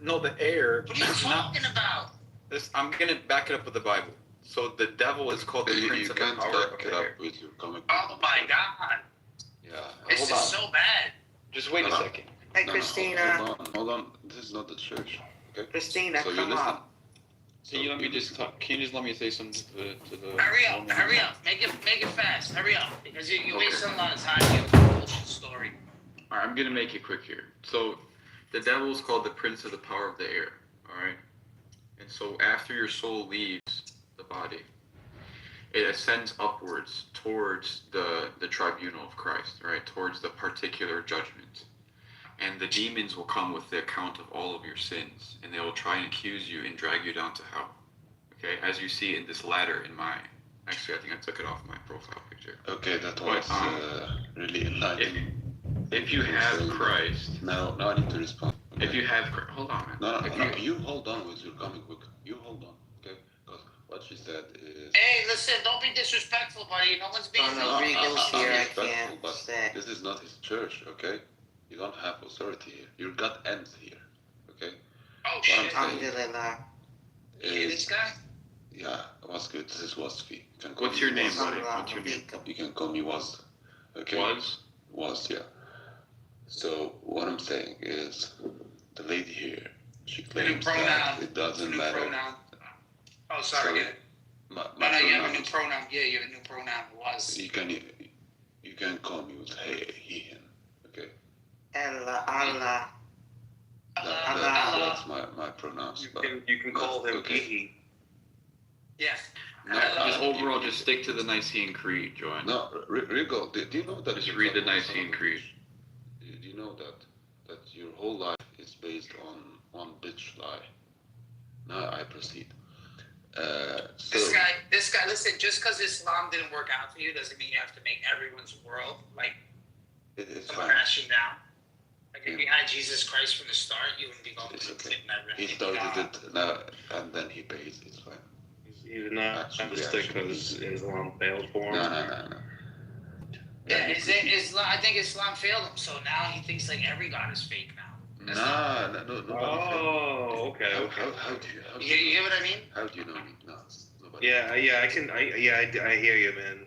no, the air. What are you talking about? This, I'm gonna back it up with the Bible. So the devil is called the prince of the power of the air. You can't back it up with your comic book. Oh my God! Yeah. This is so bad. Just wait a second. Hey, Christina. Hold on. This is not the church. Okay. Christina, So you come listen. up. Can you let me just talk? Can you just let me say something to the? Hurry up! Make it fast. Hurry up, because you're wasting a lot of time. You have a bullshit story. All right, I'm gonna make it quick here. So, the devil is called the prince of the power of the air. All right, and so after your soul leaves the body, it ascends upwards towards the tribunal of Christ, right? Towards the particular judgment. And the demons will come with the account of all of your sins, and they will try and accuse you and drag you down to hell. Okay, as you see in this ladder in my, actually I think I took it off my profile picture. Okay, that was really enlightening. If you have Christ. Now I need to respond. Okay? If you have, hold on, man. No, you hold on with your comic book. You hold on, okay? Because what she said is. Hey, listen, don't be disrespectful, buddy. No one's being. Oh, no, Regal's here. I Respectful, can't but say. this is not his church, okay? You don't have authority here. Your gut ends here, okay? Oh shit! Alhamdulillah. You hear this guy? Yeah, what's good? This is Wasfi. What's your name, buddy? What's your name? You can call me Was. Okay. Was, yeah. So what I'm saying is, the lady here, she claims that it doesn't matter. Pronoun. Oh, sorry. My no, you have a new pronoun. Yeah, you have a new pronoun. Was. You can call me with he, him. Okay. Allah. That's my pronouns. You can call him he. Yeah. No, just overall, just stick to the Nicene Creed, Joanne. No, Rigo, do you know that? Just read the Nicene Creed. Do you know that your whole life is based on one bitch lie? Now I proceed. This guy, listen, just because Islam didn't work out for you doesn't mean you have to make everyone's world like crashing down. Like if you had Jesus Christ from the start, you wouldn't be going to okay. He started it now, and then he pays. It's fine. He's not just because Islam failed for him. No. Yeah, Islam. I think Islam failed him, so now he thinks like every god is fake now. No. Oh, okay. How do you hear what I mean? How do you know me? No, nobody. Yeah, I hear you, man.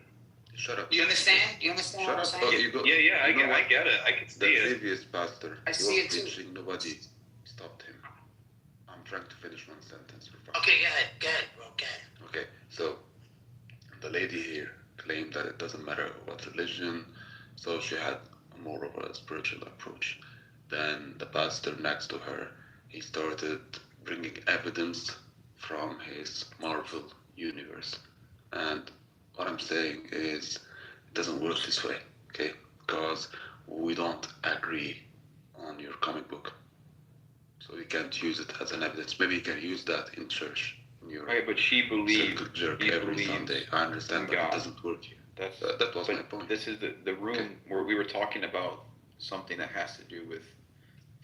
Shut up. You understand? Shut what I'm saying? I get it. I can see it. The previous pastor, I see it too. Preaching, nobody stopped him. I'm trying to finish one sentence. Okay, go ahead, bro. Go ahead. Okay, so the lady here claimed that it doesn't matter what religion, so she had more of a spiritual approach. Then the pastor next to her, he started bringing evidence from his Marvel universe. And what I'm saying is, it doesn't work this way, okay? Because we don't agree on your comic book. So you can't use it as an evidence. Maybe you can use that in church. Right, but she believes every Sunday. I understand, but it doesn't work here. That was my point. This is the room where we were talking about something that has to do with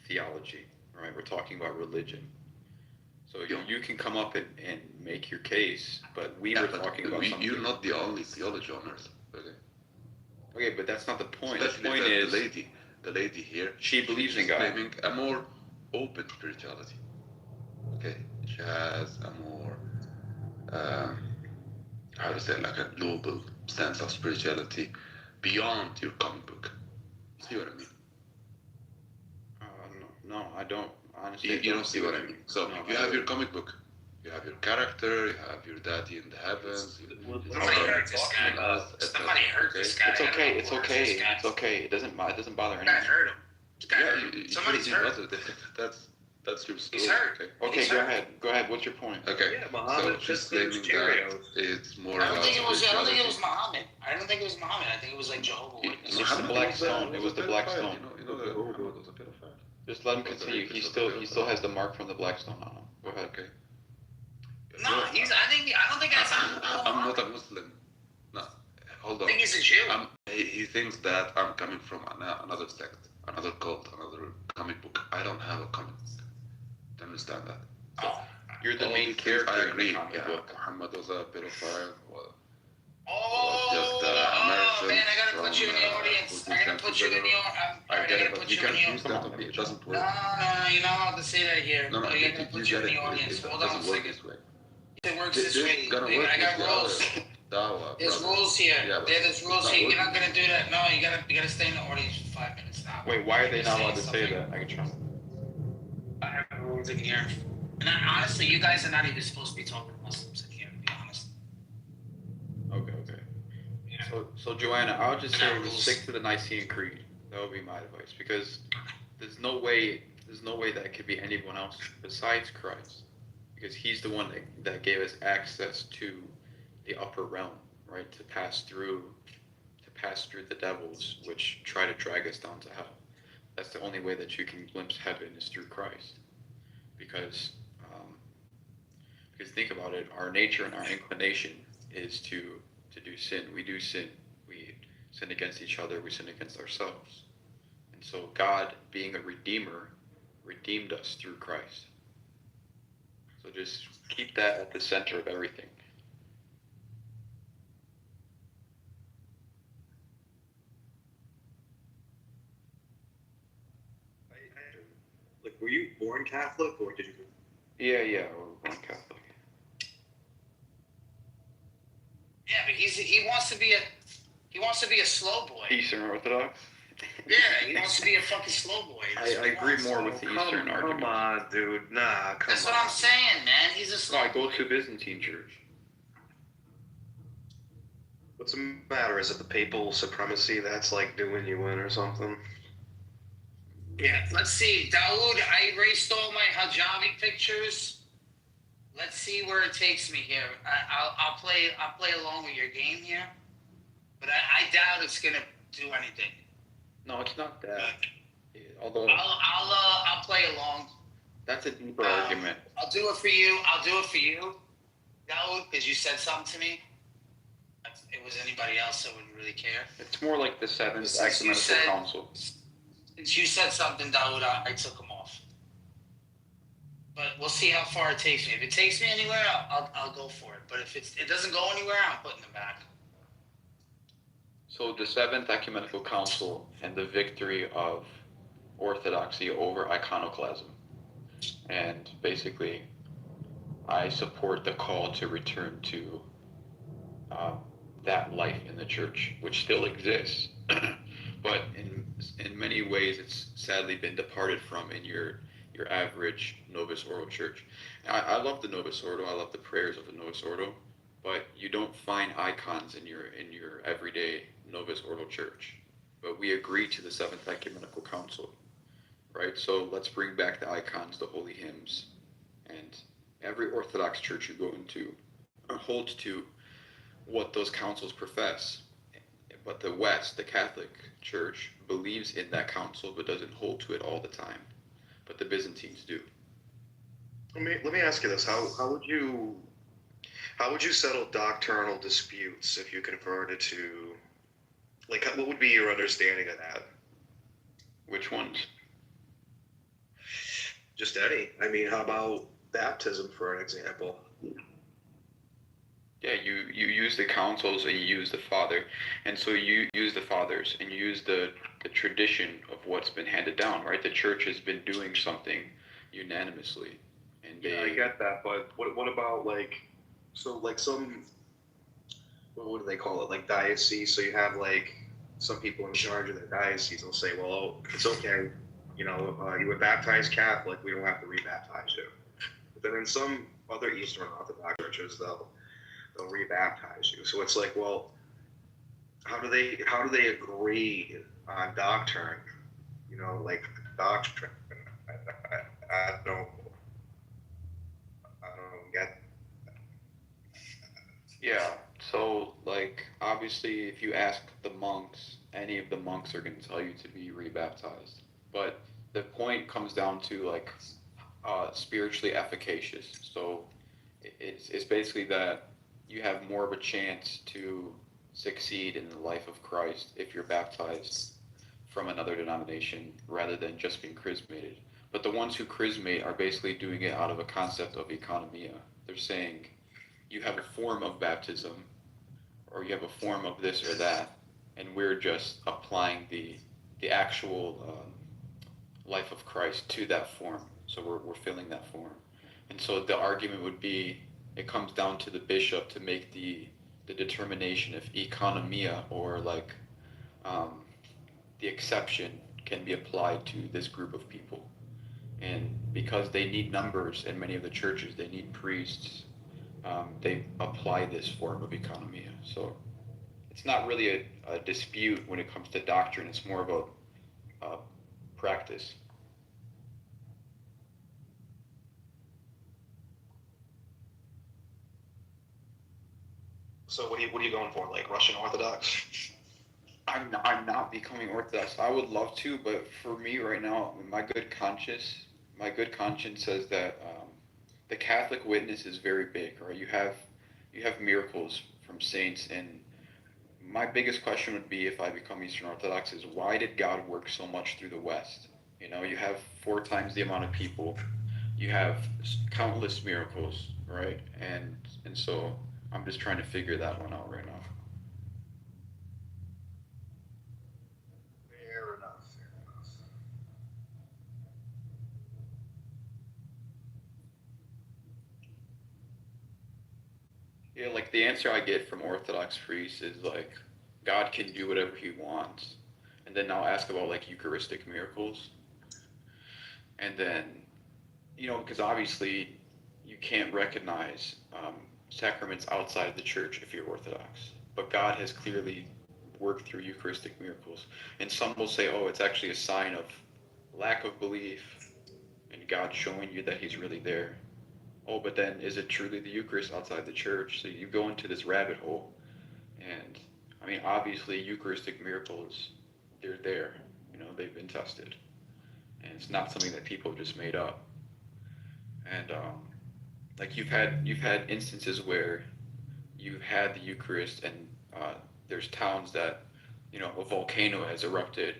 theology, right? We're talking about religion. So you can come up and make your case, but we were talking about something. You're not the only theology on earth, okay? Okay, but that's not the point. Especially the point is the lady here. She believes in God. Claiming a more open spirituality. Okay, she has a more how to say, like a global sense of spirituality beyond your comic book. See what I mean? No, I don't. Honestly, you don't see what I mean. So you have your comic book. You have your character. You have your daddy in the heavens. Somebody hurt this guy. Somebody hurt this guy. It's okay. It's okay. It doesn't bother anyone. Guy hurt him. Somebody's hurt. That's your story. He's hurt. Okay, go ahead. What's your point? Okay. Yeah, Muhammad just claiming that it's more. I don't think it was Muhammad. I don't think it was Muhammad. I think it was like Jehovah's Witnesses. It's the black stone. It was the black stone. You know that Muhammad was a pedophile. Just let him continue. He still has the mark from the black stone on him. Go ahead. Okay. No, I don't think that's. I'm not a Muslim. No, hold on. I think he's a Jew. He thinks that I'm coming from another sect, another cult, another comic book. I don't have a comic book. Do you understand that? So, you're the main character. I agree. In the comic book. Muhammad was a pedophile. Oh, was just Oh man, I gotta put you in the audience. I gotta put you in the audience. I get it, put but you you in can't the use audience. that to me. It doesn't No, work. no, you're not allowed to say that here. No, I gotta put you in the audience. Hold on a doesn't work second. this way. It works this way. Gonna work I got with the rules. other Dawa, There's brother. rules here. Yeah, but There's rules it's not here. You're not working. gonna do that. No, you gotta stay in the audience for 5 minutes now. Wait, why are they not You're allowed to saying say something. that? I can try. I have rules in here. And honestly, you guys are not even supposed to be talking to Muslims in here, to be honest. Okay. Yeah. So Joanna, I'll just say Rules. stick to the Nicene Creed. That would be my advice, because there's no way that it could be anyone else besides Christ, because He's the one that gave us access to the upper realm, right? To pass through the devils which try to drag us down to hell. That's the only way that you can glimpse heaven is through Christ, because think about it, our nature and our inclination is to do sin. We do sin. We sin against each other. We sin against ourselves. And so God, being a redeemer, redeemed us through Christ. So just keep that at the center of everything. Like, were you born Catholic or did you? Yeah, we're born Catholic. Yeah, but he wants to be a slow boy. Eastern Orthodox? Yeah, he wants to be a fucking slow boy. I agree more with the Eastern argument. Come on, dude. Nah, come That's on. what I'm saying, man. He's a slow No, I go boy. to Byzantine church. What's the matter? Is it the papal supremacy that's like doing you in or something? Yeah, let's see. Dawood, I erased all my hijabi pictures. Let's see where it takes me here. I'll play along with your game here, but I doubt it's gonna do anything. No, it's not that. Although I'll play along. that's a deeper argument. I'll do it for you. Dawood, because you said something to me. If it was anybody else, I wouldn't really care. It's more like the Seventh Since you Ecumenical said- Council. Since you said something, Dawood, I took him off. But we'll see how far it takes me. If it takes me anywhere, I'll go for it. But if it doesn't go anywhere, I'm putting them back. So the Seventh Ecumenical Council and the victory of orthodoxy over iconoclasm. And basically, I support the call to return to that life in the church, which still exists. But in many ways, it's sadly been departed from in your average Novus Ordo church. I love the Novus Ordo. I love the prayers of the Novus Ordo, but you don't find icons in your everyday Novus Ordo church. But we agree to the Seventh Ecumenical Council, right? So let's bring back the icons, the holy hymns, and every Orthodox church you go into holds to what those councils profess. But the West, the Catholic Church, believes in that council but doesn't hold to it all the time. But the Byzantines do. Let me ask you this: How would you settle doctrinal disputes if you converted to, like, what would be your understanding of that? Which ones? Just any. I mean, how about baptism, for an example? Yeah, you use the councils and you use the Father, and so you use the Fathers and you use the tradition of what's been handed down, right? The Church has been doing something unanimously, and Yeah, I get that, but what about like some, what do they call it, like diocese? So you have like some people in charge of the diocese will say, well, it's okay, you were baptized Catholic, we don't have to rebaptize you. But then in some other Eastern Orthodox churches, they'll rebaptize you. So it's like, well, how do they agree on doctrine? Like doctrine. I don't get. yeah. So like obviously, if you ask the monks, any of the monks are going to tell you to be rebaptized. But the point comes down to like spiritually efficacious. So it's basically that you have more of a chance to succeed in the life of Christ if you're baptized from another denomination rather than just being chrismated. But the ones who chrismate are basically doing it out of a concept of economia. They're saying you have a form of baptism or you have a form of this or that, and we're just applying the actual life of Christ to that form. So we're filling that form. And so the argument would be, it comes down to the bishop to make the determination if economia or like um, the exception can be applied to this group of people. And because they need numbers in many of the churches, they need priests. They apply this form of economia. So it's not really a dispute when it comes to doctrine. It's more of a practice. So what are you going for? Like Russian Orthodox? I'm not becoming Orthodox. I would love to, but for me right now, my good conscience says that the Catholic witness is very big. Right? You have miracles from saints, and my biggest question would be if I become Eastern Orthodox is why did God work so much through the West? You know, you have 4 times the amount of people, you have countless miracles, right? And so I'm just trying to figure that one out right now. Fair enough. Fair enough. Yeah, like the answer I get from Orthodox priests is like God can do whatever he wants. And then I'll ask about like Eucharistic miracles. And then, you know, because obviously you can't recognize sacraments outside of the church if you're Orthodox. But God has clearly worked through Eucharistic miracles. And some will say, oh, it's actually a sign of lack of belief and God showing you that he's really there. Oh, but then is it truly the Eucharist outside the church? So you go into this rabbit hole. And I mean, obviously, Eucharistic miracles, they're there. You know, they've been tested. And it's not something that people have just made up. And like you've had instances where you've had the Eucharist and there's towns that, you know, a volcano has erupted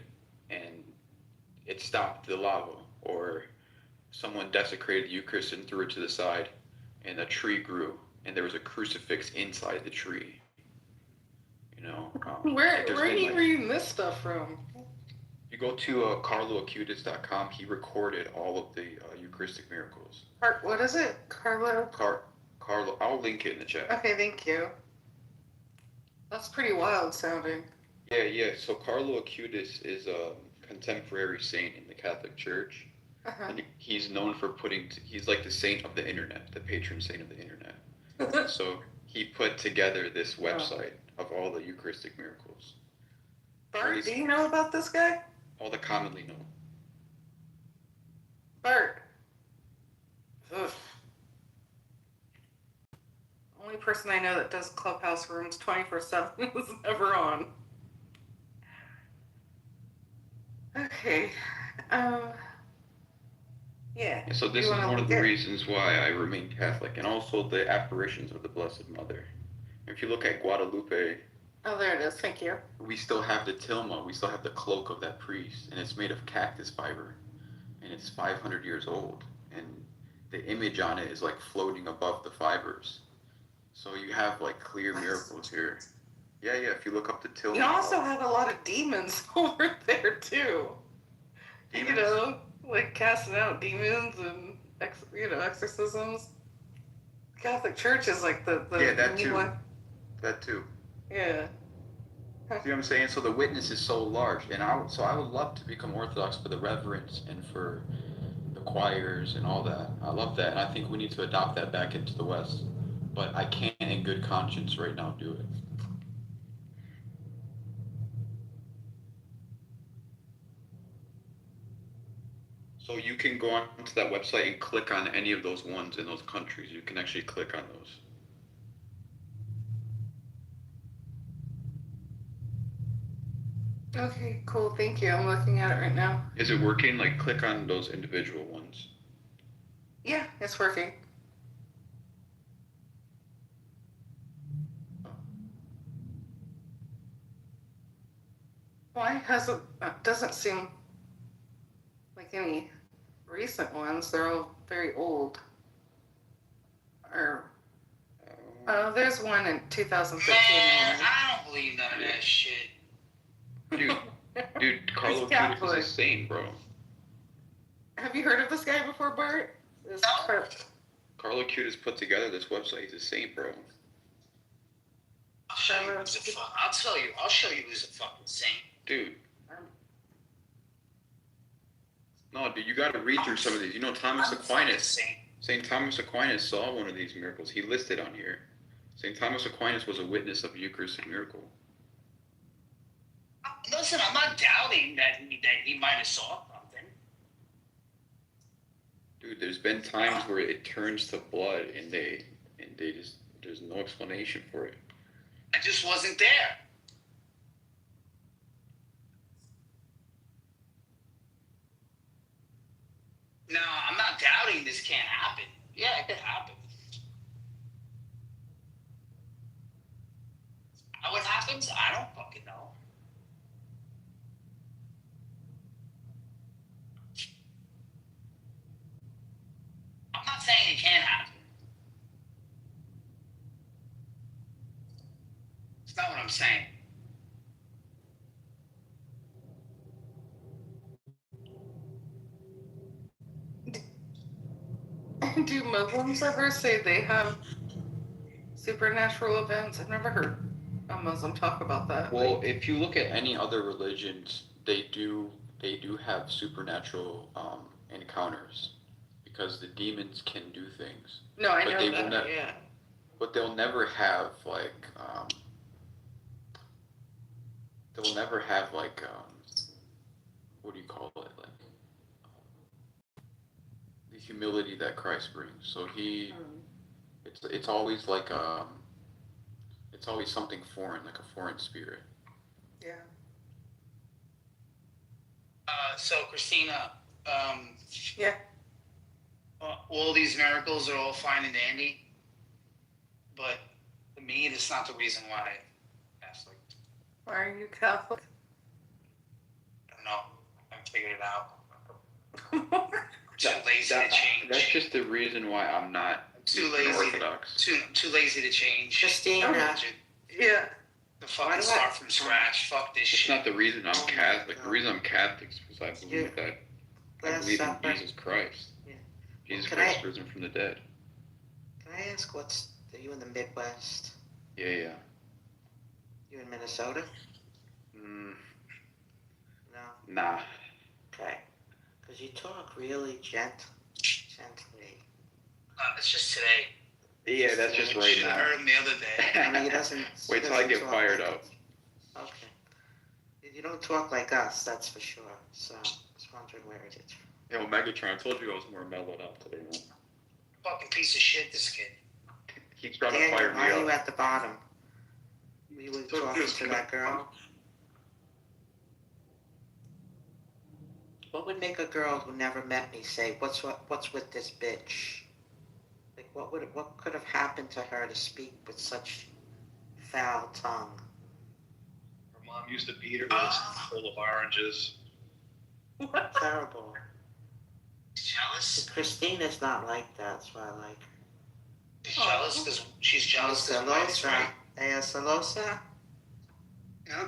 and it stopped the lava, or someone desecrated the Eucharist and threw it to the side, and a tree grew, and there was a crucifix inside the tree. You know, Where are you reading this stuff from? You go to carloacutis.com. He recorded all of the Eucharistic miracles. What is it? Carlo? Carlo, I'll link it in the chat. Okay, thank you. That's pretty wild sounding. Yeah. So Carlo Acutis is a contemporary saint in the Catholic Church. Uh-huh. And he's known for he's like the saint of the internet, the patron saint of the internet. So he put together this website of all the Eucharistic miracles. Bart, do you know about this guy? All the commonly known. Bart. Ugh. Only person I know that does clubhouse rooms 24/7 was never on. Okay. Yeah. So this is one of the reasons why I remain Catholic, and also the apparitions of the Blessed Mother. If you look at Guadalupe, oh, there it is. Thank you. We still have the tilma, we still have the cloak of that priest, and it's made of cactus fiber, and it's 500 years old, and the image on it is like floating above the fibers. So you have like clear miracles here. Yeah, if you look up the tilma. You also have a lot of demons over there too. Demons? You know, like casting out demons and exorcisms. Catholic Church is like the that too. one. That too. Yeah. See what I'm saying? So the witness is so large, and I would love to become Orthodox for the reverence and for the choirs and all that. I love that, and I think we need to adopt that back into the West. But I can't, in good conscience, right now do it. So you can go onto that website and click on any of those ones in those countries. You can actually click on those. Okay, cool. Thank you. I'm looking at it right now. Is it working? Like, click on those individual ones. Yeah, it's working. Why hasn't doesn't seem like any recent ones? They're all very old. Or there's one in 2013. Man, I don't believe none of that shit. Dude, Carlo He's Acutis Catholic. is a saint, bro. Have you heard of this guy before, Bart? This No. Carlo Acutis put together this website. He's a saint, bro. I'll show you who's a fuck. I'll tell you. I'll show you who's a fucking saint. Dude. No, dude, you gotta read through some of these. You know, Thomas Aquinas. St. Thomas Aquinas saw one of these miracles. He listed on here. St. Thomas Aquinas was a witness of a Eucharistic miracle. Listen, I'm not doubting that he might have saw something. Dude, there's been times where it turns to blood and they just there's no explanation for it. I just wasn't there. No, I'm not doubting this can't happen. Yeah, it could happen. How it happens, I don't fucking know. I'm not saying it can't happen. It's not what I'm saying. Do Muslims ever say they have supernatural events? I've never heard a Muslim talk about that. Well, if you look at any other religions, they do have supernatural encounters because the demons can do things. No, I but know they that. will not- Yeah. But they'll never have like what do you call it, like the humility that Christ brings. So it's always like it's always something foreign, like a foreign spirit. Yeah. So Christina, Yeah. all these miracles are all fine and dandy, but to me, that's not the reason why I'm Catholic. Why are you Catholic? I don't know. I haven't figured it out. I'm too lazy to change. That's just the reason why I'm not Too lazy. Orthodox. Too lazy to change. Christina. Yeah. The fucking start from scratch. Fuck this It's shit. not the reason I'm Oh my Catholic. The God. reason I'm Catholic is because I believe that I Last believe in Supper. Jesus Christ. Yeah. Jesus Can Christ I- risen from the dead. Can I ask are you in the Midwest? Yeah. You in Minnesota? Mm, No. nah. Okay. Because you talk really gently. It's just today. Yeah, that's just You right should have now. heard him the other day. I mean, he doesn't. Wait till I doesn't get talk fired like up. Okay. You don't talk like us, that's for sure. So, I was wondering where it is. Yo, Megatron, I told you I was more mellowed out today, man. Fucking piece of shit, this kid. He's trying to Daniel, fire why are me you up. at the bottom? You were talking to that girl? What would make a girl who never met me say, what's with this bitch? Like, what could have happened to her to speak with such foul tongue? Her mom used to beat her with a bowl of oranges. Terrible. Jealous? Christina's not like that, that's why I like her. She's jealous because she's jealous because Mike's Celosa. right. Celosa? Yeah.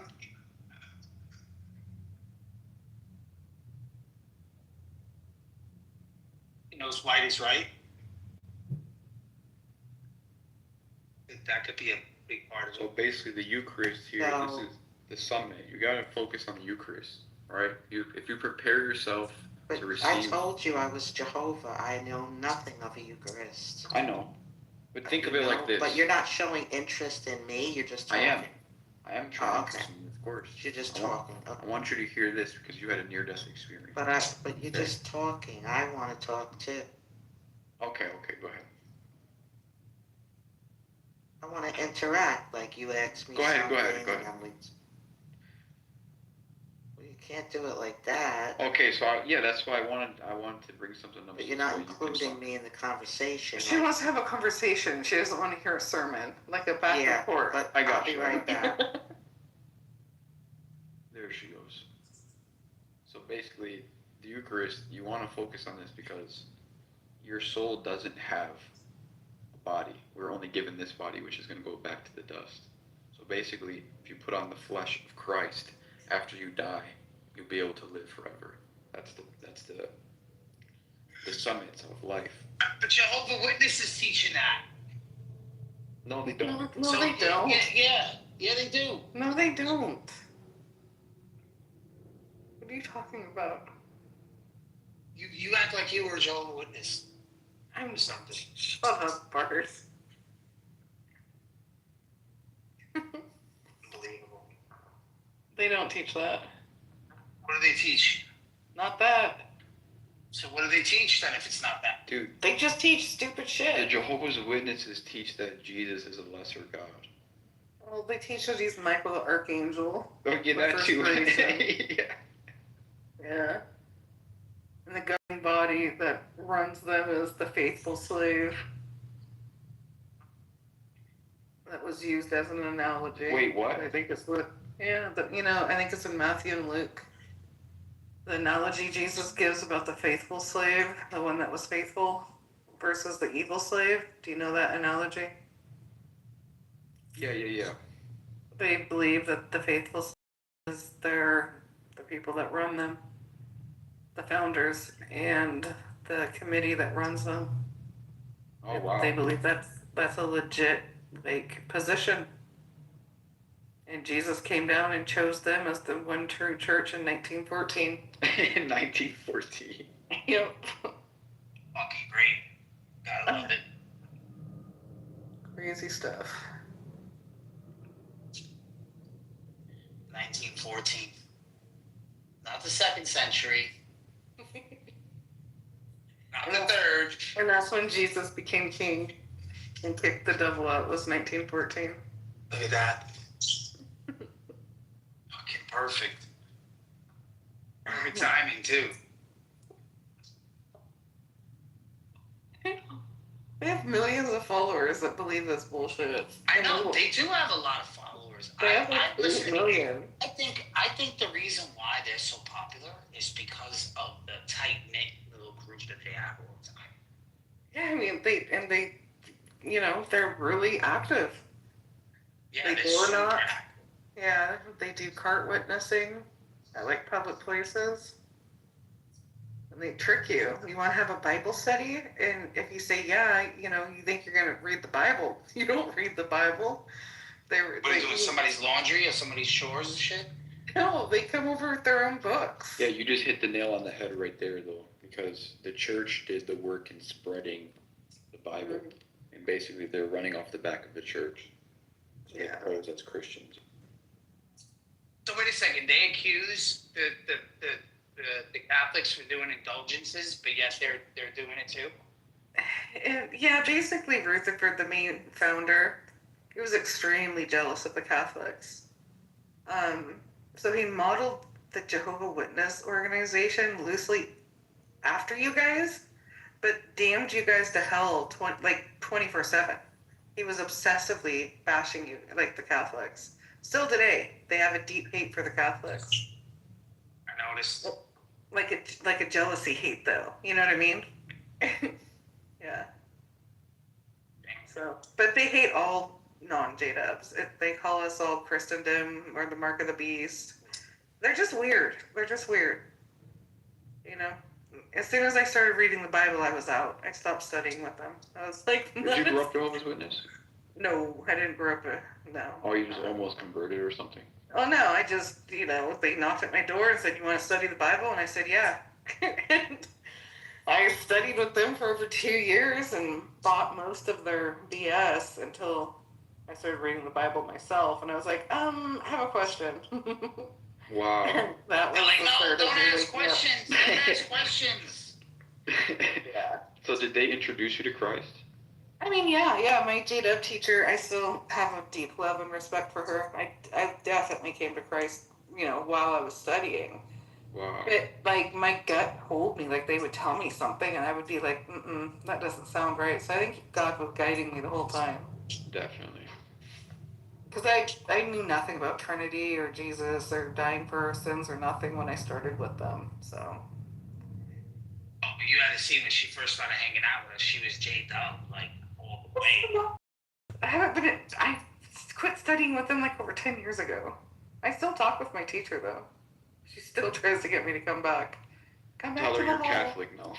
He knows White is right. That could be a big part of So it. basically, the Eucharist here, No. this is the summit. You gotta focus on the Eucharist, all right? If you prepare yourself But to I receive. told you I was Jehovah. I know nothing of a Eucharist. I know, but think of You it know, like this. But you're not showing interest in me. You're just I talking. am trying okay. to, of course. You're just I want- talking. I want you to hear this because you had a near-death experience. But you're just talking. I want to talk too. Okay, go ahead. I want to interact. Like you ask me Go ahead, something. go ahead. And I'm like, well, you can't do it like that. Okay, so that's why I wanted to bring something up. But you're not so you can including talk. me in the conversation. She wants to have a conversation. She doesn't want to hear a sermon, like a back Yeah, and forth. but I got I'll be you. right back. There she goes. So basically, the Eucharist, you want to focus on this because your soul doesn't have a body. We're only given this body, which is going to go back to the dust. So basically, if you put on the flesh of Christ, after you die, you'll be able to live forever. That's the summit of life. But Jehovah's Witnesses teaching that. No, they don't. No, they don't. Yeah, they do. No, they don't. What are you talking about? You act like you were a Jehovah's Witness. I'm something. Shut up, Bart. Unbelievable. They don't teach that. What do they teach? Not that. So what do they teach then if it's not that? Dude, They just teach stupid the shit. Jehovah's Witnesses teach that Jesus is a lesser God. Well, they teach that he's Michael the Archangel. Don't get The that first too. reason. Yeah. Yeah. And the governing body that runs them is the faithful slave. That was used as an analogy. Wait, what? I think it's what. Yeah, I think it's in Matthew and Luke. The analogy Jesus gives about the faithful slave, the one that was faithful, versus the evil slave. Do you know that analogy? Yeah. They believe that the faithful slave is the people that run them, the founders, and the committee that runs them. Oh, wow. They believe that's a legit position. And Jesus came down and chose them as the one true church in 1914. In 1914. Yep. Fucking great. Gotta love it. Crazy stuff. 1914. Not the 2nd century. Not the 3rd. And that's when Jesus became king and kicked the devil out, was 1914. Look at that. Fucking perfect. Perfect timing, too. They have millions of followers that believe this bullshit. I know, they do have a lot of followers. They have like 8 million. I think the reason why they're so popular is because of the tight-knit little group that they have all the time. Yeah, I mean, they're really active. Yeah, They they're do or super not. active. Yeah, they do cart witnessing at like public places. And they trick you. You want to have a Bible study? And if you say, yeah, you think you're going to read the Bible. You don't read the Bible. What are you doing, somebody's laundry or somebody's chores and shit? No, they come over with their own books. Yeah, you just hit the nail on the head right there, though, because the church did the work in spreading the Bible, and basically they're running off the back of the church. So Yeah. they pose as Christians. So wait a second, they accuse the Catholics for doing indulgences, but yet they're doing it too? And, yeah, basically Rutherford, the main founder, he was extremely jealous of the Catholics. So he modeled the Jehovah's Witness organization loosely after you guys, but damned you guys to hell 24/7. He was obsessively bashing you, like the Catholics. Still today, they have a deep hate for the Catholics. I noticed. Like a jealousy hate, though. You know what I mean? Yeah. So, but they hate all non-J-dubs. They call us all Christendom or the mark of the beast. They're just weird. As soon as I started reading the Bible, I was out. I stopped studying with them. I was like, Did you grow up Jehovah's Witness? No, I didn't grow up. No. Oh, you just almost converted or something? Oh, no, I just, they knocked at my door and said, you want to study the Bible? And I said, yeah. And I studied with them for over 2 years and bought most of their BS until I started reading the Bible myself. And I was like, I have a question. Wow. And that was They're like, the no, start don't of me ask waking up. questions. Don't ask questions. Yeah. So did they introduce you to Christ? I mean, yeah. My J-Dub teacher, I still have a deep love and respect for her. I definitely came to Christ, while I was studying. Wow. But, my gut told me, they would tell me something, and I would be like, that doesn't sound right. So I think God was guiding me the whole time. Definitely. Because I knew nothing about Trinity or Jesus or dying for our sins or nothing when I started with them, so. Oh, but you had to see when she first started hanging out with us, she was J'd up, all the way. I quit studying with them, over 10 years ago. I still talk with my teacher though. She still tries to get me to come back. Come back Tell to her the you're hall. Catholic now.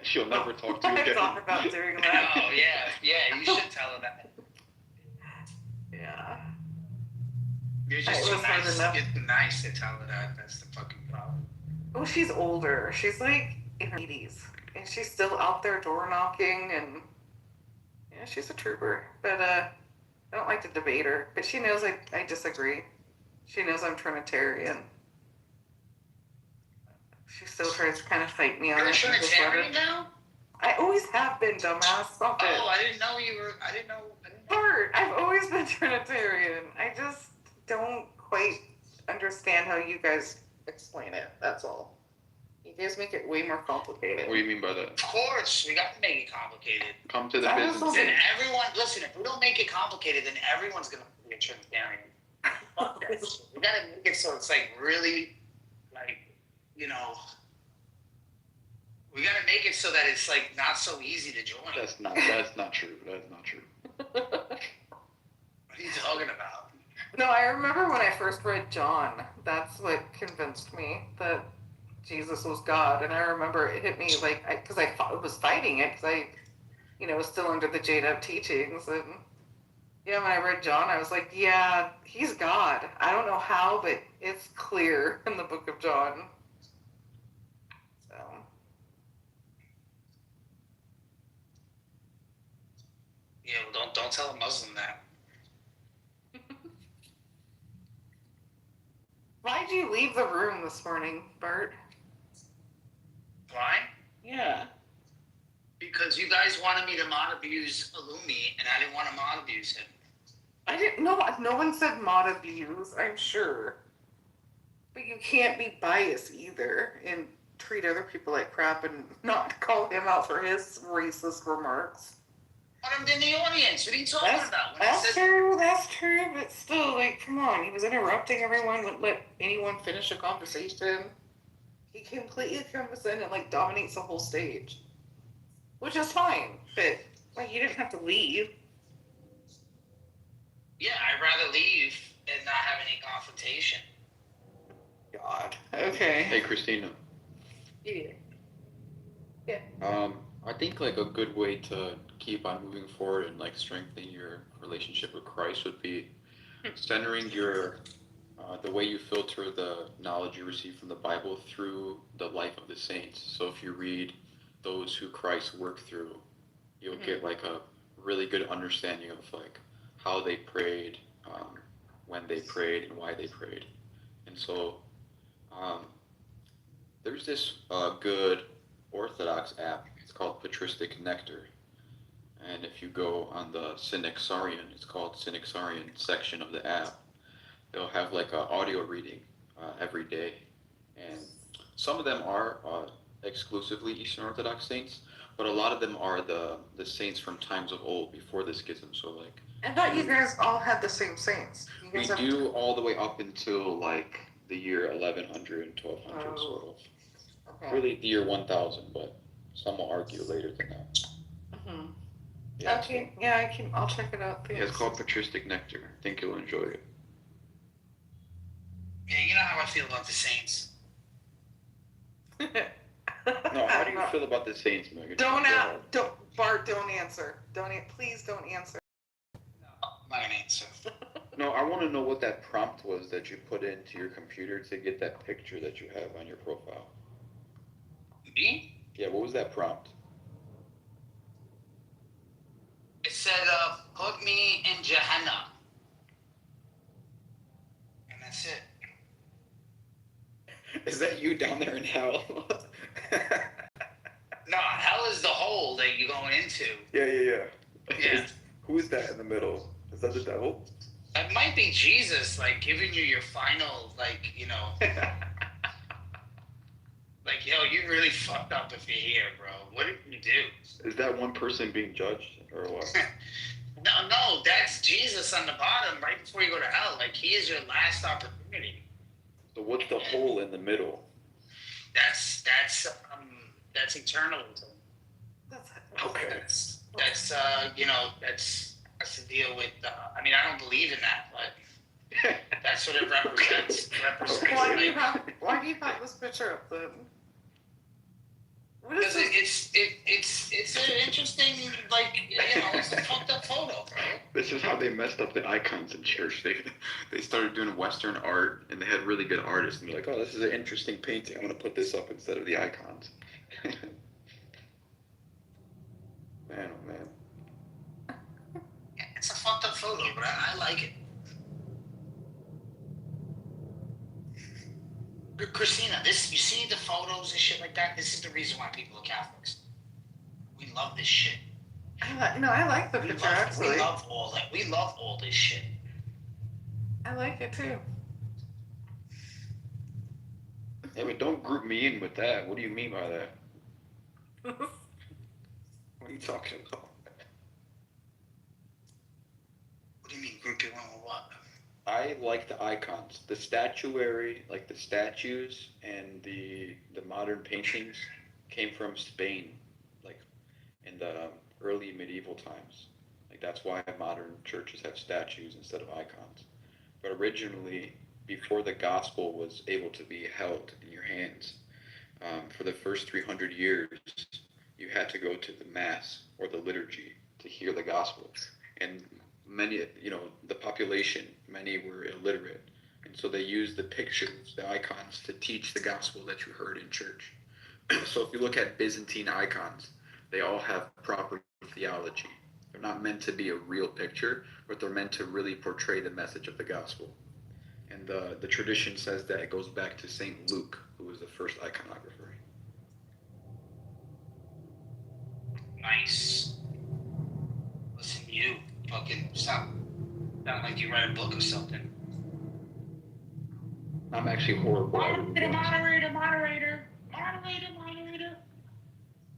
She'll never talk to you I again. thought about doing that. Oh yeah, you should tell her that. Yeah. You're just It too was hard nice. enough. You're nice to tell her that. That's the fucking problem. Oh, she's older. She's like in her 80s. And she's still out there door knocking and yeah, she's a trooper. But I don't like to debate her. But she knows I disagree. She knows I'm Trinitarian. She still tries to kind of fight me on You're a it. Trinitarian now? I always have been, dumbass. Stop it. Oh, I didn't know you were. I didn't know. Bart, I've always been Trinitarian. I just don't quite understand how you guys explain it. That's all. You guys make it way more complicated. What do you mean by that? Of course, we got to make it complicated. Come to the That is business. something- Then everyone, listen, if we don't make it complicated, then everyone's going to be a Trinitarian. Fuck that shit. We got to make it so it's like really, like, you know, we got to make it so that it's like not so easy to join. That's not true. That's not true. What are you talking about? No, I remember when I first read John, that's what convinced me that Jesus was God. And I remember it hit me like, because I was fighting it, because I, was still under the J-Dub teachings. And yeah, when I read John, I was like, yeah, he's God. I don't know how, but it's clear in the book of John. So. Yeah, well, don't tell a Muslim that. Why'd you leave the room this morning, Bart? Why? Yeah. Because you guys wanted me to mod abuse Illumi, and I didn't want to mod abuse him. I didn't know. No one said mod abuse, I'm sure. But you can't be biased either and treat other people like crap and not call him out for his racist remarks. I'm in the audience. What are you talking about? When That's true, but still, like, come on. He was interrupting everyone, wouldn't let anyone finish a conversation. He completely comes in and, like, dominates the whole stage. Which is fine, but, like, you didn't have to leave. Yeah, I'd rather leave and not have any confrontation. God. Okay. Hey, Christina. Yeah. I think like a good way to keep on moving forward and like strengthen your relationship with Christ would be centering your the way you filter the knowledge you receive from the Bible through the life of the saints. So if you read those who Christ worked through, you'll get like a really good understanding of like how they prayed, when they prayed, and why they prayed. And so there's this good Orthodox app. It's called Patristic Nectar. And if you go on the Synaxarion, it's called Synaxarion section of the app, they'll have like an audio reading every day. And some of them are exclusively Eastern Orthodox saints, but a lot of them are the saints from times of old before the schism. So like, I thought you guys all had the same saints. You we guys do all the way up until like the year 1100 and 1200 Oh. sort of. Okay. Really the year 1000, but some will argue later than that. Mm-hmm. Yeah, Okay. Yeah, I'll check it out. yeah, it's called Patristic Nectar. I think you'll enjoy it. Yeah, you know how I feel about the Saints. No, how do you feel about the Saints, Megan? Bart, don't answer. Please don't answer. No, I'm not gonna answer. No, I want to know what that prompt was that you put into your computer to get that picture that you have on your profile. Me? Yeah, what was that prompt? It said, put me in Gehenna. And that's it. Is that you down there in hell? No, hell is the hole that you're going into. Yeah. Yeah. Who is that in the middle? Is that the devil? That might be Jesus, like, giving you your final, like, like, yo, you really fucked up if you're here, bro. What did you do? Is that one person being judged or what? No, that's Jesus on the bottom right before you go to hell. Like, he is your last opportunity. So what's the hole in the middle? That's eternal. Okay. That's that's to deal with. I mean, I don't believe in that, but That's what it represents. Why do you have this picture up then? What is Because this? it's an interesting, like, you know, it's a fucked up photo, bro. This is how they messed up the icons in church. They started doing Western art, and they had really good artists, and they're like, oh, this is an interesting painting. I'm gonna put this up instead of the icons. Man, oh man. Yeah, it's a fucked up photo, but I like it. Christina, this, you see the photos and shit like that? This is the reason why people are Catholics. We love this shit. I like the picture, actually. We love all that. We love all this shit. I like it too. Yeah, but don't group me in with that. What do you mean by that? What are you talking about? What do you mean, group you in with what? I like the icons, the statuary, like the statues and the modern paintings came from Spain, like in the early medieval times. Like that's why modern churches have statues instead of icons. But originally, before the gospel was able to be held in your hands, for the first 300 years, you had to go to the mass or the liturgy to hear the gospel. And many, the population, many were illiterate. And so they used the pictures, the icons, to teach the gospel that you heard in church. So if you look at Byzantine icons, they all have proper theology. They're not meant to be a real picture, but they're meant to really portray the message of the gospel. And the tradition says that it goes back to St. Luke, who was the first iconographer. Nice. Listen, you fucking stop. Sound like you write a book or something. I'm actually horrible. Moderator.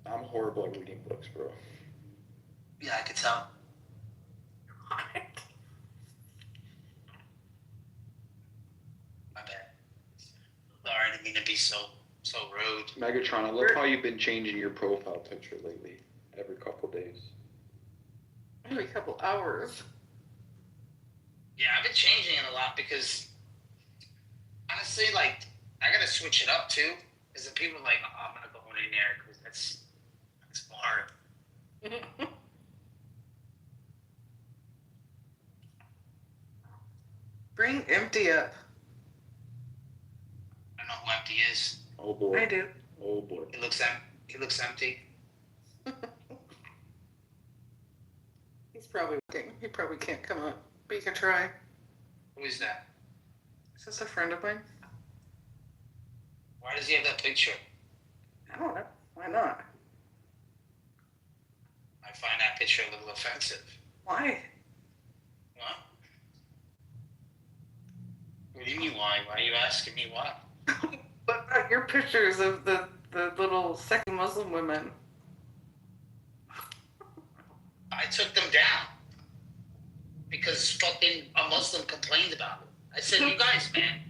I'm horrible at reading books, bro. Yeah, I could tell. What? My bad. Sorry, I didn't mean to be so rude. Megatron, I love how you've been changing your profile picture lately, every couple days. Every couple hours. Yeah, I've been changing it a lot because, honestly, like, I gotta switch it up too. Because the people are like, oh, I'm gonna go in there because that's smart. Bring empty up. I don't know who empty is. Oh boy. I do. Oh boy. He looks empty. He's probably working. He probably can't come up, but you can try. Who is that? Is this a friend of mine? Why does he have that picture? I don't know. Why not? I find that picture a little offensive. Why? What? What do you mean why? Why are you asking me why? What about your pictures of the little sexy Muslim women? I took them down because fucking a Muslim complained about it. I said, you guys, man.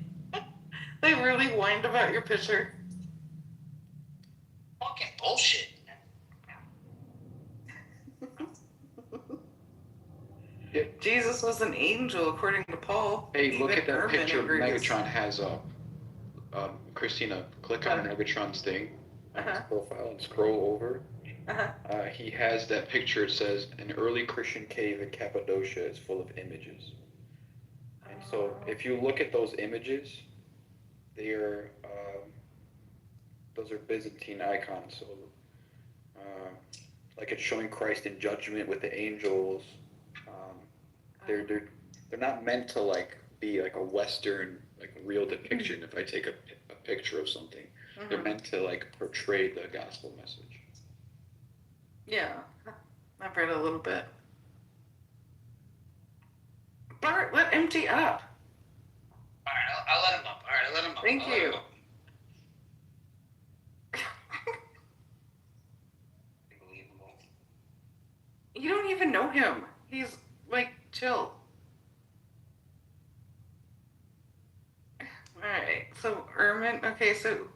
They really whined about your picture. Fucking bullshit. Jesus was an angel, according to Paul. Hey, look Even at that Herman picture agrees. Megatron has up. Christina, click on Megatron's thing on his profile and scroll over. He has that picture. It says, an early Christian cave in Cappadocia is full of images. And so if you look at those images, they are, those are Byzantine icons. So like it's showing Christ in judgment with the angels. They're not meant to like be like a Western like real depiction. If I take a picture of something, they're meant to like portray the gospel message. Yeah, I've read a little bit. Bart, let empty up. All right, I'll let him up. All right, I'll let him up. Thank you. Unbelievable. You don't even know him. He's like chill. Alright, so Ermin, okay, so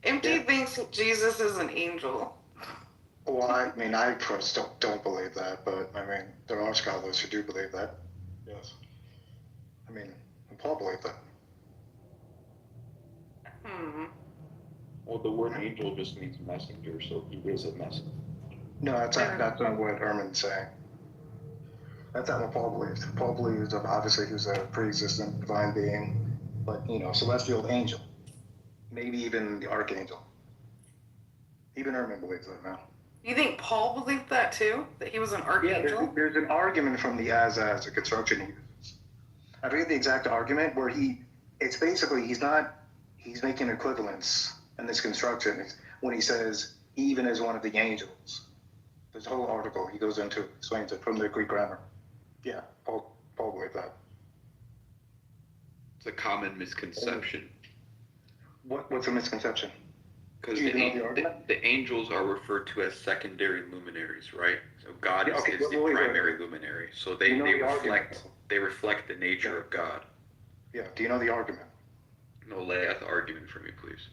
Empty thinks Jesus is an angel. Well, I mean, I personally don't believe that, but I mean, there are scholars who do believe that. Yes. I mean, Paul believed that. Well, the word angel just means messenger, so he is a messenger. No, that's not what Herman's saying. That's not what Paul believes. Paul believes that obviously he was a pre-existent divine being, but celestial angel, maybe even the archangel. Even Herman believes that now. You think Paul believed that too? That he was an archangel? Yeah, there's an argument from the as a construction he uses. I forget the exact argument where it's basically he's making equivalence in this construction when he says even as one of the angels. This whole article he goes into explains it from the Greek grammar. Yeah, Paul believed that. It's a common misconception. What's a misconception? Because the angels are referred to as secondary luminaries, right? So God is the primary luminary. So they reflect the nature of God. Yeah. Do you know the argument? No, lay out the argument for me, please.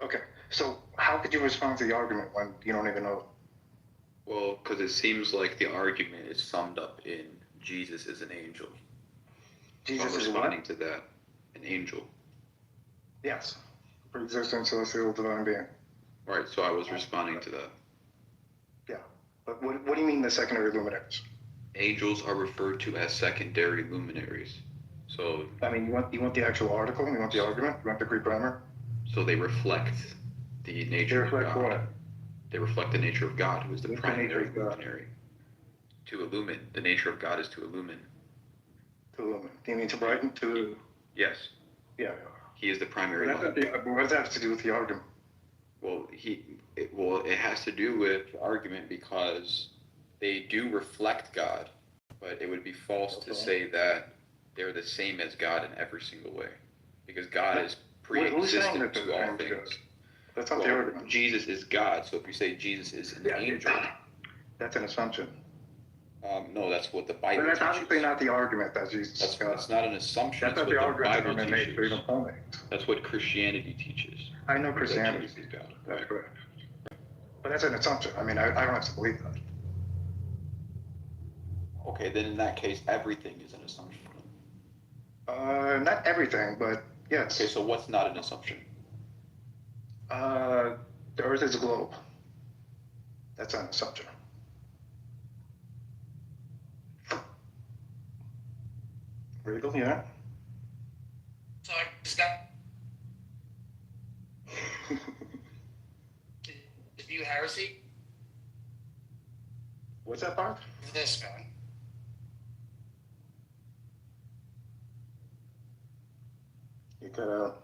Okay. So how could you respond to the argument when you don't even know? Well, because it seems like the argument is summed up in Jesus is an angel. Jesus so I'm is responding what? to that. An angel. Yes. Pre-existent celestial divine being. Right, so I was responding to that. Yeah. But what do you mean the secondary luminaries? Angels are referred to as secondary luminaries. So I mean, you want the actual article? You want the argument? You want the Greek grammar? So they reflect the nature of God. What? They reflect the nature of God, who is the What's primary the nature of God? luminary. To illumine. The nature of God is to illumine. To illumine. Do you mean to brighten? To Yes. Yeah. He is the primary What light. does that have to do with the argument? Well, it has to do with the argument because they do reflect God, but it would be false to say that they're the same as God in every single way, because God is pre-existent to all things. That's not the argument. Jesus is God, so if you say Jesus is an angel, that's an assumption. No, that's what the Bible But that's teaches. obviously not the argument that Jesus is God. That's not an assumption. That's what not the the argument Bible that teaches. made. That's what Christianity teaches. I know Christianity. Jesus is God. That's correct. But that's an assumption. I mean, I don't have to believe that. Okay, then in that case, everything is an assumption. Not everything, but yes. Okay, so what's not an assumption? The Earth is a globe. That's an assumption. Regal, yeah? So I just got to view heresy. What's that part? This man. You cut out.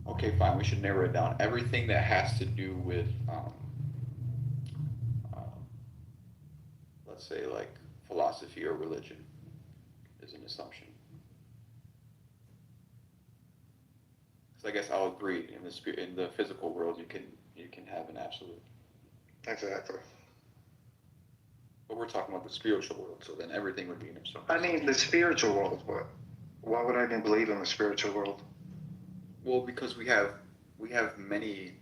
Okay, fine. We should narrow it down. Everything that has to do with, let's say, like philosophy or religion, is an assumption. So I guess I'll agree. In the physical world, you can have an absolute. Exactly. But we're talking about the spiritual world, so then everything would be an assumption. I mean, the spiritual world. What? Why would I even believe in the spiritual world? Well, because we have many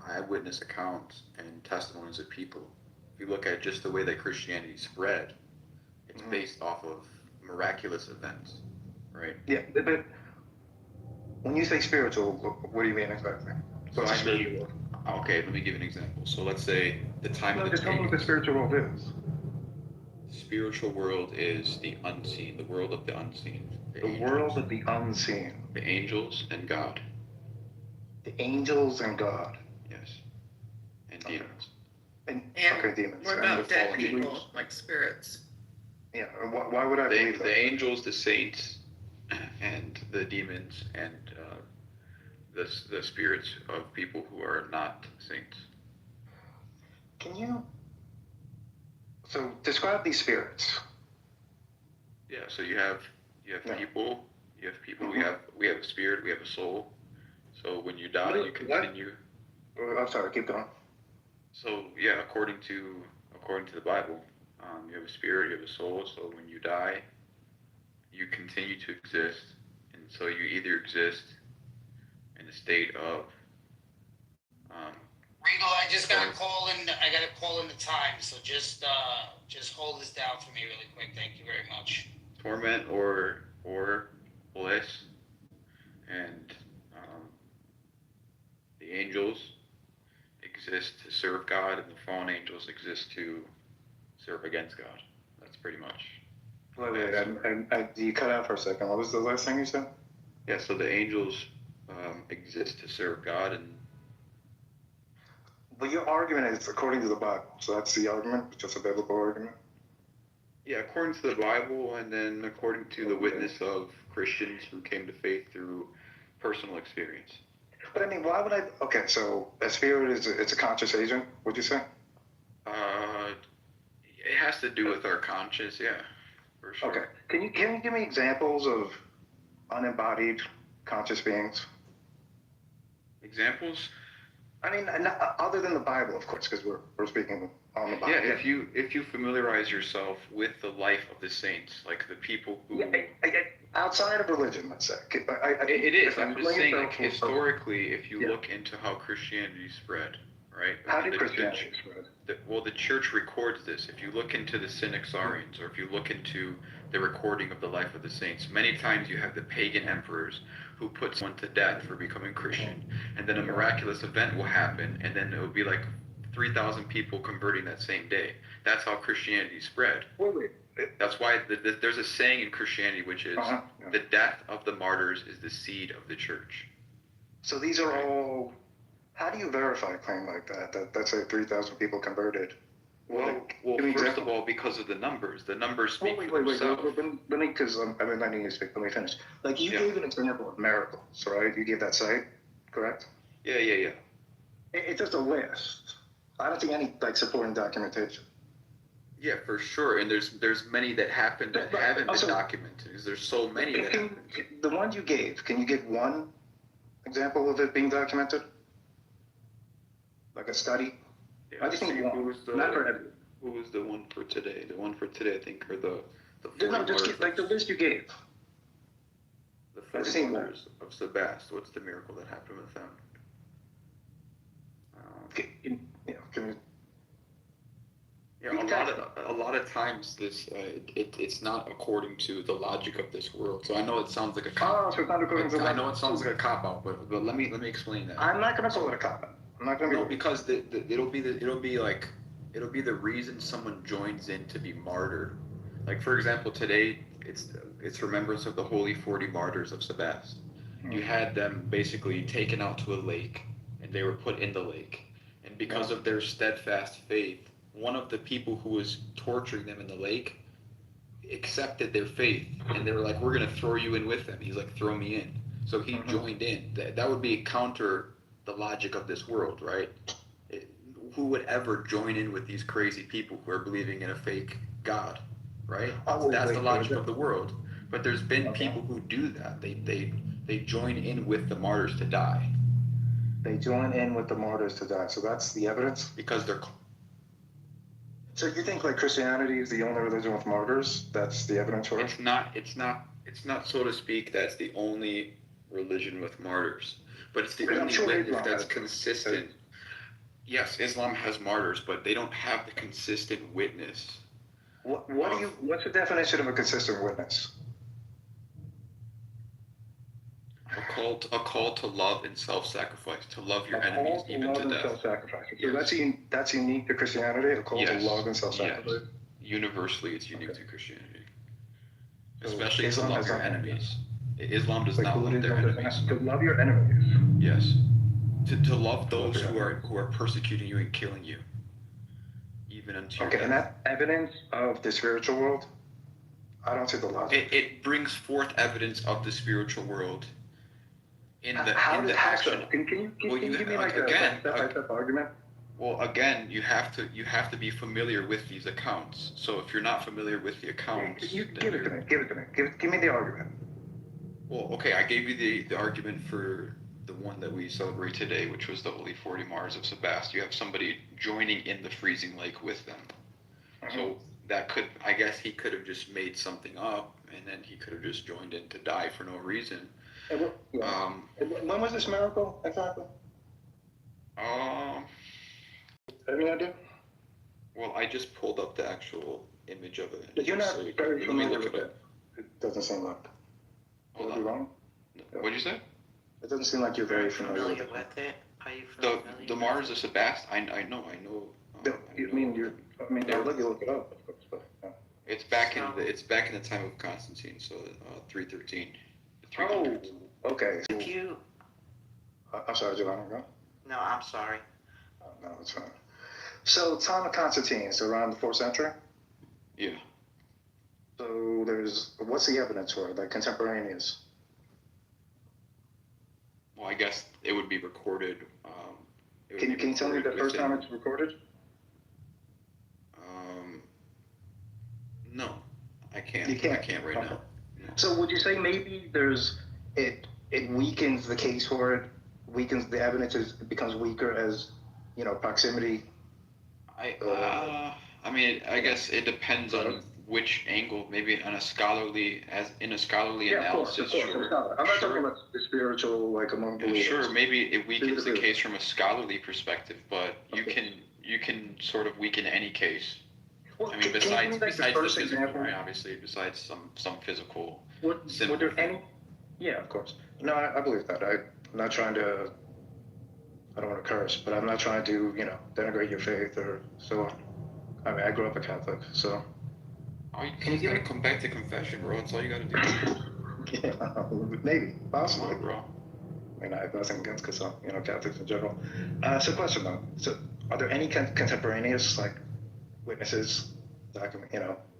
eyewitness accounts and testimonies of people. If you look at just the way that Christianity spread, it's based off of miraculous events, right? Yeah, but when you say spiritual, what do you mean exactly? What's the spiritual world? Okay, let me give an example. So let's say the time of the just tell me what the spiritual world is. Spiritual world is the unseen, the world of the unseen. The world of the unseen. The angels and God. The angels and God. Yes. And demons. And And demons. what And about the dead fallen people, angels. like spirits? Yeah, why would I believe that? The angels, the saints, and the demons, and the spirits of people who are not saints. Can you? So describe these spirits. Yeah. So you have people. You have people. We have a spirit. We have a soul. So when you die, you continue. I'm sorry. Keep going. So yeah, according to the Bible, you have a spirit. You have a soul. So when you die, you continue to exist, and so you either exist in a state of Regal, I just got to call in. I got to call in the time. So just hold this down for me really quick. Thank you very much. Torment or bliss, and the angels exist to serve God, and the fallen angels exist to serve against God. That's pretty much. Wait, you cut out for a second. What was the last thing you said? Yeah, so the angels exist to serve God, and Well, your argument is according to the Bible, so that's the argument, just a biblical argument. yeah, according to the Bible, and then according to the witness of Christians who came to faith through personal experience. But I mean, why would I? Okay, so a spirit it's a conscious agent. Would you say? It has to do with our conscience, yeah, for sure. Okay. Can you give me examples of unembodied conscious beings? Examples? I mean, other than the Bible, of course, because we're speaking on the Bible. Yeah, if you familiarize yourself with the life of the saints, like the people who... Yeah, outside of religion, let's say. It is. I'm just saying, like, historically, if you look into how Christianity spread, right? How did Christianity spread? The church records this. If you look into the Synaxarians, or if you look into the recording of the life of the saints, many times you have the pagan emperors who put someone to death for becoming Christian, and then a miraculous event will happen, and then it will be like 3,000 people converting that same day. That's how Christianity spread. Wait. That's why there's a saying in Christianity which is, the death of the martyrs is the seed of the church. So these are all... How do you verify a claim like that? That's like 3,000 people converted. Well, first of all, because of the numbers speak for themselves. Let me, because I've been letting you speak. Let me finish. Like you gave an example of miracles, right? You gave that site, correct? Yeah. It's just a list. I don't see any like supporting documentation. Yeah, for sure. And there's many that happen that haven't been documented. Because there's so many that happen. The ones you gave, can you give one example of it being documented? Like a study? Yeah, I just think one. Not for everyone. Who was the one for today? The one for today, I think, are the 40 no, just give, like the list you gave. The 40 martyrs of Sebast. What's the miracle that happened with them? A lot of times this it's not according to the logic of this world. So I know it sounds like a cop. So it's not according to I know it sounds like a cop out, but let me explain that. I'm not going to call it a cop out. I'm not going to. No, because it'll be the reason someone joins in to be martyred. Like for example, today it's remembrance of the holy 40 martyrs of Sebast. You had them basically taken out to a lake, and they were put in the lake, and because of their steadfast faith, one of the people who was torturing them in the lake accepted their faith, and they were like, we're going to throw you in with them. He's like, throw me in. So he joined in. That would be counter the logic of this world, right? Who would ever join in with these crazy people who are believing in a fake God, right? That's the logic of the world. But there's been people who do that. They join in with the martyrs to die. They join in with the martyrs to die. So that's the evidence? Because they're... So you think like Christianity is the only religion with martyrs? That's the evidence for it? It's not so to speak that's the only religion with martyrs, but it's the only witness that's consistent. Yes, Islam has martyrs, but they don't have the consistent witness. What's the definition of a consistent witness? A call to love and self-sacrifice, to love your enemies even to death. Self-sacrifice. So that's unique to Christianity, a call to love and self-sacrifice? Yes. Universally, it's unique to Christianity. Especially to love your enemies. Islam does not love their enemies. To love your enemies? Yes. To love those who are persecuting you and killing you. Even unto your death. And that evidence of the spiritual world? I don't see the logic. It brings forth evidence of the spiritual world. In the action. Can you give me like a step-by-step argument? Well, again, you have to be familiar with these accounts. So if you're not familiar with the accounts, give it to me. Give me the argument. Well, okay, I gave you the argument for the one that we celebrate today, which was the Holy 40 Martyrs of Sebast. You have somebody joining in the freezing lake with them. So that I guess he could have just made something up, and then he could have just joined in to die for no reason. When was this miracle exactly? Any idea? Well, I just pulled up the actual image of it. But you're not very let me familiar look with it it. It doesn't seem like. Hold Could I be on. wrong? What'd you say? It doesn't seem like you're very familiar with it. with it? Are you The familiar? the Martyrs of Sebastian. I know. You mean you're? I mean, I'll let you look it up, of course. But, yeah. It's back in the time of Constantine, so 313. Oh, okay. So, If you, I'm sorry, Giovanni. Go. no, I'm sorry. No, it's fine. So, time of Constantine, so around the 4th century. Yeah. So what's the evidence for it? Like contemporaneous? Well, I guess it would be recorded. Can you tell me the first time it's recorded? No, I can't. You can't. I can't right Okay. now. No. So would you say maybe it weakens the case for it, weakens the evidence, it becomes weaker as, proximity? I mean, I guess it depends on which angle. Maybe in a scholarly analysis. Of course. I'm not talking about the spiritual, like among believers. Sure, maybe it weakens the case from a scholarly perspective, but you can sort of weaken any case. Well, I mean, besides the physical, right? Obviously, besides some physical. Would there any? Yeah, of course. No, I believe that. I'm not trying to. I don't want to curse, but I'm not trying to, denigrate your faith or so on. I mean, I grew up a Catholic, so. Oh, you gotta come back to confession, bro. That's all you gotta do. Yeah, maybe, possibly. Come on, bro. I mean, I have nothing against Catholics in general. So, question though. So, are there any contemporaneous witnesses,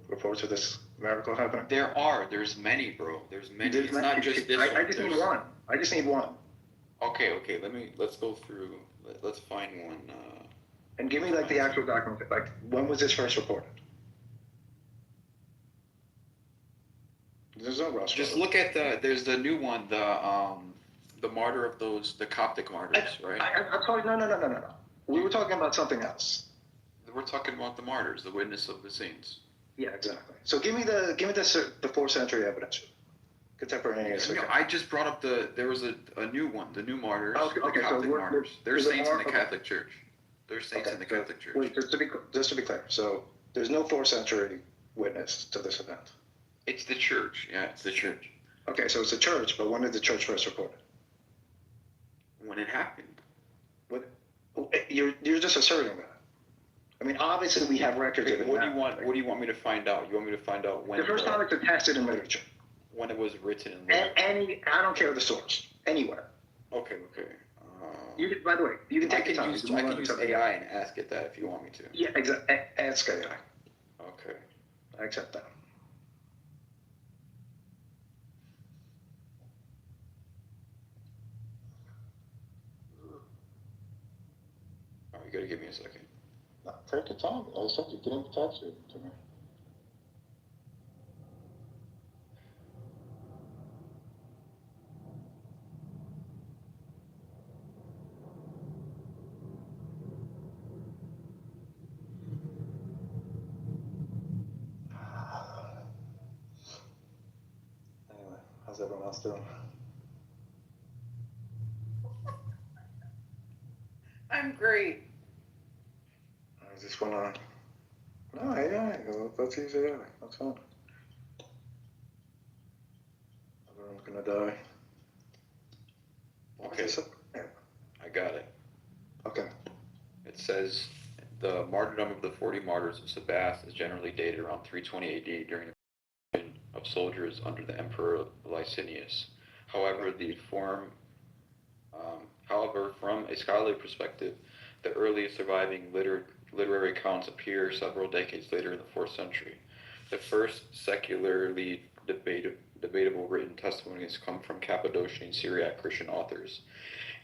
reports of this miracle happening? There's many, bro. There's many. It's not just this one. I just need one. I just need one. Okay. Let's go through. Let's find one. And give me the actual document. When was this first reported? There's no rush. Just look at there's the new one, the martyr of the Coptic martyrs, right? I'm sorry. No. We were talking about something else. We're talking about the martyrs, the witness of the saints. Yeah, exactly. So give me the 4th century evidence, contemporaneous. No, I just brought up there was a new one, the new martyrs, Okay, the Coptic martyrs. They're saints in the Catholic Church. They're saints in the Catholic Church. Wait, just to be clear. So there's no 4th century witness to this event. It's the church. Yeah, it's the church. Okay, so it's the church, but when did the church first report it? When it happened. What? You're just asserting that. I mean, obviously we have records of it. What do you want me to find out? You want me to find out when the first time it's attested in literature? When it was written in literature. I don't care the source. Anywhere. Okay. By the way, you can take your time. I can use AI and ask it that if you want me to. Yeah, exactly. Ask AI. Okay. I accept that. All right, you gotta give me a second. No, take your time. I said you didn't touch it to me. Anyway, how's everyone else doing? I'm great. I just wanna. No, AI. Let's use AI. That's fine. Everyone's gonna die. Okay. I got it. Okay. It says the martyrdom of the 40 martyrs of Sebaste is generally dated around 320 AD during the persecution of soldiers under the Emperor Licinius. However, from a scholarly perspective, the earliest surviving literary accounts appear several decades later in the 4th century. The first secularly debatable written testimonies come from Cappadocian and Syriac Christian authors.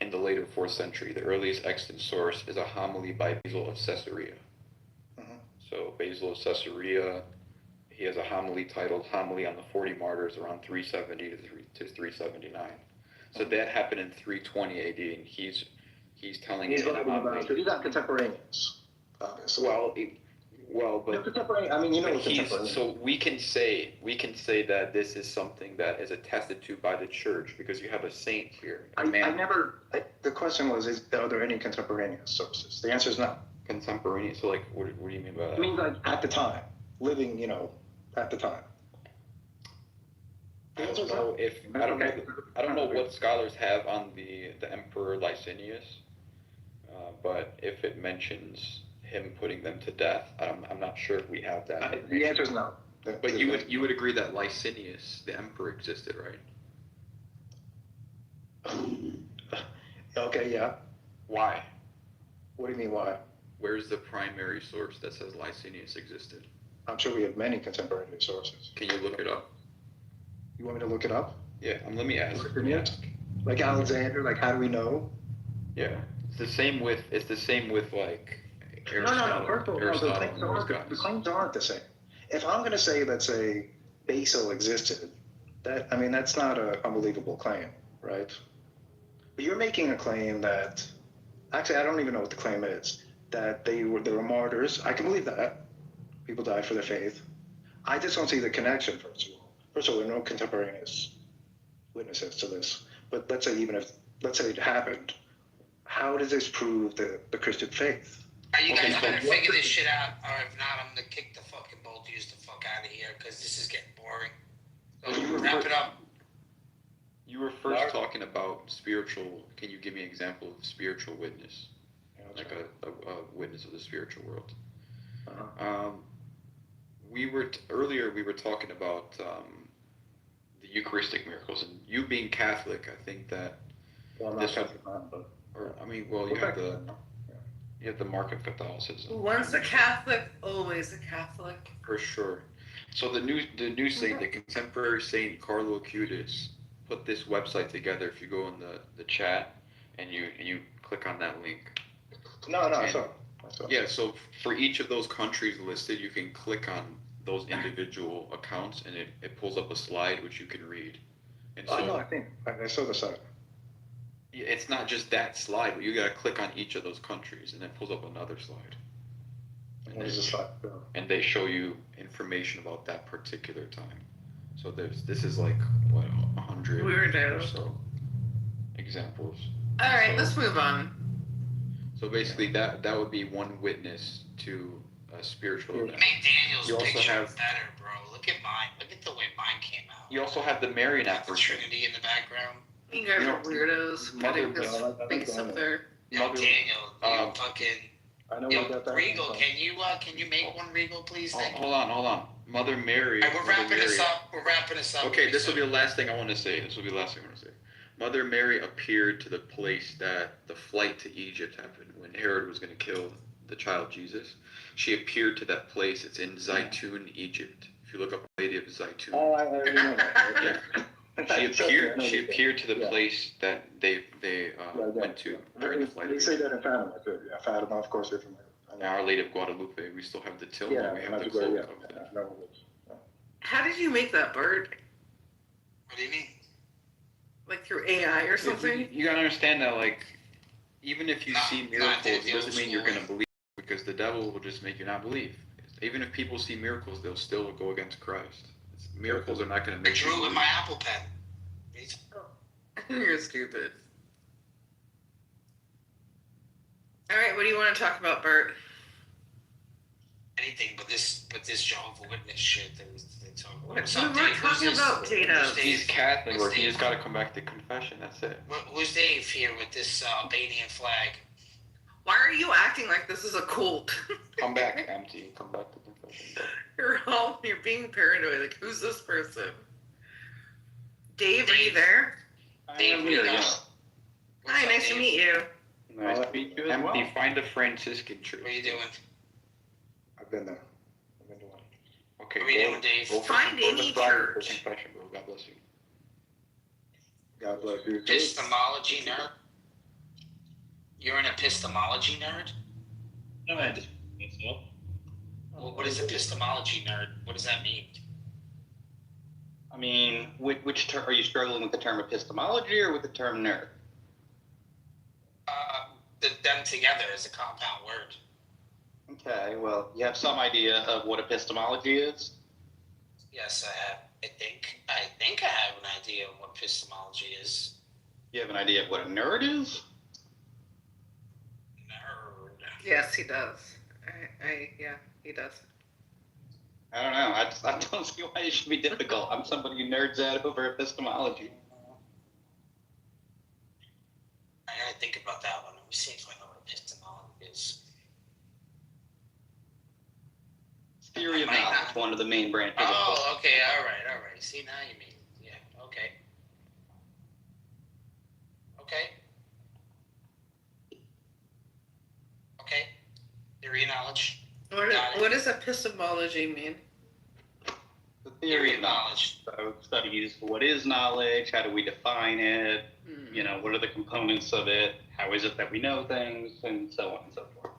In the later 4th century, the earliest extant source is a homily by Basil of Caesarea. Mm-hmm. So Basil of Caesarea, he has a homily titled Homily on the 40 Martyrs around 370 to 379. So that happened in 320 AD, and he's telling He's it in a homily. he's not contemporaneous, obviously. But no, contemporaneous. I mean, what contemporaneous. So we can say that this is something that is attested to by the church because you have a saint here. The question was, are there any contemporaneous sources? The answer is no. Contemporaneous. So like, what do you mean by that? I mean, like at the time, living, at the time. I don't know if I don't know. I don't know what scholars have on the Emperor Licinius, but if it mentions him putting them to death, I'm not sure if we have that. The answer is no. But you would agree that Licinius, the emperor, existed, right? Okay, yeah. Why? What do you mean, why? Where's the primary source that says Licinius existed? I'm sure we have many contemporaneous sources. Can you look it up? You want me to look it up? Yeah, let me ask. Like Alexander, like how do we know? Yeah, it's the same with like No. First of all, Aristotle. the claims aren't the same. If I'm going to say, let's say, Basil existed, that's not an unbelievable claim, right? But you're making a claim that, actually, I don't even know what the claim is, that they were martyrs. I can believe that. People died for their faith. I just don't see the connection, first of all. First of all, there are no contemporaneous witnesses to this. But let's say it happened, how does this prove the Christian faith? You guys better figure this shit out, or if not, I'm gonna kick the fucking bolt you the fuck out of here, because this is getting boring. So wrap it up. You were first talking about spiritual. Can you give me an example of spiritual witness? Like a witness of the spiritual world. Earlier we were talking about the Eucharistic miracles, and you being Catholic, I think that Well, you have the mark of Catholicism. Once a Catholic, always a Catholic. For sure. So the new saint, the contemporary Saint Carlo Acutis, put this website together. If you go in the chat and you click on that link. No, I saw. Yeah, so for each of those countries listed, you can click on those individual accounts, and it pulls up a slide which you can read. And so, I think I saw the site. It's not just that slide, but you gotta click on each of those countries, and it pulls up another slide. What is the slide? And they show you information about that particular time. So this is like what 100 or so examples. All right, let's move on. So basically, that would be one witness to a spiritual event. Make Daniel's You also picture have- better, bro. Look at mine. Look at the way mine came out. You also have the Marian The apparition. Trinity in the background. You guys are weirdos. Putting this face up there. Yo, Mother- Daniel, you fucking. I know Yo, we got that. Regal, can you make one Regal, please? Thank you. Hold on. Mother Mary. All right, we're Mother wrapping Mary. this up. We're wrapping this up. Okay, this will be the last thing I want to say. Mother Mary appeared to the place that the flight to Egypt happened when Herod was going to kill the child Jesus. She appeared to that place. It's in Zaytun, Egypt. If you look up Lady of Zaytun. Oh, I know that. Yeah. She appeared to the place that they went to during the flight. They say that in Fatima too. Yeah, Fatima, of course, you're familiar. Our Lady of Guadalupe. We still have the tilma. Yeah, we have the Madrigal, cloak of the. no, How did you make that bird? What do you mean? Like through AI or something? You gotta understand that, like, even if you see miracles, dude, it doesn't mean you're gonna believe, because the devil will just make you not believe. Even if people see miracles, they'll still go against Christ. Miracles are not gonna I make you drew with believe. my Apple Pen. You're stupid. All right, what do you want to talk about, Bert? Anything but this Jehovah's Witness shit that they talk about. We What's up, weren't Dave? Who's talking this? about Data. Who's Dave? He's Catholic, or Who's he Dave? just gotta come back to confession. That's it. Who's Dave here with this Albanian flag? Why are you acting like this is a cult? Come back, empty. Come back to confession. You're being paranoid. Like, who's this person? Dave, are you there? Dave, here, yeah. Hi, nice to meet you. Nice to meet you as well. Empty, find a Franciscan church. What are you doing? I've been there. Okay, What are you doing, Dave? Find any for church. confession, bro. God bless you. God bless you. Epistemology nerd? You're an epistemology nerd? No, I just think so. Well, what is epistemology nerd? What does that mean? I mean, which term are you struggling with, the term epistemology or with the term nerd? Them together is a compound word. Okay, well, you have some idea of what epistemology is? Yes, I have. I think I have an idea of what epistemology is. You have an idea of what a nerd is? Nerd. Yes, he does. Yeah, he does. I don't know. I don't see why it should be difficult. I'm somebody who nerds out over epistemology. I gotta think about that one. Let me see if I know what epistemology is. Theory of knowledge, one of the main branches. Oh, okay, all right. See, now you mean, yeah, okay. Theory of knowledge. What does epistemology mean? The theory of knowledge. So studies what is knowledge, how do we define it, what are the components of it, how is it that we know things, and so on and so forth.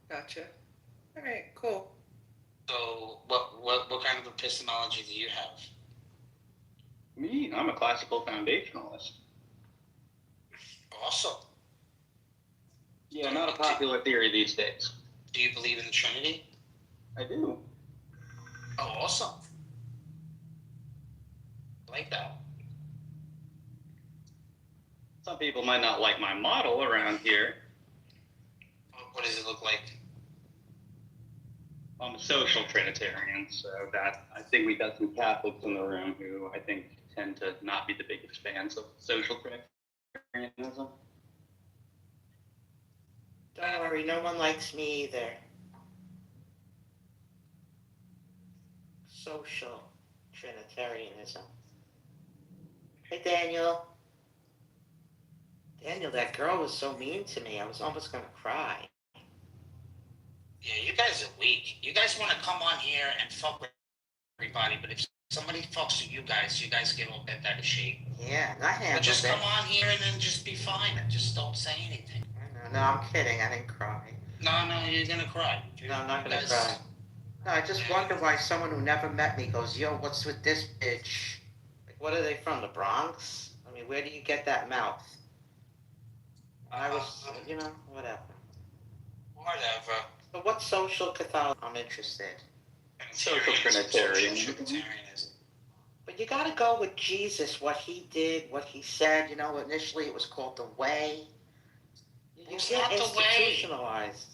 Gotcha. All right, cool. So what kind of epistemology do you have? Me? I'm a classical foundationalist. Awesome. Yeah, not a popular theory these days. Do you believe in the Trinity? I do. Oh, awesome. I like that. Some people might not like my model around here. What does it look like? I'm a social Trinitarian, so that I think we got some Catholics in the room who I think tend to not be the biggest fans of social Trinitarianism. Don't worry, no one likes me either. Social Trinitarianism. Hey, Daniel. Daniel, that girl was so mean to me. I was almost going to cry. Yeah, you guys are weak. You guys want to come on here and fuck with everybody, but if somebody fucks with you guys get all bent out of shape. Yeah, I handled But just it. come on here and then just be fine and just don't say anything. No, I'm kidding. I didn't cry. No, you're gonna cry. No, I'm not going to cry. No, I just wonder why someone who never met me goes, yo, what's with this bitch? Like, what are they from, the Bronx? I mean, where do you get that mouth? I was, whatever. Whatever. But what social Catholic? I'm interested. Social Trinitarianism. But you got to go with Jesus, what he did, what he said. Initially it was called the way. You It's get not the way. institutionalized.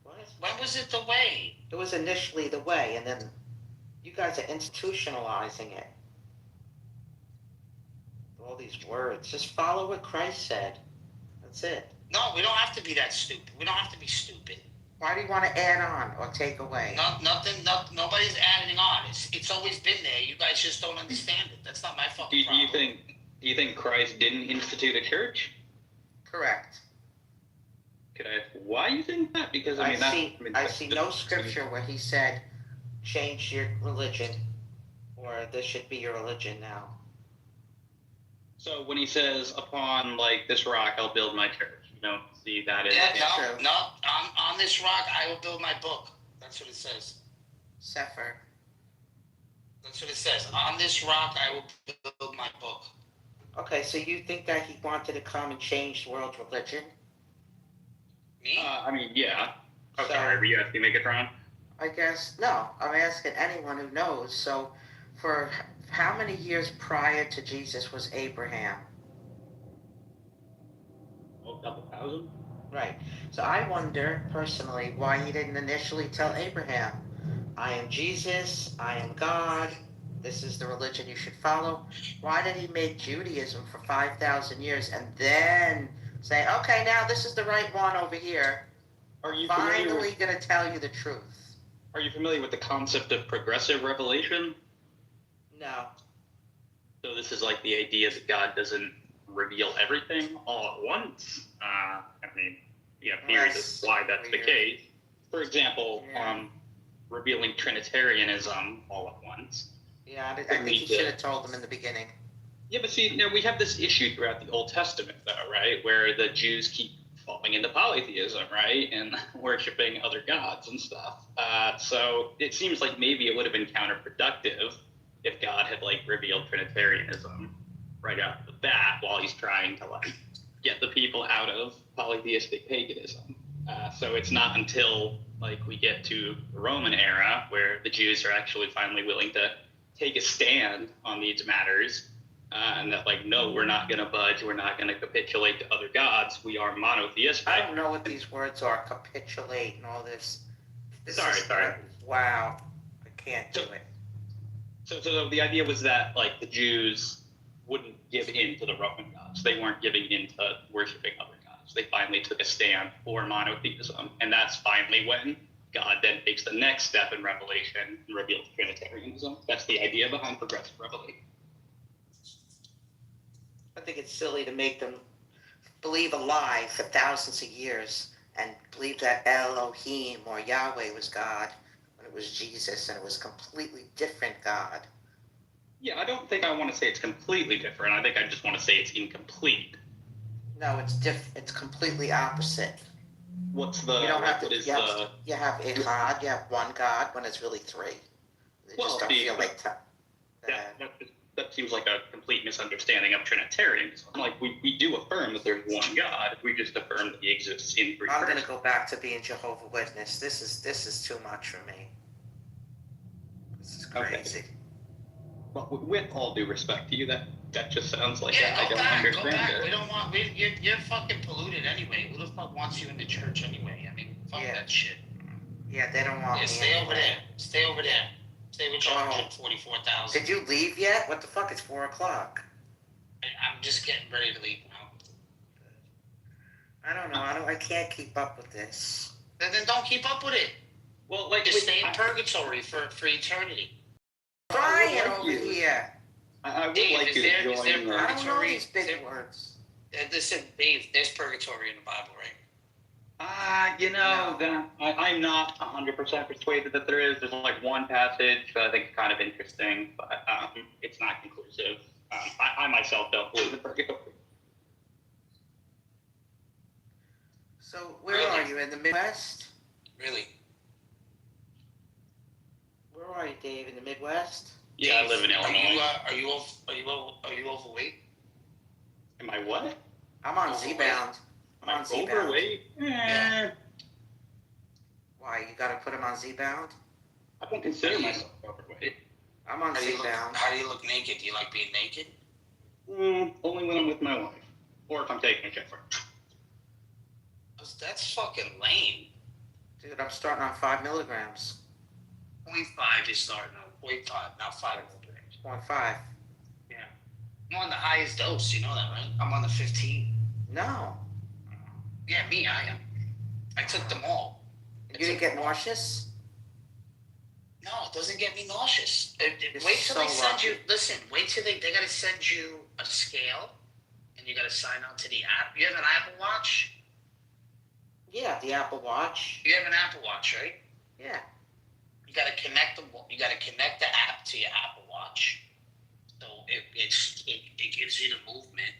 What? When was it the way? It was initially the way, and then you guys are institutionalizing it. All these words. Just follow what Christ said. That's it. No, we don't have to be that stupid. We don't have to be stupid. Why do you want to add on or take away? Nobody's adding on. It's always been there. You guys just don't understand it. That's not my fucking problem. Do you think Christ didn't institute a church? Correct. Could I ask why you think that? Because I see no scripture where he said, change your religion, or this should be your religion now. So when he says, upon this rock, I'll build my church, you don't see that as... No. On this rock, I will build my book. That's what it says. Sefer. That's what it says. On this rock, I will build my book. Okay, so you think that he wanted to come and change world religion? Me? Yeah. Oh, So- sorry, were you asking Megatron? I guess, no. I'm asking anyone who knows. So, for how many years prior to Jesus was Abraham? Oh, a couple thousand? Right. So I wonder, personally, why he didn't initially tell Abraham, I am Jesus, I am God, this is the religion you should follow. Why did he make Judaism for 5,000 years and then say, okay, now this is the right one over here. Are you Finally going to tell you the truth. Are you familiar with the concept of progressive revelation? No. So this is the idea that God doesn't reveal everything all at once. You have theories as to why that's weird. the case. For example, revealing Trinitarianism all at once. Yeah, I think he should have told them in the beginning. Yeah, but see, we have this issue throughout the Old Testament, though, right? Where the Jews keep falling into polytheism, right? And worshiping other gods and stuff. So it seems like maybe it would have been counterproductive if God had, revealed Trinitarianism right out of the bat while he's trying to, get the people out of polytheistic paganism. So it's not until, we get to the Roman era where the Jews are actually finally willing to take a stand on these matters and that like, no, we're not going to budge, we're not going to capitulate to other gods, we are monotheistic. I don't know what these words are, capitulate and all this. Sorry. Wow, I can't do it. So the idea was that like the Jews wouldn't give in to the Roman gods. They weren't giving in to worshiping other gods. They finally took a stand for monotheism, and that's finally when God then takes the next step in Revelation and reveals Trinitarianism. That's the idea behind progressive revelation. I think it's silly to make them believe a lie for thousands of years and believe that Elohim or Yahweh was God when it was Jesus and it was a completely different God. Yeah, I don't think I want to say it's completely different. I think I just want to say it's incomplete. No, it's completely opposite. What's the? You don't have to. You have Echad. You have one God when it's really three. They just don't feel like that seems like a complete misunderstanding of Trinitarianism. Like we do affirm that there's one God. We just affirm that He exists in three. I'm gonna go back to being Jehovah's Witness. This is too much for me. This is crazy. Okay. Well, with all due respect to you, that just sounds like Yeah, I don't understand go back. it. We don't want. You're fucking polluted anyway. Who the fuck wants you in the church anyway? I mean, fuck that shit. Yeah, they don't want Yeah, me. stay anyway. over there. Stay over there. Stay with your 144,000. Did you leave yet? What the fuck? It's 4:00. I'm just getting ready to leave now. I don't know. I can't keep up with this. Then don't keep up with it. Well, like just stay in purgatory for eternity. Brian over here. I would Dave, like you to join. I don't know these big words. Listen, Dave, there's purgatory in the Bible, right? I'm not 100% persuaded that there is. There's like one passage that I think is kind of interesting, but it's not conclusive. I myself don't believe in purgatory. So where are you, in the Midwest? Really? Where are you, Dave? In the Midwest? Yeah, Dave, I live in Illinois. Are you overweight? Am I what? I'm on Z-Bound. I'm overweight? Yeah. Why, you gotta put him on Z-Bound? I don't consider myself overweight. I'm on Z-Bound. How do you look naked? Do you like being naked? Only when I'm with my wife. Or if I'm taking a shipper. That's fucking lame. Dude, I'm starting on 5 milligrams. 0.5 you're starting on. 0.5, not 5 milligrams. 0.5. Yeah. I'm on the highest dose, you know that, right? I'm on the 15. No. Yeah, me, I am. I took them all. You didn't get nauseous? No, it doesn't get me nauseous. Wait till they send you, listen, wait till they gotta send you a scale and you gotta sign on to the app. You have an Apple Watch? Yeah, the Apple Watch. You have an Apple Watch, right? Yeah. You gotta connect the app to your Apple Watch. So it gives you the movement.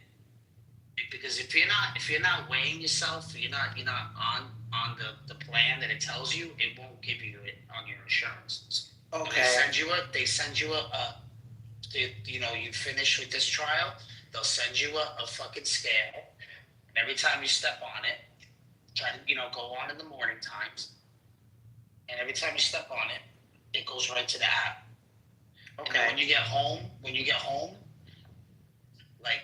Because if you're not weighing yourself, you're not on the plan that it tells you, it won't give you it on your insurance. Okay. So they send you you finish with this trial, they'll send you a fucking scale, and every time you step on it, try to go on in the morning times, and every time you step on it, it goes right to the app. Okay. And then when you get home, like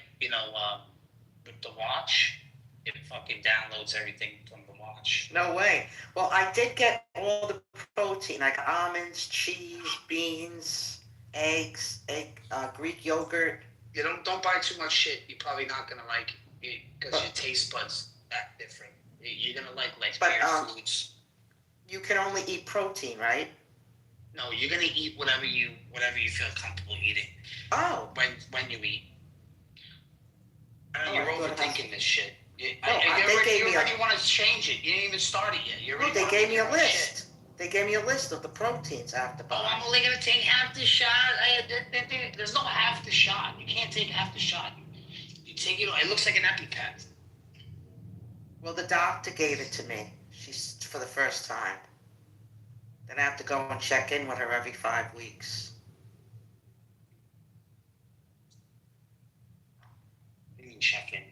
with the watch, it fucking downloads everything from the watch. No way. Well, I did get all the protein, like almonds, cheese, beans, eggs, Greek yogurt. You don't buy too much shit. You're probably not gonna like it because your taste buds act different. You're gonna like weird foods. You can only eat protein, right? No, you're gonna eat whatever you feel comfortable eating. Oh. When you eat. You're overthinking this shit. You already want to change it. You didn't even start it yet. They gave me a list. Shit. They gave me a list of the proteins I have to buy. Oh, I'm only gonna take half the shot. There's no half the shot. You can't take half the shot. You take it. It looks like an EpiPen. Well, the doctor gave it to me. She's for the first time. Then I have to go and check in with her every 5 weeks. Check in.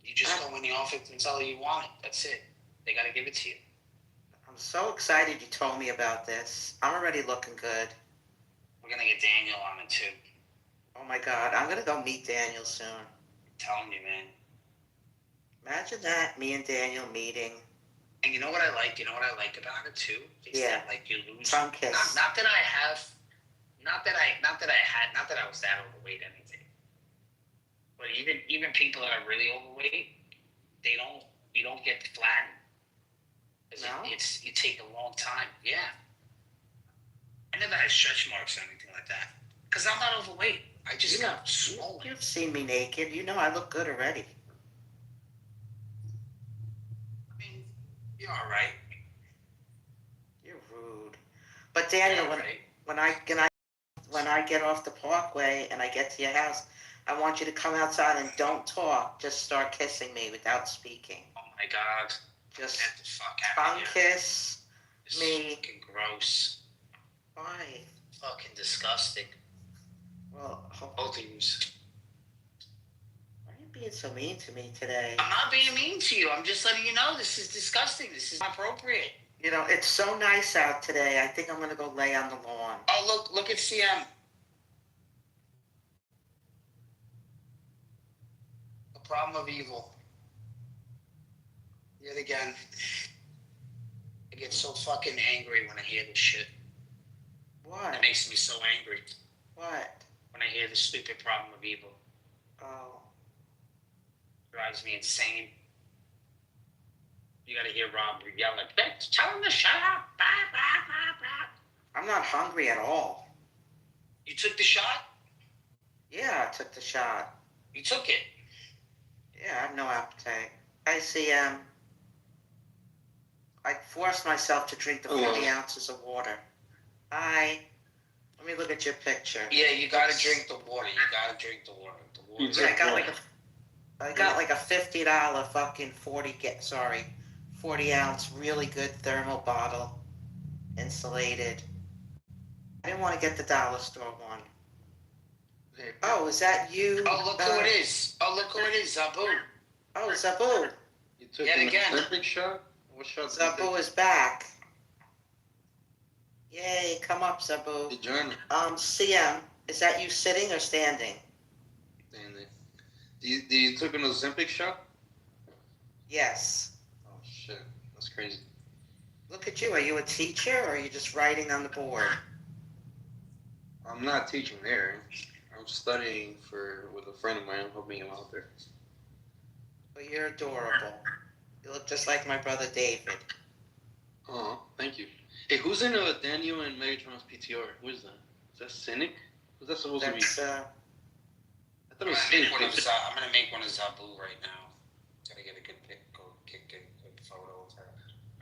You just go in the office and tell her you want it. That's it. They gotta give it to you. I'm so excited you told me about this. I'm already looking good. We're gonna get Daniel on it too. Oh my God, I'm gonna go meet Daniel soon. I'm telling you, man. Imagine that, me and Daniel meeting. And you know what I like? You know what I like about it too? Is that like you lose. Tongue kiss. Not that I have. Not that I was that overweight or anything. But even people that are really overweight, you don't get flattened. No? You take a long time. Yeah. I never had stretch marks or anything like that. Because I'm not overweight. I just got swollen. You've seen me naked. You know I look good already. I mean, you're all right. You're rude. But Daniel, when I get off the parkway and I get to your house, I want you to come outside and don't talk. Just start kissing me without speaking. Oh my God. Just Get the fuck out tongue of here. kiss It's me. fucking gross. Why? Fucking disgusting. Well, Both of you. why are you being so mean to me today? I'm not being mean to you. I'm just letting you know this is disgusting. This is not appropriate. You know, it's so nice out today. I think I'm going to go lay on the lawn. Oh, look at CM. The problem of evil. Yet again. I get so fucking angry when I hear this shit. What? It makes me so angry What? when I hear the stupid problem of evil. Oh. Drives me insane. You gotta hear Rob yell like, bitch, tell him to shut up. Bah, bah, bah, bah. I'm not hungry at all. You took the shot? Yeah, I took the shot. You took it. Yeah, I have no appetite. I see, I forced myself to drink the 40 ounces of water. Let me look at your picture. Yeah, you gotta drink the water. You gotta drink the water. The water. Yeah, I got like a $50 fucking 40 ounce really good thermal bottle, insulated. I didn't want to get the dollar store one. Oh, is that you? Oh, look who it is. Oh, look who it is, Zabu. Oh, Zabu. You took Yet an again. Olympic shot? What shot did you Zabu take? is back. Yay, come up, Zabu. The journal. CM, is that you sitting or standing? Standing. You took an Ozempic shot? Yes. Oh shit, that's crazy. Look at you. Are you a teacher or are you just writing on the board? I'm not teaching there. I'm studying with a friend of mine. I'm helping him out there. Well, you're adorable. You look just like my brother David. Oh, thank you. Hey, who's in Daniel and Megatron's PTR? Who is that? Is that Cynic? Who's that supposed to be? That's, I thought it was I'm Cynic. gonna make one of Zabu right now. Gotta get a good good photo of her.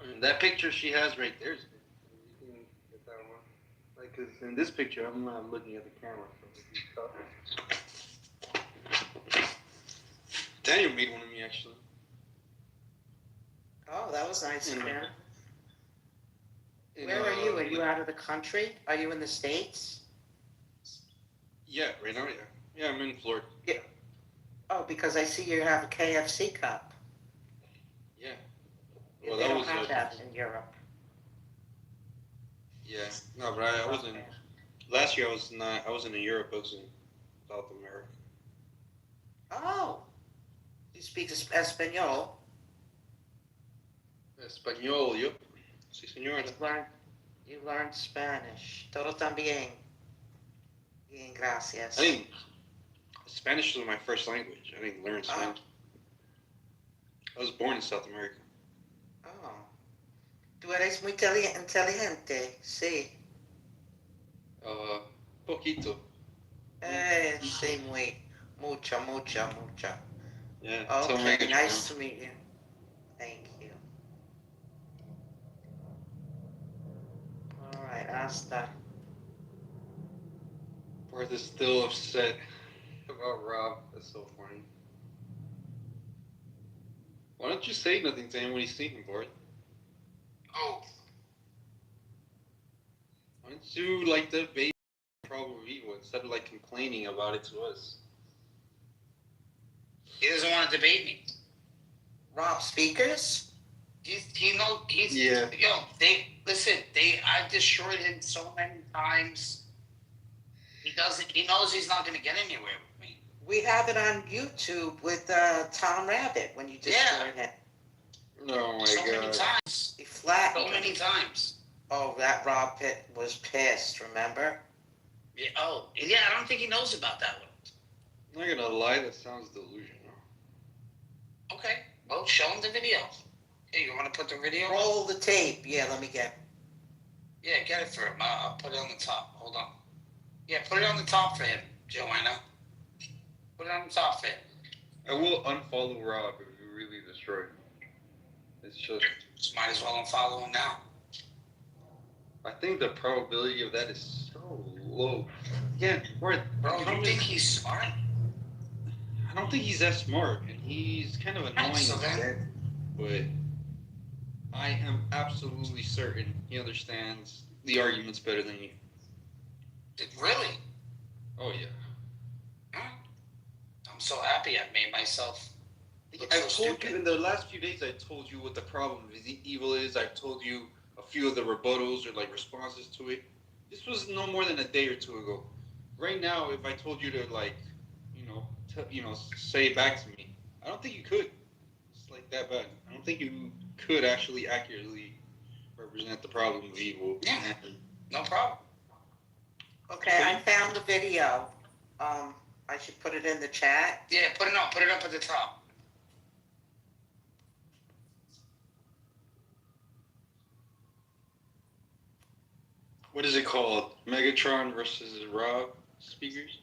I mean, that picture she has right there is good. You can get that one. Like, cause in this picture, I'm not looking at the camera. Daniel made one of me actually. oh, that was nice of Yeah. him. Where are you? Are you out of the country? Are you in the States? Yeah, right now, yeah. Yeah, I'm in Florida. Oh, because I see you have a KFC cup. Yeah. They Well, that don't was have that in Europe. Yeah. No, but I wasn't. Last year I wasn't in Europe. I was in South America. Oh, you speak Espanol. Español, yo. Sí, señor. You learned Spanish. Todo también. Bien, gracias. I think Spanish was my first language. I didn't learn Spanish. I was born in South America. Oh. Tú eres muy inteligente, sí. Poquito. Sí, mucho. Yeah. tell Okay, Megatron. nice to meet you. Thank you. All right, hasta. Barth is still upset about Rob. That's so funny. Why don't you say nothing to him when he's sleeping, Barth? Oh, Why don't you like the baby problem of evil instead of like complaining about it to us? he doesn't want to debate me. Rob, speakers? He's Yeah. I've destroyed him so many times. He doesn't. He knows he's not going to get anywhere with me. We have it on YouTube with Tom Rabbit when you destroyed him. Oh my So god. many times. He flattened So him. many times. Oh, that Rob Pitt was pissed, remember? Yeah. Oh, yeah. I don't think he knows about that one. I'm not gonna lie, that sounds delusional. Okay. Well, show him the video. Hey, you want to put the video? Roll the tape. Yeah, let me get. Yeah, get it for him. I'll put it on the top. Hold on. Yeah, put it on the top for him, Joanna. Put it on the top for him. I will unfollow Rob if you really destroy him. It's just Might as well unfollow him now. I think the probability of that is so low. Yeah, Bro, you think he's smart? I don't think he's that smart, and he's kind of annoying. So then, But I am absolutely certain he understands the arguments better than you. really? Oh yeah. I'm so happy I made myself look I've so told stupid. you in the last few days. I told you what the problem of evil is. I've told you a few of the rebuttals or like responses to it. This was no more than a day or two ago. Right now, if I told you to like, say it back to me, I don't think you could. It's like that bad. I don't think you could actually accurately represent the problem of evil. Yeah. No problem. Okay, I found the video. I should put it in the chat. Yeah, put it up at the top. What is it called? Megatron versus Rob speakers?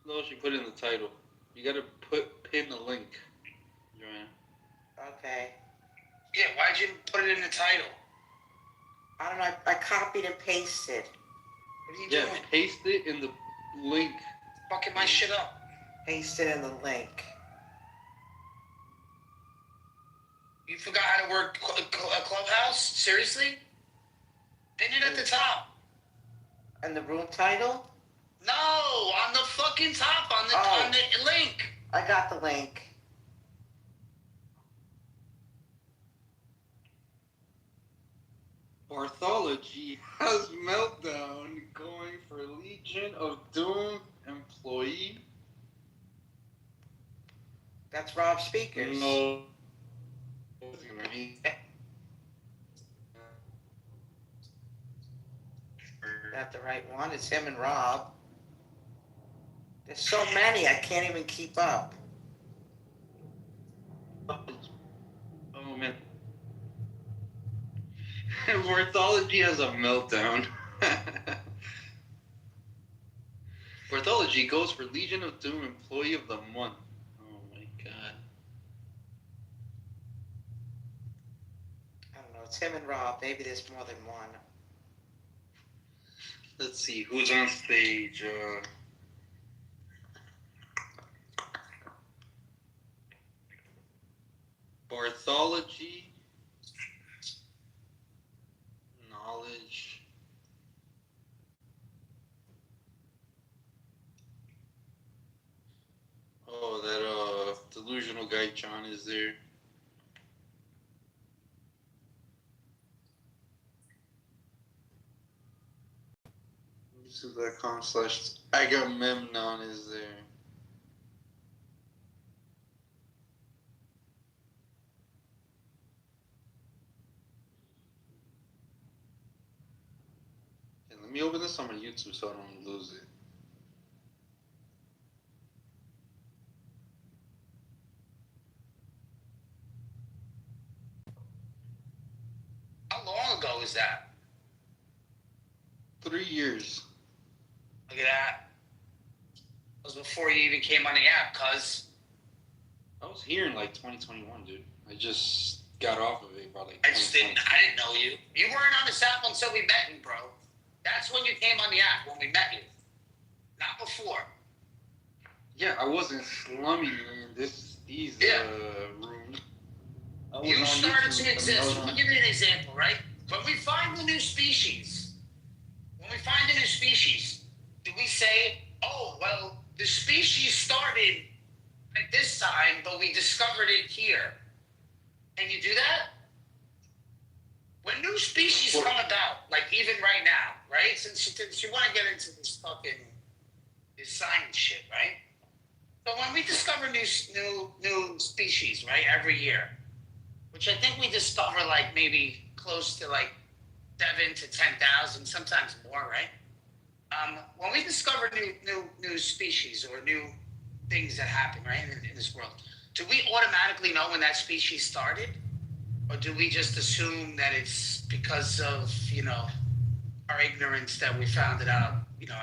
No, she put it in the title. You gotta pin the link, Joanna. Okay. Yeah, why'd you put it in the title? I don't know. I copied and pasted. What are you Yeah, doing? paste it in the link. Fucking my shit up. Pasted in the link. You forgot how to work a Clubhouse? Seriously? Pin it at the top. And the room title? No, on the fucking top, on the link. I got the link. Barthology has meltdown going for Legion of Doom employee. That's Rob Speakers. No. Got the right one. It's him and Rob. There's so many, I can't even keep up. Oh man. Barthology has a meltdown. Barthology goes for Legion of Doom Employee of the Month. Oh my god. I don't know. It's him and Rob. Maybe there's more than one. Let's see, who's on stage? Barthology. Knowledge. Oh, that delusional guy John is there. YouTube.com/Agamemnon is there. Okay, let me open this on my YouTube so I don't lose it. How long ago was that? 3 years. Look at that. That was before you even came on the app, cuz. I was here in like 2021, dude. I just got off of it about like. I didn't know you. You weren't on this app until we met you, bro. That's when you came on the app, when we met you. Not before. Yeah, I wasn't slumming in these rooms. You started to exist. I'll give you an example, right? When we find a new species, do we say, oh, well, the species started at this time, but we discovered it here? And you do that? When new species come about, like even right now, right? Since you want to get into this science shit, right? So when we discover new species, right, every year, which I think we discover like maybe close to like 7 to 10,000, sometimes more, right? When we discover new species or new things that happen, right, in this world, do we automatically know when that species started? Or do we just assume that it's because of, our ignorance that we found it out,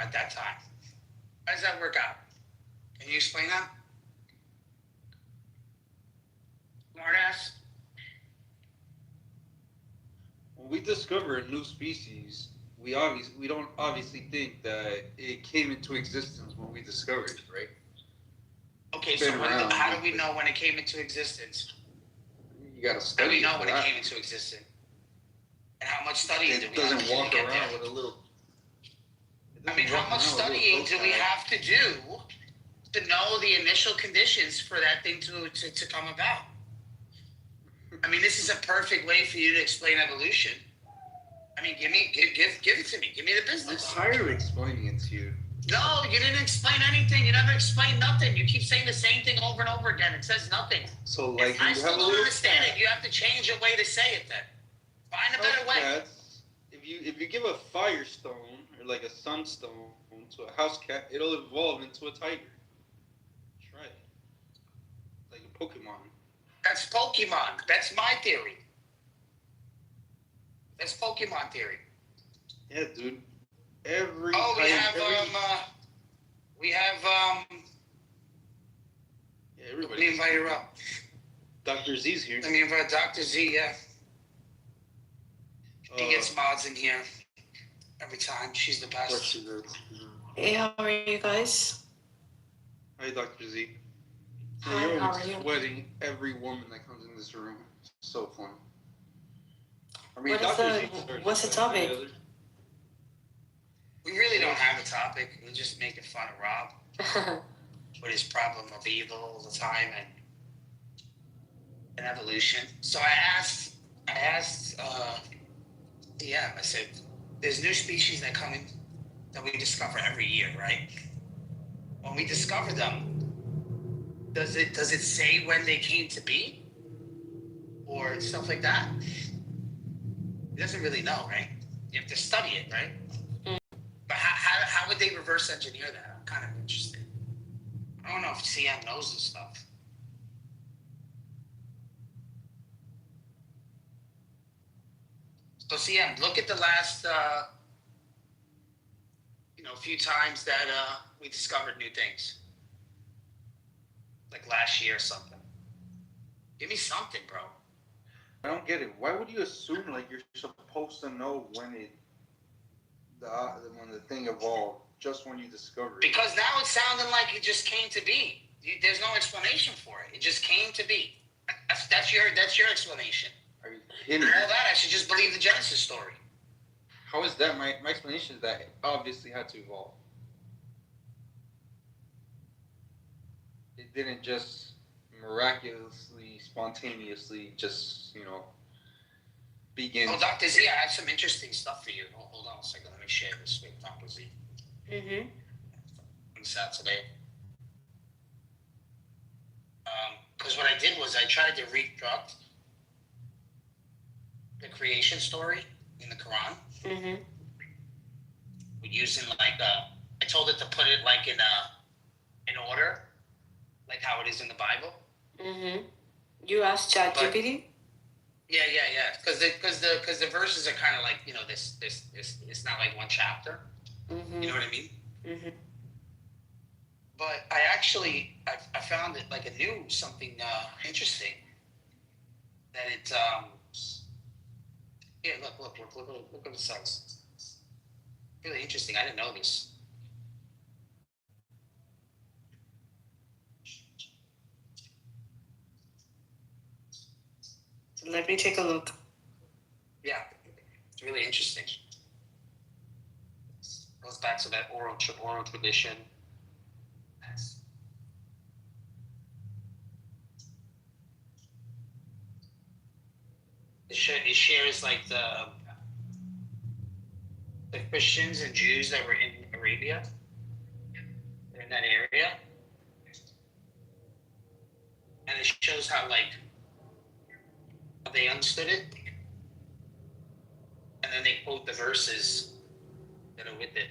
at that time? How does that work out? Can you explain that? Smartass? When we discover a new species, we don't obviously think that it came into existence when we discovered it, right? Okay, so how do we know when it came into existence? You gotta study. How do we know when it came into existence? And how much studying do we have to do to get there? With a little. How much studying do we have to do to know the initial conditions for that thing to come about? This is a perfect way for you to explain evolution. Give it to me. Give me the business. I'm tired of explaining it to you. No, you didn't explain anything. You never explained nothing. You keep saying the same thing over and over again. It says nothing. So, like, I still don't understand it. You have to change your way to say it then. Find a better way. If you give a firestone or like a sunstone to a house cat, it'll evolve into a tiger. Try it. Like a Pokemon. That's Pokemon. That's my theory. That's Pokemon theory. Yeah, dude. Yeah, everybody. Let me invite her up. Dr. Z's here. Let me invite Dr. Z, yeah. She gets mods in here every time. She's the best. Hey, how are you guys? Hi, Dr. Z. Hi, how are you? Sweating every woman that comes in this room. It's so fun. What's the topic? We really don't have a topic. We're just making fun of Rob with his problem of evil all the time and evolution. So I asked I said, there's new species that come in that we discover every year, right? When we discover them, does it say when they came to be? Or stuff like that? It doesn't really know, right? You have to study it, right? But how would they reverse engineer that? I'm kind of interested. I don't know if CM knows this stuff. So CM, look at the last, few times that we discovered new things. Like last year or something. Give me something, bro. I don't get it. Why would you assume like you're supposed to know when the thing evolved just when you discover it? Because now it's sounding like it just came to be. There's no explanation for it. It just came to be. That's your explanation. Are you kidding? All that I should just believe the Genesis story. How is that? My explanation is that it obviously had to evolve. It didn't just miraculously, spontaneously, just begin. Oh, Dr. Z, I have some interesting stuff for you. Hold on a second. Let me share this with Dr. Z. Mm-hmm. On Saturday. Because what I did was I tried to reconstruct the creation story in the Quran. Mm-hmm. Using I told it to put it like in order, like how it is in the Bible. Mm-hmm. You asked ChatGPT? Yeah. Because the verses are kind of like this. It's not like one chapter. Mm-hmm. You know what I mean? Mm-hmm. But I found it like a new something interesting. That it look what it says. Really interesting. I didn't know this. Let me take a look. Yeah, it's really interesting. Goes back to that oral tradition. It shares like the the Christians and Jews that were in Arabia, in that area, and it shows how they understood it, and then they quote the verses that are with it.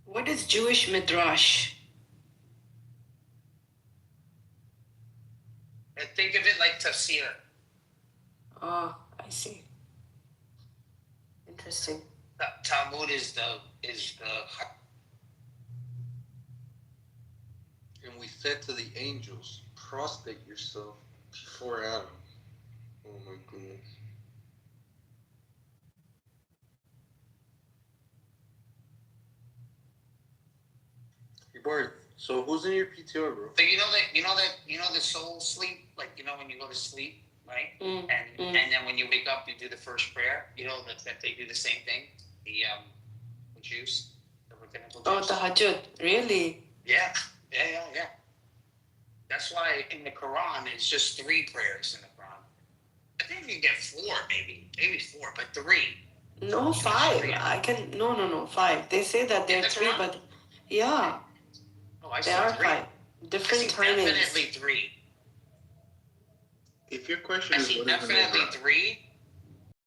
What is Jewish midrash? And think of it like tafsir. Oh, I see. Interesting. Talmud is the And we said to the angels, prostrate yourself before Adam. Oh my goodness. Hey Bart, so who's in your PTR, bro? But you know the soul sleep, like when you go to sleep, right? And then when you wake up, you do the first prayer. You know that they do the same thing. The Jews, the rabbinical Oh, Jews. tahajjud. Really? Yeah. That's why in the Quran it's just 3 prayers in the Quran. I think you get 4, maybe 4, but 3. No, 5. No, 5. They say that there are 3, but yeah, Oh, I see there are 3. 5. Different timings. Definitely 3. If your question I is see what is the definitely midrash, 3.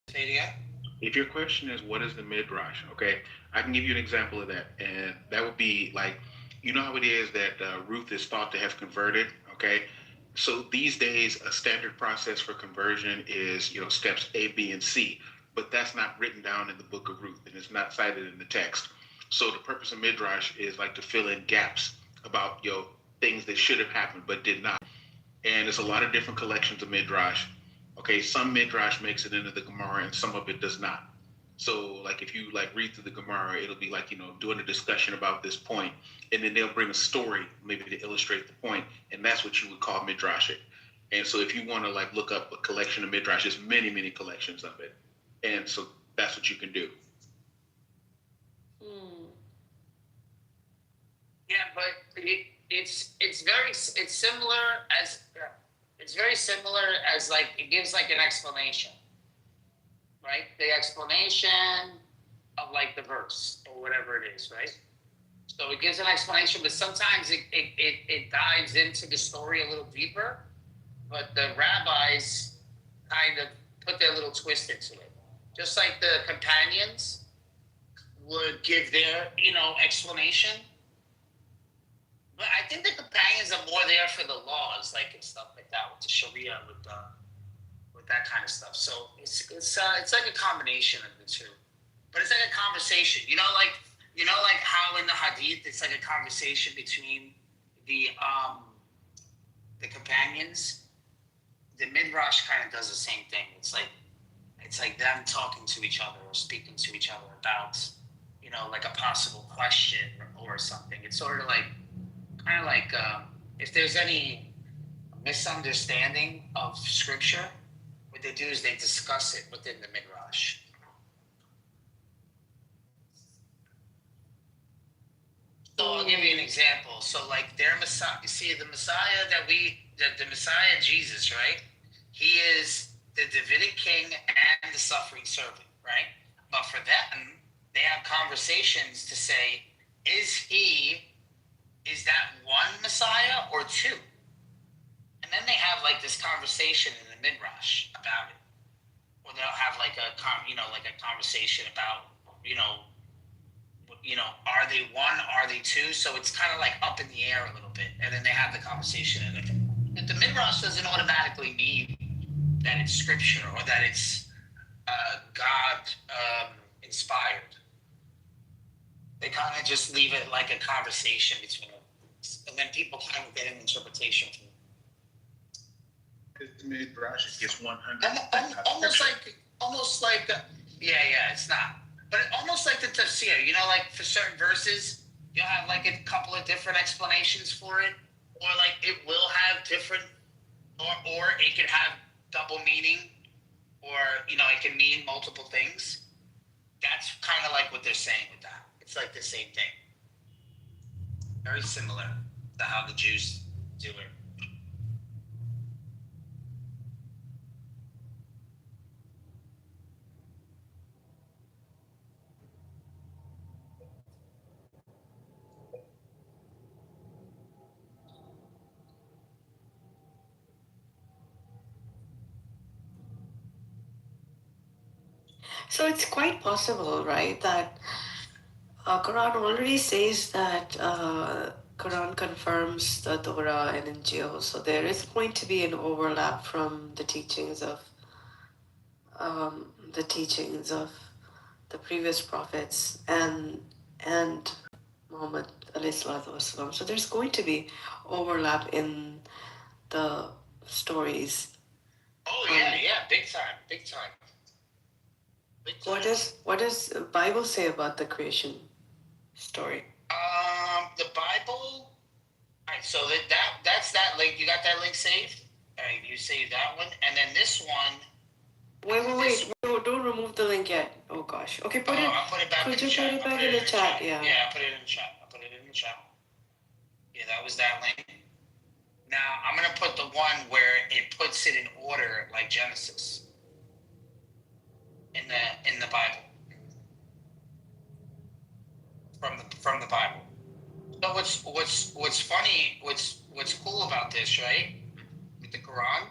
Say it again. if your question is what is the midrash, okay, I can give you an example of that, and that would be like, you know how it is that Ruth is thought to have converted, okay? So these days, a standard process for conversion is, steps A, B, and C, but that's not written down in the book of Ruth, and it's not cited in the text. So the purpose of midrash is like to fill in gaps about, things that should have happened but did not. And there's a lot of different collections of midrash. Okay, some midrash makes it into the Gemara, and some of it does not. So, like if you read through the Gemara, it'll be doing a discussion about this point, and then they'll bring a story maybe to illustrate the point, and that's what you would call midrashic. And so, if you want to look up a collection of midrash, there's many collections of it, and so that's what you can do. Yeah, but it's very similar as it gives an explanation, right? The explanation of the verse or whatever it is, right? So it gives an explanation, but sometimes it dives into the story a little deeper. But the rabbis kind of put their little twist into it, just like the companions would give their explanation. But I think the companions are more there for the laws, and stuff like that, with the Sharia, with that kind of stuff. So it's like a combination of the two. But it's like a conversation, how in the Hadith it's like a conversation between the companions. The Midrash kind of does the same thing. It's like them talking to each other or speaking to each other about a possible question or something. It's sort of if there's any misunderstanding of scripture, what they do is they discuss it within the midrash. So I'll give you an example. So their Messiah, you see the Messiah the Messiah Jesus, right? He is the Davidic king and the suffering servant, right? But for them, they have conversations to say, is that one Messiah or 2? And then they have this conversation in the midrash about it, or they'll have a conversation about are they 1, are they 2? So it's kind of up in the air a little bit, and then they have the conversation. And the midrash doesn't automatically mean that it's scripture or that it's God inspired. They kind of just leave it like a conversation between them. And then people kind of get an interpretation from it. It's midrash, it's 100. Almost like it's not. But almost like the tafsir, for certain verses, you'll have a couple of different explanations for it. Or it will have different, or it could have double meaning. or it can mean multiple things. That's kind of like what they're saying with that. It's like the same thing. Very similar to how the Jews do it. So it's quite possible, right, that Quran already says that Quran confirms the Torah and Injil, so there is going to be an overlap from the teachings of the previous prophets and Muhammad alayhi salatu wasalam. So there's going to be overlap in the stories. Oh yeah, big time, big time. What does the Bible say about the creation story? The Bible. Alright, so that's that link. You got that link saved? Alright, you saved that one, and then this one. Wait! Don't remove the link yet. Oh gosh. Okay, I'll put it back in the chat. Could you put it back in the chat? Yeah. Yeah, I'll put it in the chat. Yeah, that was that link. Now I'm gonna put the one where it puts it in order, like Genesis, in the Bible, from the Bible. So what's funny, what's cool about this, right? With the Quran,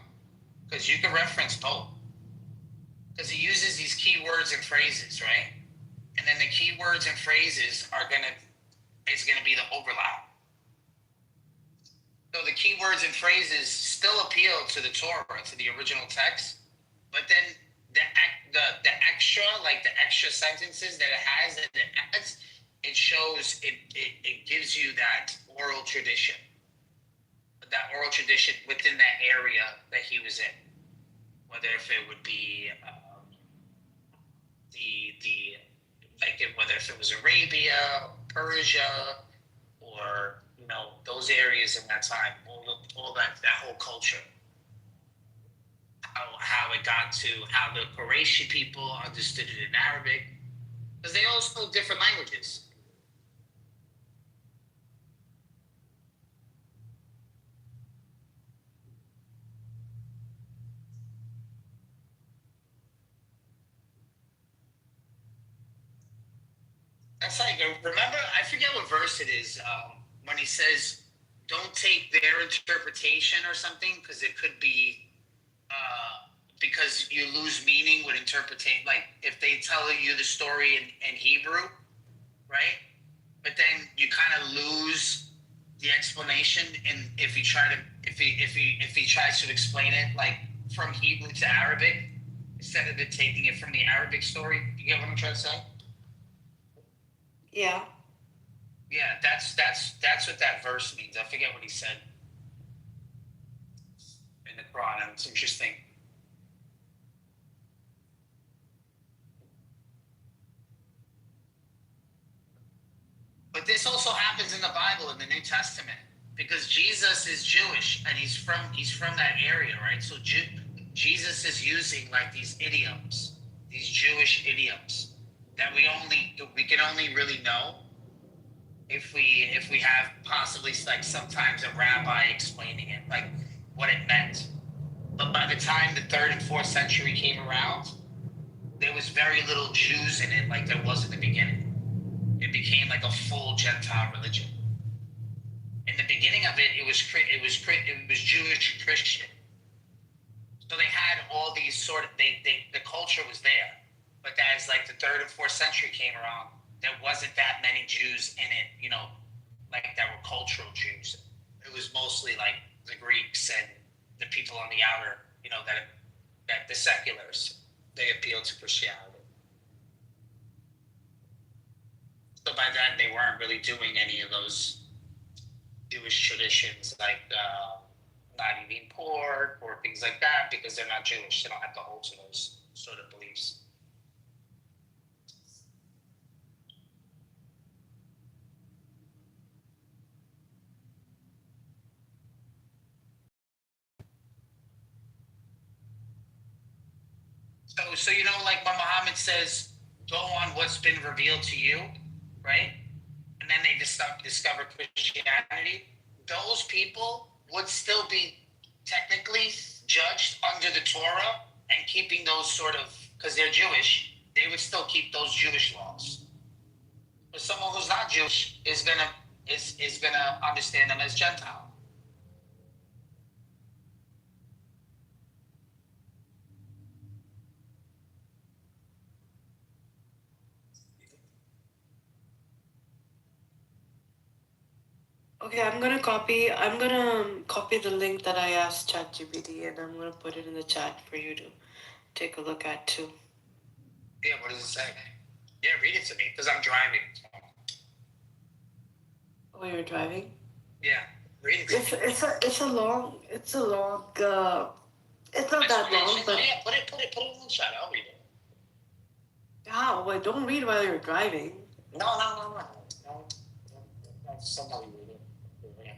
because you can reference both, because he uses these key words and phrases, right? And then the key words and phrases is gonna be the overlap. So the key words and phrases still appeal to the Torah, to the original text, but then the extra sentences that it has, that it adds, it shows it gives you that oral tradition within that area that he was in, whether if it would be whether if it was Arabia, Persia, or those areas in that time, all that whole culture, how it got to how the Qurayshi people understood it in Arabic, because they all spoke different languages. That's like, remember, I forget what verse it is, when he says, don't take their interpretation or something, because it could be, because you lose meaning with interpretation. Like, if they tell you the story in Hebrew, right? But then you kind of lose the explanation, and if he tries to explain it, like, from Hebrew to Arabic, instead of taking it from the Arabic story. You get what I'm trying to say? Yeah. Yeah, that's what that verse means. I forget what he said in the Quran. It's interesting. But this also happens in the Bible in the New Testament, because Jesus is Jewish and he's from that area, right? So Jesus is using like these idioms, these Jewish idioms that we can only really know if we have possibly like sometimes a rabbi explaining it, like what it meant. But by the time the 3rd and 4th century came around, there was very little Jews in it, like there was in the beginning. It became like a full Gentile religion. In the beginning of it, it was Jewish and Christian. So they had all these sort of the culture was there, but as like the 3rd and 4th century came around, there wasn't that many Jews in it, like that were cultural Jews. It was mostly like the Greeks and the people on the outer, that the seculars, they appealed to Christianity. So by then they weren't really doing any of those Jewish traditions, like not eating pork or things like that, because they're not Jewish. They don't have to hold to those sort of beliefs. So you know, like when Muhammad says, "Go on what's been revealed to you," right? And then they discover Christianity. Those people would still be technically judged under the Torah and keeping those sort of, because they're Jewish, they would still keep those Jewish laws. But someone who's not Jewish is gonna understand them as Gentile. Okay, I'm gonna copy the link that I asked ChatGPT and I'm gonna put it in the chat for you to take a look at too. Yeah, what does it say? Yeah, read it to me, because I'm driving. Oh, you're driving? Yeah, read it to me. It's a long it's not that long, but yeah, put it in the chat. I'll read it. how? Well, don't read while you're driving. No. Somebody read it. Yeah.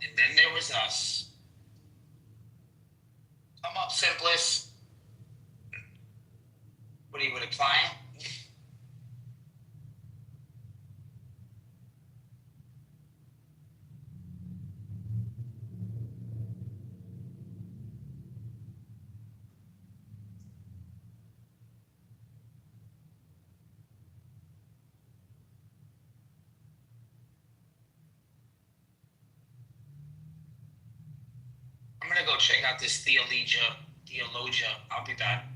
And then there was us. Come up, Simplest. What are you with a client? I'm gonna go check out this Theologia. I'll be back.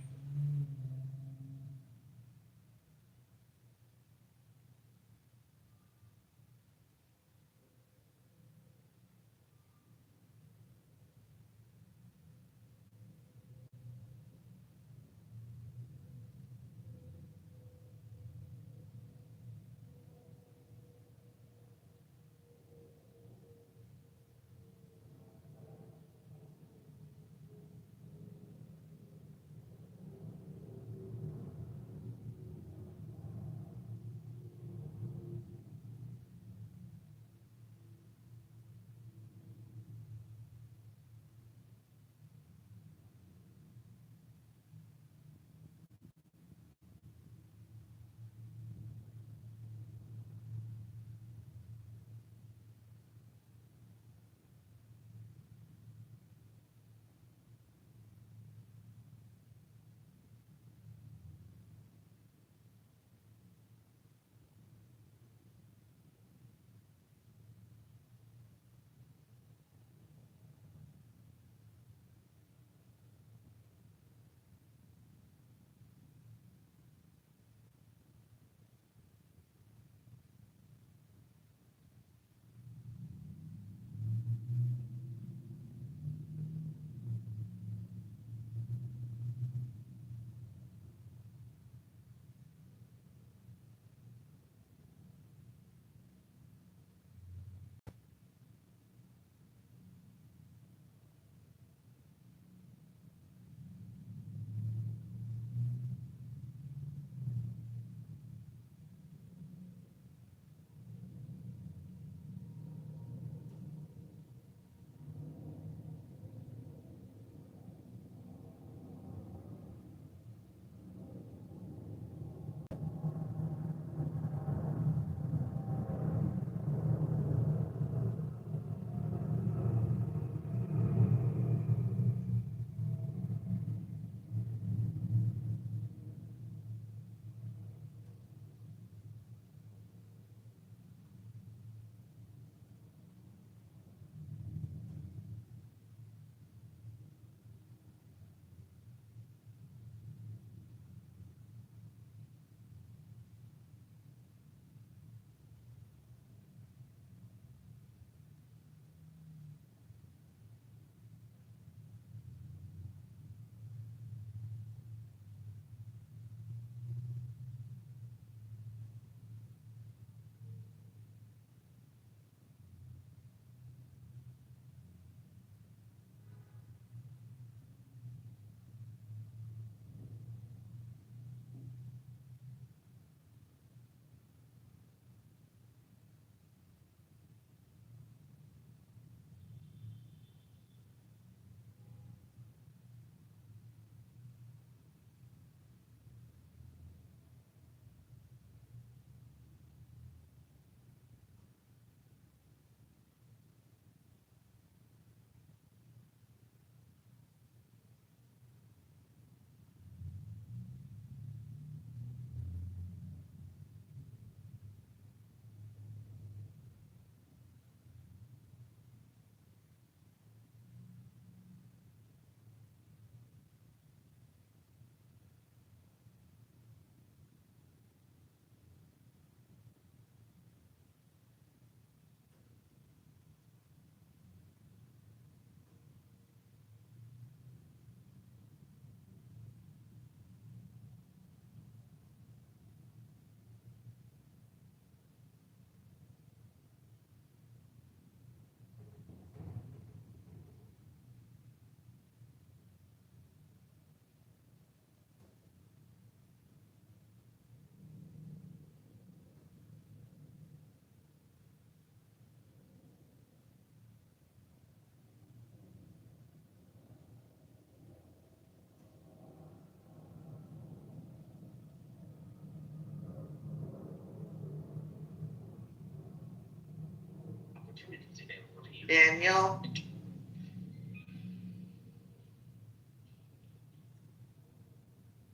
Daniel?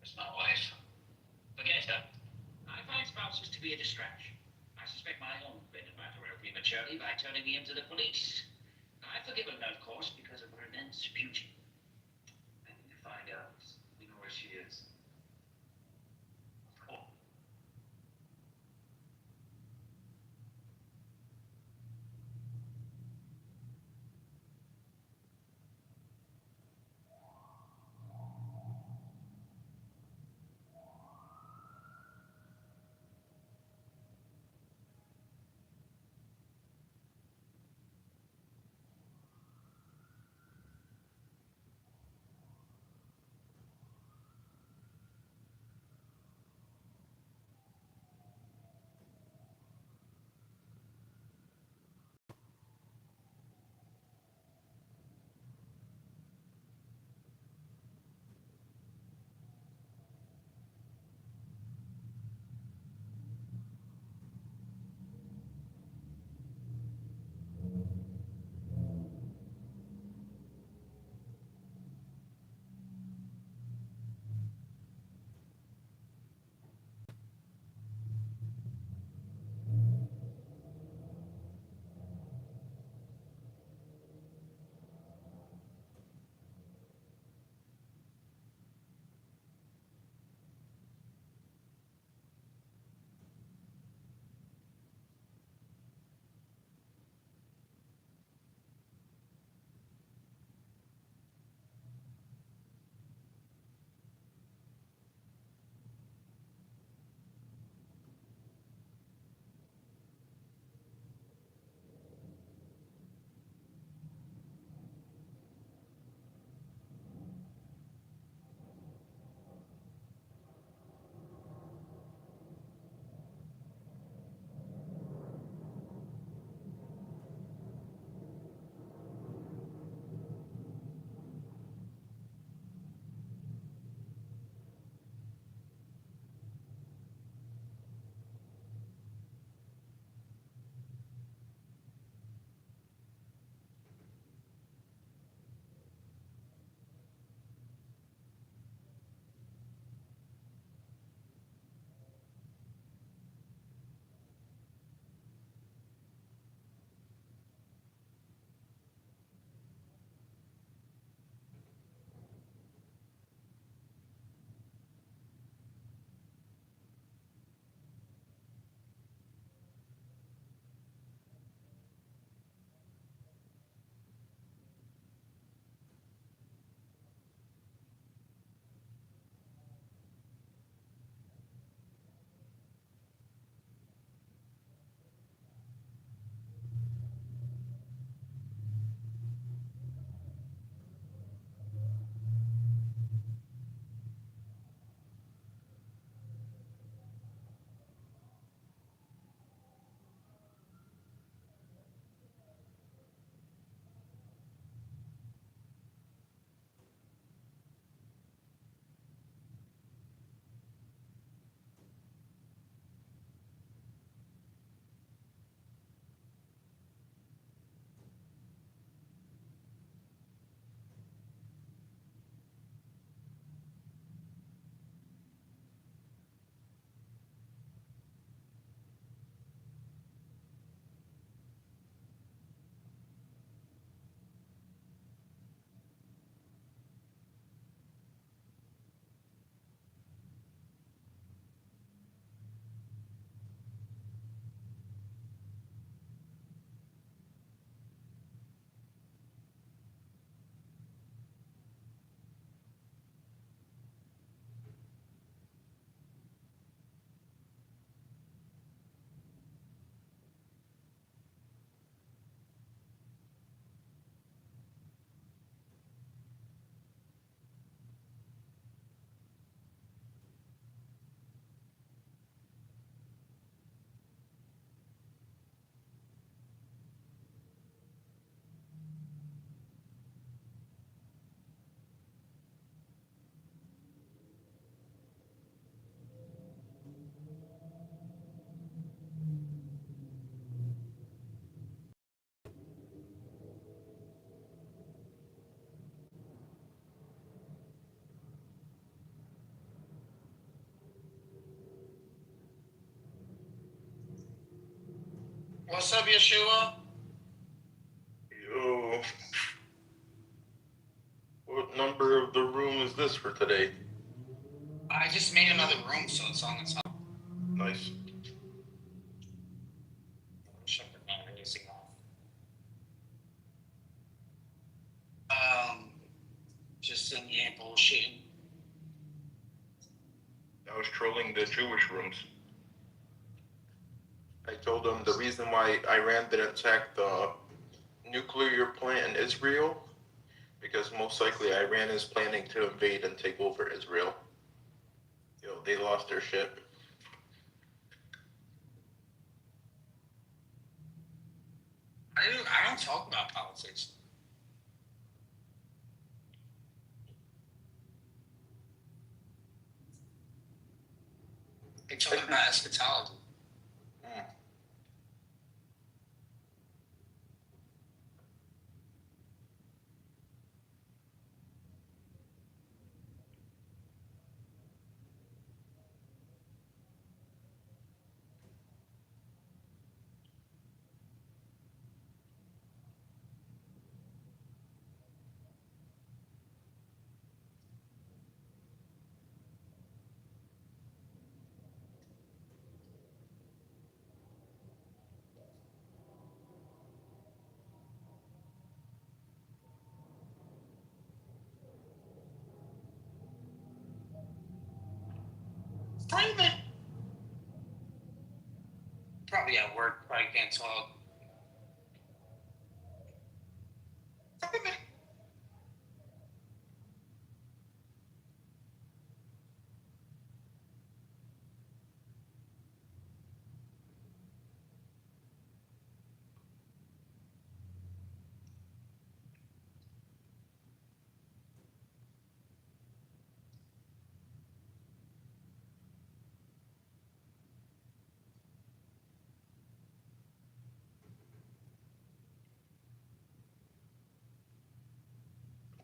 That's my wife. Forget her. I find spouses to be a distraction. I suspect my own been about her prematurely by turning me into the police. I've forgiven her, of course, because of her immense beauty. I need to find out. We know where she is. Of course. What's up, Yeshua? Yo, what number of the room is this for today? I just made another room, so it's on its own. Nice. Shut the music off. Just in here bullshitting. I was trolling the Jewish rooms. I told them the reason why Iran didn't attack the nuclear plant in Israel, because most likely Iran is planning to invade and take over Israel. Yo, they lost their ship. I don't talk about politics. They talk about eschatology. Probably at work, probably can't talk.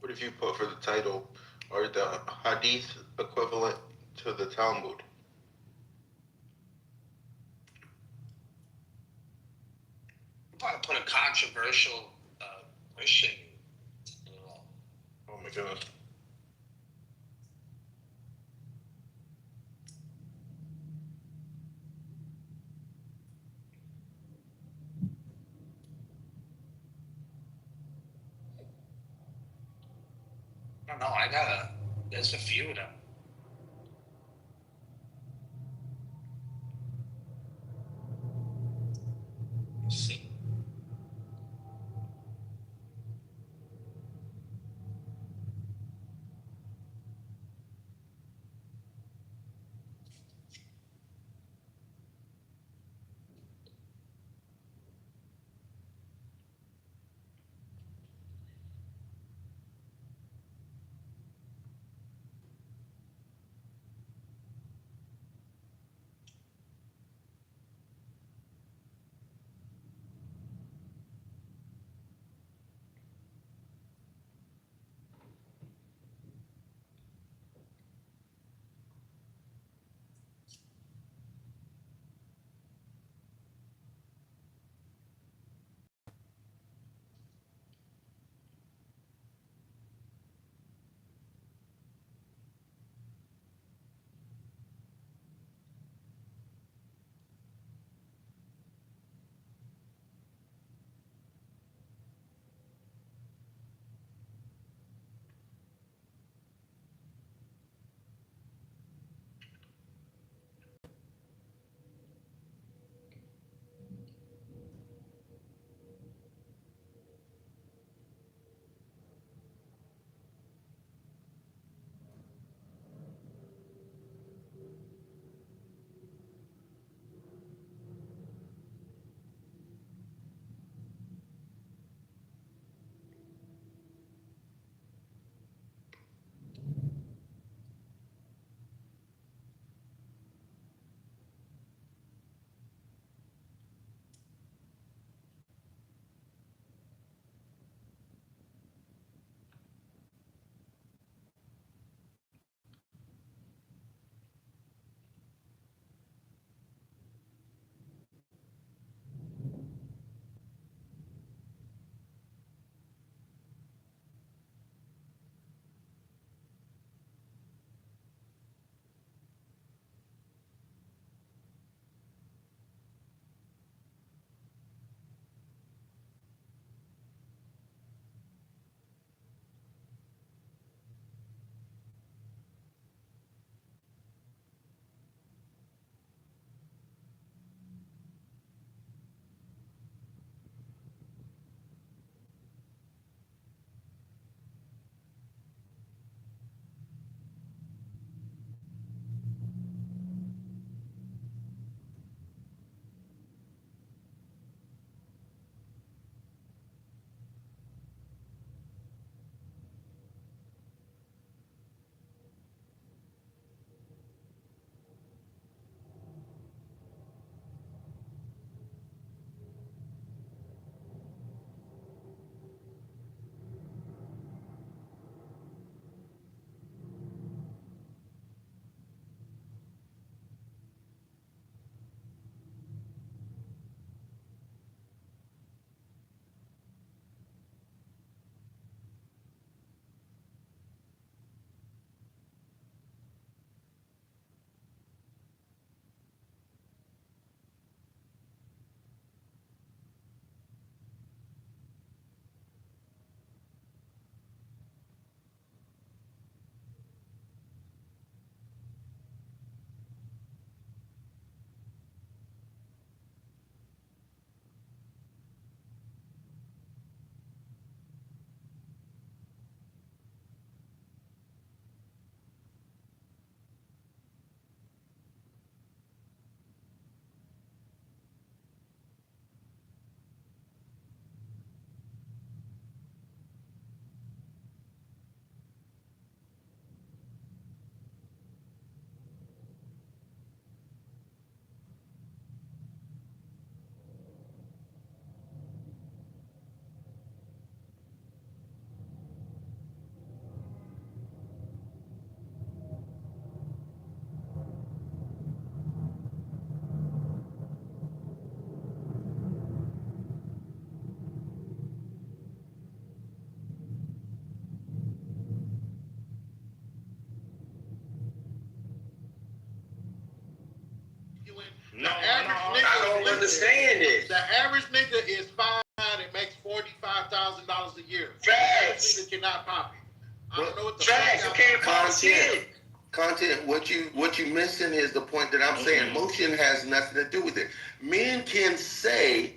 What if you put for the title, are the Hadith equivalent to the Talmud? I'm about to put a controversial question. Oh my goodness. I don't know. There's a few of them. Let's see. The average nigga I don't understand it. The average nigga is fine and makes $45,000 a year. Facts. The average nigga cannot pop it. I don't know what the Facts. You fuck can't pop Content. shit. Content, what you missing is the point that I'm saying. Motion has nothing to do with it. Men can say,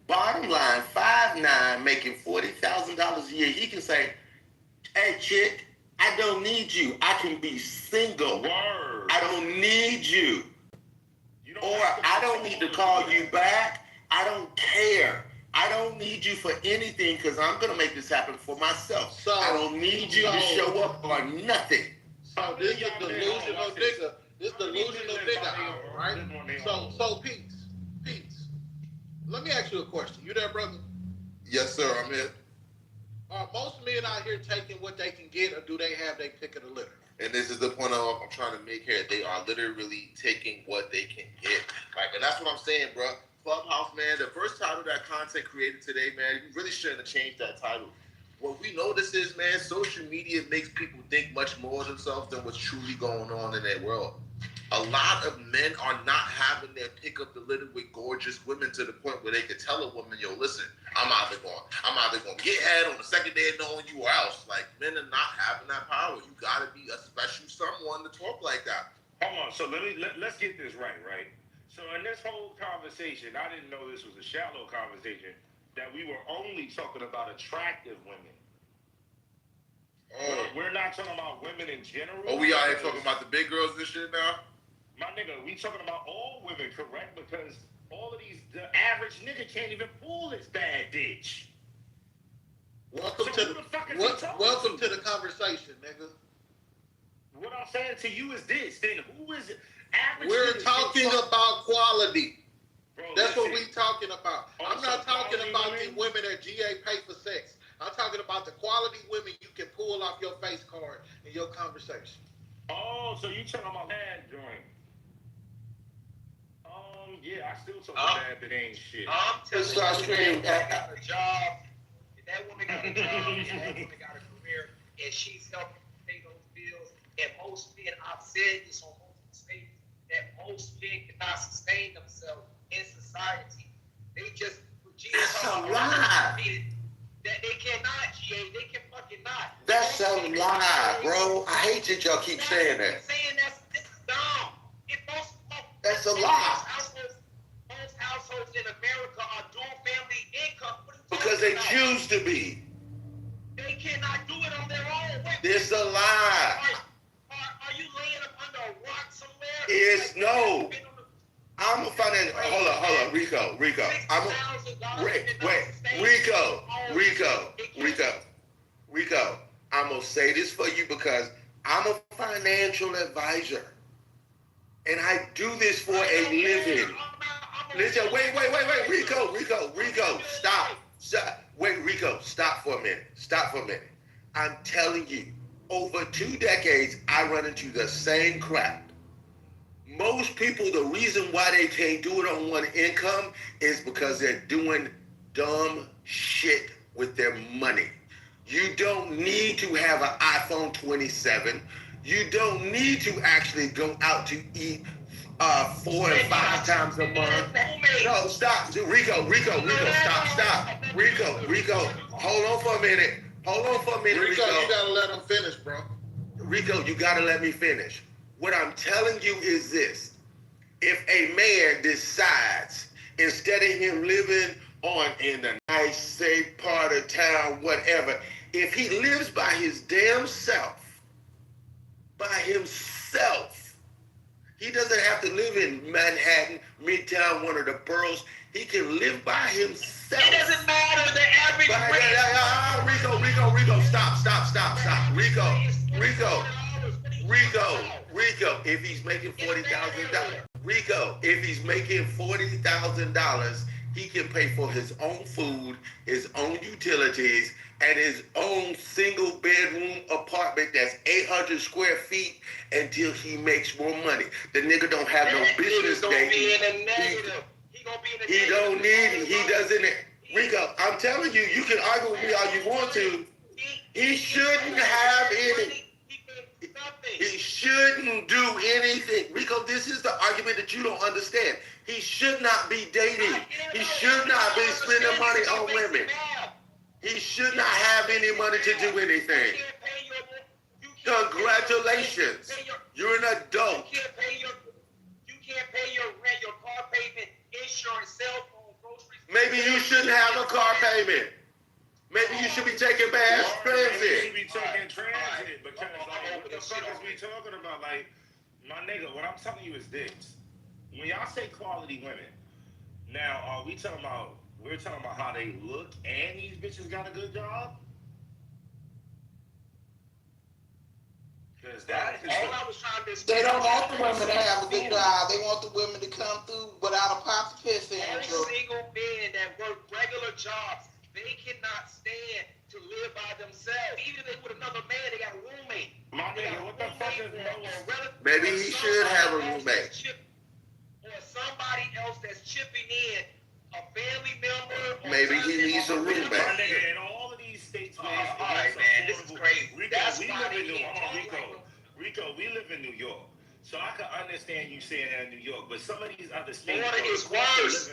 bottom line, 5'9", making $40,000 a year. He can say, "Hey chick, I don't need you. I can be single. Word. I don't need you. Or I don't need to call you back. I don't care. I don't need you for anything because I'm gonna make this happen for myself. So- I don't need you to show up or nothing." So this is delusional nigga. This delusional nigga out, right? So Pete's. Let me ask you a question. You there, brother? Yes, sir. I'm here. Are most men out here taking what they can get, or do they have their pick of the litter? And this is the point I'm trying to make here. They are literally taking what they can get. Like, and that's what I'm saying, bro. Clubhouse, man, the first title that content created today, man, you really shouldn't have changed that title. What we notice is, man, social media makes people think much more of themselves than what's truly going on in their world. A lot of men are not having their pick up the litter with gorgeous women to the point where they could tell a woman, "Yo, listen, I'm either going to get head on the second day of knowing you or else." Like, men are not having that power. You got to be a special someone to talk like that. Hold on. So let's get this right. So in this whole conversation, I didn't know this was a shallow conversation, that we were only talking about attractive women. We're not talking about women in general. Oh, we out here talking about the big girls and shit now? My nigga, we talking about all women, correct? Because all of the average nigga can't even pull this bad bitch. Welcome to the conversation, nigga. What I'm saying to you is this, then who is average? We're talking about quality. Bro, that's what we talking about. I'm Also, not talking about women? the women that GA pay for sex. I'm talking about the quality women you can pull off your face card in your conversation. Oh, so you talking about that joint? Yeah, I still talk about that ain't shit. I'm telling you, that got a job. If that woman got a job, and that woman got a career, and she's helping pay those bills, and most men, I've said this on multiple stages, that most men cannot sustain themselves in society. They just, That's a lie. That they cannot, GA. They can fucking not. That's a lie, bro. I hate that y'all keep saying that. This is dumb. That's a lie. Most households in America are dual family income. Because they choose to be. They cannot do it on their own. This a lie. Are you laying up under a rock somewhere? It's no. I'm a financial. Hold on, Rico. Rico. I'm gonna say this for you because I'm a financial advisor, and I do this for a living. Listen, wait, Rico, stop. Wait, Rico, stop for a minute. I'm telling you, over 2 decades, I run into the same crap. Most people, the reason why they can't do it on one income is because they're doing dumb shit with their money. You don't need to have an iPhone 27. You don't need to actually go out to eat 4 and 5 times a month. No, stop. Rico, stop. Rico, hold on for a minute. Rico, you gotta let him finish, bro. Rico, you gotta let me finish. What I'm telling you is this. If a man decides, instead of him living in the nice, safe part of town, whatever, if he lives by his damn self, he doesn't have to live in Manhattan, Midtown, one of the boroughs. He can live by himself. It doesn't matter the average Rico, stop. Rico, if he's making $40,000, he can pay for his own food, his own utilities, and his own single bedroom apartment that's 800 square feet until he makes more money. The nigga don't have no business dating. He don't need it. He doesn't. Rico, I'm telling you, you can argue with me all you want to. He shouldn't have any. He shouldn't do anything. Rico, this is the argument that you don't understand. He should not be dating. He should not be spending money on women. He should not have any money to do anything. Congratulations. You're an adult. You can't pay your rent, your car payment, insurance, cell phone, groceries. Maybe you shouldn't have a car payment. Maybe you should be taking mass transit. You should be taking transit because like, what the fuck is we talking about? Like, my nigga, what I'm telling you is this. When y'all say quality women, now are we talking about, we're talking about how they look and these bitches got a good job? Because that is all I was trying to They don't want the women to have a good job. They want the women to come through without a pot to piss in. Every single man that work regular jobs, they cannot stand to live by themselves. Even if they with another man, they got a roommate. My nigga, what the fuck is Maybe he should have a roommate. Or somebody else that's chipping in, a family member. Maybe he needs a roommate. My nigga, in all of these states, man, all right, man, this is crazy. Rico, That's we why live in they New can't York. Rico, we live in New York. So I can understand you saying that in New York, but some of these other states, Florida is worse.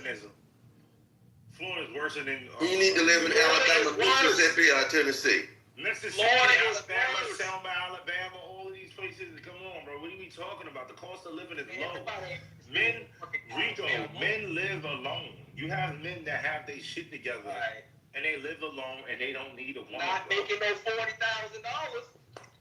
Florida's worse than. You need to live in Alabama, Mississippi, or Tennessee. Mississippi, Alabama, Selma, Alabama, all of these places. Come on, bro. What are we talking about? The cost of living is low. Men, Rico, men live alone. You have men that have their shit together, and they live alone, and they don't need a woman. Not making no $40,000.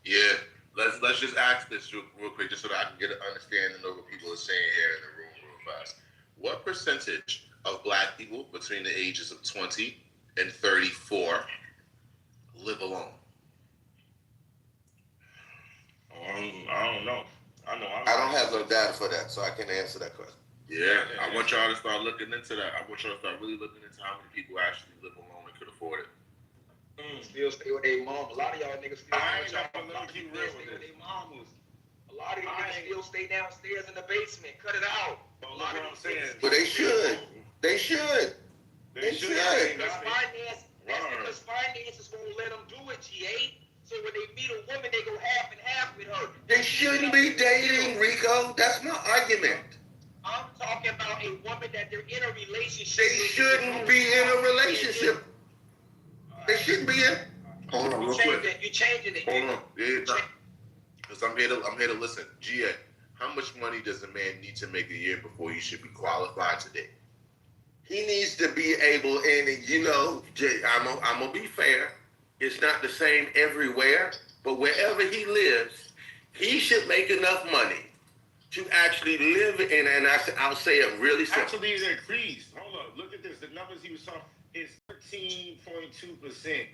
Yeah. Let's just ask this real quick, just so that I can get an understanding of what people are saying here in the room real fast. What percentage of black people between the ages of 20 and 34 live alone? I don't know. I don't have no data for that, so I can't answer that question. Yeah, I want y'all to start looking into that. I want y'all to start really looking into how many people actually live alone and could afford it. Still stay with their mom. A lot of y'all niggas still stay keep real with their mamas. A lot of these niggas still stay downstairs in the basement. Cut it out. A lot of these niggas. But they should. They should. They should. Because finances won't let them do it, G8. So when they meet a woman, they go half and half with her. They shouldn't be dating, Rico. That's my argument. I'm talking about a woman that they're in a relationship. They shouldn't be in a relationship. They shouldn't be in. Hold on, real quick. You're changing it. Hold on. Because I'm here to listen. GA, how much money does a man need to make a year before he should be qualified to date? He needs to be able, and you know, Jay, I'm gonna be fair. It's not the same everywhere, but wherever he lives, he should make enough money to actually live in, and I'll say it really simple. Actually, it increased. Hold up, look at this. The numbers he was talking is 13.2%.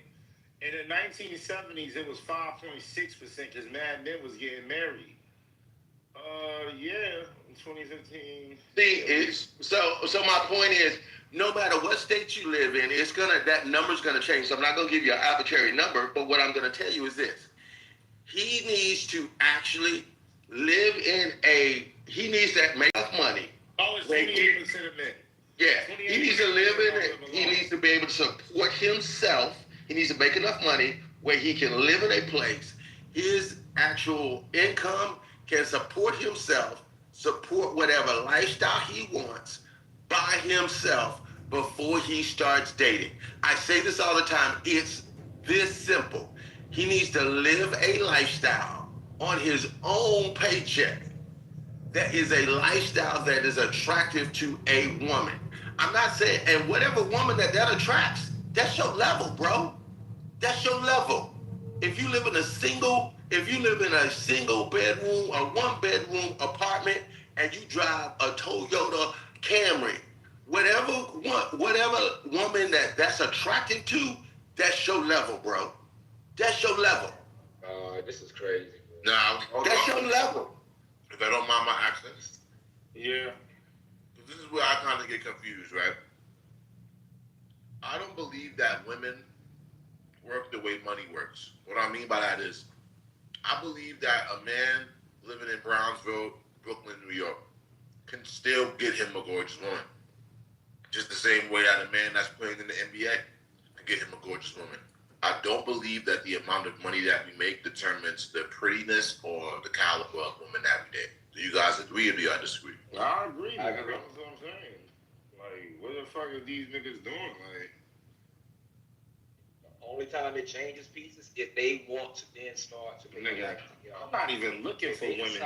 In the 1970s, it was 5.6% because mad men was getting married. Yeah, in 2015. See, so my point is, no matter what state you live in, that number's gonna change. So I'm not gonna give you an arbitrary number, but what I'm gonna tell you is this: he needs to actually live in he needs to make enough money. Oh, it's 28% of men. Yeah, he needs to live in it. He needs to be able to support himself. He needs to make enough money where he can live in a place. His actual income can support himself, support whatever lifestyle he wants by himself before he starts dating. I say this all the time. It's this simple. He needs to live a lifestyle on his own paycheck that is a lifestyle that is attractive to a woman. I'm not saying, and whatever woman that attracts, that's your level, bro. That's your level. If you live in a single bedroom or 1-bedroom apartment and you drive a Toyota Camry, whatever woman that's attractive to, that's your level, bro. That's your level. This is crazy. Now, that's your level. If I don't mind my accent. Yeah. This is where I kind of get confused, right? I don't believe that women work the way money works. What I mean by that is, I believe that a man living in Brownsville, Brooklyn, New York, can still get him a gorgeous woman. Just the same way that a man that's playing in the NBA can get him a gorgeous woman. I don't believe that the amount of money that we make determines the prettiness or the caliber of woman that we date. Do you guys agree or do y'all disagree? I agree. That's what I'm saying. Like, what the fuck are these niggas doing? Like, the only time it changes pieces if they want to then start to make nigga, I'm not even looking for women.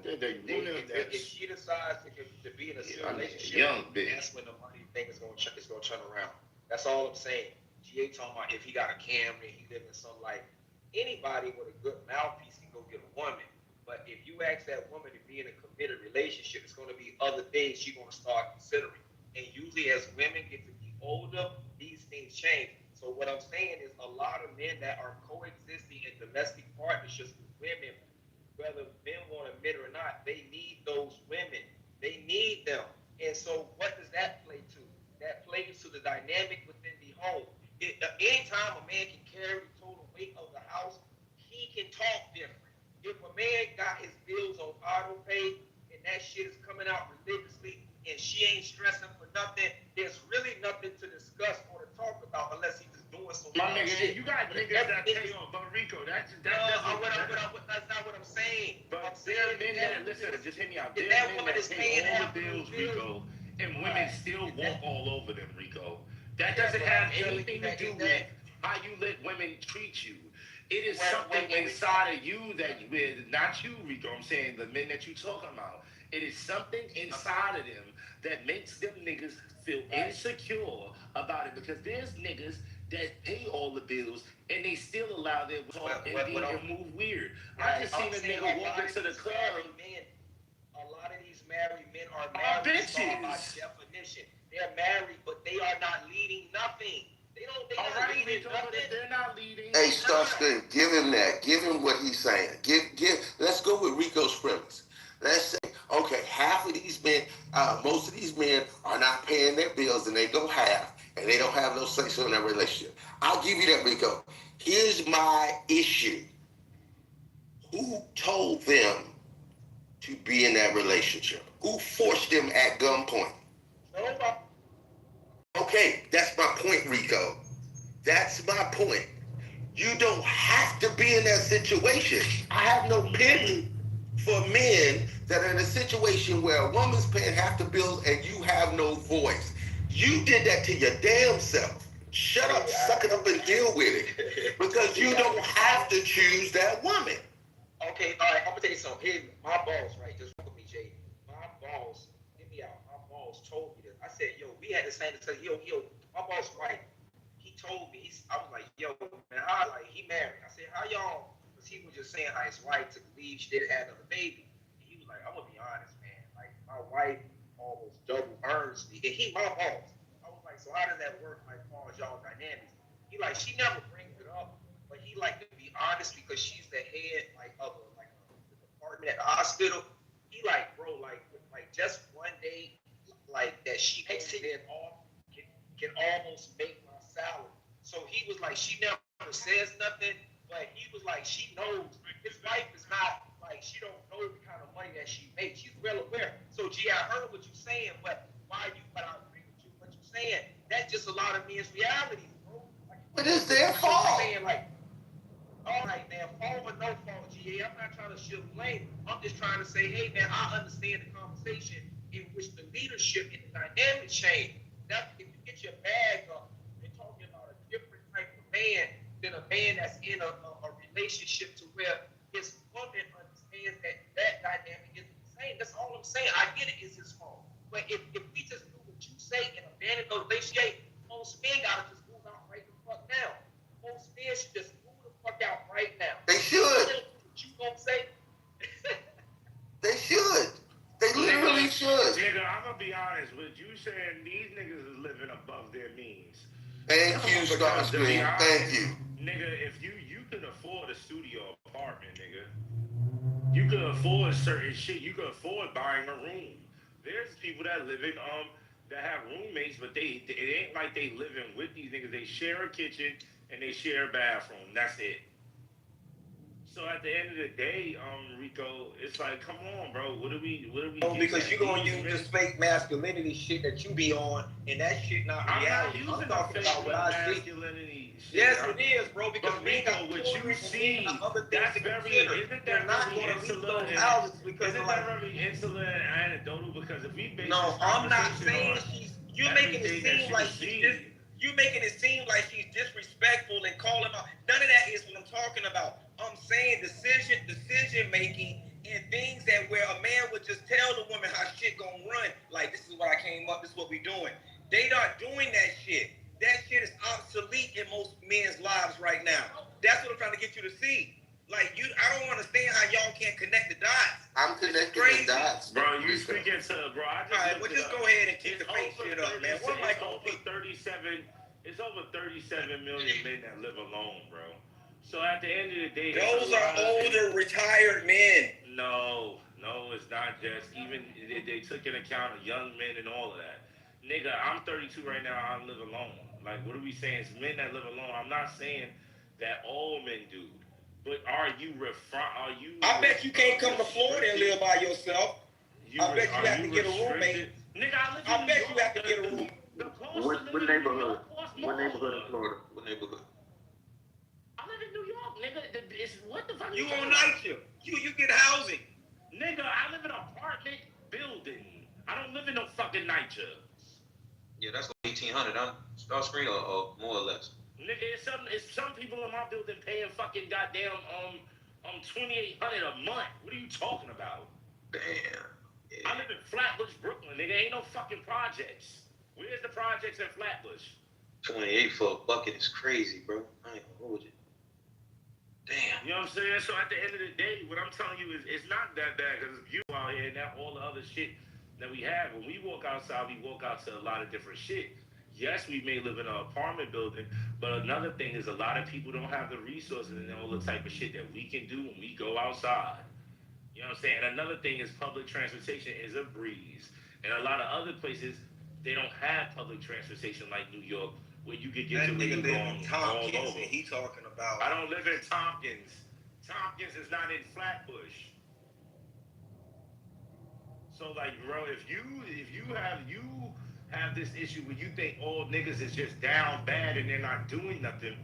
If she decides to be in a serious relationship, young bitch, that's when the money thing is going to turn around. That's all I'm saying. GA talking about if he got a Camry, he live in some like anybody with a good mouthpiece can go get a woman. But if you ask that woman to be in a committed relationship, it's going to be other things she's going to start considering. And usually, as women get to be older, these things change. So what I'm saying is, a lot of men that are coexisting in domestic partnerships with women, whether men want to admit it or not, they need those women. They need them. And so, what does that play to? That plays to the dynamic within the home. Anytime a man can carry the total weight of the house, he can talk different. If a man got his bills on auto pay and that shit is coming out religiously and she ain't stressing for nothing, there's really nothing to discuss or to talk about unless he's just doing some shit. You got niggas that pay on, but Rico, that's not what I'm saying. But there are men that, listen, just hear me out. There are men that pay all the bills, Rico, and women still walk all over them, Rico. That doesn't have anything to do with how you let women treat you. It is something inside of you that not you, Rico. I'm saying the men that you talking about. It is something inside of them that makes them niggas feel insecure about it because there's niggas that pay all the bills and they still allow their talk and move weird. I just seen a nigga walk into the club. A lot of these married men are married by definition. They're married, but they are not leading nothing. They're not leading. Hey, Starscream, give him that. Give him what he's saying. Let's go with Rico's premise. Let's say, okay, half of these men, most of these men are not paying their bills and they go half and they don't have no say in their relationship. I'll give you that, Rico. Here's my issue. Who told them to be in that relationship? Who forced them at gunpoint? Nobody. Okay, that's my point, Rico. That's my point. You don't have to be in that situation. I have no pity for men that are in a situation where a woman's paying half the bills and you have no voice. You did that to your damn self. Shut up, suck it up and deal with it. Because you don't have to choose that woman. Okay, all right, I'm gonna tell you something. Here, my boss, right? Just look at me, Jay. My boss, get me out. My boss told me this. I said, yo, we had the same thing. Yo, my boss, right? He told me, I was like, yo, man, he married. I said, how y'all, because he was just saying how his wife took leave, she didn't have another baby. And he was like, I'm gonna be honest, man. Like, my wife almost double earns me. And he my boss. I was like, so how does that work, like, as far as y'all dynamics? He like, she never brings it up, but he like to be honest because she's the head, like, of the department at the hospital. He like, bro, like just one day, like, that she takes it off can almost make my salary. So he was like, she never says nothing, but he was like, she knows. His wife is not, like, she don't know the kind of money that she makes. She's well aware. So, G, I heard what you're saying, but I agree with you, what you're saying. That's just a lot of men's realities, bro. Like, but it's their fault. Saying, like, all right, man, fault or no fault, GA. I'm not trying to shift blame. I'm just trying to say, hey, man, I understand the conversation in which the leadership and the dynamic change. That if you get your bag up, you're talking about a different type of man than a man that's in a relationship to where his woman understands that dynamic isn't the same. That's all I'm saying. I get it, it's his fault. But if we just do what you say and abandon the relationship, most men gotta just move out right the fuck now. Most men should just move the fuck out right now. They should. What you gonna say? They should. They literally should. Nigga, I'm gonna be honest with you saying these niggas is living above their means. Thank you, Starscream. Thank you. Nigga, if you could afford a studio apartment, nigga, you could afford certain shit. You could afford buying a room. There's people that live in that have roommates, but it ain't like they living with these niggas. They share a kitchen and they share a bathroom. That's it. So at the end of the day, Rico, it's like, come on, bro. What are we? Because you're gonna use this fake masculinity shit that you be on, and that shit not reality. I'm talking about what I see. Yes, it is, bro. Because we got what you see, other things that's to very. consider. Isn't They're that not very gonna leave insular? those houses because Isn't that very insular and anecdotal? Because if we base no, this I'm not conversation saying on she's. You're making it seem like you're making it seem like she's disrespectful and calling out. None of that is what I'm talking about. I'm saying decision making and things that where a man would just tell the woman how shit gonna run. Like, this is what I came up. This is what we doing. They not doing that shit. That shit is obsolete in most men's lives right now. That's what I'm trying to get you to see. Like, I don't understand how y'all can't connect the dots. I'm connecting the dots. Bro, you speaking to, bro, I just Alright, well, just go ahead and keep the fake shit up, man. What am I gonna over 37, it's over 37 million men that live alone, bro. So at the end of the day, those are older, retired men. No, it's not just. Even they took into account young men and all of that. Nigga, I'm 32 right now. I live alone. Like, what are we saying? It's men that live alone. I'm not saying that all men do. But are you? I bet you can't come to Florida and live by yourself. I bet you have to get a roommate. Nigga, I bet you have to get a room. What neighborhood? What neighborhood in Florida? What neighborhood? I live in New York, nigga. It's what the fuck? You on night shift? You get housing. Nigga, I live in an apartment building. I don't live in no fucking night shift. Yeah, that's like 1,800 on screen or more or less. Nigga, it's some people in my building paying fucking goddamn 2,800 a month. What are you talking about? Damn. Yeah. I live in Flatbush, Brooklyn. Nigga, ain't no fucking projects. Where's the projects in Flatbush? 28 for a bucket is crazy, bro. I ain't gonna hold you. Damn. You know what I'm saying? So at the end of the day, what I'm telling you is it's not that bad because it's you out here and that all the other shit that we have. When we walk outside, we walk out to a lot of different shit. Yes, we may live in an apartment building, but another thing is a lot of people don't have the resources and all the type of shit that we can do when we go outside. You know what I'm saying? And another thing is public transportation is a breeze. And a lot of other places, they don't have public transportation like New York, where you could get to where you're going all over. He talking about. I don't live in Tompkins. Tompkins is not in Flatbush. So like, bro, if you have this issue where you think all niggas is just down bad and they're not doing nothing.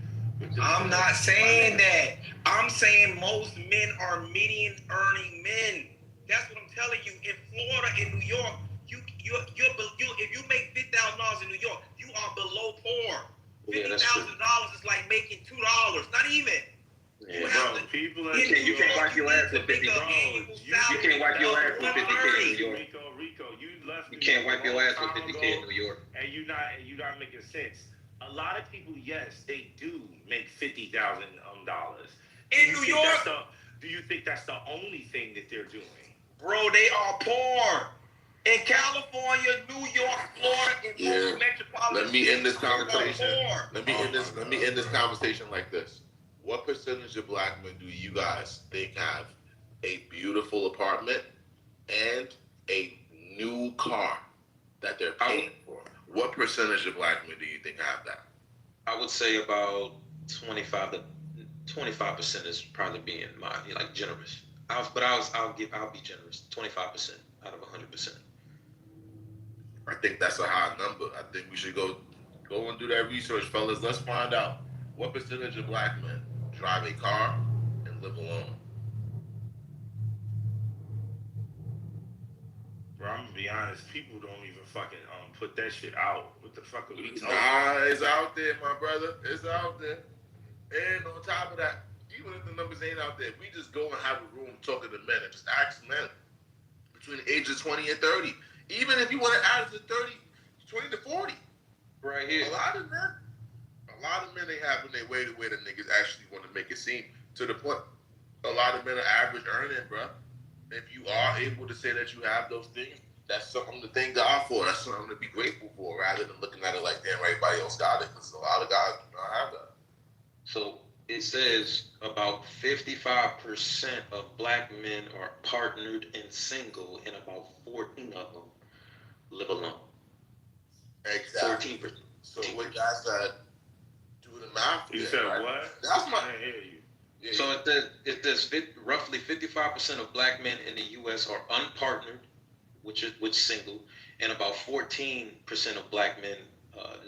I'm not saying that. I'm saying most men are median earning men. That's what I'm telling you. In Florida, in New York, if you make $50,000 in New York, you are below poor. $50,000 is like making $2. Not even. Yeah, bro, people are you can't wipe your ass with 50. You can't wipe your ass with 50K in New York. Rico, you left. You can't wipe your ass with 50K in New York. And you're not making sense. A lot of people, yes, they do make $50,000 in New York. Do you think that's the only thing that they're doing? Bro, they are poor. In California, New York, Florida, in most metropolitan. Let me end this conversation. Let me end this conversation like this. What percentage of black men do you guys think have a beautiful apartment and a new car that they're paying for? What percentage of black men do you think have that? I would say about 25% is probably being like generous. I'll be generous. 25% out of 100%. I think that's a high number. I think we should go and do that research, fellas. Let's find out what percentage of black men drive a car and live alone. Bro, I'm gonna be honest. People don't even fucking put that shit out. What the fuck are we talking? Nah, it's out there, my brother. It's out there. And on top of that, even if the numbers ain't out there, we just go and have a room talking to men and just ask men between the ages of 20 and 30. Even if you want to add it to 30, 20 to 40. Right here. A lot of men ain't having their way the way the niggas actually want to make it seem. To the point, a lot of men are average earning, bro. If you are able to say that you have those things, that's something to thank God for. That's something to be grateful for, rather than looking at it like, damn, everybody else got it. Because a lot of guys do not have that. So it says about 55% of black men are partnered and single, and about 14 of them live alone. Exactly. 14%. So what guys said, do the math. You said right? what? That's I didn't hear you. Yeah, So if there's roughly 55% of black men in the U.S. are unpartnered, which single, and about 14% of black men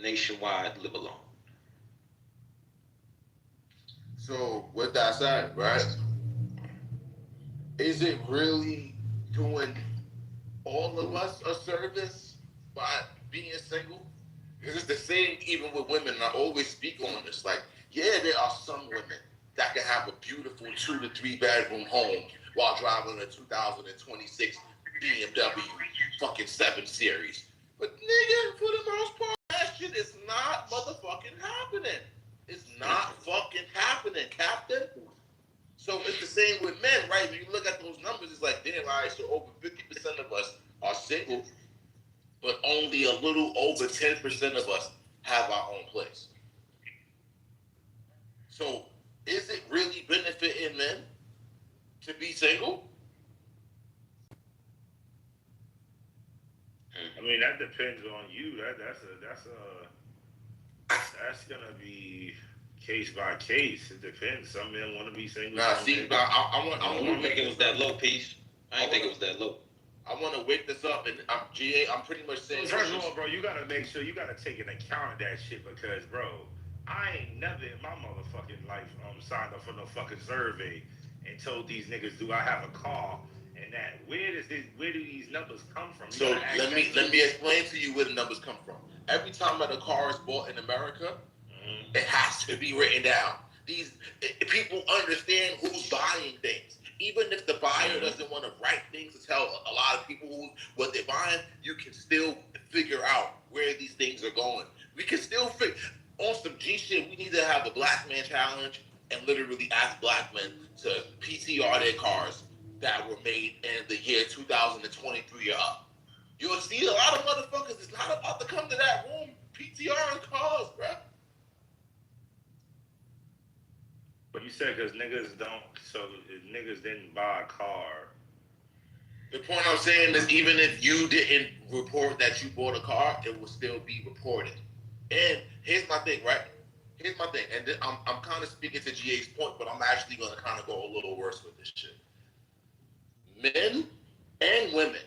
nationwide live alone. So with that said, right? Is it really doing all of us a service by being single? Because it's the same even with women. And I always speak on this. Like, yeah, there are some women that can have a beautiful 2 to 3 bedroom home while driving a 2026 BMW fucking 7 Series. But nigga, for the most part, that shit is not motherfucking happening. It's not fucking happening, Captain. So it's the same with men, right? When you look at those numbers, it's like, damn, all right, so over 50% of us are single, but only a little over 10% of us have our own place. So is it really benefiting men to be single? I mean, that depends on you. That's gonna be case by case. It depends. Some men want to be single. Nah, see, I don't think it was that low, piece. I didn't think it was that low. I want to wake this up, and I'm pretty much saying. First of all, bro, you gotta make sure you gotta take into account that shit because, bro, I ain't never in my motherfucking life signed up for no fucking survey and told these niggas, do I have a car? And that where do these numbers come from? So let me explain to you where the numbers come from. Every time that a car is bought in America, it has to be written down. These people understand who's buying things. Even if the buyer doesn't want to write things to tell a lot of people what they're buying, you can still figure out where these things are going. We can still figure on some G shit. We need to have a black man challenge and literally ask black men to PTR their cars that were made in the year 2023 or up. You'll see a lot of motherfuckers is not about to come to that room PTRing cars, bruh. But you said because niggas don't, so niggas didn't buy a car. The point I'm saying is even if you didn't report that you bought a car, it will still be reported. And here's my thing, right? Here's my thing. And I'm kind of speaking to GA's point, but I'm actually going to kind of go a little worse with this shit. Men and women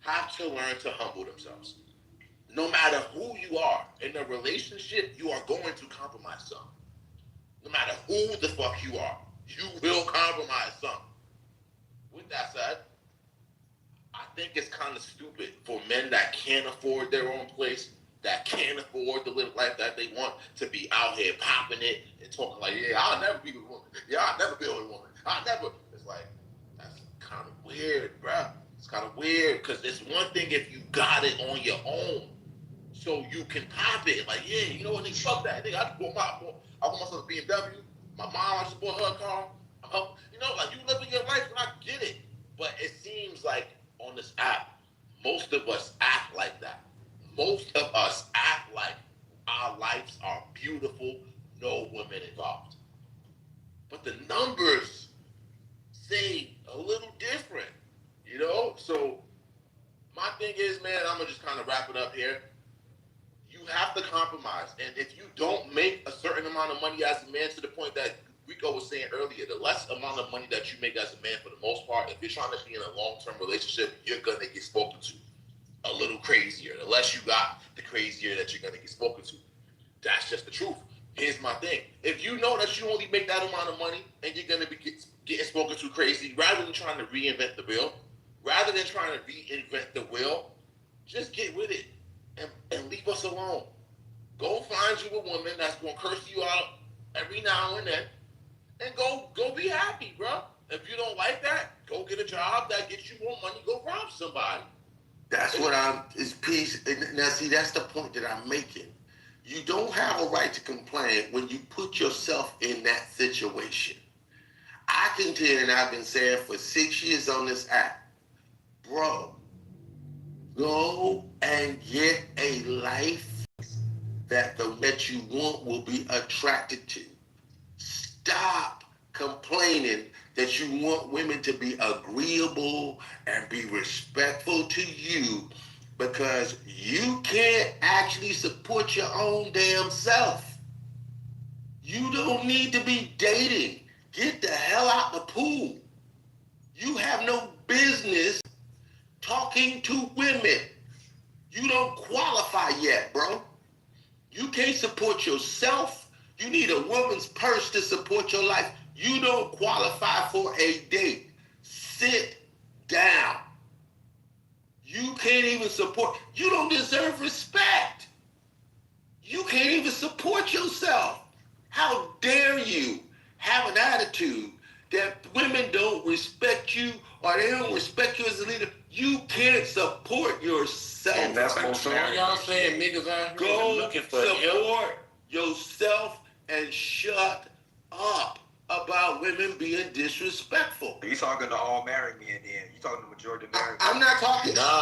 have to learn to humble themselves. No matter who you are in a relationship, you are going to compromise some. No matter who the fuck you are, you will compromise some. With that said, I think it's kind of stupid for men that can't afford their own place, that can't afford to live life that they want, to be out here popping it and talking like, yeah, I'll never be with a woman. Yeah, I'll never be with a woman. I'll never. It's like, that's kind of weird, bruh. It's kind of weird because it's one thing if you got it on your own. So you can pop it. Like, yeah, you know what, nigga, fuck that. Nigga, I bought myself a BMW. My mom, I just bought her a car. You know, like, you living your life, and I get it. But it seems like on this app, most of us act like that. Most of us act like our lives are beautiful, no women involved. But the numbers say a little different, you know? So my thing is, man, I'm going to just kind of wrap it up here. You have to compromise. And if you don't make a certain amount of money as a man, to the point that Rico was saying earlier, the less amount of money that you make as a man for the most part, if you're trying to be in a long-term relationship, you're going to get spoken to a little crazier. The less you got, the crazier that you're going to get spoken to. That's just the truth. Here's my thing. If you know that you only make that amount of money and you're going to be getting spoken to crazy, rather than trying to reinvent the wheel, just get with it and leave us alone. Go find you a woman that's going to curse you out every now and then and go be happy, bro. If you don't like that, go get a job that gets you more money, go rob somebody. That's what is peace. Now, see, that's the point that I'm making. You don't have a right to complain when you put yourself in that situation. I can tell you, and I've been saying for 6 years on this app, bro, go and get a life that you want will be attracted to. Stop complaining that you want women to be agreeable and be respectful to you because you can't actually support your own damn self. You don't need to be dating get the hell out the pool. You have no business talking to women. You don't qualify yet, bro. You can't support yourself. You need a woman's purse to support your life. You don't qualify for a date. Sit down. You can't even support. You don't deserve respect. You can't even support yourself. How dare you have an attitude that women don't respect you or they don't respect you as a leader? You can't support yourself. And that's most so y'all saying niggas out here go looking for support help. yourself and shut up about women being disrespectful. You talking to all married men then? You talking to majority married men? I'm not talking. Nah.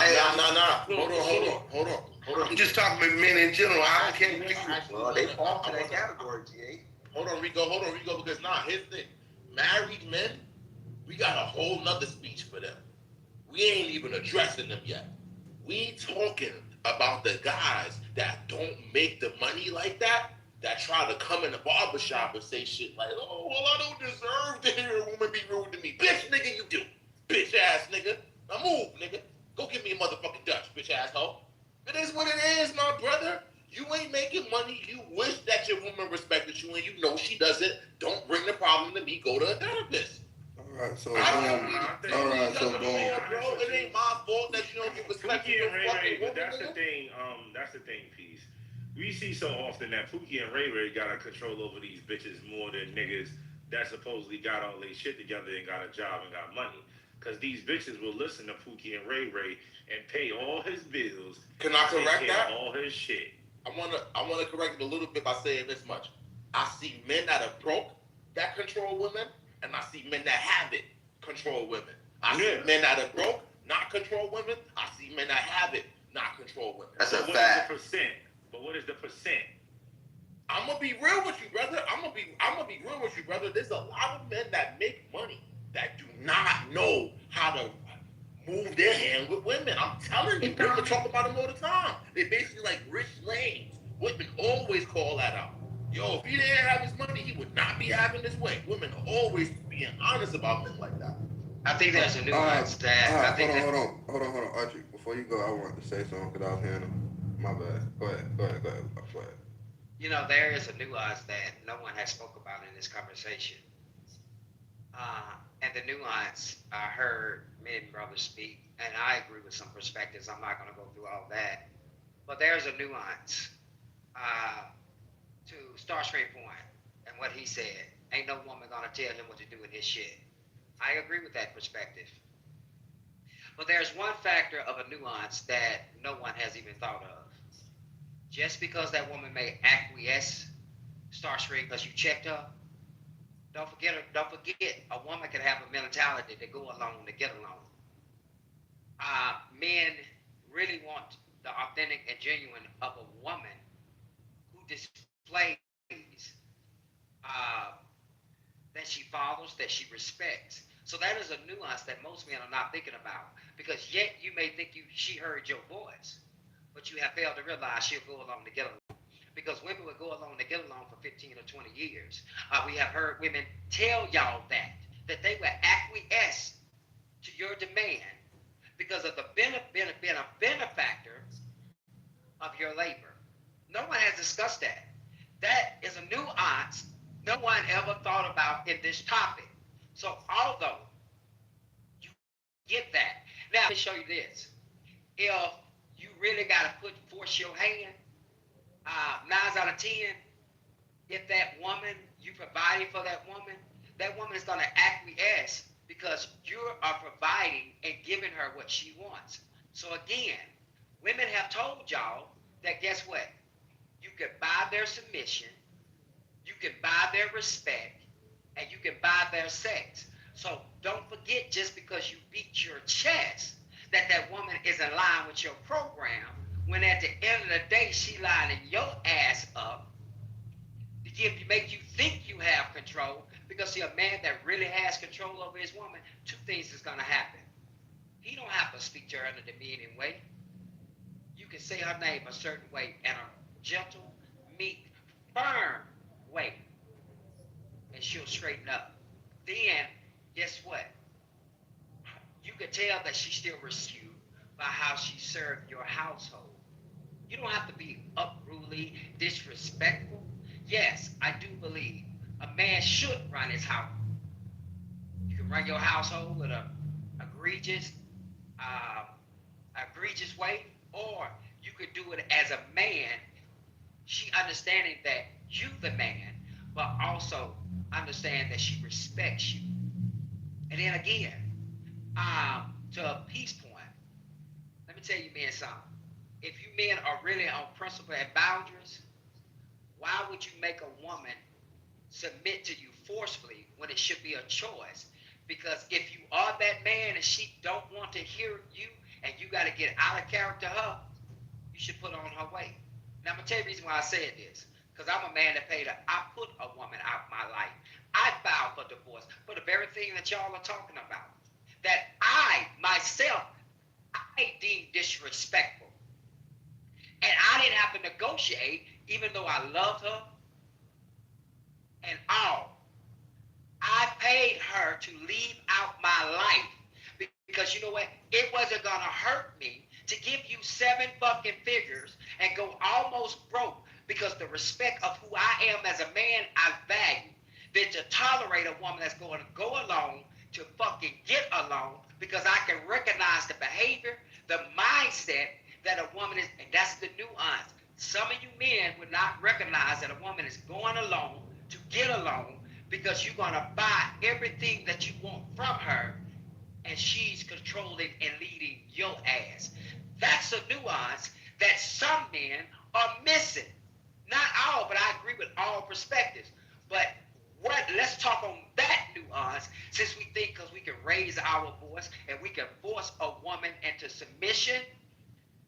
Hold on. I'm just talking about men in general. I can't. Well, they fall to that category, GA. Hold on, Rico, because here's the thing. Married men, we got a whole nother speech for them. We ain't even addressing them yet. We talking about the guys that don't make the money like that try to come in the barbershop and say shit like, oh, well, I don't deserve to hear a woman be rude to me. Bitch, nigga, you do. Bitch ass nigga. Now move, nigga. Go get me a motherfucking Dutch, bitch asshole. It is what it is, my brother. You ain't making money. You wish that your woman respected you and you know she doesn't. Don't bring the problem to me. Go to a therapist. Alright, so Bro, it ain't my fault that you don't get respect for Pookie your and Ray fucking Ray, but woman, that's the nigga. thing. That's the thing, Peace. We see so often that Pookie and Ray Ray got a control over these bitches more than niggas that supposedly got all their shit together and got a job and got money. Cause these bitches will listen to Pookie and Ray Ray and pay all his bills. Can I correct that? All his shit. I wanna correct it a little bit by saying this much. I see men that are broke that control women, and I see men that have it control women. I see men that are broke not control women. I see men that have it not control women. That's a But fact. what is the percent? I'm gonna be real with you, brother. I'm gonna be real with you, brother. There's a lot of men that make money that do not know how to move their hand with women. I'm telling you, women talk about them all the time. They basically like rich lanes. Women always call that out. Yo, if he didn't have his money, he would not be having his way. Women always being honest about men like that. I think there's a nuance that Hold on, Archie. Before you go, I wanted to say something because I was hearing him. My bad. Go ahead. You know, there is a nuance that no one has spoke about in this conversation. And the nuance, I heard many brothers speak, and I agree with some perspectives. I'm not going to go through all that. But there's a nuance to Starscream Point and what he said. Ain't no woman going to tell him what to do in his shit. I agree with that perspective. But there's one factor of a nuance that no one has even thought of. Just because that woman may acquiesce, Starscream, because you checked her, don't forget, a woman can have a mentality to go along to get along. Men really want the authentic and genuine of a woman who displays that she follows, that she respects. So that is a nuance that most men are not thinking about, because yet you may think she heard your voice, but you have failed to realize she'll go along to get along. Because women will go along to get along for 15 or 20 years. We have heard women tell y'all that they will acquiesce to your demand because of the benefactor of your labor. No one has discussed that. That is a nuance no one ever thought about in this topic. So although you get that, now let me show you this. If you really got to force your hand, 9 out of 10, if that woman, you providing for that woman is going to acquiesce because you are providing and giving her what she wants. So again, women have told y'all that guess what? You can buy their submission, you can buy their respect, and you can buy their sex. So don't forget, just because you beat your chest, that woman is in line with your program, when at the end of the day, she lining your ass up to make you think you have control. Because see, a man that really has control over his woman, 2 things is gonna happen. He don't have to speak to her in a demeaning way. You can say her name a certain way, in a gentle, meek, firm way, and she'll straighten up. then guess what? You could tell that she still respects you by how she served your household. You don't have to be unruly, disrespectful. Yes, I do believe a man should run his house. You can run your household with a egregious, uh, egregious way, or you could do it as a man. She understanding that you the man, but also understand that she respects you. And then again, to a peace point, let me tell you men something. If you men are really on principle and boundaries, why would you make a woman submit to you forcefully when it should be a choice? Because if you are that man and she don't want to hear you and you got to get out of character her, you should put her on her way. Now I'm gonna tell you the reason why I said this. Because I'm a man that paid I put a woman out of my life. I filed for divorce for the very thing that y'all are talking about. That I, myself, I deemed disrespectful. And I didn't have to negotiate, even though I loved her and all. I paid her to leave out my life. Because you know what? It wasn't gonna hurt me to give you 7 fucking figures and go almost broke because the respect of who I am as a man I value than to tolerate a woman that's going to go along to fucking get along because I can recognize the behavior, the mindset that a woman is, and that's the nuance. Some of you men would not recognize that a woman is going along to get along because you're going to buy everything that you want from her and she's controlling and leading your ass. That's a nuance that some men are missing. Not all, but I agree with all perspectives. But let's talk on that nuance since we think because we can raise our voice and we can force a woman into submission.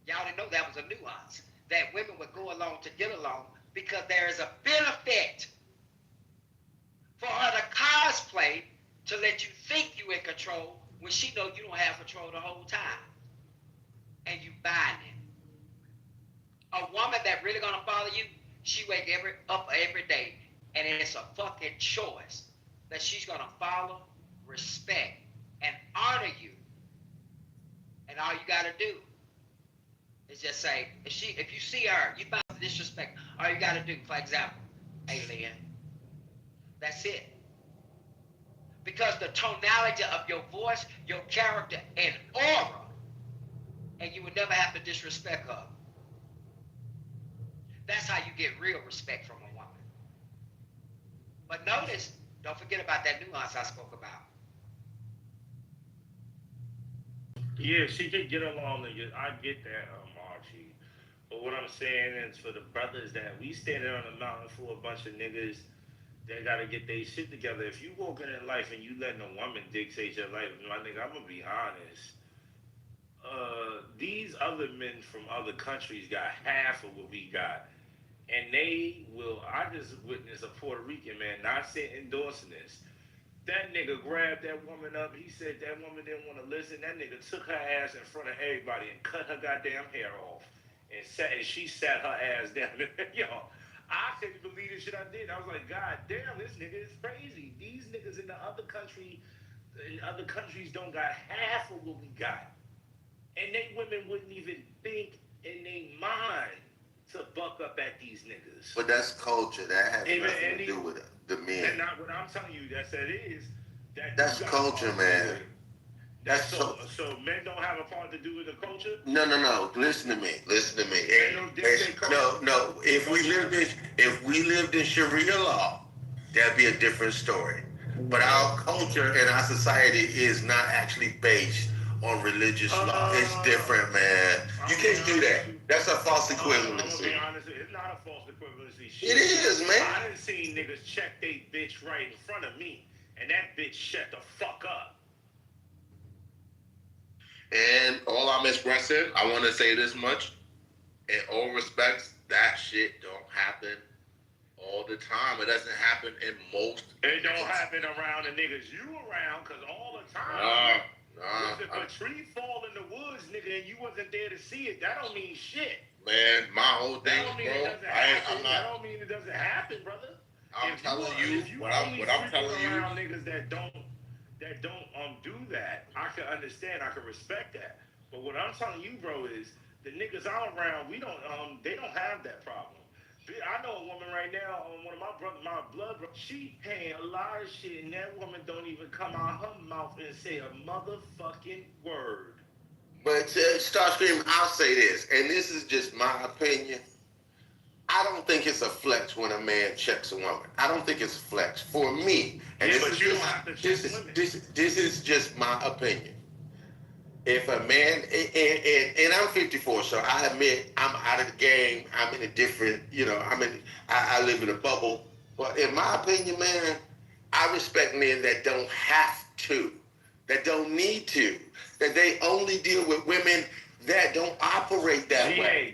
Y'all didn't know that was a nuance. That women would go along to get along because there is a benefit for her to cosplay to let you think you in control when she know you don't have control the whole time. And you buying it. A woman that really gonna follow you, she wake up every day and it's a fucking choice that she's gonna follow, respect, and honor you. And all you gotta do is just say, if you see her, you find disrespect, all you gotta do, for example, hey Lynn, that's it. Because the tonality of your voice, your character, and aura, and you would never have to disrespect her. That's how you get real respect from a woman. But notice, don't forget about that nuance I spoke about. Yeah, she could get along. I get that, Archie. But what I'm saying is for the brothers that we standing on the mountain for a bunch of niggas that gotta get their shit together. If you walking in life and you letting a woman dictate your life, my nigga, I'm gonna be honest. These other men from other countries got half of what we got. And they will, I just witnessed a Puerto Rican man, not saying endorsing this. That nigga grabbed that woman up. He said that woman didn't want to listen. That nigga took her ass in front of everybody and cut her goddamn hair off. And she sat her ass down. Yo, I couldn't believe the shit I did. I was like, God damn, this nigga is crazy. These niggas in other countries don't got half of what we got. And they women wouldn't even think in their mind to buck up at these niggas. But that's culture. That has nothing to do with the men. And not what I'm telling you. That's that's culture, man. That's so men don't have a part to do with the culture. No. Listen to me. No. If we lived in Sharia law, that'd be a different story. But our culture and our society is not actually based on religious law. It's different, man. You can't do that. That's a false equivalency. I'm gonna be honest, it's not a false equivalency. It is, man. I done seen niggas check they bitch right in front of me, and that bitch shut the fuck up. And all I'm expressing, I want to say this much. In all respects, that shit don't happen all the time. It doesn't happen in most. It don't happen around the niggas you around, cause all the time. If a tree fall in the woods, nigga, and you wasn't there to see it, that don't mean shit. Man, my whole thing, bro. That don't mean it doesn't happen, brother. I'm telling you, what I'm telling you. Around niggas that don't do that, I can understand, I can respect that. But what I'm telling you, bro, is the niggas I'm around, they don't have that problem. I know a woman right now, one of my blood brothers, she paying a lot of shit, and that woman don't even come out her mouth and say a motherfucking word. But Starscream, I'll say this, and this is just my opinion. I don't think it's a flex when a man checks a woman. I don't think it's a flex for me. And this is just my opinion. If a man, and I'm 54, so I admit I'm out of the game. I'm in a different, I live in a bubble. But in my opinion, man, I respect men that don't have to, that don't need to, that they only deal with women that don't operate that way.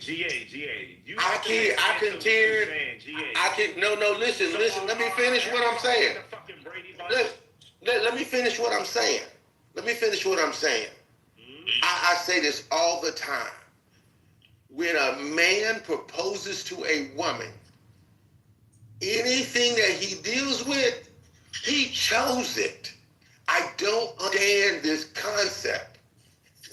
Listen, let me finish what I'm saying. Let me finish what I'm saying. I say this all the time. When a man proposes to a woman, anything that he deals with, he chose it. I don't understand this concept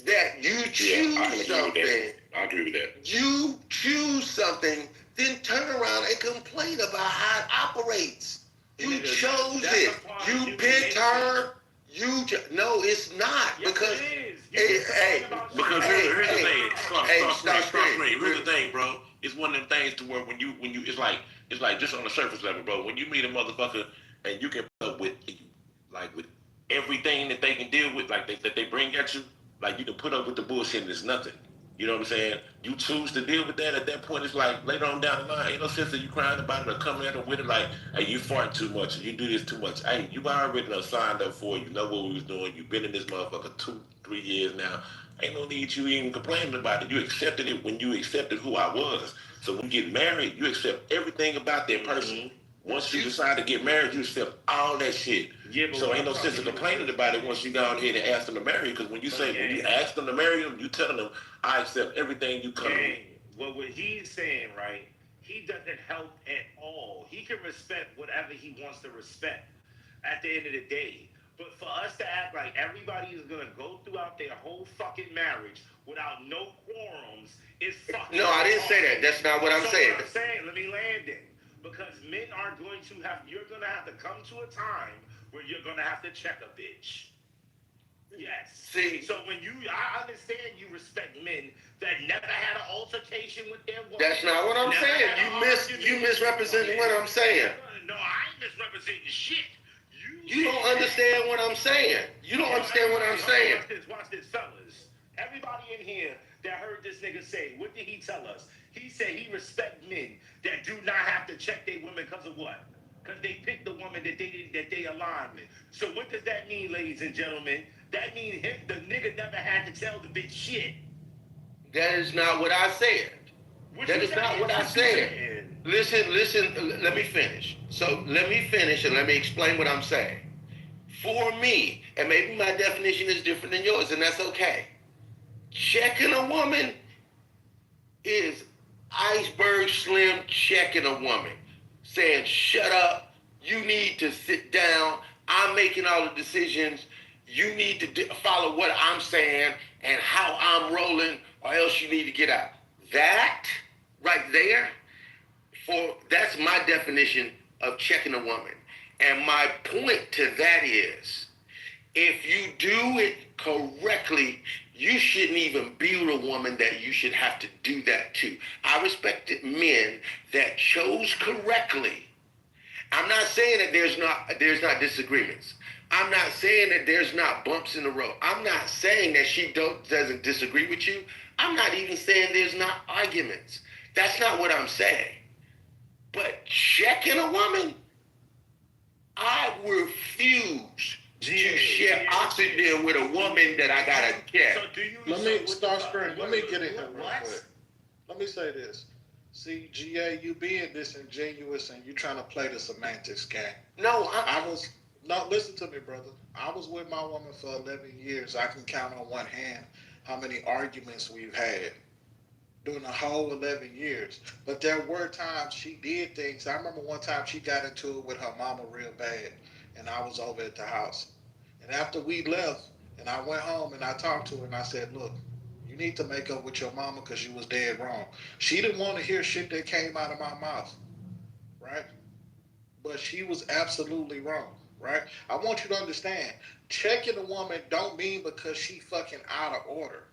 that you choose something. I agree with that. You choose something, then turn around and complain about how it operates. You chose it. You picked her. No, it's not. Because here's the thing, bro. It's one of them things to where when you it's like just on the surface level, bro. When you meet a motherfucker and you can put up with everything that they can deal with, that they bring at you, like you can put up with the bullshit and it's nothing. You know what I'm saying? You choose to deal with that. At that point, it's like later on down the line, ain't no sense that you crying about it or coming at them with it like, hey, you fart too much, or you do this too much. Hey, you already done signed up for it. You know what we was doing. You've been in this motherfucker 2-3 years now. Ain't no need you even complaining about it. You accepted it when you accepted who I was. So when you get married, you accept everything about that person. Once you decide to get married, you accept all that shit. Yeah, so ain't no sense of complaining about it once you go ahead and ask them to marry you. Because when you when you ask them to marry them, you telling them, I accept everything you come with. Well, what he's saying, right, he doesn't help at all. He can respect whatever he wants to respect at the end of the day. But for us to act like everybody is going to go throughout their whole fucking marriage without no quorums is fucking No, I didn't say that. That's not what I'm saying. What I'm saying, let me land it. Because men are going to you're going to have to come to a time where you're going to have to check a bitch. Yes. See. So I understand you respect men that never had an altercation with their woman. That's not what I'm saying. You misrepresenting what I'm saying. No, I ain't misrepresenting shit. You don't understand what I'm saying. You don't understand what I'm saying. Watch this, fellas. Everybody in here that heard this nigga say, what did he tell us? He said he respect men that do not have to check their women because of what? Because they picked the woman that they align with. So what does that mean, ladies and gentlemen? That means the nigga never had to tell the bitch shit. That is not what I said. That is not what I said. Listen, let me finish. So let me finish and let me explain what I'm saying. For me, and maybe my definition is different than yours, and that's okay. Checking a woman is iceberg slim checking a woman. Saying, shut up, you need to sit down, I'm making all the decisions, you need to follow what I'm saying and how I'm rolling, or else you need to get out. That right there, that's my definition of checking a woman. And my point to that is, if you do it correctly, you shouldn't even be with a woman that you should have to do that to. I respected men that chose correctly. I'm not saying that there's not disagreements. I'm not saying that there's not bumps in the road. I'm not saying that she doesn't disagree with you. I'm not even saying there's not arguments. That's not what I'm saying. But checking a woman, I refuse to share oxygen with a woman that I gotta check. Let me get in here real quick. Let me say this. See, GA, you being disingenuous and you trying to play the semantics game. No, listen to me, brother. I was with my woman for 11 years. I can count on one hand how many arguments we've had. during the whole 11 years. But there were times she did things. I remember one time she got into it with her mama real bad, and I was over at the house. And after we left, and I went home and I talked to her and I said, look, you need to make up with your mama because you was dead wrong. She didn't want to hear shit that came out of my mouth, right? But she was absolutely wrong, right? I want you to understand, checking a woman don't mean because she fucking out of order.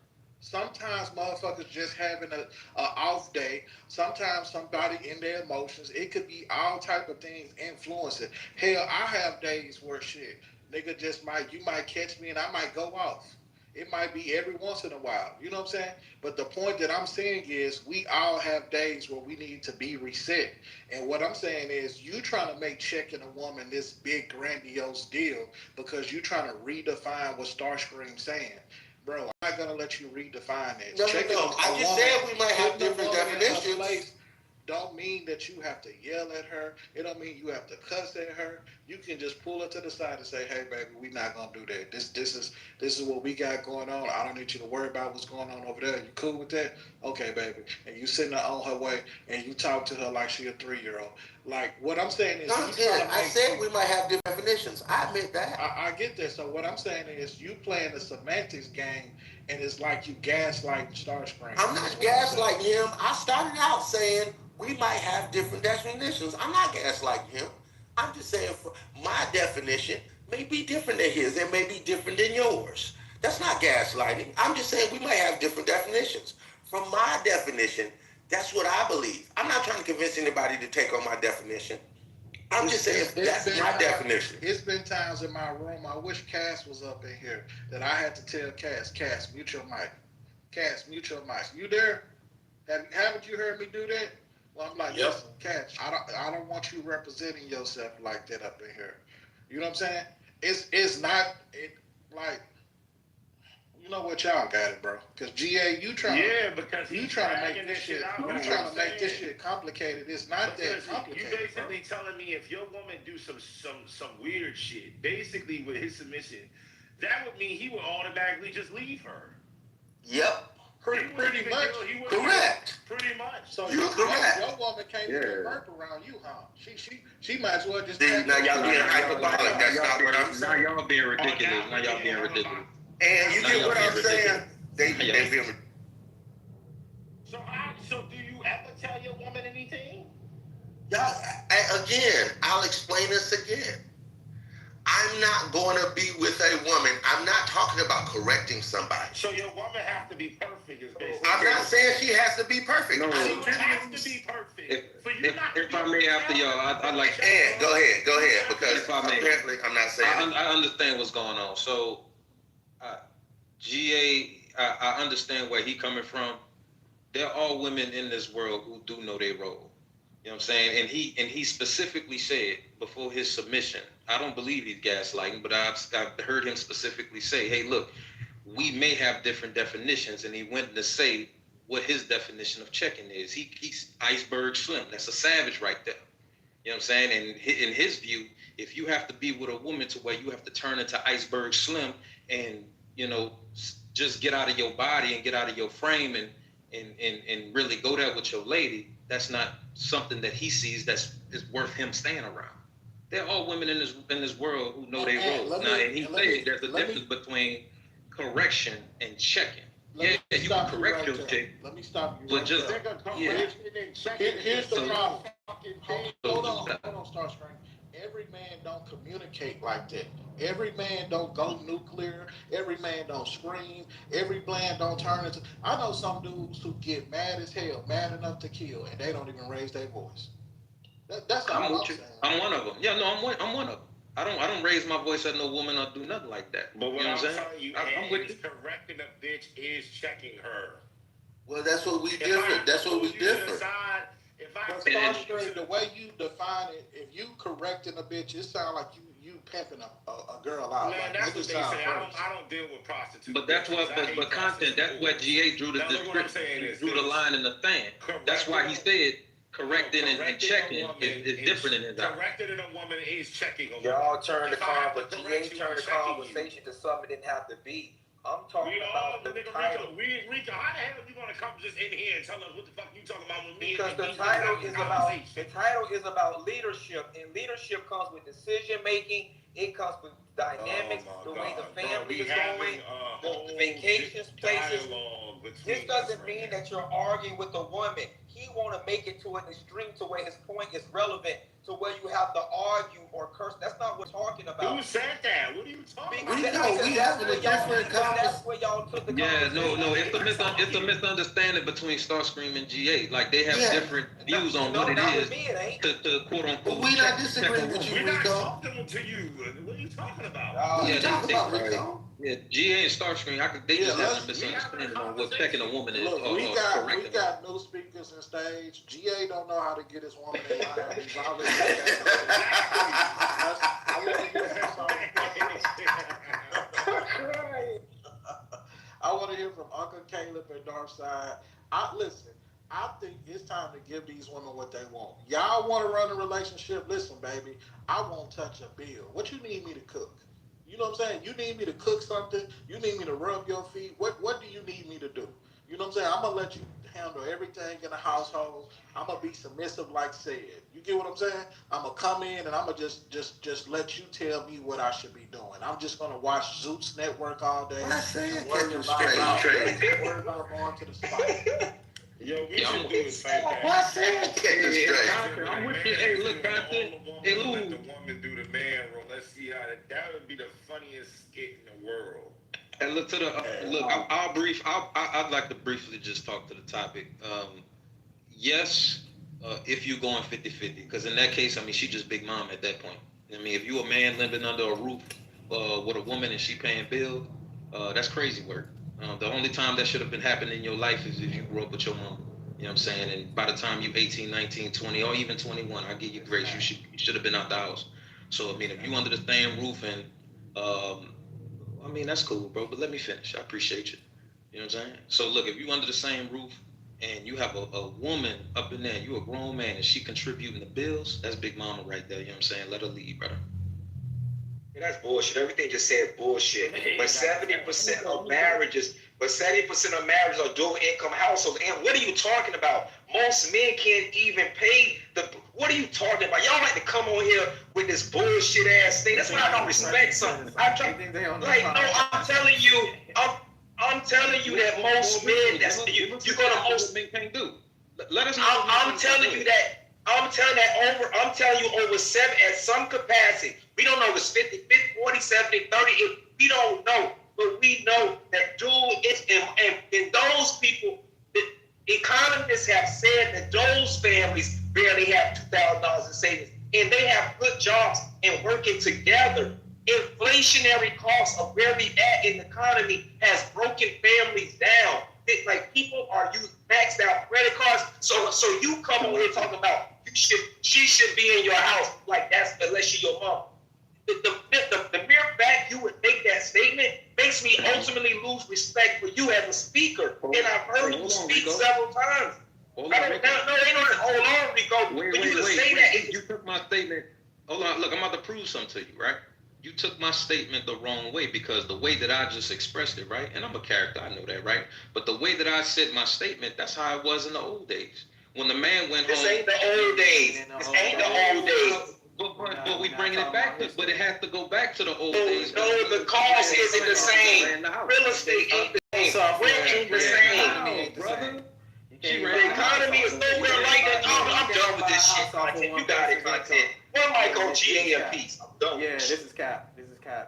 Sometimes motherfuckers just having a off day. Sometimes somebody in their emotions. It could be all type of things influencing. Hell, I have days where shit, nigga you might catch me and I might go off. It might be every once in a while. You know what I'm saying? But the point that I'm saying is we all have days where we need to be reset. And what I'm saying is you trying to make checking a woman this big grandiose deal because you trying to redefine what Starscream's saying. Bro, I'm not gonna let you redefine it. No. I just said we might have different definitions. Don't mean that you have to yell at her. It don't mean you have to cuss at her. You can just pull her to the side and say, "Hey, baby, we're not gonna do that. This is what we got going on. I don't need you to worry about what's going on over there. You cool with that? Okay, baby." And you sitting her on her way, and you talk to her like she a 3-year-old. Like what I'm saying is, I said we might have different definitions. I admit that. I get that. So what I'm saying is, you playing the semantics game, and it's like you gaslighting Starscream. I'm not gaslighting him. I started out saying we might have different definitions. I'm not gaslighting him. I'm just saying my definition may be different than his. It may be different than yours. That's not gaslighting. I'm just saying we might have different definitions. From my definition, that's what I believe. I'm not trying to convince anybody to take on my definition. I'm just saying that's my definition. It's been times in my room, I wish Cass was up in here, that I had to tell Cass, mute your mic. Cass, mute your mic. You there? Haven't you heard me do that? Well, I'm like, listen, Cass, I don't want you representing yourself like that up in here. You know what I'm saying? It's not like, you know what, y'all got it, bro. Because GA, you trying to make this shit. You trying to make this shit complicated. It's not that complicated. You basically telling me if your woman do some weird shit, basically with his submission, that would mean he would automatically just leave her. Yep. Pretty much. Correct. Pretty much. So you're correct. Your woman can't even burp around you, huh? She might as well just. Now y'all being hyperbolic. That's not what I'm saying. Now y'all being ridiculous. Now y'all being ridiculous. And you get what I'm saying? They being. So do you ever tell your woman anything? Y'all, again, I'll explain this again. I'm not going to be with a woman. I'm not talking about correcting somebody. So your woman has to be perfect, is basically. I'm not saying she has to be perfect. No, she has to be perfect. If I may, after y'all, I'd like to. And go ahead, because apparently I'm not saying. I understand what's going on. So, GA, I understand where he coming from. There are women in this world who do know their role. You know what I'm saying? And he specifically said before his submission, I don't believe he's gaslighting, but I've heard him specifically say, hey, look, we may have different definitions. And he went to say what his definition of checking is. He's iceberg slim. That's a savage right there. You know what I'm saying? And in his view, if you have to be with a woman to where you have to turn into iceberg slim and, you know, just get out of your body and get out of your frame and really go there with your lady, that's not something that he sees is worth him staying around. There are women in this world who know their role. And he said there's a difference between correction and checking. Yeah, you can correct your chick. Let me stop you. But just Here's the problem. Hold on, Starscream. Every man don't communicate like that. Every man don't go nuclear. Every man don't scream. Every man don't turn into. I know some dudes who get mad as hell, mad enough to kill, and they don't even raise their voice. That's all I'm saying. I'm one of them. Yeah, no, I'm one of them. I don't raise my voice at no woman or do nothing like that. But what you know I'm saying? telling you is correcting a bitch is checking her. Well, that's what we different. That's what we different. But Starscream, the way you define it, if you correcting a bitch, it sounds like you pimping a girl out. Man, like, that's what they say. I don't deal with prostitutes. But that's what, but content. That's what GA drew the drew the line in the thing. That's why he said correcting and checking is different in his eyes. Correcting in a woman is checking a woman. Y'all turned the conversation to something it didn't have to be. I'm talking about the title. Rico, how the hell you gonna come just in here and tell us what the fuck you talking about with me? Because the title is about leadership, and leadership comes with decision making. It comes with dynamics, the way the family is going, the vacations, places. This doesn't mean that you're arguing with a woman. He want to make it to an extreme to where his point is relevant, to where you have to argue or curse. That's not what we're talking about. Who said that? What are you talking about? We having a different conversation. That's where y'all took the conversation. No. It's a misunderstanding between Starscream and GA. Like they have different views on what it is to quote unquote. But we not disagreeing with you, We're not Rico. talking to you. What are you talking about? What are you talking about, Rico? Yeah, GA and Starscreen, they just have some misunderstanding on what checking a woman is. Look, we got new speakers on stage. GA don't know how to get his woman in line. He's already I want to hear from Uncle Caleb and Northside. Listen, I think it's time to give these women what they want. Y'all want to run a relationship? Listen, baby, I won't touch a bill. What you need me to cook? You know what I'm saying? You need me to cook something? You need me to rub your feet? What do you need me to do? You know what I'm saying? I'm going to let you handle everything in the household. I'm going to be submissive like said. You get what I'm saying? I'm going to come in and I'm going to just let you tell me what I should be doing. I'm just going to watch Zeus Network all day. I said worry about going to the spot. Yo, we should do it like that. What's that? I'm with you. Hey, look, Doctor. Hey, Lou. Let the woman do the man role. Let's see how that would be the funniest skit in the world. And look to the I'd like to briefly just talk to the topic. Yes, if you're going 50-50, because in that case, I mean, she just big mom at that point. I mean, if you a man living under a roof with a woman and she paying bills, that's crazy work. The only time that should have been happening in your life is if you grew up with your mom. You know what I'm saying? And by the time you're 18, 19, 20, or even 21, I'll give you grace. You should have been out the house. So, I mean, if you under the same roof and, I mean, that's cool, bro, but let me finish. I appreciate you. You know what I'm saying? So, look, if you under the same roof and you have a woman up in there, you a grown man, and she contributing the bills, that's big mama right there. You know what I'm saying? Let her lead, brother. Yeah, that's bullshit. Everything just said bullshit. But 70% of marriages are dual income households. And what are you talking about? Most men can't even pay the. What are you talking about? Y'all like to come on here with this bullshit ass thing. That's why I don't respect some. I'm telling you, I'm telling you that most men. You're gonna most men can't do. Let us know. I'm telling you that. I'm telling you over 7 at some capacity. We don't know if it's 50, 40, 70, 30. We don't know. But we know that and those people, the economists have said that those families barely have $2,000 in savings. And they have good jobs and working together. Inflationary costs of where we at in the economy has broken families down. Like people are using maxed out credit cards. So you come over here talking about she should be in your house like that's unless she's your mom. The mere fact you would make that statement makes me ultimately lose respect for you as a speaker. And I've heard you speak several times. Hold on, Rico. You took my statement. Hold on, look, I'm about to prove something to you, right? You took my statement the wrong way because the way that I just expressed it, right? And I'm a character, I know that, right? But the way that I said my statement, that's how it was in the old days. When the man went home. This ain't the old days. This ain't the old days. But we bringing it back to, but it has to go back to the old days. No, the cost isn't the same. Real estate ain't the same. Rent ain't the same. Brother. The economy is nowhere like that. I'm done with this shit content. You got it, content. One mic on GA and peace. I'm done. Yeah, this is Cap.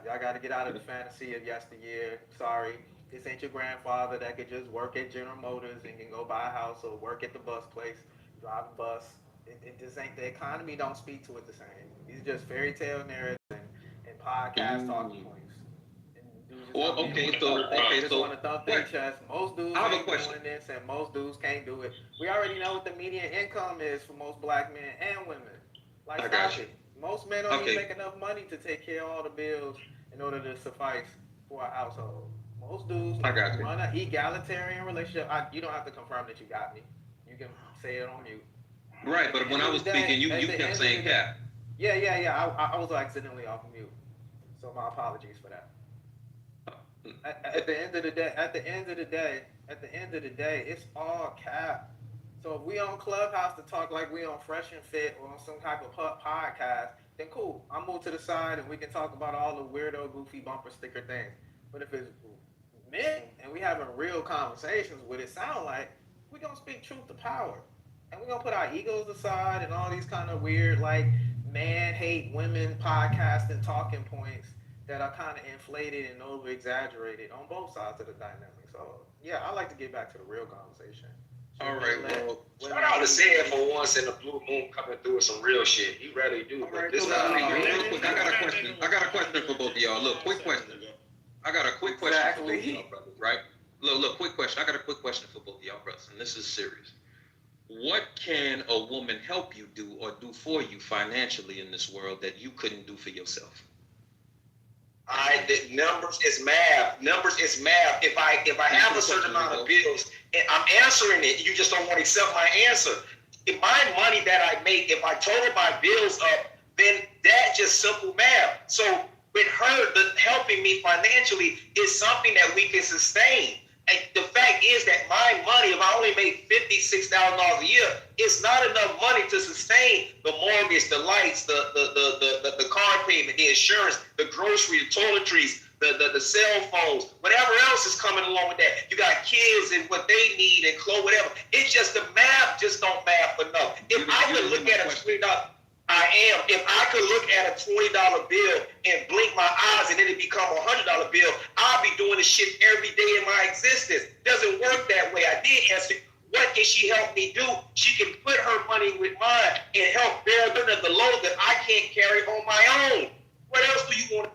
Y'all got to get out of the fantasy of yesteryear. Sorry. This ain't your grandfather that could just work at General Motors and can go buy a house or work at the bus place, drive a bus. It just ain't, the economy don't speak to it the same. These are just fairy tale narratives and podcast talking points. Well, okay, so want to thump their chest. Most dudes ain't doing this, and most dudes can't do it. We already know what the median income is for most black men and women. Like, I got you. Most men don't even make enough money to take care of all the bills in order to suffice for a household. Most dudes run an egalitarian relationship. You don't have to confirm that you got me. You can say it on mute. Right, but when I was speaking, you kept saying Cap. Yeah. I was accidentally off mute. So my apologies for that. At the end of the day, it's all cap. So if we on Clubhouse to talk like we on Fresh and Fit or on some type of podcast, then cool. I'll move to the side and we can talk about all the weirdo, goofy bumper sticker things. But if it's men and we having real conversations, what it sound like, we gonna speak truth to power. And we're gonna put our egos aside and all these kind of weird, like, man hate women podcasting talking points that are kind of inflated and over exaggerated on both sides of the dynamic. So yeah, I like to get back to the real conversation. All right, well, shout out to Sid for once in the blue moon coming through with some real shit. He rarely do, but this time real quick, I got a question for both of y'all. Look, quick question. I got a quick question for both of y'all brothers, right? Look, quick question. I got a quick question for both of y'all brothers, and this is serious. What can a woman help you do or do for you financially in this world that you couldn't do for yourself? The numbers is math. Numbers is math. If I have a certain amount of bills and I'm answering it, you just don't want to accept my answer. If my money that I make, if I total my bills up, then that's just simple math. So with her, helping me financially is something that we can sustain. And the fact is that my money, if I only make $56,000 a year, it's not enough money to sustain the mortgage, the lights, the car payment, the insurance, the grocery, the toiletries, the cell phones, whatever else is coming along with that. You got kids and what they need and clothes, whatever. It's just the math just don't math enough. If I could look at a $20, if I could look at a $20 bill and blink my eyes and then it become a $100 bill, I'll be doing this shit every day in my existence. Doesn't work that way. I did answer, what can she help me do? She can put her money with mine and help bear the load that I can't carry on my own. What else do you want?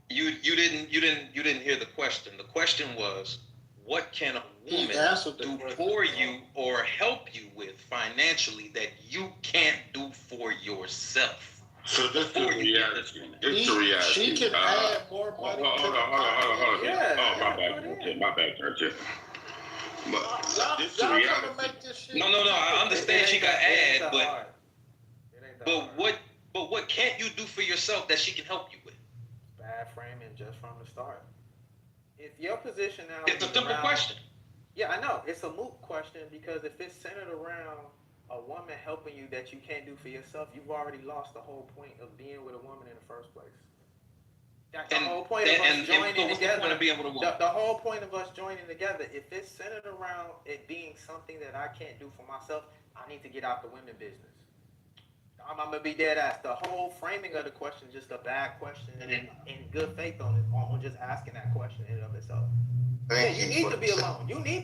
You didn't hear the question. The question was, what can a woman do for you or help you with financially that you can't do for yourself? So this is the reality. This the reality. She can add more money. Hold on. Yeah, oh, my bad, Church. But this is the reality. No. I understand she got add, but what can't you do for yourself that she can help you with? Bad framing just from the start. If your position now, it's a simple question. Yeah, I know it's a moot question because if it's centered around a woman helping you that you can't do for yourself, you've already lost the whole point of being with a woman in the first place. The whole point of us joining together. The whole point of us joining together, if it's centered around it being something that I can't do for myself, I need to get out the women business. I'm gonna be dead ass. The whole framing of the question is just a bad question, and in good faith on just asking that question in and of itself. You need to be alone. You need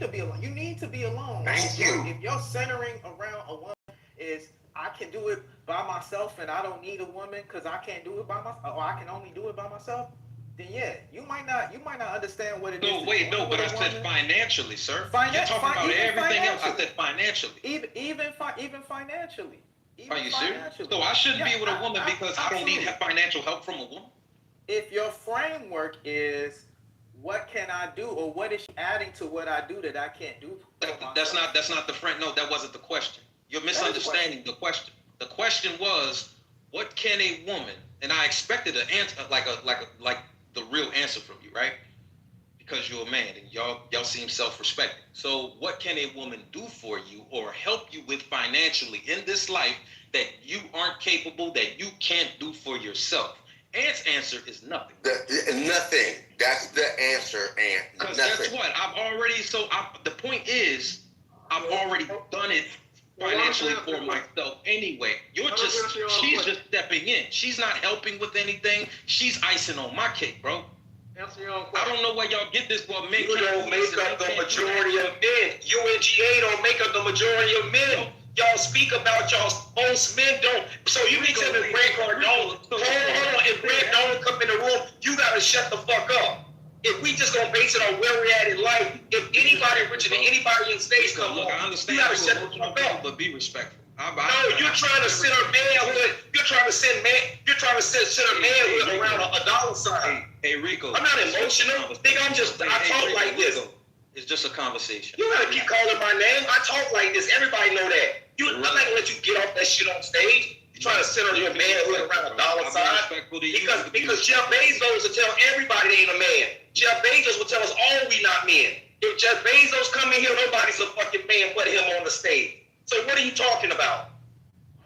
to be alone. Thank you. If you're centering around a woman is I can do it by myself and I don't need a woman because I can't do it by myself, or I can only do it by myself, then yeah, you might not understand what it is. But I said financially, sir. You're talking about everything else. I said financially. Even financially. Are you serious? So I shouldn't be with a woman because I don't need financial help from a woman? If your framework is what can I do or what is she adding to what I do that I can't do? That's not the friend. No, that wasn't the question. You're misunderstanding the question. The question was, what can a woman, and I expected an answer like the real answer from you, right? Because you're a man and y'all seem self-respecting. So what can a woman do for you or help you with financially in this life that you aren't capable, that you can't do for yourself? Ant's answer is nothing. Nothing. That's the answer, Ant. Because guess what? The point is, I've already done it financially for myself anyway. She's just stepping in. She's not helping with anything. She's icing on my cake, bro. I don't know where y'all get this, but men you don't make up the majority of men. UNGA don't make up the majority of men. Y'all speak about y'all, most men don't. So you mean tell me Greg Cardone, hold on, if Greg don't come in the room, you gotta shut the fuck up. If we just gonna base it on where we're at in life, if anybody richer than anybody in space come on, you gotta shut the fuck up. But be respectful. You're trying to sit our manhood. You're trying to sit a manhood around a dollar sign. Hey Rico. I'm not emotional. I talk like this. It's just a conversation. You gotta keep calling my name. I talk like this. Everybody know that. I'm not gonna let you get off that shit on stage. You're trying to center your manhood around a dollar sign. Because Jeff Bezos will tell everybody they ain't a man. Jeff Bezos will tell us all we not men. If Jeff Bezos come in here, nobody's a fucking man but him on the stage. So what are you talking about?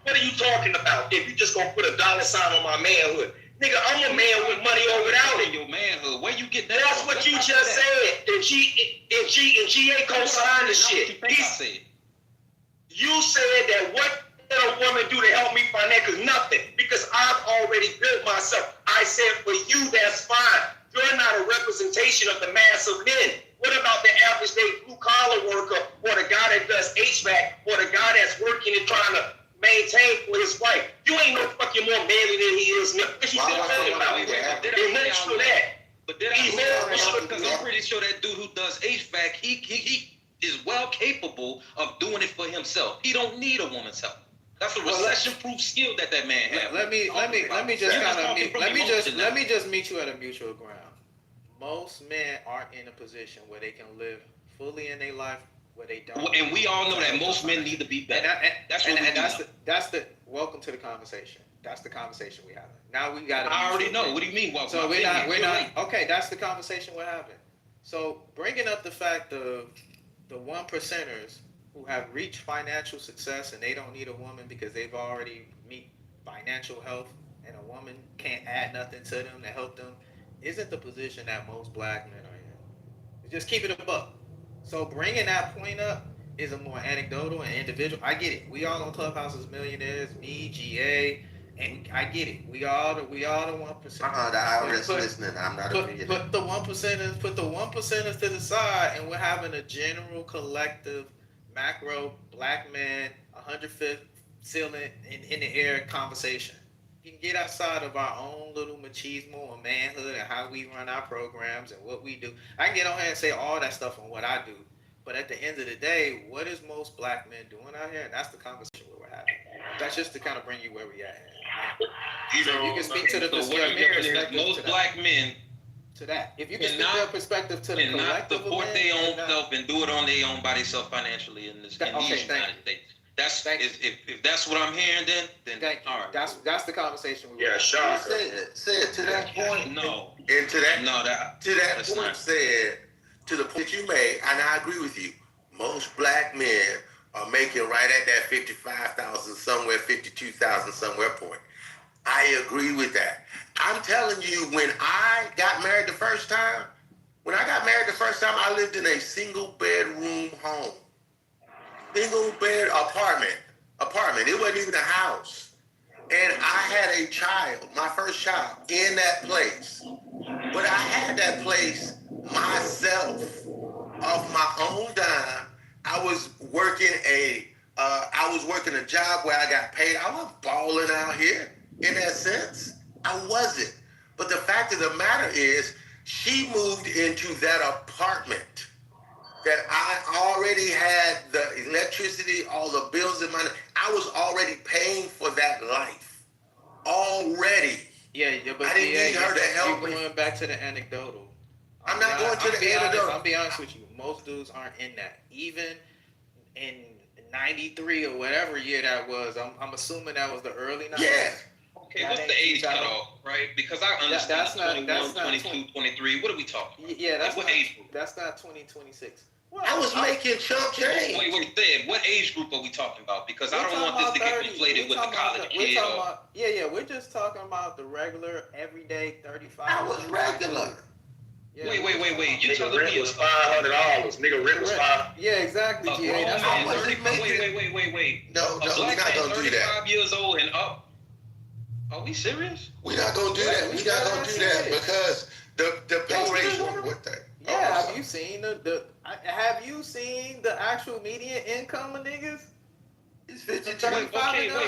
What are you talking about? If you just gonna put a dollar sign on my manhood. Nigga, I'm a man with money or without it. Your manhood. Where you get that That's from? what you just said. And GA co-signed the shit. You said that what can a woman do to help me financially? Nothing. Because I've already built myself. I said for you, that's fine. You're not a representation of the mass of men. What about the average day blue collar worker or the guy that does HVAC or the guy that's working and trying to maintain for his wife? You ain't no fucking more manly than he is now. What you still talking about? Emotional that. But did I because I'm pretty sure that dude who does HVAC, he is well capable of doing it for himself. He don't need a woman's help. That's a recession-proof skill that man has. Let me just meet you at a mutual ground. Most men aren't in a position where they can live fully in their life where they don't. And we all know that most men need to be better. That's the welcome to the conversation. That's the conversation we having. Now we got. I already know. What do you mean? Well, so we're not. Okay, that's the conversation we're having. So bringing up the fact of the 1%ers who have reached financial success and they don't need a woman because they've already meet financial health and a woman can't add nothing to them to help them isn't the position that most black men are in. Just keep it a buck. So bringing that point up is a more anecdotal and individual. I get it. We all on Clubhouse as millionaires, me, GA, and I get it. We all the 1%. The IRS listening. I'm not a millionaire. Put the 1%ers to the side, and we're having a general, collective, macro black man, 105th ceiling in the air conversation. You can get outside of our own little machismo or manhood and how we run our programs and what we do. I can get on here and say all that stuff on what I do. But at the end of the day, what is most black men doing out here? And that's the conversation we're having. That's just to kind of bring you where we at. You can speak to the perspective. Most black men to that. If you can speak their perspective to the collective support their own self and do it on their own by themselves financially in these United States. If that's what I'm hearing, then all right. That's the conversation. Sean said to that point. No. And to that point said to the point you made, and I agree with you. Most black men are making right at that 55,000 somewhere, 52,000 somewhere point. I agree with that. I'm telling you, when I got married the first time, I lived in a single bedroom home. Single bed apartment. It wasn't even a house. And I had a child, my first child, in that place. But I had that place myself, off my own dime. I was working a job where I got paid. I wasn't balling out here in that sense. I wasn't. But the fact of the matter is, she moved into that apartment that I already had the electricity, all the bills in my. I was already paying for that life already. Yeah, but I didn't need her to help me. Going back to the anecdotal. I'm not going to the anecdotal. I'll be honest with you. Most dudes aren't in that. Even in 93 or whatever year that was, I'm assuming that was the early 90s. Yeah. Okay, what's the age cutoff, right? Because I understand that's 22, 23. What are we talking about? Yeah, what age group? That's not 2026. I was making chump change. Wait, what age group are we talking about? Because I don't want this to get conflated with the college kid. We're just talking about the regular, everyday 35. I was regular. Yeah. Wait. You nigga rent was $500. Nigga rent was $500. Yeah, exactly. Wait. No, we're not gonna do that. 35 years old and up. Are we serious? We're not gonna do that. We're not gonna do that because the pay ratio. What the? Yeah, have you seen have you seen the actual median income of niggas? It's 52.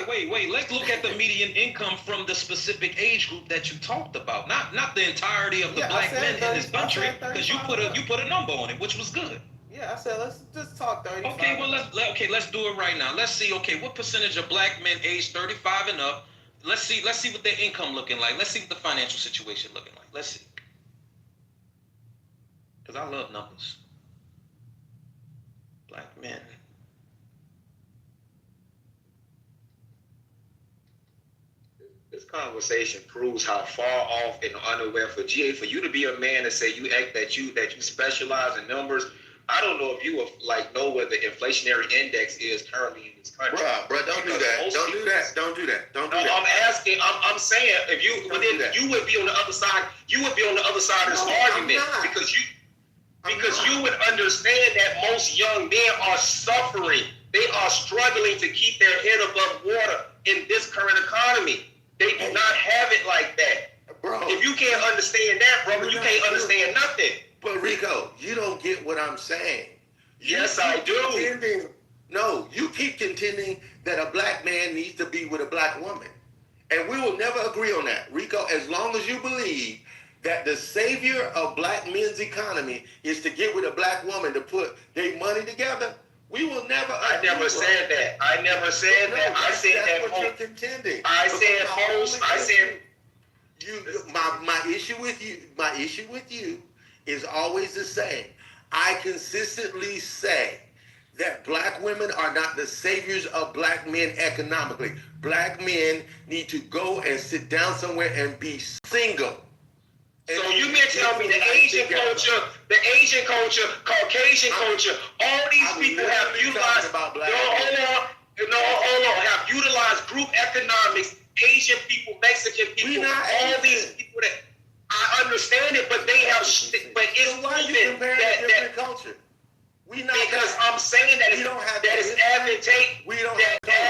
Wait. Let's look at the median income from the specific age group that you talked about, not the entirety of the black men in this country, because you put a number on it, which was good. Yeah, I said let's just talk 35. Okay, well let's do it right now. Let's see. Okay, what percentage of black men aged 35 and up? Let's see what their income looking like. Let's see what the financial situation looking like. Let's see. Because I love numbers. Black men. It's conversation proves how far off and unaware for GA, for you to be a man and say you act that you specialize in numbers. I don't know if you like know what the inflationary index is currently in this country. Bro, don't do that. Don't do that. Don't do that. Don't do that. I'm asking. I'm saying if you, but then you would be on the other side. You would be on the other side of this argument because you would understand that most young men are suffering. They are struggling to keep their head above water in this current economy. They do not have it like that. Bro, if you can't understand that, brother, you can't understand nothing. But Rico, you don't get what I'm saying. Yes, I do. No, you keep contending that a black man needs to be with a black woman. And we will never agree on that. Rico, as long as you believe that the savior of black men's economy is to get with a black woman to put their money together, we will never agree. I never said that. I never said that. I said that what you're contending. I said host. I said my issue with you is always the same. I consistently say that black women are not the saviors of black men economically. Black men need to go and sit down somewhere and be single. So you mean tell me the Asian culture, Caucasian culture, all these people have utilized, have utilized group economics, Asian people, Mexican people, all these people that, I understand it, but they have, but it's proven that culture. We not because I'm saying that it's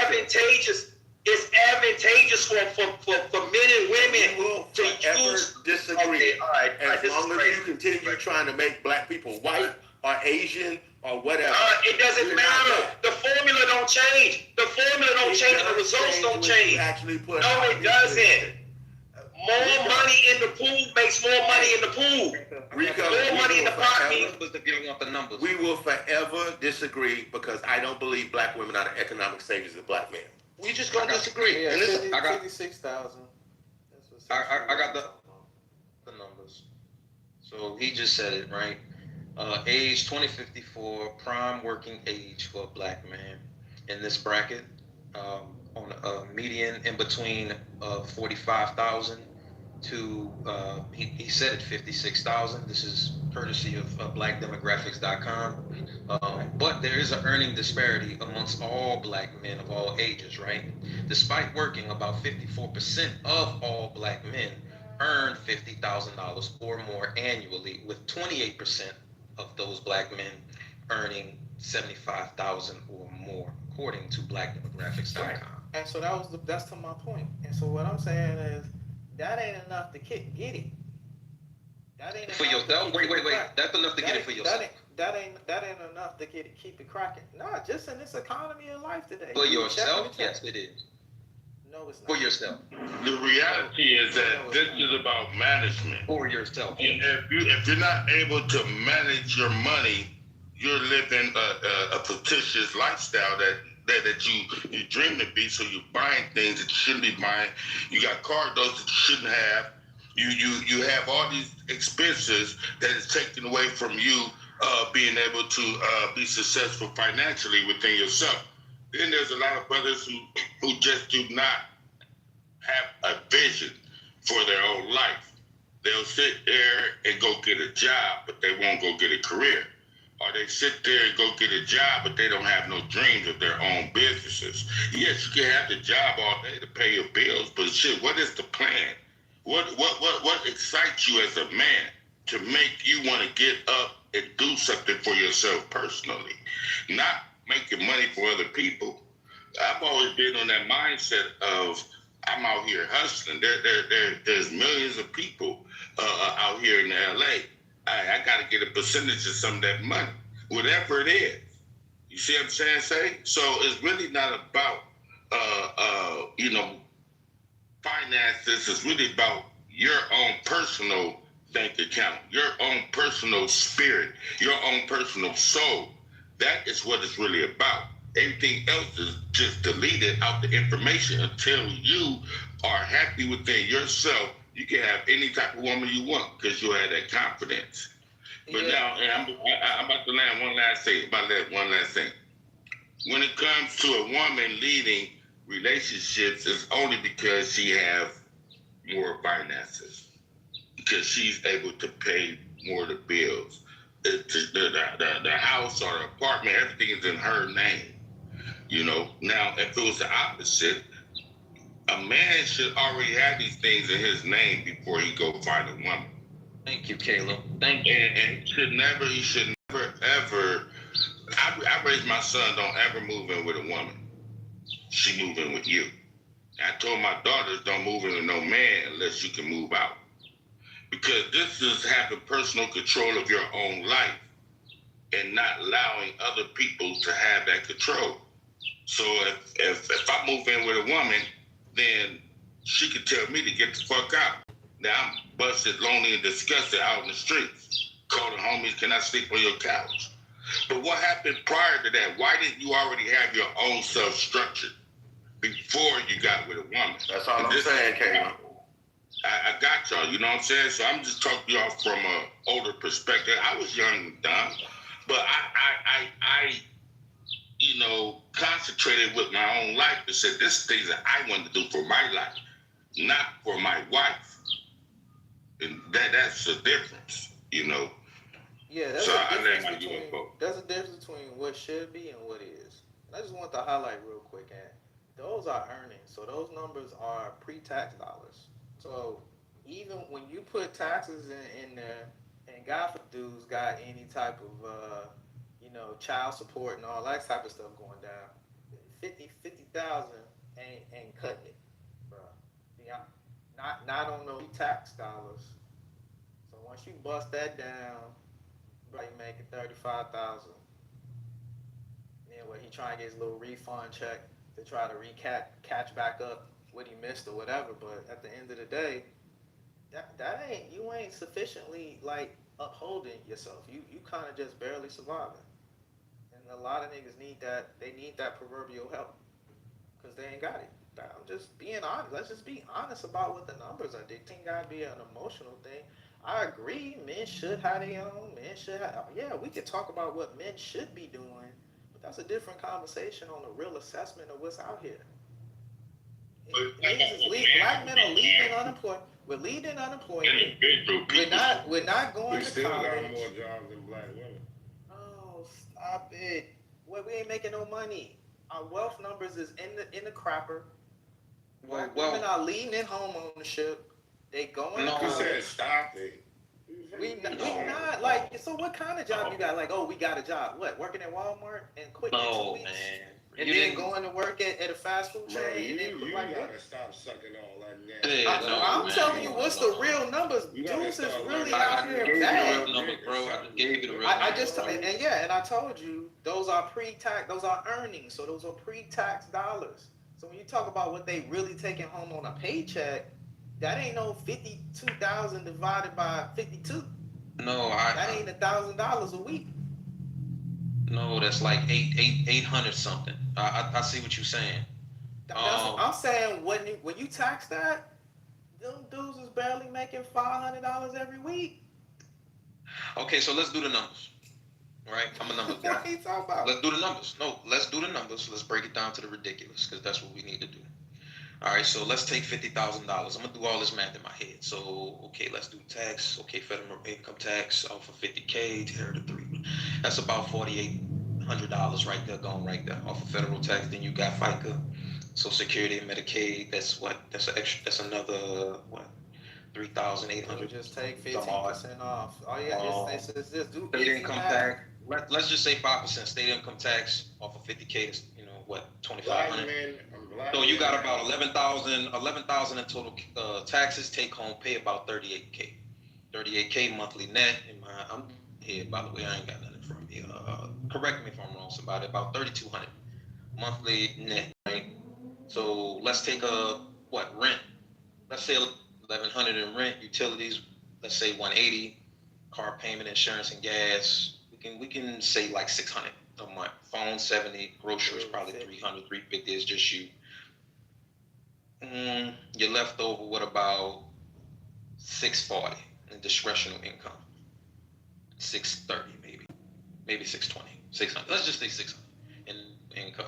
advantageous. It's advantageous for men and women to use. Disagree. Okay, all right. As long as you continue trying to make black people white or Asian or whatever. It doesn't matter. The formula don't change. The formula don't change. The results don't change. No, it doesn't. More money in the pool makes more money in the pool. More money in the pocket. We will forever disagree because I don't believe black women are the economic saviors of black men. We just gonna disagree. Yeah, and listen, I got 56,000. I got the numbers. So he just said it, right? Age 2054, prime working age for a black man in this bracket, on a median in between 45,000 to he said it 56,000. This is courtesy of blackdemographics.com. But there is an earning disparity amongst all black men of all ages, right? Despite working, about 54% of all black men earn $50,000 or more annually, with 28% of those black men earning 75,000 or more, according to blackdemographics.com. And so that's to my point. And so what I'm saying is that ain't enough to get it. That ain't for yourself. Wait. That's enough to get it for yourself. That ain't enough to keep it cracking. Nah, just in this economy of life today. For yourself, yes, it is. No, it's not. For yourself. The reality is that this is about management. For yourself. If you're not able to manage your money, you're living a fictitious lifestyle that you dream to be. So you're buying things that you shouldn't be buying. You got car notes that you shouldn't have. You have all these expenses that is taken away from you being able to be successful financially within yourself. Then there's a lot of brothers who just do not have a vision for their own life. They'll sit there and go get a job, but they won't go get a career. Or they sit there and go get a job, but they don't have no dreams of their own businesses. Yes, you can have the job all day to pay your bills, but shit, what is the plan? What excites you as a man to make you want to get up and do something for yourself personally? Not making money for other people. I've always been on that mindset of I'm out here hustling. There's millions of people out here in LA. I got to get a percentage of some of that money, whatever it is. You see what I'm saying, Say? So it's really not about, finances. It's really about your own personal bank account, your own personal spirit, your own personal soul. That is what it's really about. Everything else is just deleted out the information until you are happy within yourself. You can have any type of woman you want because you have that confidence. But now, and I'm about to land one last thing. When it comes to a woman leading relationships, it's only because she have more finances because she's able to pay more of the bills. The house or the apartment, everything is in her name. You know, now if it was the opposite, a man should already have these things in his name before he go find a woman. Thank you, Caleb. Thank you. And he should never, ever. I raised my son, don't ever move in with a woman. She move in with you. I told my daughters, don't move in with no man unless you can move out. Because this is having personal control of your own life and not allowing other people to have that control. So if I move in with a woman, then she could tell me to get the fuck out. Now I'm busted, lonely, and disgusted out in the streets. Calling homies, can I sleep on your couch? But what happened prior to that? Why didn't you already have your own self structured before you got with a woman? That's all I'm saying, Caleb. I got y'all, you know what I'm saying? So I'm just talking to y'all from an older perspective. I was young and dumb, but I you know, concentrated with my own life and said, this is things that I want to do for my life, not for my wife. And that's the difference, you know. Yeah, there's a difference between what should be and what is. And I just want to highlight real quick, and those are earnings. So those numbers are pre-tax dollars. So even when you put taxes in there, and God for dudes got any type of you know, child support and all that type of stuff going down, 50,000 ain't cutting it, bro. Yeah, not on no tax dollars. So once you bust that down, bro, you making 35,000. Then what he trying to get his little refund check to try to catch back up what he missed or whatever. But at the end of the day, you ain't sufficiently like upholding yourself. You kind of just barely surviving. And a lot of niggas need that. They need that proverbial help because they ain't got it. I'm just being honest. Let's just be honest about what the numbers are. They ain't gotta be an emotional thing. I agree. Men should have their own. Men should have. Yeah, we could talk about what men should be doing, but that's a different conversation on the real assessment of what's out here. Black men are leading unemployment. We're leading unemployment. We're not going to college. We still got more jobs than black women. Oh, stop it. Well, we ain't making no money. Our wealth numbers is in the crapper. Black women are leading in home ownership. They going to college. You said stop it. We not like. So what kind of job you got? Like, oh, we got a job. What, working at Walmart and quitting in 2 weeks? Man. And then going to work at a fast food chain. You gotta stop sucking all that. I'm telling you, what's the real numbers? Dudes is really out here bad. And I told you, those are pre-tax. Those are earnings. So those are pre-tax dollars. So when you talk about what they really taking home on a paycheck, that ain't no 52,000 divided by 52. No, that ain't $1,000 a week. No, that's like 800 something. I see what you're saying. That's what I'm saying. When you tax that, them dudes is barely making $500 every week. Okay, so let's do the numbers. Right? I'm a numbers guy. What are you talking about? Let's do the numbers. No, let's do the numbers. Let's break it down to the ridiculous, because that's what we need to do. All right, so let's take $50,000. I'm gonna do all this math in my head. So, okay, let's do tax. Okay, federal income tax off of 50K, tear to 3. That's about $4,800 right there, going right there off of federal tax. Then you got FICA, Social Security, and Medicaid. That's what? That's an extra. That's another what? 3,800. Just take 15% off. Oh yeah, just do state income tax. Let's just say 5% state income tax off of 50K. You know what? 2,500. So you got about 11,000 in total taxes. Take home pay about 38K. 38K monthly net. I'm here, by the way. I ain't got nothing from me. Correct me if I'm wrong, somebody. About 3,200 monthly net. Right. So let's take rent. Let's say 1,100 in rent, utilities. Let's say 180. Car payment, insurance, and gas. We can say like 600 a month. Phone 70. Groceries probably 300. 350 is just you. You're left over with about 640 in discretionary income. 630 maybe 620, 600. Let's just say 600 in income.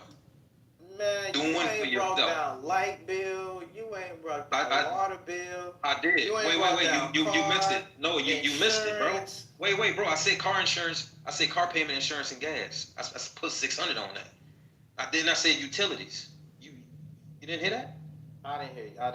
Man, doing you for ain't brought yourself. down light bill. You ain't brought down water bill. I did. You ain't Wait. brought down You car, missed it. No, you missed it, bro. insurance. Wait, bro. I said car insurance. I said car payment, insurance, and gas. I put 600 on that. I did not say utilities. You didn't hear that? I didn't hear you. I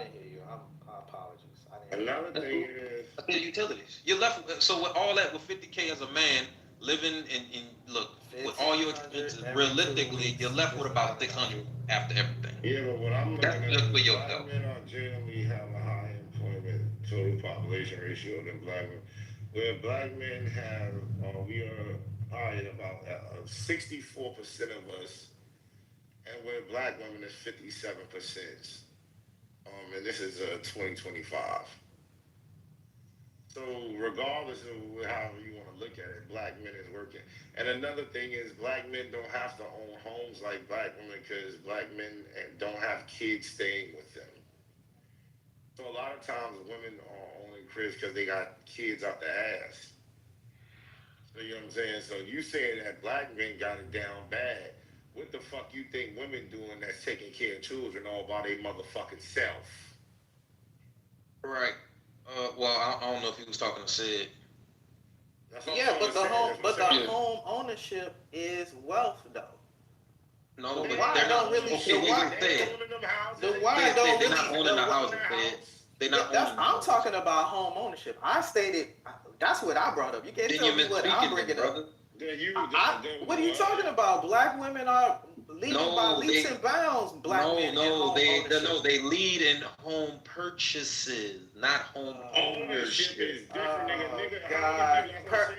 apologize. I didn't Another thing is, I said utilities. You're left. So with all that, with 50K as a man living in look, with all your expenses, realistically, you're left with about 600 after everything. yeah, but what I'm looking That's at just is for black yourself. men are generally have a high employment total population ratio than black men. Where black men have, we are probably about 64% of us, and where black women is 57%. And this is 2025. So regardless of however you want to look at it, black men is working. And another thing is black men don't have to own homes like black women because black men don't have kids staying with them. So a lot of times women are owning cribs because they got kids out the ass. So you know what I'm saying? So you saying that black men got it down bad. What the fuck you think women doing that's taking care of children all by their motherfucking self? Right. Well, I don't know if he was talking to Sid. Yeah, but the home ownership is wealth, though. No, the but why they're don't not. really. Okay, The why, the why don't they're really. not owning the houses. They're not owning. I'm talking about home ownership. I stated that's what I brought up. You can't tell me what I'm bringing up. What are you talking about? Black women are leading by leaps and bounds. Black men in home ownership. They lead in home purchases, not home ownership. Is different, nigga. God,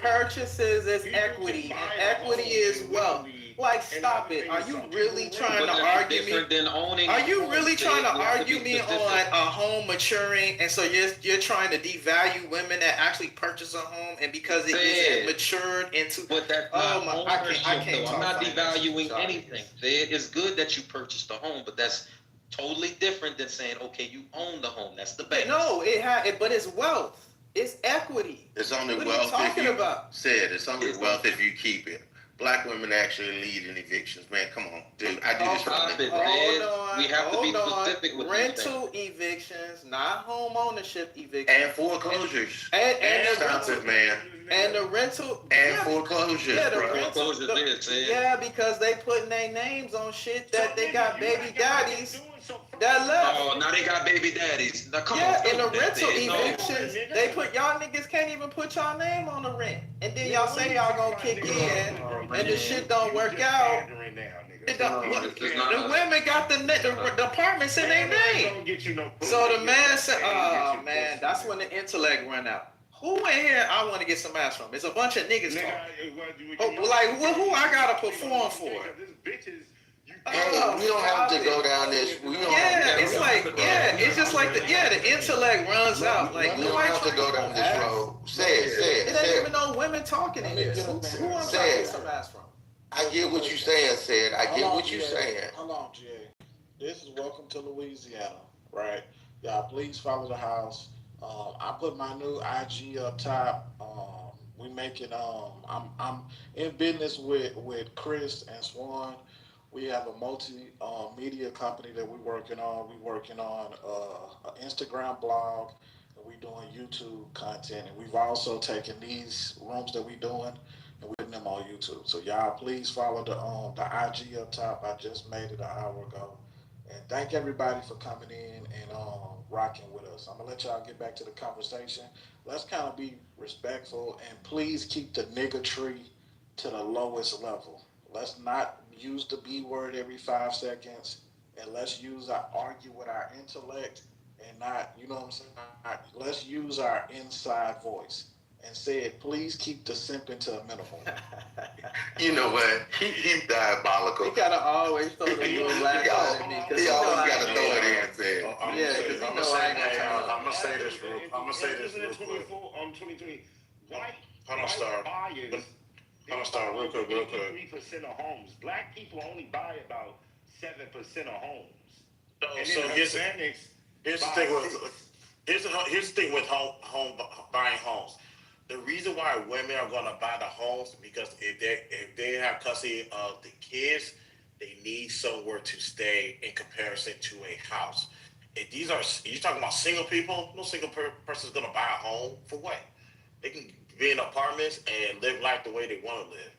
purchases is equity, and equity is wealth. Like, stop it. Are you really trying to argue me? Are you really trying to argue me on a home maturing? And so you're trying to devalue women that actually purchase a home, and because it isn't matured into. But that's not ownership, I can't. I'm not devaluing anything. It's good that you purchased a home, but that's totally different than saying, okay, you own the home. That's the base. No, but it's wealth. It's equity. It's only what wealth are you talking about? It's only wealth if you keep it. Black women actually lead in evictions, man. Come on, dude. I do this for a living. We have to be specific with rental evictions, not home ownership evictions. And foreclosures. And stop it, man. And the rental. And foreclosures, bro. Yeah, because they putting their names on shit that they got baby daddies that left. Oh, now they got baby daddies. Now come on. Yeah, in the rental evictions, they put y'all niggas can't even put y'all name on the rent, and then y'all say y'all gonna kick in, and the shit don't work out. The women got the apartments in their name. So the man said, "Oh man, that's when the intellect run out." Who in here I want to get some ass from? It's a bunch of niggas talking. Like who I gotta perform for? Hey, we don't have to go down this. It's just like the intellect runs out. Like we don't have to go down this road. Say it. It ain't even no women talking in here. Who I'm trying to get some ass from? I get what you're saying, Sid. I get what you're saying. Hold on, GA. This is Welcome to Louisiana, right? Y'all, please follow the house. I put my new IG up top. We making. I'm in business with Chris and Swan. We have a multi-media company that we're working on. We're working on an Instagram blog, and we're doing YouTube content. And we've also taken these rooms that we're doing and we're putting them on YouTube. So y'all, please follow the IG up top. I just made it an hour ago. And thank everybody for coming in and rocking with us. I'm gonna let y'all get back to the conversation. Let's kind of be respectful and please keep the niggatry to the lowest level. Let's not use the B word every 5 seconds, and let's argue with our intellect and not, you know what I'm saying? Let's use our inside voice. And said, please keep the simping to a minimum. You know what? He's diabolical. He gotta always throw the little laugh at me. He always gotta throw it in and say, I'm gonna say this real quick. On 2020, Hold on, Star. Real quick. 3% of homes. Black people only buy about 7% of homes. So here's the thing with home buying homes. The reason why women are going to buy the homes because if they have custody of the kids, They need somewhere to stay in comparison to a house. If you're talking about single people, no single person's gonna buy a home for what? They can be in apartments and live life the way they want to live.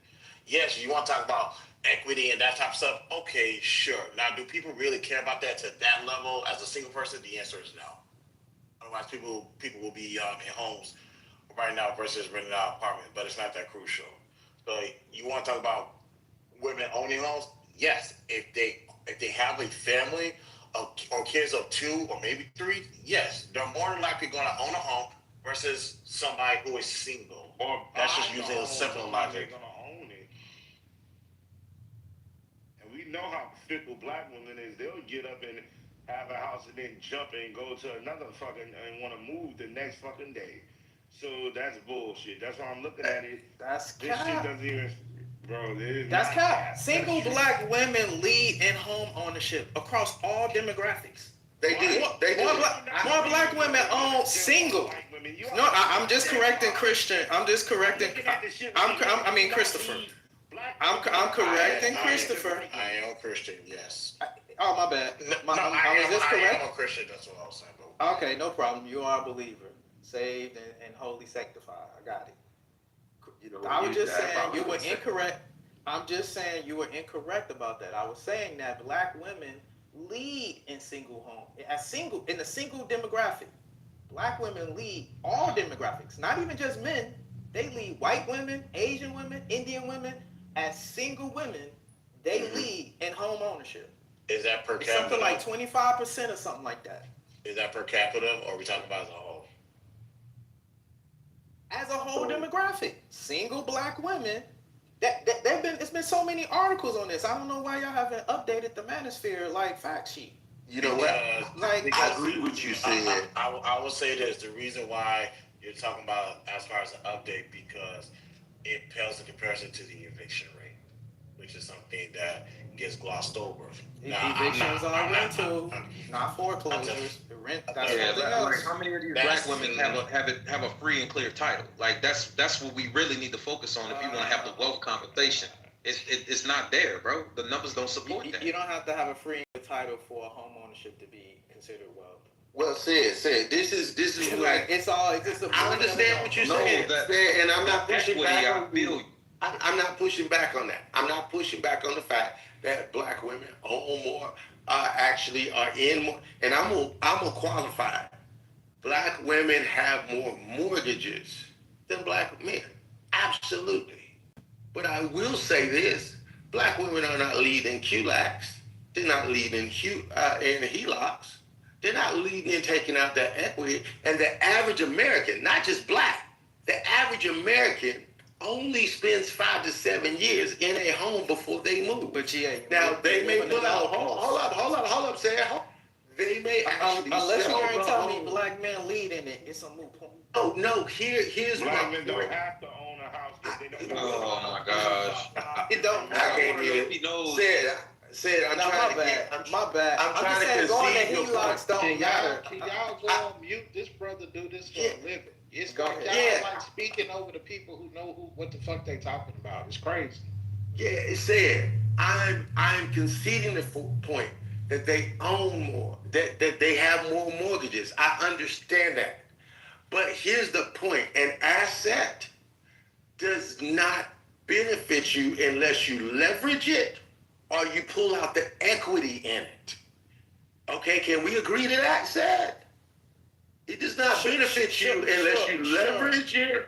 Yes, you want to talk about equity and that type of stuff. Okay, sure. Now, do people really care about that to that level as a single person? The answer is no. Otherwise, people will be in homes right now versus renting out apartments, but it's not that crucial. So you want to talk about women owning homes? Yes, if they have a family or kids of 2 or maybe 3, yes, they're more than likely going to own a home versus somebody who is single. Or that's just using a simple logic. They're gonna own it. And we know how fickle black women is. They'll get up and have a house and then jump and go to another fucking and want to move the next fucking day. So that's bullshit. That's why I'm looking at it. That's this cap. shit doesn't even, bro. That's cap. Single black women lead in home ownership across all demographics. They do. More black women own single. No, I'm just correcting Christian. I'm just correcting. I mean Christopher. I'm correcting Christopher. I am Christian. Yes. Oh, my bad. I was this correct? am a Christian. That's what I was saying. Okay, no problem. You are a believer, saved and wholly sanctified. I got it. I was just saying you were incorrect. I'm just saying you were incorrect about that. I was saying that black women lead in single home, in the single demographic. Black women lead all demographics, not even just men. They lead white women, Asian women, Indian women. As single women, they lead in home ownership. Is that per capita? Something like 25% or something like that. Is that per capita, or are we talking about as a whole? As a whole demographic, single black women. It's been so many articles on this. I don't know why y'all haven't updated the Manosphere like fact sheet. You know what? I agree with you saying. I will say this: the reason why you're talking about as far as an update, because it pales in comparison to the eviction rate, which is something that gets glossed over. Evictions are rental, not foreclosures. Rent. That's something else. Like how many of these black women have a free and clear title? Like that's what we really need to focus on if you want to have the wealth compensation. It's not there, bro. The numbers don't support that. You don't have to have a free and clear title for a home ownership to be considered wealth. Well, said. This is like it's just a. I understand what you're saying, and I'm not pushing back on you. I'm not pushing back on that. I'm not pushing back on the fact that black women own more, actually are in more, and I'm gonna qualify it. Black women have more mortgages than black men, absolutely. But I will say this: black women are not leading QLACs. They're not leading in HELOCs. They're not leading in taking out that equity. And the average American, not just black, the average American only spends 5 to 7 years in a home before they move. But yeah, now they may pull out. Hold up, Sarah. They may actually unless you're going to tell me black men lead in it, it's a moot point. Oh no, here's black my men point. don't have to own a house because they don't. Oh my gosh! It don't. I can't even. Said I'm trying to get. My bad. I'm trying just saying, going to to concede your HELOCs don't matter. Can y'all go on mute? This brother do this for a living. It's like y'all like speaking over the people who know what the fuck they talking about. It's crazy. Yeah, it said I'm conceding the point that they own more, that they have more mortgages. I understand that. But here's the point: an asset does not benefit you unless you leverage it or you pull out the equity in it. Okay, can we agree to that, Sad? It does not benefit you unless you leverage it.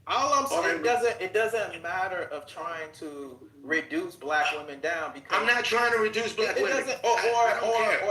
All I'm saying, it doesn't matter of trying to reduce black women down because I'm not trying to reduce black women. Or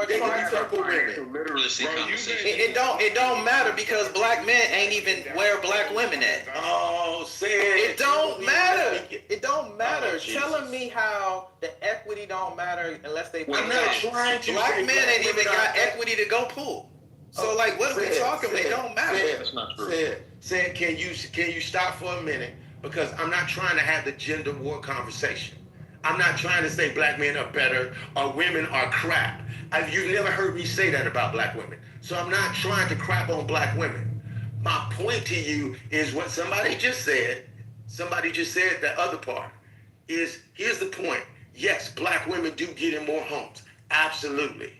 trying to literacy conversation. It don't matter because black men ain't even where black women at. Oh, it don't matter. It don't matter. Telling me how the equity don't matter unless they. I'm not trying to. Black men ain't even got equity to go pull. So like, what are we talking about? It don't matter. That's not true. Said, can you stop for a minute? Because I'm not trying to have the gender war conversation. I'm not trying to say black men are better or women are crap. You've never heard me say that about black women. So I'm not trying to crap on black women. My point to you is what somebody just said. Somebody just said the other part is, here's the point. Yes, black women do get in more homes. Absolutely.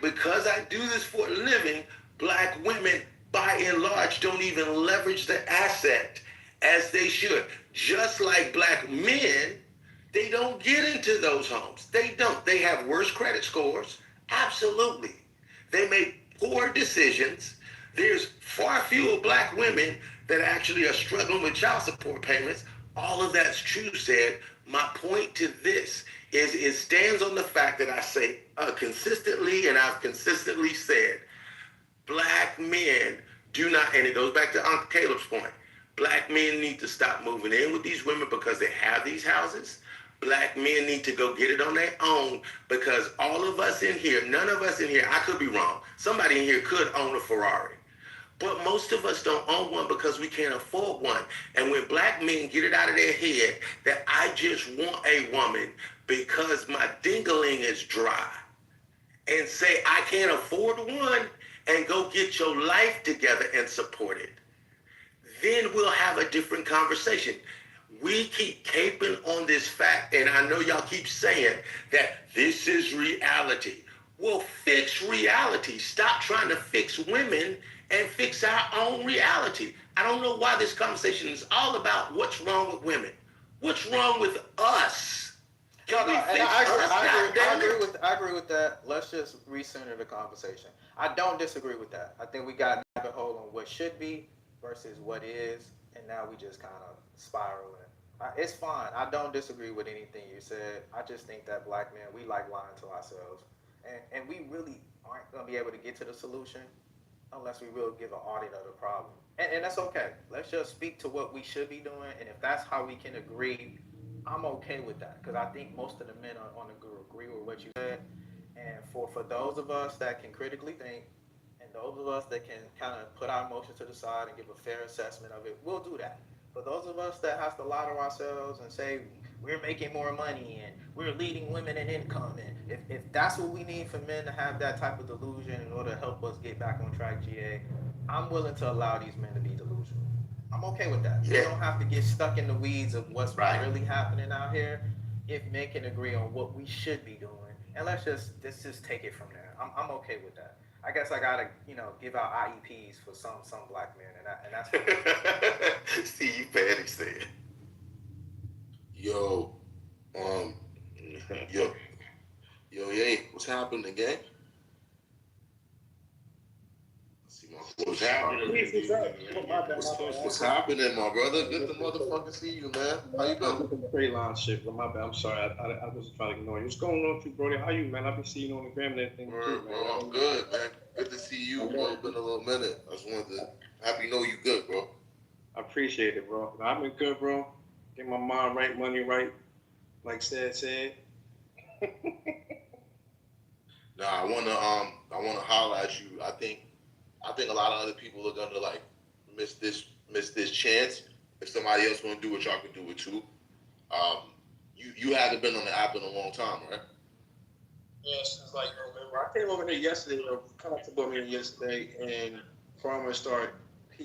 Because I do this for a living, black women, by and large, don't even leverage the asset as they should. Just like black men, they don't get into those homes. They don't. They have worse credit scores. Absolutely. They make poor decisions. There's far fewer black women that actually are struggling with child support payments. All of that's true, said. My point to this is it stands on the fact that I say consistently, and I've consistently said, black men do not, and it goes back to Uncle Caleb's point, black men need to stop moving in with these women because they have these houses. Black men need to go get it on their own because all of us in here, none of us in here, I could be wrong, somebody in here could own a Ferrari. But most of us don't own one because we can't afford one. And when black men get it out of their head that I just want a woman because my dingling is dry, and say I can't afford one, and go get your life together and support it, then we'll have a different conversation. We keep caping on this fact, and I know y'all keep saying that this is reality. Well, fix reality. Stop trying to fix women and fix our own reality. I don't know why this conversation is all about what's wrong with women. What's wrong with us? No, and I agree with that. Let's just recenter the conversation. I don't disagree with that. I think we got a rabbit hole on what should be versus what is, and now we just kind of spiraling. It's fine. I don't disagree with anything you said. I just think that black men, we like lying to ourselves, and we really aren't gonna be able to get to the solution unless we really give an audit of the problem. And that's okay. Let's just speak to what we should be doing, and if that's how we can agree, I'm okay with that because I think most of the men are on agree with what you said. And for those of us that can critically think, and those of us that can kind of put our emotions to the side and give a fair assessment of it, we'll do that. For those of us that have to lie to ourselves and say we're making more money and we're leading women in income, and if that's what we need for men to have that type of delusion in order to help us get back on track, GA, I'm willing to allow these men to be delusional. I'm okay with that. Yeah. We don't have to get stuck in the weeds of what's really happening out here. If men can agree on what we should be doing, and let's just take it from there. I'm okay with that. I guess I gotta give out IEPs for some black men, and that's. See, you petty said. Yo, yeah, what's happening again? What's happening, my brother? Good to motherfucking see you, man. How you been? Straight line shit, but my bad. I'm sorry. I wasn't trying to ignore you. What's going on with you, Brody? How you, man? I've been seeing you on the gram and everything too, man. Bro, I'm good, man. Good to see you, bro. Been a little minute. I just wanted to happy know you good, bro. I appreciate it, bro. I've been good, bro. Get my mind right, money right, like said. Nah, I wanna holler at you. I think a lot of other people are gonna like miss this chance. If somebody else wanna do it, y'all can do it too. You haven't been on the app in a long time, right? Yeah, since like November. I came over here yesterday, Congressman brought me in yesterday, and Farmer started.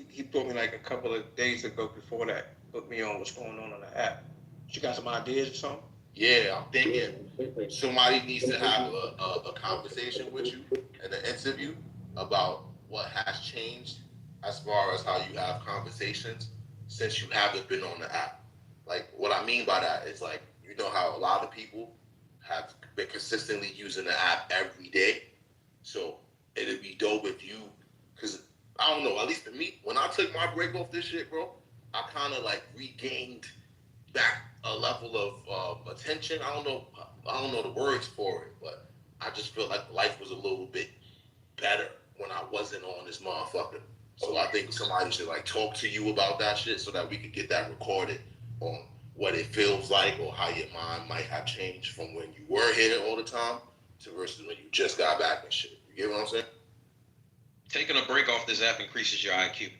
He brought me like a couple of days ago before that. Put me on what's going on the app. You got some ideas or something? Yeah, I'm thinking somebody needs to have a conversation with you and an interview about what has changed as far as how you have conversations since you haven't been on the app. Like, what I mean by that is, like, you know how a lot of people have been consistently using the app every day. So it'd be dope if you, because I don't know, at least for me, when I took my break off this shit, bro, I kind of like regained back a level of attention. I don't know the words for it, but I just feel like life was a little bit better when I wasn't on this motherfucker. So I think somebody should like talk to you about that shit so that we could get that recorded on what it feels like or how your mind might have changed from when you were here all the time to versus when you just got back and shit. You get what I'm saying? Taking a break off this app increases your IQ.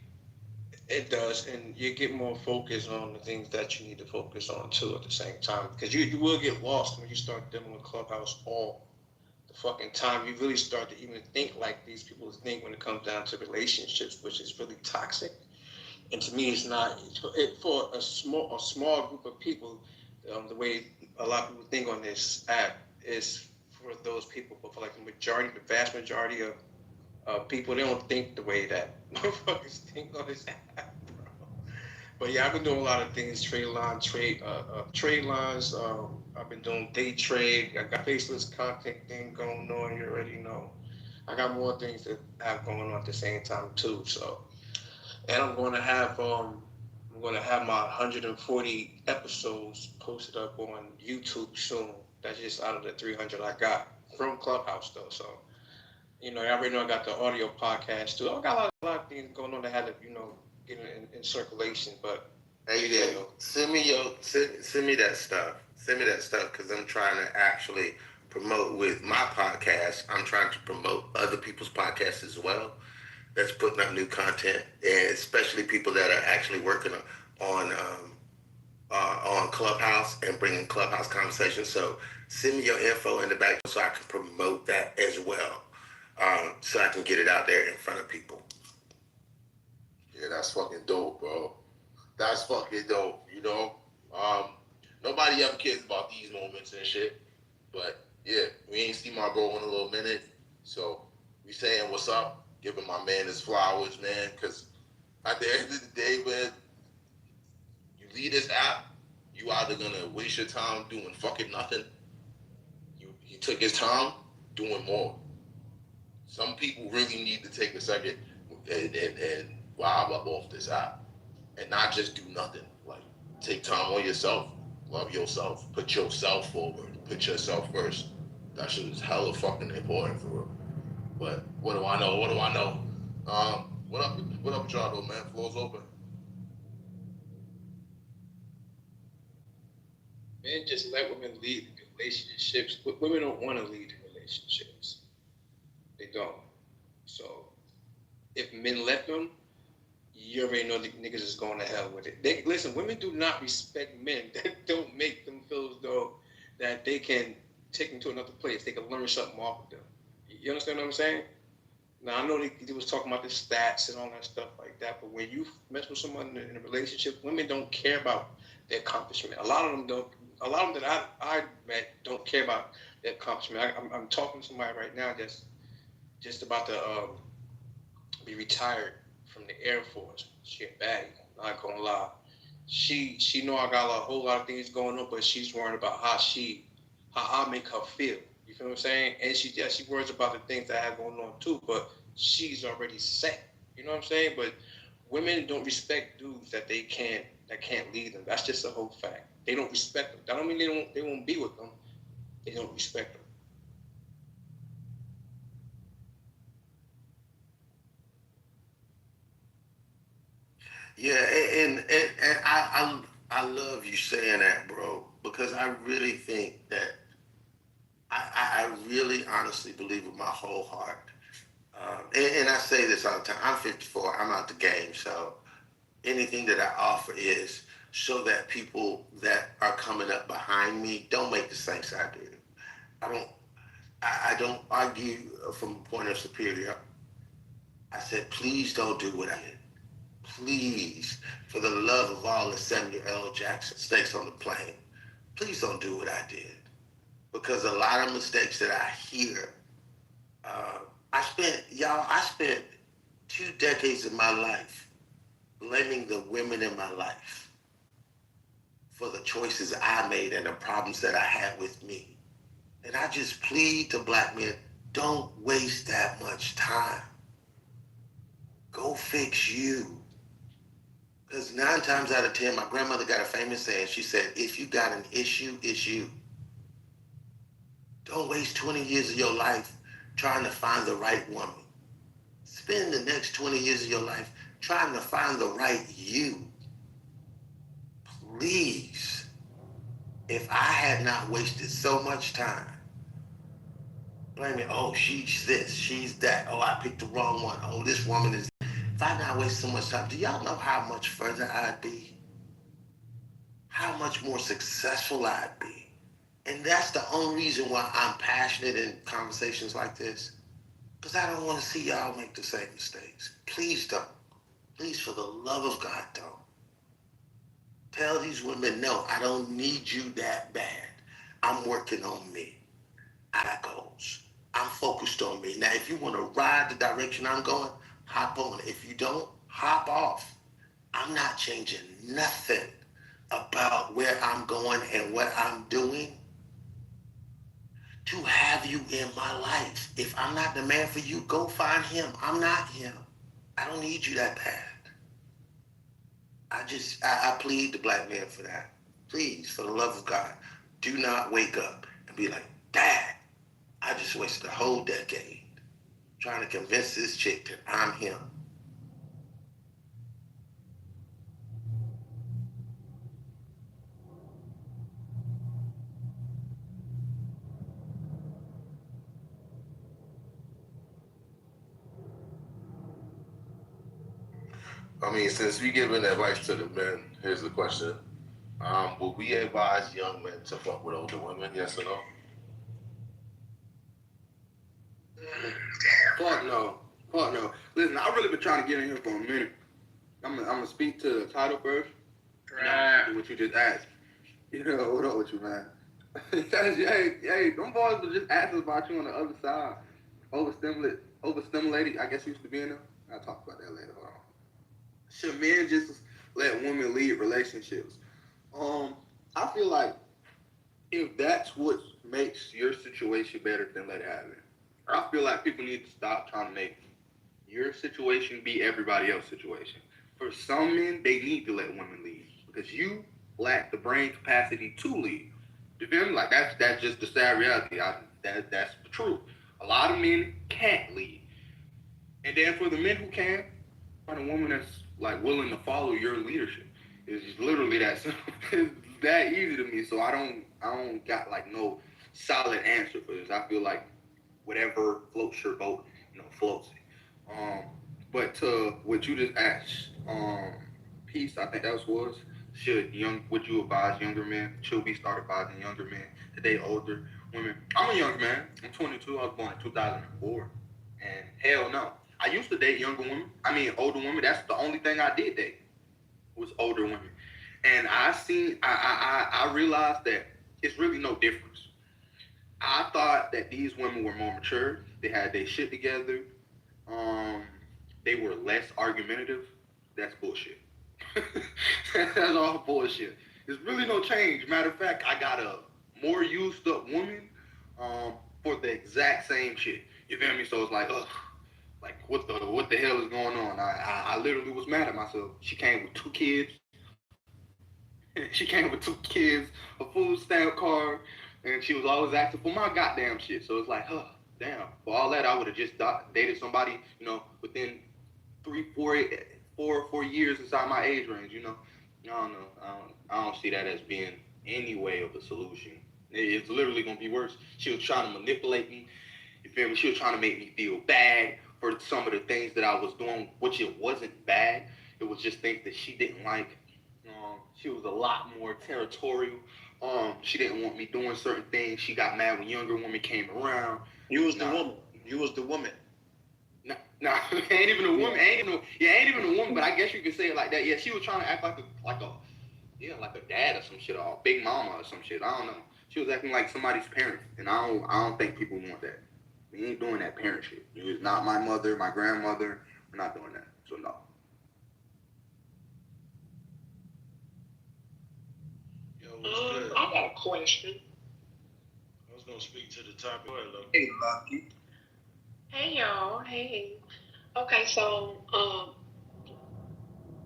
It does, and you get more focus on the things that you need to focus on too at the same time. Because you will get lost when you start dealing with Clubhouse all the fucking time. You really start to even think like these people think when it comes down to relationships, which is really toxic. And to me, it's not. For a small group of people, The way a lot of people think on this app is for those people, but for like the vast majority of people, they don't think the way that motherfuckers think on this app, bro. But yeah, I've been doing a lot of things, trade lines. I've been doing day trade. I got faceless content thing going on. You already know. I got more things that I have going on at the same time too. So, and I'm going to have my 140 episodes posted up on YouTube soon. That's just out of the 300 I got from Clubhouse though. So, you know, I already know I got the audio podcast too. I got a lot of things going on that had to, get in circulation. But Hey, yeah, send me that stuff. Send me that stuff because I'm trying to actually promote with my podcast. I'm trying to promote other people's podcasts as well. That's putting up new content, and especially people that are actually working on Clubhouse and bringing Clubhouse conversations. So send me your info in the back so I can promote that as well, so I can get it out there in front of people. Yeah, that's fucking dope, bro. That's fucking dope, you know? Nobody ever cares about these moments and shit. But yeah, we ain't seen my bro in a little minute. So we saying what's up, giving my man his flowers, man, because at the end of the day, man, you leave this app, you either gonna waste your time doing fucking nothing. He took his time doing more. Some people really need to take a second and vibe up off this app and not just do nothing. Like, take time on yourself, love yourself, put yourself forward, put yourself first. That shit is hella fucking important for real. But what do I know? What do I know? What up with y'all though, man? Floor's open. Men just let women lead relationships. Women don't want to lead relationships. They don't. So if men let them, you already know the niggas is going to hell with it. Listen, women do not respect men that don't make them feel as though that they can take them to another place. They can learn something off of them. You understand what I'm saying? Now, I know they was talking about the stats and all that stuff like that, but when you mess with someone in a relationship, women don't care about their accomplishment. A lot of them don't. A lot of them that I met don't care about their accomplishment. I'm talking to somebody right now that's just about to be retired from the Air Force. She a baddie, not gonna lie. She know I got a whole lot of things going on, but she's worried about how I make her feel. You feel what I'm saying? And she worries about the things that I have going on too, but she's already set. You know what I'm saying? But women don't respect dudes that can't lead them. That's just a whole fact. They don't respect them. That don't mean they won't be with them. They don't respect them. Yeah, and I love you saying that, bro, because I really think that I really honestly believe with my whole heart. And I say this all the time. I'm 54. I'm out the game, so anything that I offer is so that people that are coming up behind me don't make the same mistake I did. I don't argue from a point of superior. I said, please don't do what I did. Please, for the love of all the Samuel L. Jackson snakes on the plane, please don't do what I did. Because a lot of mistakes that I hear, I spent 2 decades of my life blaming the women in my life for the choices I made and the problems that I had with me. And I just plead to black men, don't waste that much time. Go fix you. Because 9 times out of 10, my grandmother got a famous saying. She said, if you got an issue, it's you. Don't waste 20 years of your life trying to find the right woman. Spend the next 20 years of your life trying to find the right you. Please, if I had not wasted so much time blaming, oh, she's this, she's that, oh, I picked the wrong one, oh, this woman is... If I not waste so much time, do y'all know how much further I'd be? How much more successful I'd be? And that's the only reason why I'm passionate in conversations like this. Because I don't want to see y'all make the same mistakes. Please don't. Please, for the love of God, don't. Tell these women, no, I don't need you that bad. I'm working on me. I got goals. I'm focused on me. Now, if you want to ride the direction I'm going, hop on. If you don't, hop off. I'm not changing nothing about where I'm going and what I'm doing to have you in my life. If I'm not the man for you, go find him. I'm not him. I don't need you that bad. I plead the black man for that. Please, for the love of God, do not wake up and be like, Dad, I just wasted a whole decade trying to convince this chick that I'm him. I mean, since we giving advice to the men, here's the question. Would we advise young men to fuck with older women? Yes or no? Fuck no. Fuck no. Listen, I've really been trying to get in here for a minute. I'm gonna speak to the title first. Right. What you just asked. You know, what up with you, man? hey, them boys were just asking about you on the other side. Overstimulated, I guess used to be in there. I'll talk about that later. Hold on. Should men just let women lead relationships? I feel like if that's what makes your situation better, then let it happen. I feel like people need to stop trying to make your situation be everybody else's situation. For some men, they need to let women lead because you lack the brain capacity to lead. You feel me? Like that's just the sad reality. That's the truth. A lot of men can't lead, and then for the men who can, find a woman that's like willing to follow your leadership. It's just literally that simple. It's that easy to me. So I don't got like no solid answer for this. I feel like whatever floats your boat, floats it. But to what you just asked, peace, I think that was would you advise younger men? Should we start advising younger men to date older women? I'm a young man. I'm 22. I was born in 2004. And hell no. I used to date older women. That's the only thing I did date was older women. And I realized that it's really no difference. I thought that these women were more mature. They had their shit together. They were less argumentative. That's bullshit. That's all bullshit. There's really no change. Matter of fact, I got a more used up woman for the exact same shit. You feel me? So it's like, ugh. Like, what the hell is going on? I literally was mad at myself. She came with 2 kids. A food stamp card, and she was always asking for my goddamn shit. So it's like, damn. For all that, I would have just dated somebody, within 4 years inside my age range, I don't know. I don't see that as being any way of a solution. It's literally going to be worse. She was trying to manipulate me. You feel me? She was trying to make me feel bad for some of the things that I was doing, which it wasn't bad. It was just things that she didn't like. She was a lot more territorial. She didn't want me doing certain things. She got mad when younger women came around. You was the woman. You was the woman. Nah, ain't even a woman. Ain't even a woman. But I guess you could say it like that. Yeah, she was trying to act like a dad or some shit, or a big mama or some shit. I don't know. She was acting like somebody's parent, and I don't think people want that. We ain't doing that parent shit. It was not my mother, my grandmother. We're not doing that. So no. I got a question. I was gonna speak to the topic. Hey, Lucky. Hey y'all. Hey. Okay, so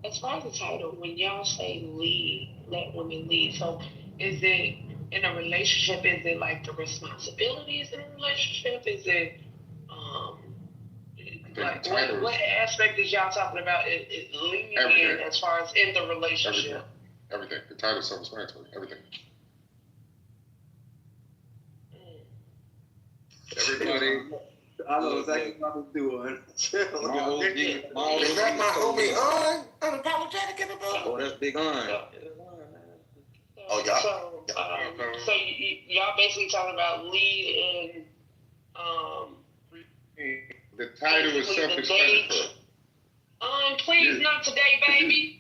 as far as the title, when y'all say lead, let women lead, so is it in a relationship? Is it like the responsibilities in a relationship? Is it like what aspect is y'all talking about? It leading in as far as in the relationship? Everything. The title's self-explanatory. Everything. Everybody. I know exactly what I'm doing. Is that my homie unapologetic in the building? Oh, that's Big On. Oh, yeah. So y'all basically talking about lead and the title is self-explanatory. Please not today, baby.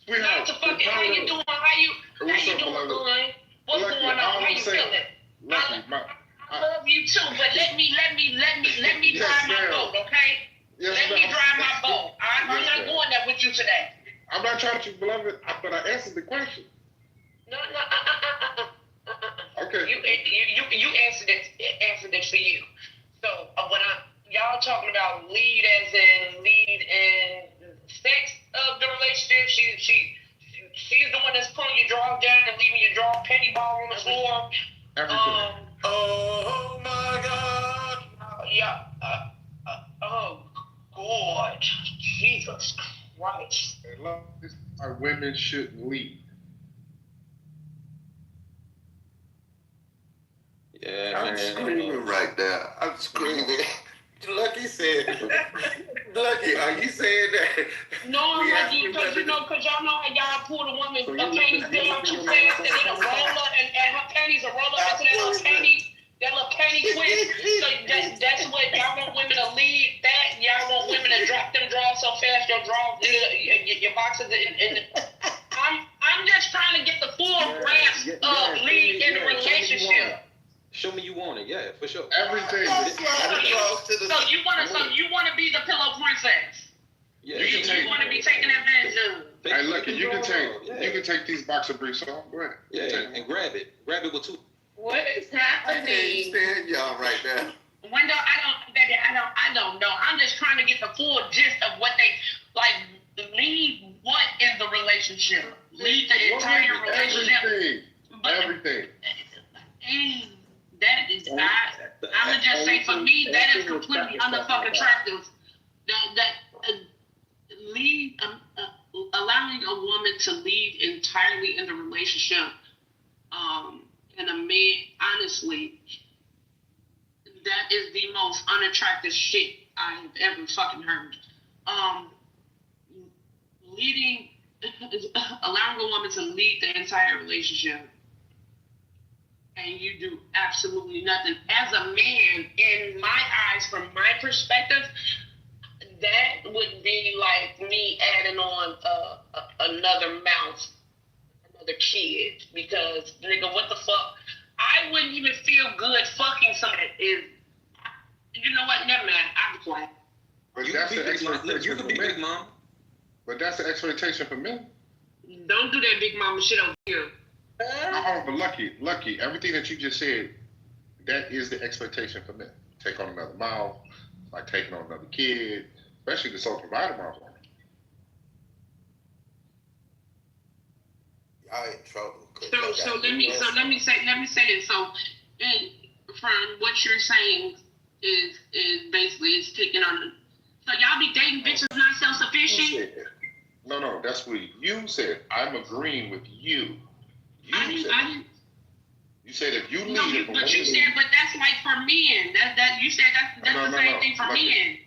Sweetheart, how you doing? How you doing, Lily? What's Lucky, going on? all How I'm you saying- feeling? Lucky, I love you too, but let me Yes, drive my ma'am. boat, okay? Yes, Let me ma'am. drive my boat. I'm Yes, not ma'am. going there with you today. I'm not trying to, beloved, but I answered the question. No. Okay. You answered it for you. So when y'all talking about lead as in lead in sex of the relationship, she's the one that's pulling your drawers down and leaving your drawer penny ball on the floor. Everything. Oh my God. Yeah. Oh God, Jesus Christ. And love is why women shouldn't lead. Yeah, I'm man. screaming right now. I'm screaming. Lucky said, Lucky, are you saying that? No, I'm not you, because y'all know how y'all pull the woman panties down out your pants and it'll roll up and her panties will roll up into that little panty twist. So that's what y'all want women to lead that. Y'all want women to drop them drawers so fast your drawers, your boxes. I'm just trying to get the full grasp of lead in a relationship. Show me you want it, yeah, for sure. Everything. So you want to be the pillow princess. Yeah, you want to be taking advantage of. Hey, Lucky, you can take these boxer briefs off. Go ahead. Yeah, and grab it with two. What is I happening? can't stand y'all right now. Wendell, I don't know. I'm just trying to get the full gist of what they like. Lead what in the relationship? Lead the entire relationship. Everything. That is, I'm gonna just say for me, that is completely unfucking attractive. That lead, allowing a woman to lead entirely in the relationship, and a man, honestly, that is the most unattractive shit I've ever fucking heard. Allowing a woman to lead the entire relationship, and you do absolutely nothing. As a man, in my eyes, from my perspective, that would be like me adding on another mouth, another kid. Because, nigga, what the fuck? I wouldn't even feel good fucking somebody that is, you know what? Never mind. I'll be quiet. But that's the expectation You could be big mom. But that's the expectation for men. Don't do that big mama shit over here. But Lucky, everything that you just said, that is the expectation for men. Take on another mouth, like taking on another kid, especially the sole provider mouth woman. Y'all in trouble. So let me say this. So, from what you're saying is basically it's taking on. So y'all be dating bitches not self-sufficient? No, that's what you said. I'm agreeing with you. You said if you leave. No, but that's like for men. You said that's the same thing for men.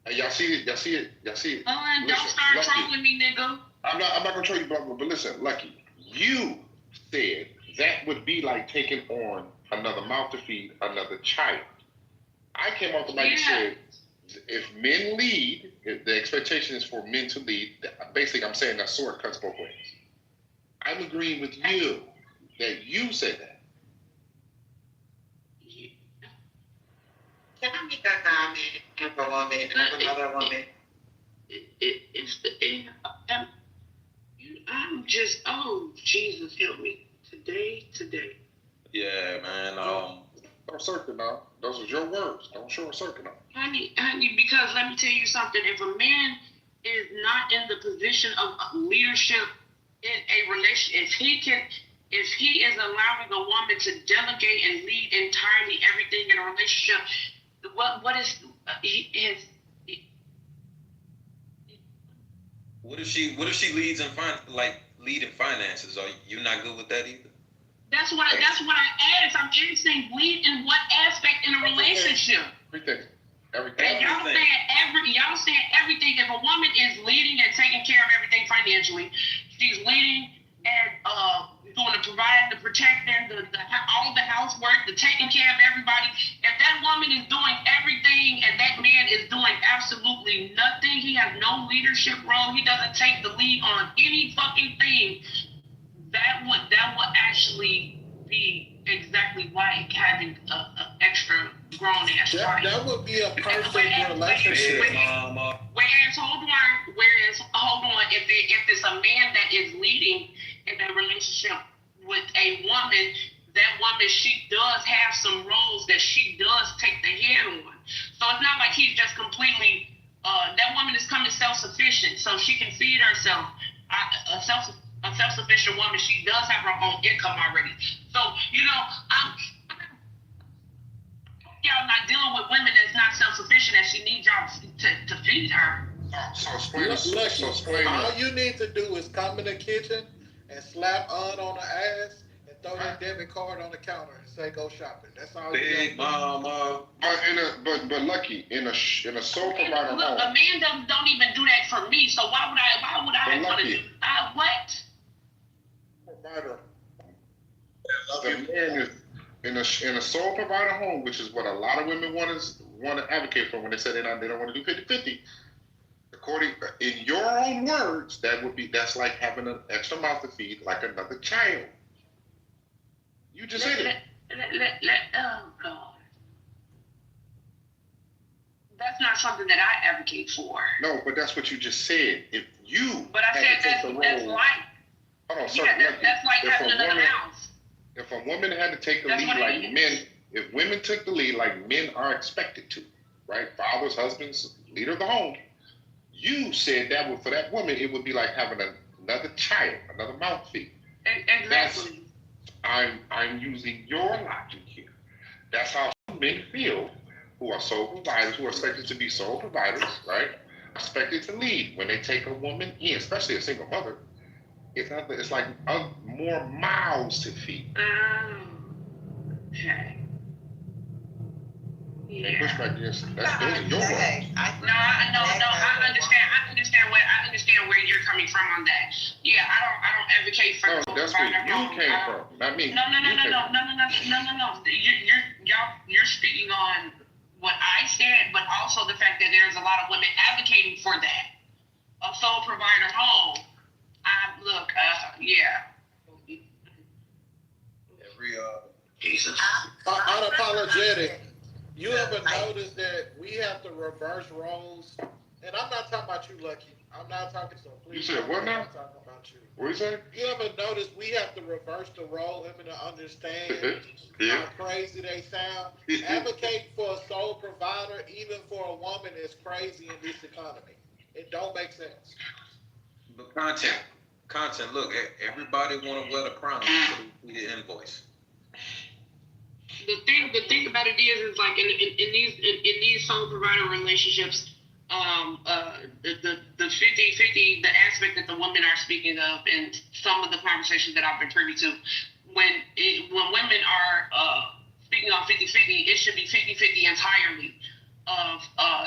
Hey, y'all see it? Don't start trolling me, nigga. I'm not gonna troll you, but listen, Lucky, you said that would be like taking on another mouth to feed another child. I came off the mic and said, if men lead, if the expectation is for men to lead, basically I'm saying that sword cuts both ways. I'm agreeing with you that you said that. Can I make a comment of a woman of another woman? I'm just, oh, Jesus, help me. Today. Yeah, man. Don't circle now. Those are your words. Don't show a circle now. Honey, because let me tell you something. If a man is not in the position of leadership in a relationship, if he is allowing a woman to delegate and lead entirely everything in a relationship, what if she leads in lead in finances? Are you not good with that either? That's what I asked. I'm asking lead in what aspect in a relationship? Everything. And y'all saying everything. If a woman is leading and taking care of everything financially, she's leading and doing the providing, the protecting all the housework, the taking care of everybody. If that woman is doing everything and that man is doing absolutely nothing, he has no leadership role, he doesn't take the lead on any fucking thing, that would actually be exactly like having an extra grown ass child. That would be a perfect relationship. Whereas, hold on, if it's a man that is leading in a relationship with a woman, that woman, she does have some roles that she does take the head on. So it's not like he's just completely, that woman is coming self-sufficient, so she can feed herself. A self-sufficient woman, she does have her own income already. So, y'all not dealing with women that's not self-sufficient and she needs y'all to feed her. All you need to do is come in the kitchen and slap on the ass and throw that debit card on the counter and say go shopping. That's all. Big mama. But Lucky, in a sole provider home. Look, a man don't even do that for me. So why would I want to do? What? Provider. The man is in a sole provider home, which is what a lot of women want to advocate for when they say they don't want to do 50-50. According in your own words, that's like having an extra mouth to feed, like another child. You just said it. Oh God. That's not something that I advocate for. No, but that's what you just said. If you But I said that's like. Hold on, that's like having another house. If a woman had to take the lead like men, if women took the lead like men are expected to, right? Fathers, husbands, leader of the home. You said that for that woman, it would be like having another child, another mouth feed. Exactly. I'm using your logic here. That's how men feel who are sole providers, who are expected to be sole providers, right? Expected to lead when they take a woman in, especially a single mother. It's like more mouths to feed. Okay. Yeah. Those are your words. I understand where you're coming from on that. Yeah, I don't advocate for. No, that's where you came from, not me. No. You're speaking on what I said, but also the fact that there's a lot of women advocating for that. A sole provider home. Jesus. Unapologetic. You ever notice that we have to reverse roles? And I'm not talking about you, Lucky. I'm not talking to please. You said what now? I'm talking about you. What you say? You ever notice we have to reverse the role women to understand how crazy they sound? Advocate for a sole provider, even for a woman, is crazy in this economy. It don't make sense. But content. Look, everybody want to wear the crown, so we need an invoice. The thing about it is like in these sole provider relationships, the 50-50, the aspect that the women are speaking of in some of the conversations that I've been privy to, when women are speaking on 50-50, it should be 50-50 entirely of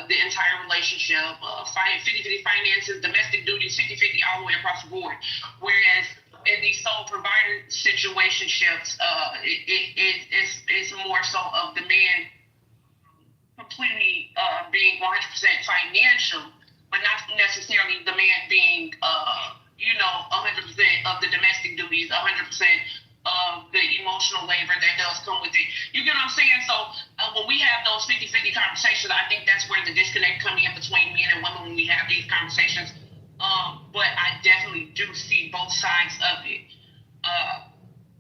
the entire relationship, 50-50 finances, domestic duties, 50-50 all the way across the board. Whereas in these sole provider situationships, it's more so of the man completely being 100% financial, but not necessarily the man being, 100% of the domestic duties, 100% of the emotional labor that does come with it. You get what I'm saying? So when we have those 50-50 conversations, I think that's where the disconnect comes in between men and women when we have these conversations. But I definitely do see both sides of it.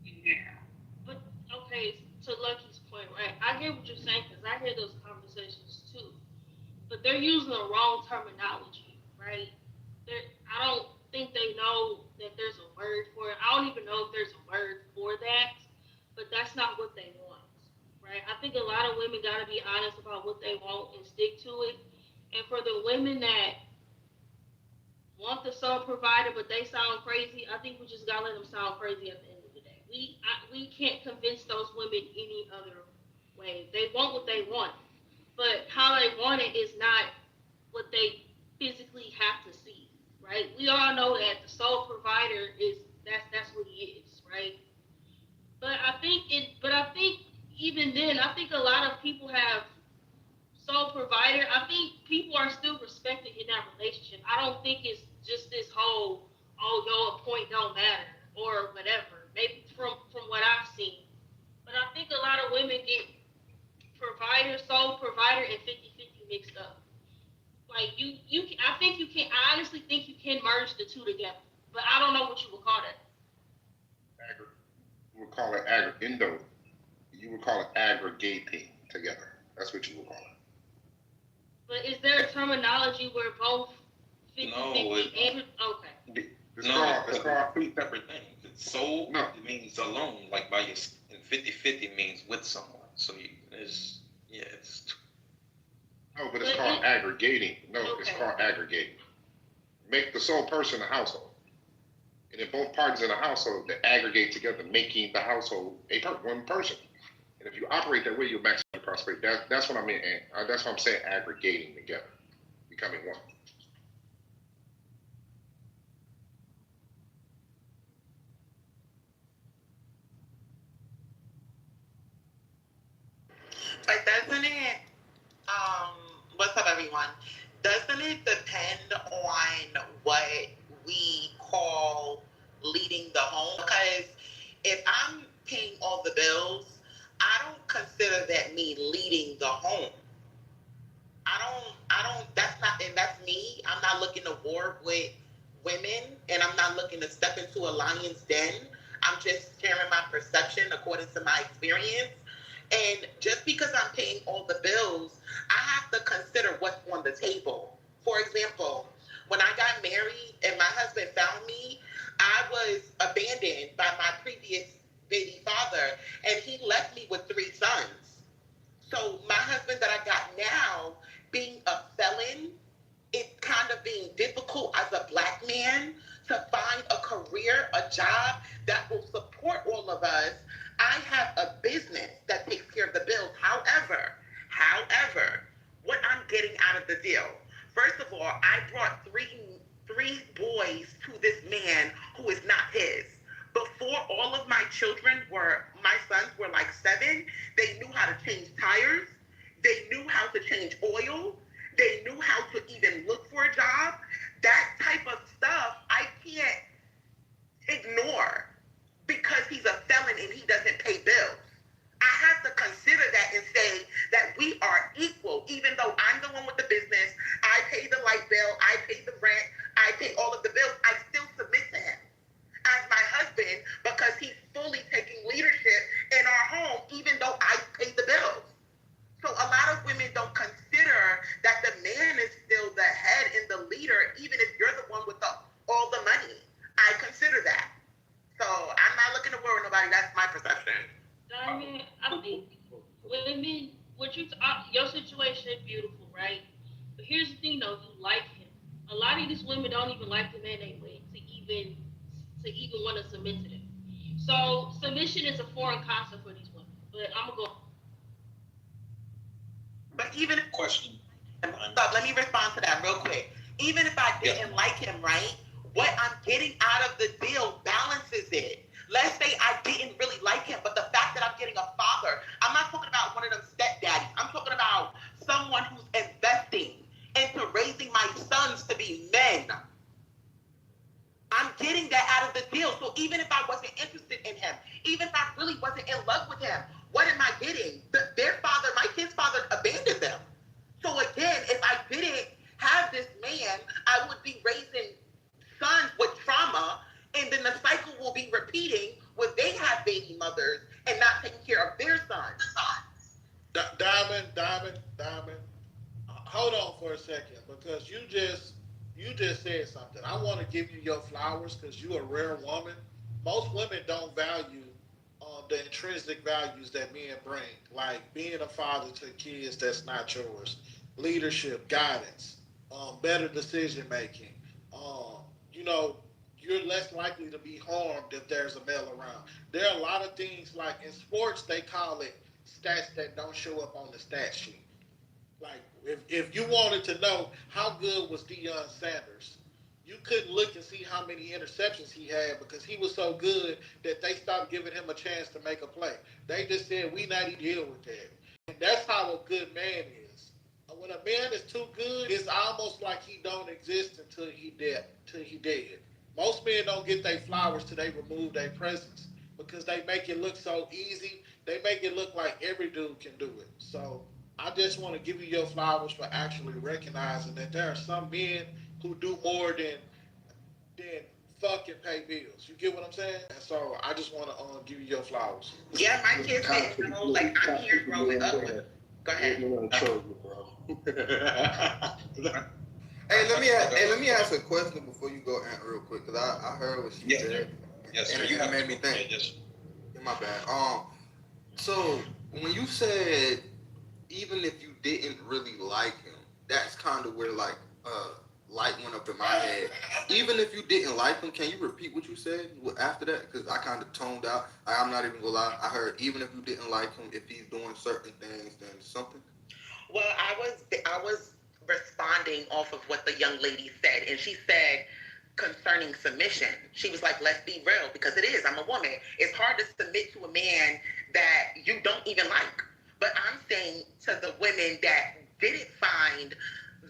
Yeah. But, okay, to Lucky's point, right? I get what you're saying because I hear those conversations too. But they're using the wrong terminology, right? I don't think they know that there's a word for it. I don't even know if there's a word for that, but that's not what they want, right? I think a lot of women got to be honest about what they want and stick to it. And for the women that want the sole provider, but they sound crazy, I think we just got to let them sound crazy at the end of the day. We can't convince those women any other way. They want what they want, but how they want it is not what they physically have to see, right? We all know that the sole provider that's what he is, right? even then, I think a lot of people have sole provider. I think people are still respected in that relationship. I don't think it's just this whole, oh, yo, a point don't matter or whatever. Maybe from what I've seen. But I think a lot of women get provider, sole provider, and 50-50 mixed up. Like I think you can. I honestly think you can merge the two together, but I don't know what you would call that. You would call it You would call it aggregating together. That's what you would call it. But is there a terminology where both 50-50 and okay? It's called two separate things. Soul, it means alone, like by your, and 50-50 means with someone. So it's No, but it's called aggregating. No, it's called aggregating. Make the sole person a household. And if both parties in a household, they aggregate together, making the household one person. And if you operate that way, you'll maximize prosperity. That's what I mean. And that's what I'm saying, aggregating together, becoming one. But doesn't it, what's up everyone? Doesn't it depend on what we call leading the home? Because if I'm paying all the bills, I don't consider that me leading the home. That's me. I'm not looking to war with women, and I'm not looking to step into a lion's den. I'm just sharing my perception according to my experience. And just because I'm paying all the bills, I have to consider what's on the table. For example, when I got married and my husband found me, I was abandoned by my previous baby father, and he left me with 3 sons. So my husband that I got now, being a felon, it's kind of being difficult as a black man to find a career, a job that will support all of us. I have a business that takes care of the bills. However, what I'm getting out of the deal, first of all, I brought three boys to this man who is not his. Before all of my sons were like 7, they knew how to change tires. They knew how to change oil. They knew how to even look for a job. That type of stuff I can't ignore because he's a felon and he doesn't pay bills. I have to consider that and say that we are equal, even though I'm the one with the business. I pay the light bill, I pay the rent, I pay all of the bills. I still submit to him as my husband because he's fully taking leadership in our home, even though I pay the bills. So a lot of women don't consider that the man is still the head and the leader, even if you're the one with all the money. I consider that. So I'm not looking to war with nobody. That's my perception. Diamond, I think women, your situation is beautiful, right? But here's the thing, though, you like him. A lot of these women don't even like the man they with to even want to submit to them. So submission is a foreign concept for these women. But I'm gonna go. But even if let me respond to that real quick. Even if I didn't like him, right? What I'm getting out of the deal balances it. Let's say I didn't really like him, but the fact that I'm getting a father, I'm not talking about one of them stepdaddies. I'm talking about someone who's investing into raising my sons to be men. I'm getting that out of the deal. So even if I wasn't interested in him, even if I really wasn't in love with him, what am I getting? My kid's father abandoned them. So again, if I didn't have this man, I would be raising sons with trauma, and then the cycle will be repeating where they have baby mothers and not taking care of their sons. Diamond, hold on for a second, because you just said something. I want to give you your flowers because you're a rare woman. Most women don't value the intrinsic values that men bring, like being a father to kids that's not yours, leadership, guidance, better decision making. You're less likely to be harmed if there's a male around. There are a lot of things, like in sports, they call it stats that don't show up on the stat sheet. Like if you wanted to know how good was Deion Sanders, you couldn't look and see how many interceptions he had because he was so good that they stopped giving him a chance to make a play. They just said, we not even deal with that. And that's how a good man is. When a man is too good, it's almost like he don't exist until he dead. Most men don't get their flowers till they remove their presence because they make it look so easy. They make it look like every dude can do it. So I just want to give you your flowers for actually recognizing that there are some men who do more than fucking pay bills. You get what I'm saying? And so I just want to give you your flowers. Yeah, my kids didn't know. Like I'm here growing up with. Go ahead. Hey, let me ask a question before you go, Aunt, real quick, because I heard what she said. Yes, sir. And it made me think. Yes. My bad. So when you said even if you didn't really like him, that's kind of where like light went up in my head. Even if you didn't like him, can you repeat what you said after that? Because I kind of toned out. I'm not even gonna lie. I heard even if you didn't like him, if he's doing certain things, then something. Well, I was responding off of what the young lady said, and she said concerning submission, she was like, let's be real, because it is, I'm a woman. It's hard to submit to a man that you don't even like. But I'm saying to the women that didn't find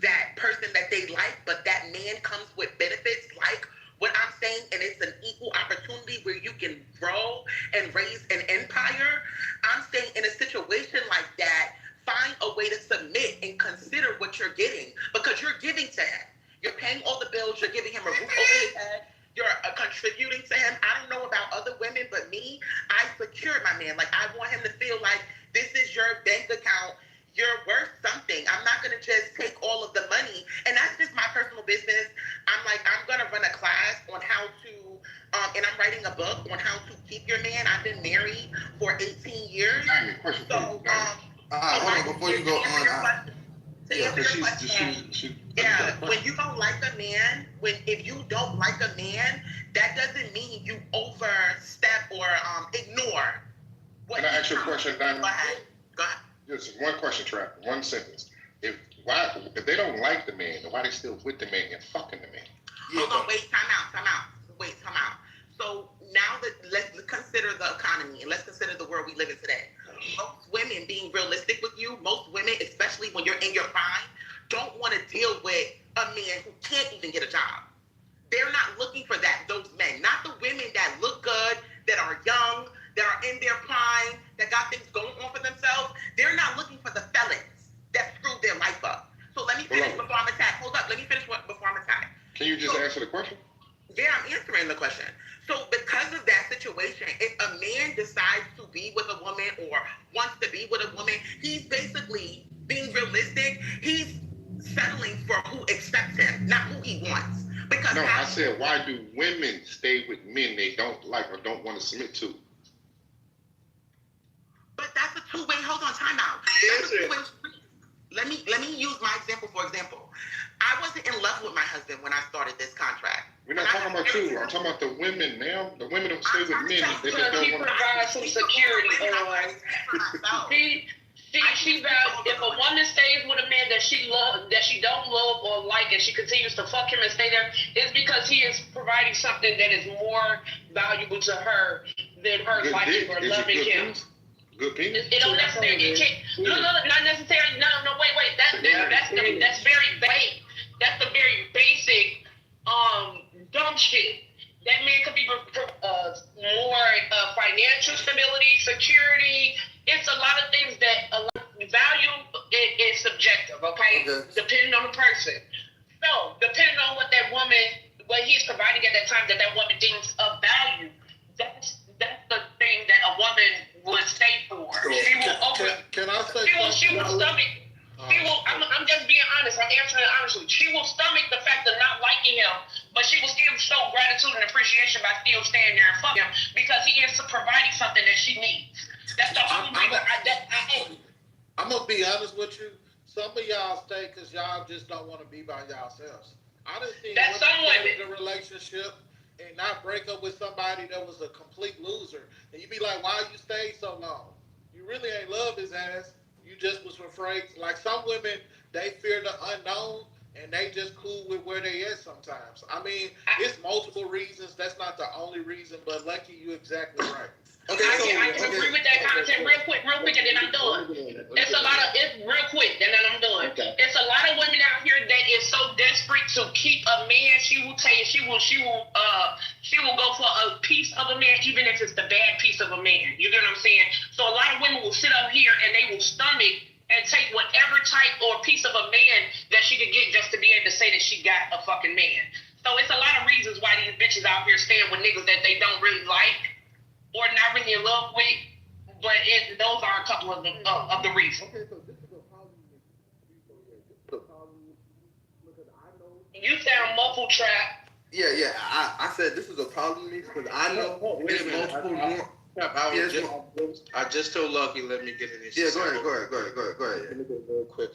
that person that they like, but that man comes with benefits like what I'm saying, and it's an equal opportunity where you can grow and raise an empire. I'm saying in a situation like that, find a way to submit and consider what you're getting, because you're giving to him. You're paying all the bills. You're giving him a roof over his head. You're contributing to him. I don't know about other women, but me, I secured my man. Like, I want him to feel like this is your bank account. You're worth something. I'm not going to just take all of the money. And that's just my personal business. I'm like, I'm going to run a class on how to, and I'm writing a book on how to keep your man. I've been married for 18 years. So, hold on, before you go on. Yeah, when you don't like a man, if you don't like a man, that doesn't mean you overstep or ignore. Can I ask you a question, Diamond? Go ahead. Just one question, Trap. One sentence. If they don't like the man, then why they still with the man and fucking the man? Hold on, wait, time out. So now let's consider the economy and let's consider the world we live in today. Most women, being realistic with you, most women, especially when you're in your prime, don't want to deal with a man who can't even get a job. They're not looking for those men, not the women that look good, that are young, that are in their prime, that got things going on for themselves. They're not looking for the felons that screwed their life up. So let me finish before I'm attacked. Hold up, let me finish before I'm attacked. Can you just answer the question? Yeah, I'm answering the question. So because of that situation, if a man decides to be with a woman or wants to be with a woman, he's basically being realistic. He's settling for who accepts him, not who he wants. Because no, I said, why do women stay with men they don't like or don't want to submit to? But that's a two-way. Hold on, time out. That's a two-way street. Let me use my example for example. I wasn't in love with my husband when I started this contract. We're not talking about you. I'm talking about the women now. The women don't stay with men. They just don't want to provide some security. If a woman stays with a man that she don't love or like, and she continues to fuck him and stay there, it's because he is providing something that is more valuable to her than her liking or loving him. Good penis. It don't necessarily. Not necessarily. No. Wait. That's very vague. That's the very basic, dumb shit. That man could be more financial stability, security. It's a lot of things that value is subjective. Okay, depending on the person. So depending on what he's providing at that time, that woman deems of value. That's the thing that a woman would stay for. She will stomach. I'm just being honest. I'm answering it honestly. She will stomach the fact of not liking him, but she will still show gratitude and appreciation by still staying there and fucking him because he is providing something that she needs. That's the only reason I'm gonna be honest with you. Some of y'all stay because y'all just don't want to be by yourselves. I done seen women in a relationship and not break up with somebody that was a complete loser. And you be like, why you stayed so long? You really ain't love his ass. You just was afraid. Like some women, they fear the unknown and they just cool with where they at sometimes. I mean, it's multiple reasons. That's not the only reason, but Lucky, you exactly right. Okay, I can agree with that content real quick, and then I'm done. It's real quick, and then I'm done. Okay. It's a lot of women out here that is so desperate to keep a man. She will go for a piece of a man, even if it's the bad piece of a man. You get what I'm saying? So a lot of women will sit up here and they will stomach and take whatever type or piece of a man that she could get just to be able to say that she got a fucking man. So it's a lot of reasons why these bitches out here staying with niggas that they don't really like or not really in love with, but those are a couple of the reasons. Okay, so this is a problem. Because I know. You sound muffled, Trap. Yeah. I said this is a problem because I know there's multiple more. I just told Lucky, let me get in this. Yeah, go ahead. Let me go real quick.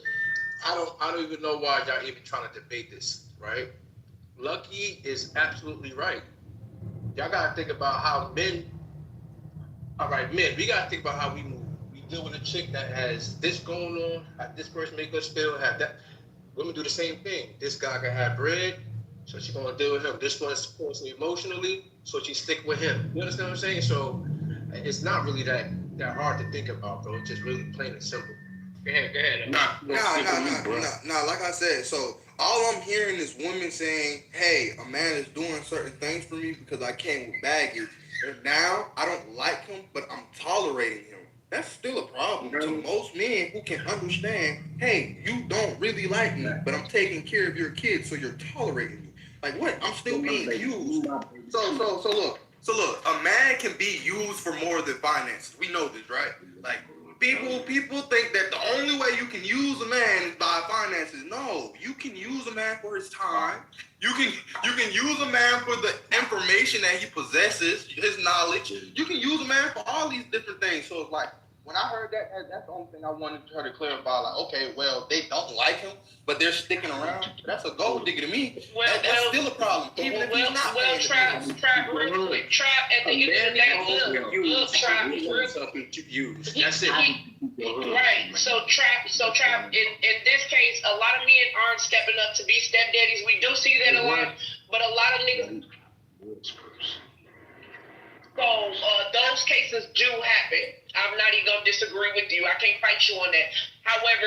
I don't even know why y'all even trying to debate this, right? Lucky is absolutely right. Y'all gotta think about how men. All right, men, we gotta think about how we move. We deal with a chick that has this going on, this person make us feel, have that. Women do the same thing. This guy can have bread, so she's gonna deal with him. This one supports me emotionally, so she stick with him. You understand what I'm saying? So it's not really that hard to think about, bro. It's just really plain and simple. Go ahead. Nah. Like I said, so all I'm hearing is women saying, "Hey, a man is doing certain things for me because I came with baggage, and now I don't like him, but I'm tolerating him." That's still a problem to most men who can understand. Hey, you don't really like me, but I'm taking care of your kids, so you're tolerating me. Like what? I'm still being used. So look, a man can be used for more than finances. We know this, right? Like people think that the only way you can use a man is by finances. No, you can use a man for his time. You can use a man for the information that he possesses, his knowledge. You can use a man for all these different things. So it's like when I heard that, that's the only thing I wanted to try to clarify. Like, okay, well, they don't like him, but they're sticking around. That's a gold digger to me. That's still a problem. Even if he's not paying the bills. Trap, real quick. Trap, at the end of the day, look, Trap. That's it. Right. So Trap, in this case, a lot of men aren't stepping up to be stepdaddies. We do see that a lot, but a lot of niggas. So those cases do happen. I'm not even gonna disagree with you. I can't fight you on that. However,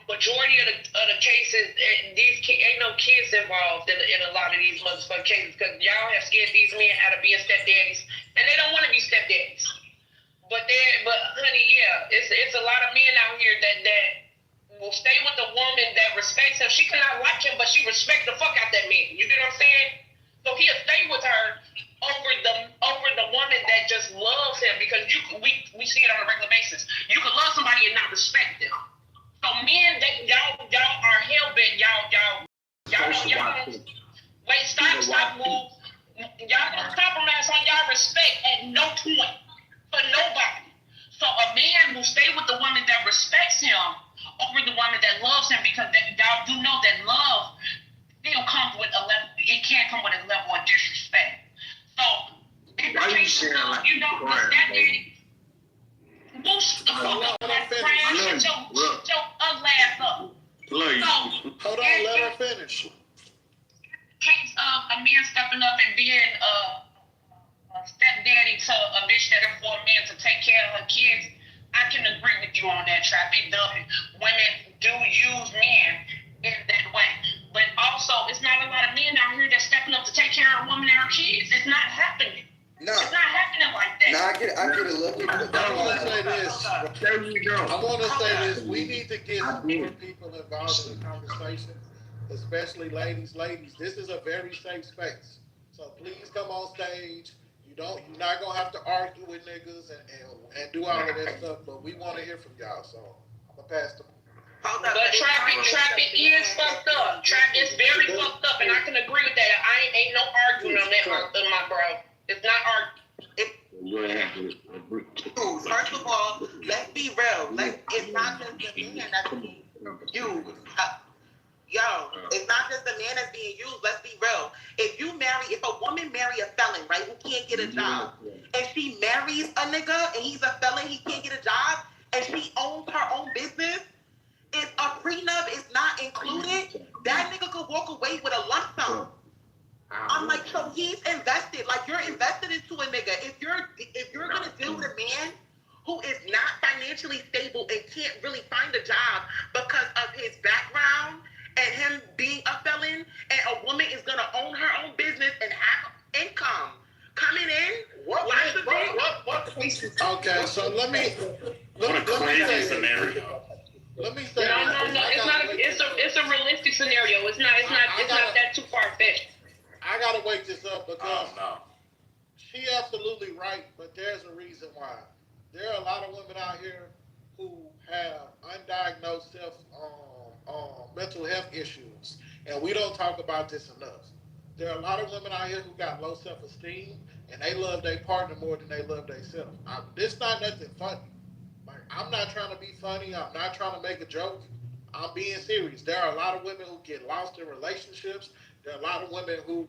majority of the cases, ain't no kids involved in a lot of these motherfucking cases because y'all have scared these men out of being stepdaddies, and they don't want to be stepdaddies. But honey, yeah, it's a lot of men out here that will stay with the woman that respects him. She cannot like him, but she respects the fuck out that man. You get what I'm saying? So he'll stay with her over the woman that just loves him because we see it on a regular basis. You can love somebody and not respect them. So men, y'all are hell bent. Y'all wait, stop, move. Y'all don't compromise on y'all respect at no point for nobody. So a man will stay with the woman that respects him over the woman that loves him because y'all do know that love still comes with a level. It can't come with a level of disrespect. So in the case of a stepdaddy. Hold on, let her finish. Hold on, let her finish. Case of a man stepping up and being a stepdaddy to a bitch that is for a man to take care of her kids, I can agree with you on that, Trap. Women do use men in that way. But also, it's not a lot of men out here that's stepping up to take care of a woman and her kids. It's not happening. No. It's not happening like that. No, I get it. Look, I want to say this. We need to get more people involved in the conversation, especially ladies. This is a very safe space. So please come on stage. You're not gonna have to argue with niggas and do all of that stuff. But we want to hear from y'all. So I'm gonna pass the. But traffic is fucked up. Traffic is very fucked up, and I can agree with that. Ain't no arguing on that, my bro. It's not First of all, let's be real. It's not just the man that's being used. It's not just the man that's being used. Let's be real. If a woman marry a felon, right, who can't get a job, and she marries a nigga and he's a felon, he can't get a job, and she owns her own business, it's a prenup. It's not not included, that nigga could walk away with a lump sum. I'm like, so he's invested. Like, you're invested into a nigga. If you're gonna deal with a man who is not financially stable and can't really find a job because of his background and him being a felon, and a woman is gonna own her own business and have income coming in, what cases? Okay, so let me crazy scenario. Let me say. No. It's a realistic scenario. It's not that too far fetched. I gotta wake this up because she absolutely right, but there's a reason why. There are a lot of women out here who have undiagnosed mental health issues, and we don't talk about this enough. There are a lot of women out here who got low self-esteem, and they love their partner more than they love themselves. This not nothing funny. Like, I'm not trying to be funny. I'm not trying to make a joke. I'm being serious. There are a lot of women who get lost in relationships. There are a lot of women who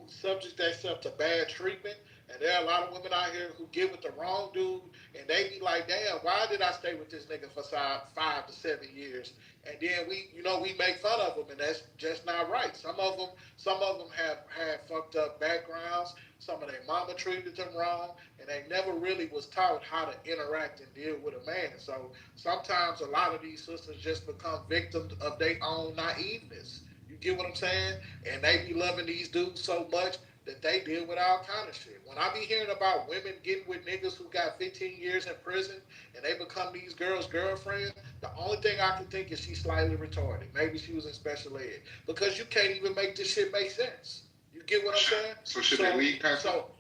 subject themselves to bad treatment. And there are a lot of women out here who get with the wrong dude, and they be like, damn, why did I stay with this nigga for 5 to 7 years? And then we make fun of them, and that's just not right. Some of them have had fucked up backgrounds. Some of their mama treated them wrong, and they never really was taught how to interact and deal with a man. So sometimes a lot of these sisters just become victims of their own naiveness. You get what I'm saying? And they be loving these dudes so much that they deal with all kind of shit. When I be hearing about women getting with niggas who got 15 years in prison and they become these girls' girlfriends, the only thing I can think is she's slightly retarded. Maybe she was in special ed. Because you can't even make this shit make sense. You get what I'm saying? So should they leave, Pastor? So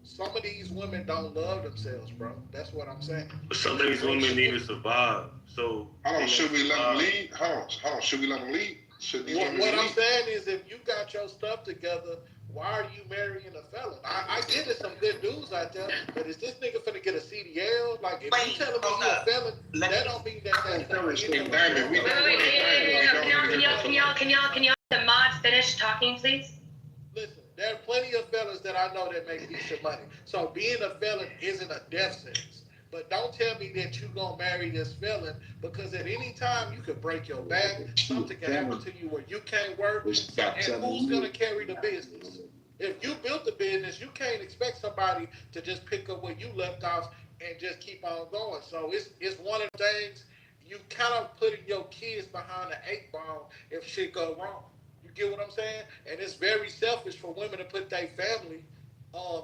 some of these women don't love themselves, bro. That's what I'm saying. Some of these women need to survive. So hold on, should we let them leave? Hold on, should we let them leave? What I'm saying is, if you got your stuff together, why are you marrying a felon? I get there's some good dudes out there, but is this nigga finna get a CDL? Like, if you telling me you a felon, that don't mean that that's Can y'all the mods finish talking, please? Listen, there are plenty of felons that I know that make decent money. So being a felon isn't a death sentence. But don't tell me that you're going to marry this felon, because at any time you could break your back, something can happen to you where you can't work, and who's going to carry the business? If you built the business, you can't expect somebody to just pick up where you left off and just keep on going. So it's one of the things, you kind of putting your kids behind the 8-ball if shit go wrong. You get what I'm saying? And it's very selfish for women to put their family,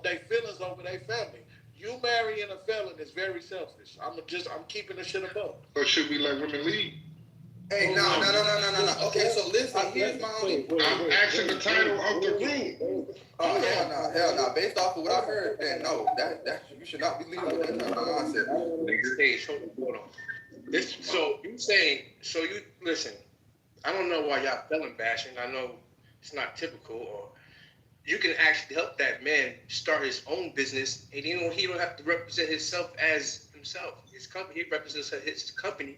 their feelings over their family. You marrying a felon is very selfish. I'm keeping the shit above. But should we let women lead? Hey, no. Okay, so listen, here's my only. I'm asking the title of the room. Oh, hell no. Based off of what I heard, then no, that you should not be leading with that kind of mindset. Next stage, hold on. So you listen. I don't know why y'all felon bashing. I know it's not typical, or you can actually help that man start his own business, and he don't have to represent himself as himself. His company, he represents his company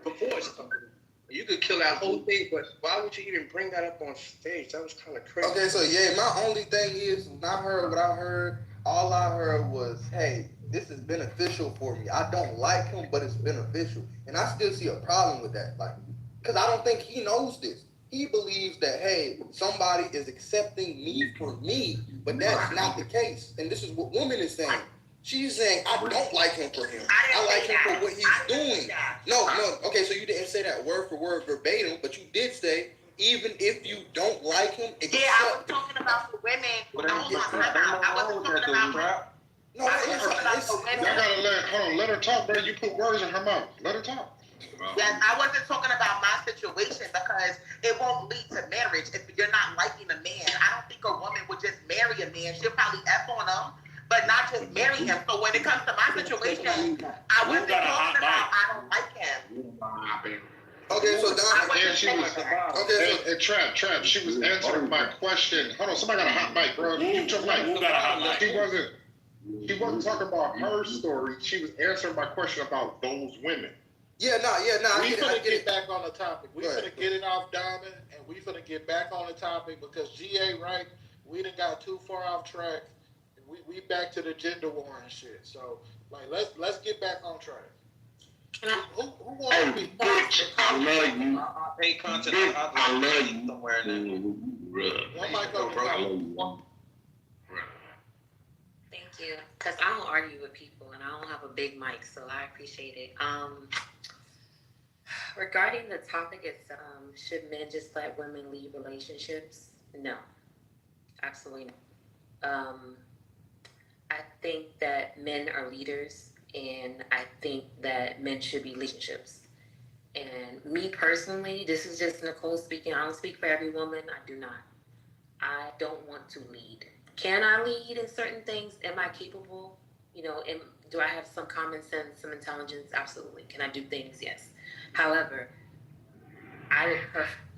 before his company. You could kill that whole thing, but why would you even bring that up on stage? That was kind of crazy. Okay, so yeah, my only thing is, when I heard what I heard, all I heard was, hey, this is beneficial for me. I don't like him, but it's beneficial. And I still see a problem with that. Like, because I don't think he knows this. He believes that, hey, somebody is accepting me for me, but that's not the case. And this is what woman is saying. She's saying, I don't like him for him. I like him for what he's doing. No. Okay, so you didn't say that word for word verbatim, but you did say, even if you don't like him, accept. Yeah, I was talking about the women. I wasn't talking about. No, let her talk, bro. You put words in her mouth. Let her talk. Yes, I wasn't talking about my situation, because it won't lead to marriage if you're not liking a man. I don't think a woman would just marry a man. She'll probably F on him, but not just marry him. So when it comes to my situation, I wasn't talking about I don't like him. Okay, so Trap, she was answering my question. Hold on, somebody got a hot mic, bro. Mute your mic. Who got a hot mic? She wasn't talking about her story. She was answering my question about those women. We finna get back on the topic. We finna get it off Diamond, and we finna get back on the topic, because GA, right, we done got too far off track. We back to the gender war and shit. So, like, let's get back on track. Who wants to be bitch, I love you. I pay content. Bitch, I love you. Somewhere in there. one mic up about? Thank you. Because I don't argue with people and I don't have a big mic, so I appreciate it. Regarding the topic, it's should men just let women lead relationships? No, absolutely not. I think that men are leaders, and I think that men should be relationships. And me personally, this is just Nicole speaking. I don't speak for every woman. I do not. I don't want to lead. Can I lead in certain things? Am I capable? Do I have some common sense, some intelligence? Absolutely. Can I do things? Yes. However,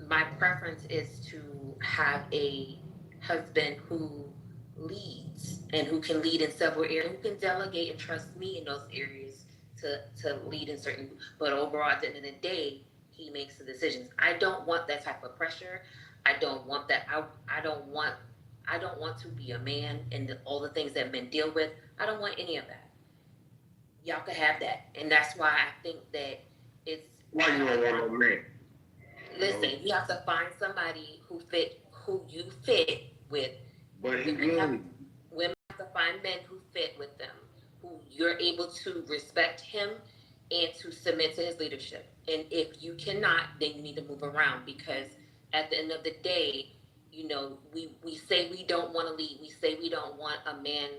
my preference is to have a husband who leads and who can lead in several areas, who can delegate and trust me in those areas to lead in certain. But overall, at the end of the day, he makes the decisions. I don't want that type of pressure. I don't want that. I don't want to be a man and all the things that men deal with. I don't want any of that. Y'all can have that, and that's why I think that it's. Why you don't want no man? Listen, you have to find somebody who you fit with. But women have to find men who fit with them, who you're able to respect him and to submit to his leadership. And if you cannot, then you need to move around, because at the end of the day, we say we don't want to lead. We say we don't want a man,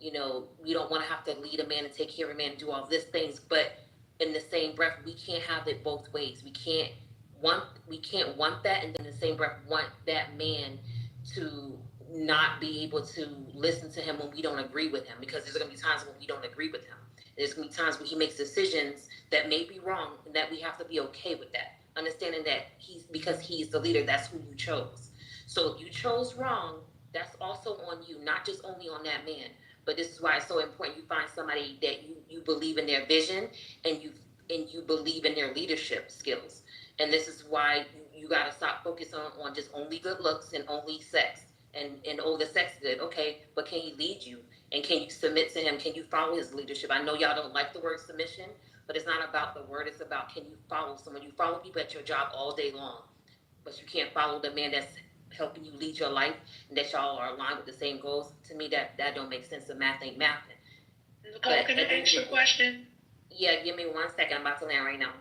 we don't want to have to lead a man and take care of a man and do all these things. But in the same breath, we can't have it both ways. We can't want that, and then in the same breath want that man to not be able to listen to him when we don't agree with him, because there's going to be times when we don't agree with him. There's going to be times when he makes decisions that may be wrong, and that we have to be okay with that, understanding that because he's the leader, that's who you chose. So if you chose wrong, that's also on you, not just only on that man. But this is why it's so important you find somebody that you believe in their vision, and you believe in their leadership skills. And this is why you got to stop focusing on just only good looks and only sex. And the sex is good, okay, but can he lead you? And can you submit to him? Can you follow his leadership? I know y'all don't like the word submission, but it's not about the word. It's about, can you follow someone? You follow people at your job all day long, but you can't follow the man that's helping you lead your life and that y'all are aligned with the same goals. To me, that don't make sense. The math ain't mathing. Nicole, can I ask you a question? Yeah, give me 1 second. I'm about to land right now.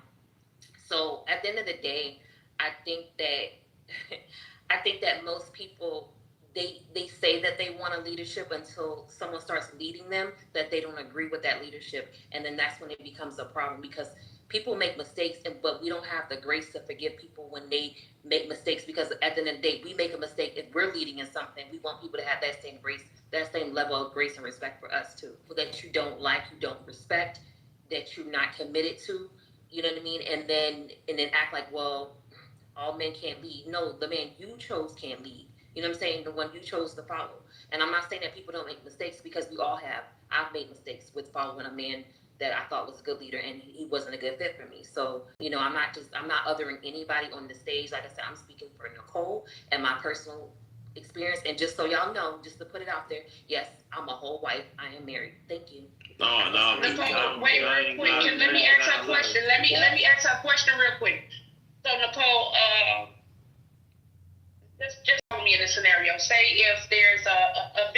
So at the end of the day, I think that most people, they say that they want a leadership until someone starts leading them, that they don't agree with that leadership, and then that's when it becomes a problem, because people make mistakes, but we don't have the grace to forgive people when they make mistakes, because at the end of the day, we make a mistake. If we're leading in something, we want people to have that same grace, that same level of grace and respect for us too, that you don't like, you don't respect, that you're not committed to. You know what I mean? And then act like, well, all men can't lead. No, the man you chose can't lead. You know what I'm saying? The one you chose to follow. And I'm not saying that people don't make mistakes, because we all have. I've made mistakes with following a man that I thought was a good leader, and he wasn't a good fit for me. So, I'm not othering anybody on the stage. Like I said, I'm speaking for Nicole and my personal experience. And just so y'all know, just to put it out there, yes, I'm a whole wife. I am married. Thank you. No. Nicole, wait real quick. Let me ask her a question. Let me ask her a question real quick. So Nicole, just tell me in a scenario. Say if there's a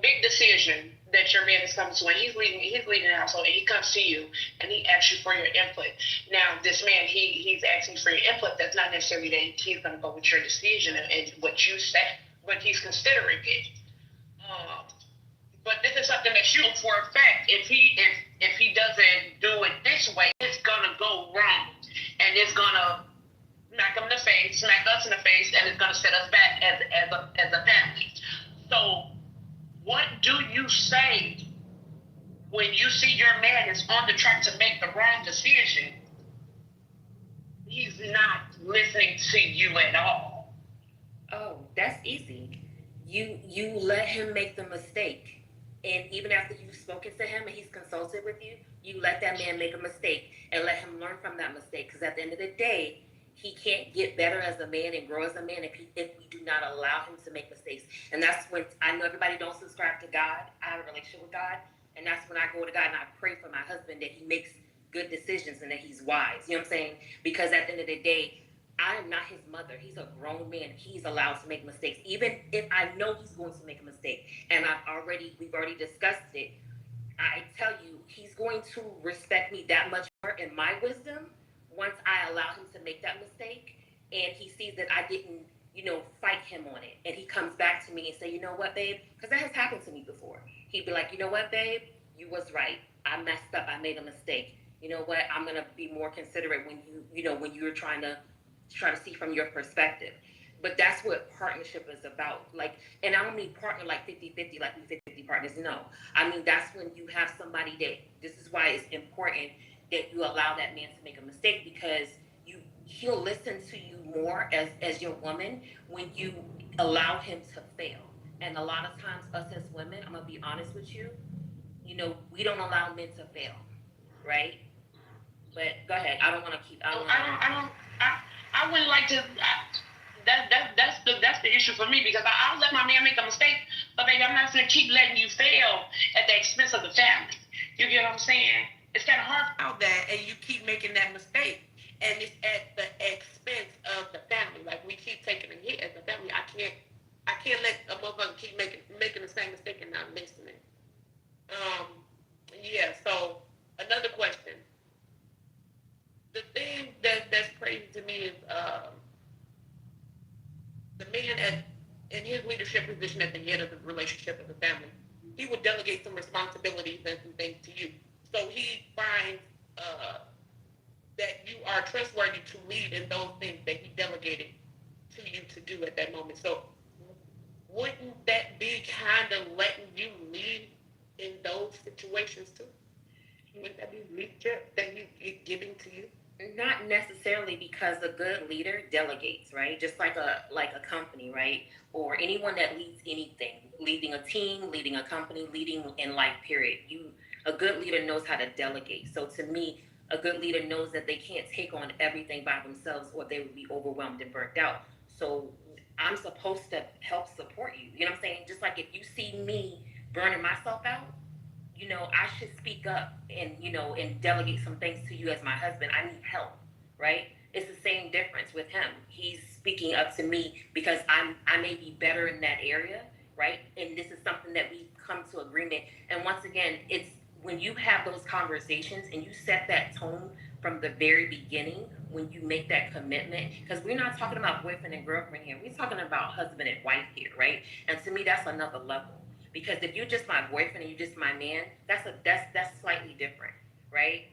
big decision that your man is coming to, and he's leading the household, and he comes to you and he asks you for your input. Now this man, he's asking for your input. That's not necessarily that he's going to go with your decision and what you say, but he's considering it. But this is something that you know for a fact. If he doesn't do it this way, it's gonna go wrong, and it's gonna smack him in the face, smack us in the face, and it's gonna set us back as a family. So, what do you say when you see your man is on the track to make the wrong decision? He's not listening to you at all. Oh, that's easy. You let him make the mistake. And even after you've spoken to him and he's consulted with you, you let that man make a mistake and let him learn from that mistake. Because at the end of the day, he can't get better as a man and grow as a man if we do not allow him to make mistakes. And that's when I know everybody don't subscribe to God. I have a relationship with God. And that's when I go to God and I pray for my husband that he makes good decisions and that he's wise. You know what I'm saying? Because at the end of the day, I am not his mother. He's a grown man. He's allowed to make mistakes. Even if I know he's going to make a mistake, and we've already discussed it, I tell you, he's going to respect me that much more in my wisdom once I allow him to make that mistake and he sees that I didn't, fight him on it. And he comes back to me and say, you know what, babe? Because that has happened to me before. He'd be like, you know what, babe? You was right. I messed up. I made a mistake. You know what? I'm going to be more considerate when when you're trying to see from your perspective. But that's what partnership is about. Like, and I don't mean partner like 50-50, like we 50 partners. No. I mean, that's when you have somebody that, this is why it's important that you allow that man to make a mistake, because he'll listen to you more as your woman when you allow him to fail. And a lot of times us as women, I'm gonna be honest with you, we don't allow men to fail, right? But go ahead. I wouldn't like to. That's the issue for me, because I'll let my man make a mistake, but baby, I'm not gonna keep letting you fail at the expense of the family. You get what I'm saying? It's kind of hard out that, and you keep making that mistake, and it's at the expense of the family. Like, we keep taking a hit as a family. I can't let a motherfucker keep making the same mistake and not listening. Yeah. So another question. The thing that's crazy to me is the man in his leadership position at the head of the relationship of the family, he would delegate some responsibilities and some things to you. So he finds that you are trustworthy to lead in those things that he delegated to you to do at that moment. So wouldn't that be kind of letting you lead in those situations too? Wouldn't that be leadership that he's giving to you? Not necessarily, because a good leader delegates, right? Just like a company, right? Or anyone that leads anything, leading a team, leading a company, leading in life, period. A good leader knows how to delegate. So to me, a good leader knows that they can't take on everything by themselves or they would be overwhelmed and burnt out. So I'm supposed to help support you. You know what I'm saying? Just like if you see me burning myself out, I should speak up and delegate some things to you as my husband. I need help, right? It's the same difference with him. He's speaking up to me because I may be better in that area, right? And this is something that we've come to agreement. And once again, it's when you have those conversations and you set that tone from the very beginning, when you make that commitment, because we're not talking about boyfriend and girlfriend here. We're talking about husband and wife here, right? And to me, that's another level. Because if you're just my boyfriend and you're just my man, that's slightly different, right?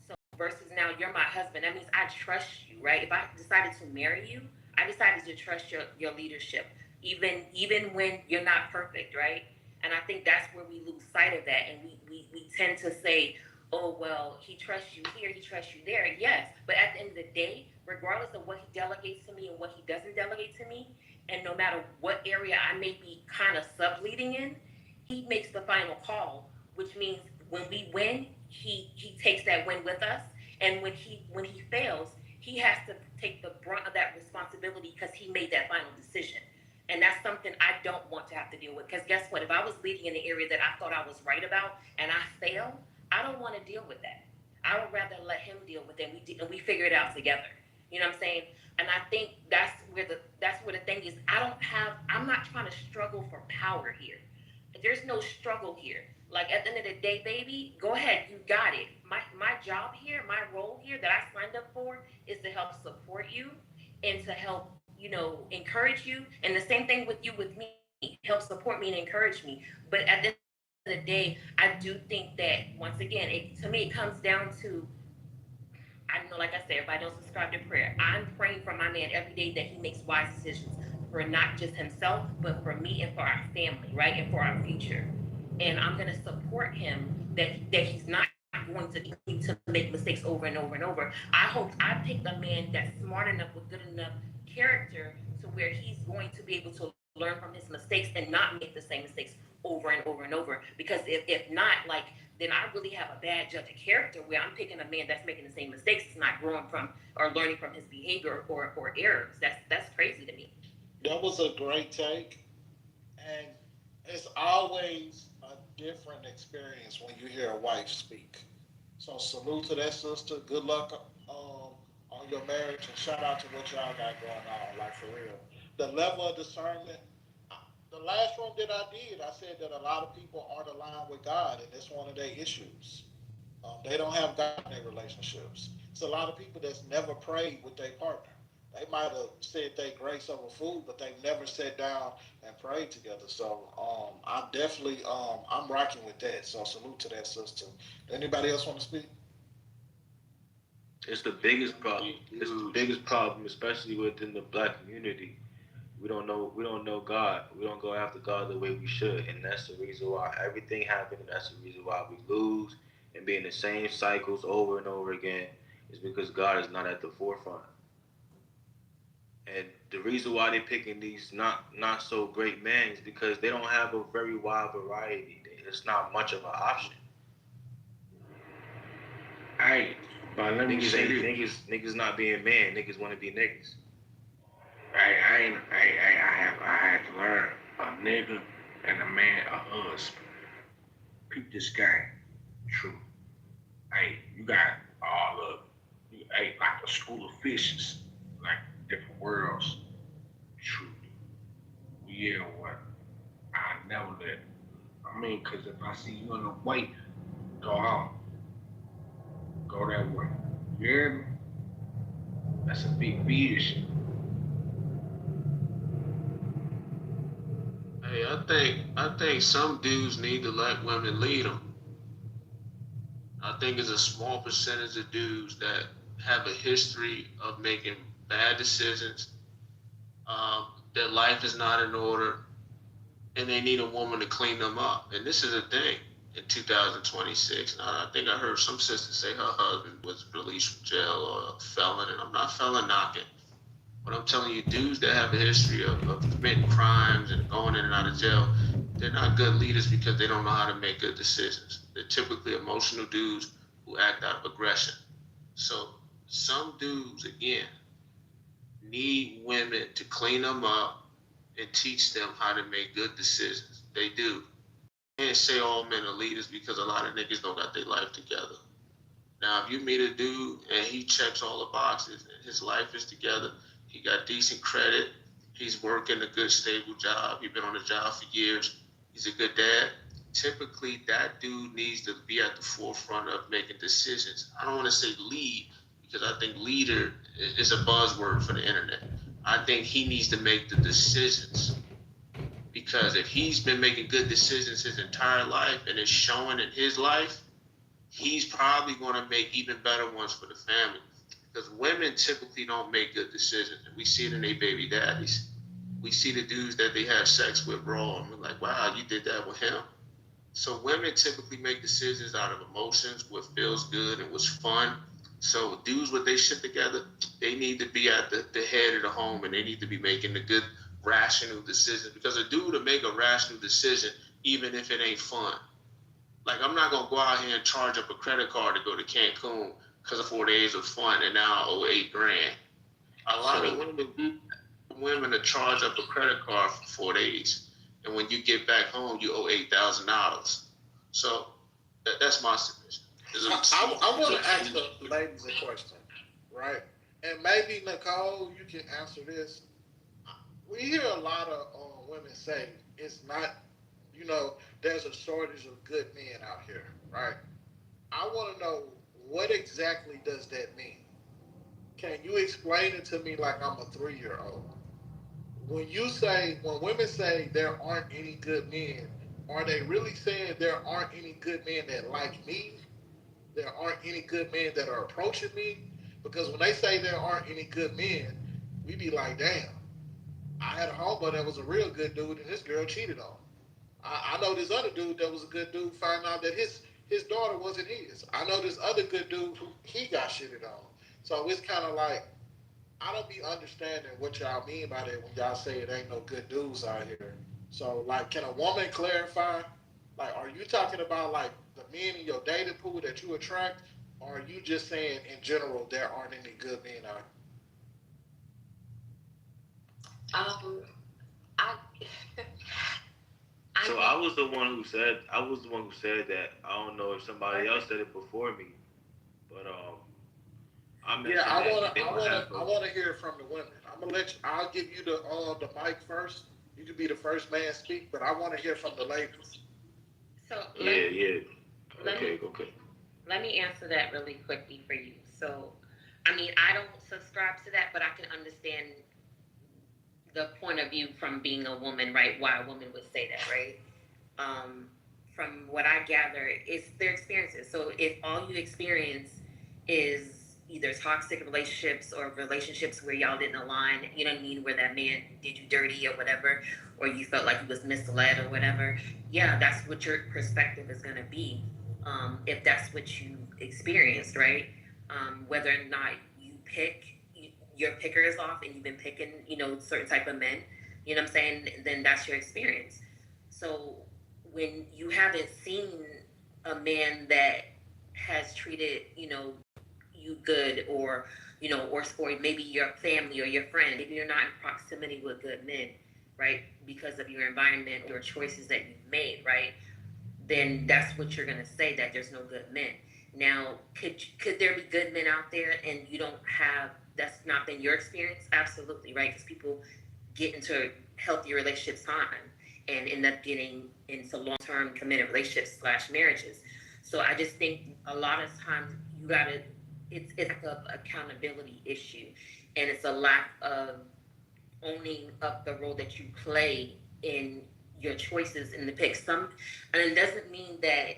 So versus now you're my husband, that means I trust you, right? If I decided to marry you, I decided to trust your leadership, even when you're not perfect, right? And I think that's where we lose sight of that, and we tend to say, oh well, he trusts you here, he trusts you there, yes. But at the end of the day, regardless of what he delegates to me and what he doesn't delegate to me, and no matter what area I may be kind of sub-leading in, he makes the final call, which means when we win, he takes that win with us. And when he fails, he has to take the brunt of that responsibility because he made that final decision. And that's something I don't want to have to deal with. Because guess what? If I was leading in an area that I thought I was right about and I fail, I don't want to deal with that. I would rather let him deal with it and we figure it out together. You know what I'm saying? And I think that's where the thing is. I'm not trying to struggle for power here. There's no struggle here. Like, at the end of the day, baby, go ahead, you got it. My job here, my role here that I signed up for is to help support you and to help, encourage you. And the same thing with you with me. Help support me and encourage me. But at the end of the day, I do think that, once again, to me, it comes down to, I know, like I said, everybody don't subscribe to prayer. I'm praying for my man every day that he makes wise decisions for not just himself, but for me and for our family, right? And for our future. And I'm going to support him that he's not going to continue to make mistakes over and over and over. I hope I picked a man that's smart enough with good enough character to where he's going to be able to learn from his mistakes and not make the same mistakes over and over and over. Because if not, like, then I really have a bad judge of character where I'm picking a man that's making the same mistakes, it's not growing from or learning from his behavior or errors. That's crazy to me. That was a great take. And it's always a different experience when you hear a wife speak. So salute to that sister. Good luck on your marriage, and shout out to what y'all got going on. Like for real, the level of discernment. The last room that I did, I said that a lot of people aren't aligned with God, and it's one of their issues. They don't have God in their relationships. It's a lot of people that's never prayed with their partner. They might have said they grace over food, but they've never sat down and prayed together. So I'm definitely I'm rocking with that. So salute to that sister. Anybody else want to speak? It's the biggest problem. It's the biggest problem, especially within the black community. We don't know God. We don't go after God the way we should, and that's the reason why everything happened. And that's the reason why we lose and be in the same cycles over and over again. Is because God is not at the forefront. And the reason why they're picking these not so great men is because they don't have a very wide variety. It's not much of an option. Hey, but let me Niggas say ain't this. niggas not being men. Niggas want to be niggas. I had to learn a nigga and a man, a husband. Peep this game. True. Hey, you got all of, like a school of fishes, like different worlds. True. Yeah, what? I never let. I mean, cause if I see you in a white, go home. Go that way. You hear me? That's a big fish. Hey, I think some dudes need to let women lead them. I think it's a small percentage of dudes that have a history of making bad decisions. Their life is not in order, and they need a woman to clean them up. And this is a thing in 2026. I think I heard some sister say her husband was released from jail or a felon, and I'm not felon knocking. But I'm telling you, dudes that have a history of committing crimes and going in and out of jail, they're not good leaders because they don't know how to make good decisions. They're typically emotional dudes who act out of aggression. So some dudes, again, need women to clean them up and teach them how to make good decisions. They do. Can't say all men are leaders because a lot of niggas don't got their life together. Now, if you meet a dude and he checks all the boxes and his life is together, he got decent credit, he's working a good stable job, he's been on the job for years, he's a good dad, typically that dude needs to be at the forefront of making decisions. I don't want to say lead because I think leader is a buzzword for the internet. I think he needs to make the decisions because if he's been making good decisions his entire life and it's showing in his life, he's probably going to make even better ones for the family. Because women typically don't make good decisions. And we see it in their baby daddies. We see the dudes that they have sex with raw, and we're like, wow, you did that with him. So women typically make decisions out of emotions, what feels good and what's fun. So dudes with their shit together, they need to be at the head of the home and they need to be making the good rational decisions. Because a dude will make a rational decision even if it ain't fun. Like, I'm not gonna go out here and charge up a credit card to go to Cancun because of 4 days of fun and now I owe $8,000. A lot of women to charge up a credit card for 4 days, and when you get back home, you owe $8,000. So that's my submission. I want to ask the ladies a question, right? And maybe Nicole, you can answer this. We hear a lot of women say it's not, there's a shortage of good men out here, right? I want to know, what exactly does that mean? Can you explain it to me like I'm a 3-year-old? When women say there aren't any good men, are they really saying there aren't any good men that like me? There aren't any good men that are approaching me? Because when they say there aren't any good men, we be like, damn, I had a homeboy that was a real good dude and this girl cheated on him. I know this other dude that was a good dude found out that his daughter wasn't his. I know this other good dude who he got shitted on. So it's kind of like, I don't be understanding what y'all mean by that when y'all say it ain't no good dudes out here. So like, can a woman clarify? Like, are you talking about like the men in your dating pool that you attract, or are you just saying in general there aren't any good men out I So I was the one who said that. I don't know if somebody else said it before me, but I mentioned I wanna hear from the women. I'll give you the mic first. You can be the first man speak, but I want to hear from the ladies. So Okay. Let me answer that really quickly for you. So, I mean, I don't subscribe to that, but I can understand the point of view from being a woman, right? Why a woman would say that, right? From what I gather, it's their experiences. So if all you experience is either toxic relationships or relationships where y'all didn't align, you know what I mean, where that man did you dirty or whatever, or you felt like he was misled or whatever, yeah, that's what your perspective is going to be. If that's what you experienced, right? Whether or not you your picker is off and you've been picking, certain type of men, you know what I'm saying, then that's your experience. So when you haven't seen a man that has treated, you good, or or maybe your family or your friend, maybe you're not in proximity with good men, right? Because of your environment or choices that you've made, right? Then that's what you're gonna say, that there's no good men. Now, could there be good men out there and you don't have, that's not been your experience? Absolutely, right? Because people get into healthy relationships time and end up getting into long-term committed relationships / marriages. So I just think a lot of times you gotta, it's like a accountability issue, and it's a lack of owning up the role that you play in your choices in the pick. And it doesn't mean that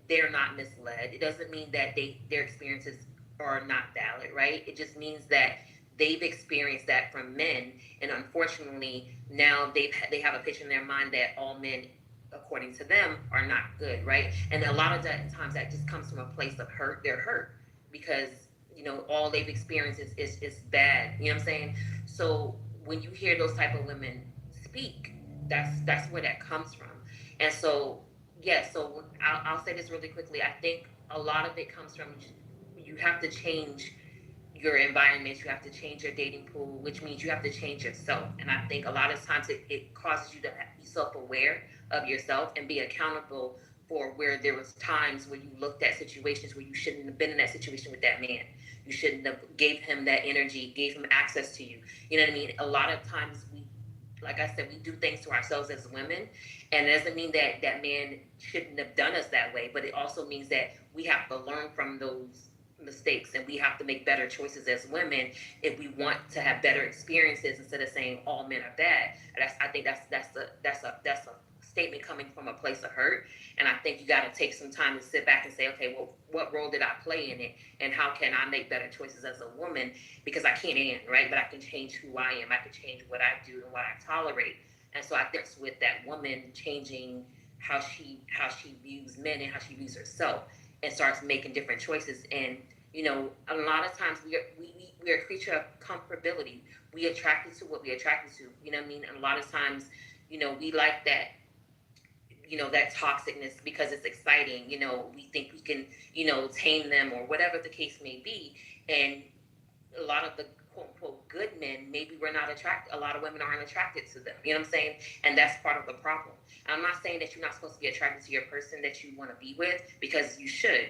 they're not misled. It doesn't mean that their experiences are not valid, right? It just means that they've experienced that from men, and unfortunately now they have a picture in their mind that all men, according to them, are not good, right? And a lot of that times that just comes from a place of hurt. They're hurt because all they've experienced is bad. You know what I'm saying? So when you hear those type of women speak, that's where that comes from. And so so I'll say this really quickly. I think a lot of it comes from, you have to change your environment, you have to change your dating pool, which means you have to change yourself. And I think a lot of times it causes you to be self-aware of yourself and be accountable for where there was times where you looked at situations where you shouldn't have been in that situation with that man. You shouldn't have gave him that energy, gave him access to you. You know what I mean? A lot of times like I said, we do things to ourselves as women, and it doesn't mean that that man shouldn't have done us that way, but it also means that we have to learn from those mistakes, and we have to make better choices as women if we want to have better experiences, instead of saying all men are bad. I think that's a statement coming from a place of hurt, and I think you got to take some time to sit back and say, okay, well, what role did I play in it, and how can I make better choices as a woman? Because I can't, right? But I can change who I am. I can change what I do and what I tolerate. And so I think it's with that woman changing how she views men and how she views herself, and starts making different choices. And a lot of times we're a creature of comfortability. We attracted to what we attracted to. You know what I mean? And a lot of times, we like that, that toxicness because it's exciting. We think we can, tame them or whatever the case may be. And a lot of the quote unquote good men, maybe we're not attracted. A lot of women aren't attracted to them. You know what I'm saying? And that's part of the problem. I'm not saying that you're not supposed to be attracted to your person that you want to be with, because you should.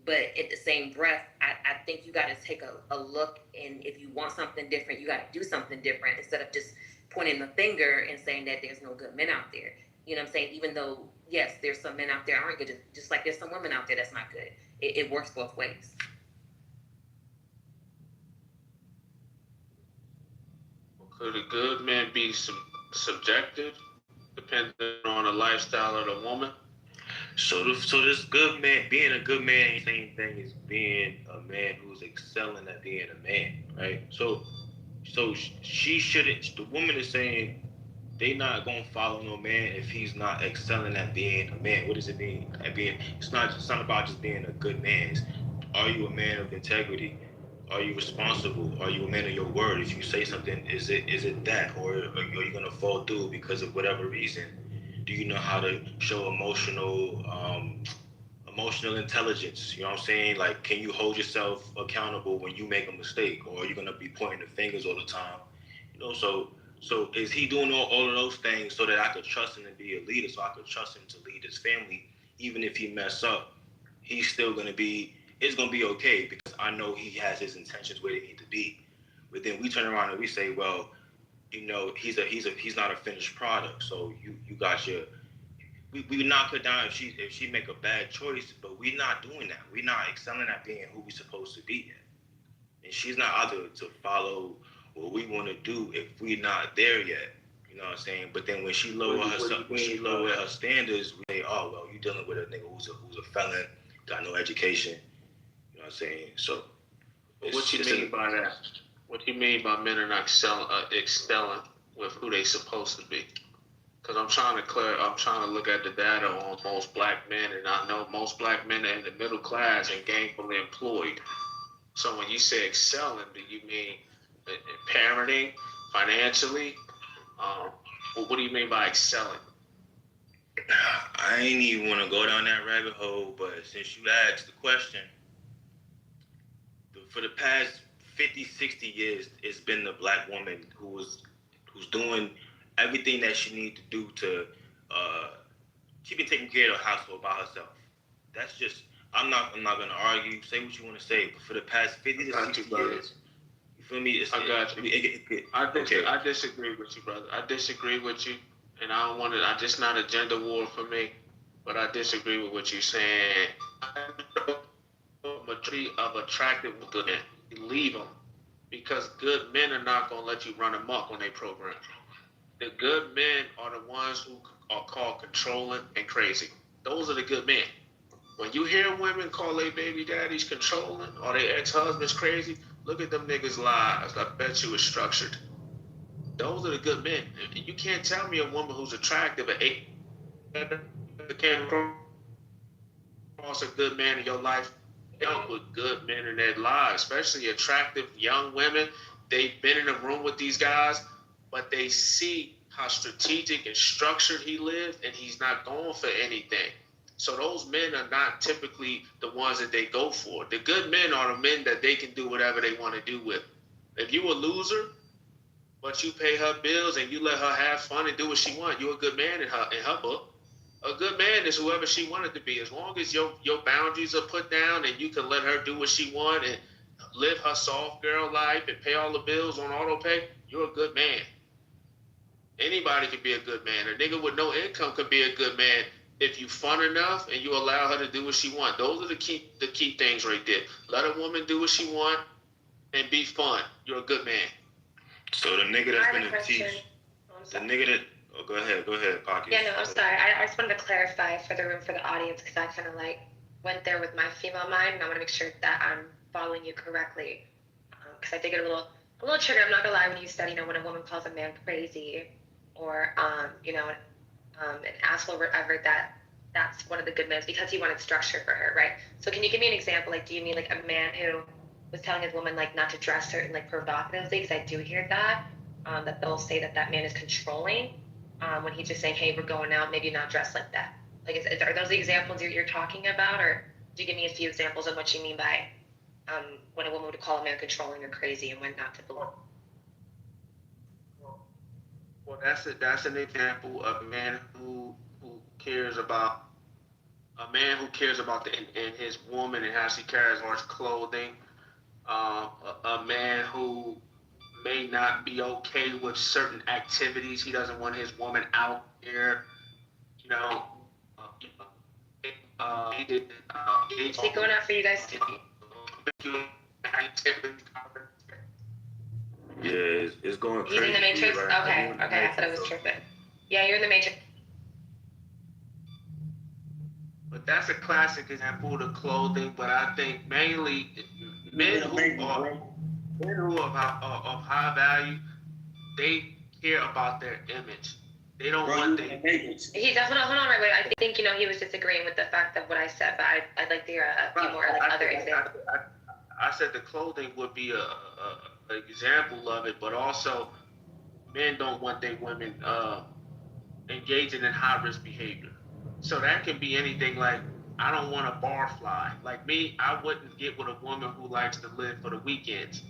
But at the same breath, I think you got to take a look, and if you want something different, you got to do something different, instead of just pointing the finger and saying that there's no good men out there. You know what I'm saying? Even though, yes, there's some men out there aren't good, just like there's some women out there that's not good. It works both ways. Could a good man be subjective, depending on the lifestyle of the woman? So this good man, being a good man, ain't the same thing as being a man who's excelling at being a man, right? So she shouldn't. The woman is saying they not gonna follow no man if he's not excelling at being a man. What does it mean? At being, it's not about just being a good man. Are you a man of integrity? Are you responsible? Are you a man of your word? If you say something, is it that, or are you gonna fall through because of whatever reason? Do you know how to show emotional intelligence? You know what I'm saying? Like, can you hold yourself accountable when you make a mistake, or are you gonna be pointing the fingers all the time? So So is he doing all of those things so that I could trust him to be a leader, so I could trust him to lead his family, even if he mess up, he's still gonna be. It's gonna be okay because I know he has his intentions where they need to be. But then we turn around and we say, well, you know, he's not a finished product. So you got your. We knock her down if she make a bad choice, but we're not doing that. We're not excelling at being who we're supposed to be yet. And she's not out to follow what we want to do if we're not there yet. You know what I'm saying? But then when she lower her standards, we say, oh well, you dealing with a nigga who's a felon, got no education. You know what I'm saying? So what you mean by that? What do you mean by men are not excelling with who they supposed to be? Because I'm trying to look at the data on most black men, and I know most black men are in the middle class and gainfully employed. So when you say excelling, do you mean parenting, financially? What do you mean by excelling? I ain't even want to go down that rabbit hole, but since you asked the question, for the past 50, 60 years, it's been the black woman who's doing everything that she needs to do to. She been taking care of the household by herself. That's just. I'm not gonna argue. Say what you want to say. But for the past 50 to 60 years, you feel me? I got you. I disagree with you, brother. I disagree with you, and I don't want to. I just not a gender war for me, but I disagree with what you're saying. Majority of attractive good men, leave them, because good men are not gonna let you run amok on their program. The good men are the ones who are called controlling and crazy. Those are the good men. When you hear women call their baby daddies controlling or their ex-husbands crazy, look at them niggas' lives. I bet you it's structured. Those are the good men. You can't tell me a woman who's attractive at 8 can't cross a good man in your life. They don't put good men in their lives, especially attractive young women. They've been in a room with these guys, but they see how strategic and structured he lives, and he's not going for anything. So those men are not typically the ones that they go for. The good men are the men that they can do whatever they want to do with. If you a loser, but you pay her bills and you let her have fun and do what she wants, you're a good man in her book. A good man is whoever she wanted to be. As long as your boundaries are put down and you can let her do what she wants and live her soft girl life and pay all the bills on auto pay, you're a good man. Anybody can be a good man. A nigga with no income could be a good man if you fun enough and you allow her to do what she want. Those are the key things right there. Let a woman do what she want and be fun. You're a good man. So the nigga that's gonna teach, the nigga that. Oh, go ahead, Pocket. Yeah, no, I'm sorry. I just wanted to clarify for the room, for the audience, because I kind of went there with my female mind, and I want to make sure that I'm following you correctly. Because I did get a little triggered. I'm not gonna lie, when you said, when a woman calls a man crazy, or an asshole, or whatever, that's one of the good men because he wanted structure for her, right? So can you give me an example? Do you mean a man who was telling his woman not to dress certain provocatively? Because I do hear that they'll say that man is controlling. When he's just saying, hey, we're going out, maybe not dress like that. Are those the examples you're talking about, or do you give me a few examples of what you mean by when a woman would call a man controlling or crazy and when not to believe? Well, that's an example of a man who cares about in his woman and how she carries on his clothing. A man who may not be okay with certain activities. He doesn't want his woman out there. Is he going out for you guys? Yeah, it's going crazy. He's in the Matrix? Right? Okay, I thought I was tripping. Yeah, you're in the Matrix. But that's a classic example of the clothing, but I think mainly men who are of high value, they care about their image. They don't want their image. He does. Hold on, right. Wait, I think he was disagreeing with the fact of what I said, but I'd like to hear a few more other examples. I said the clothing would be an example of it, but also men don't want their women engaging in high risk behavior. So that can be anything I don't want a bar fly. Like me, I wouldn't get with a woman who likes to live for the weekends,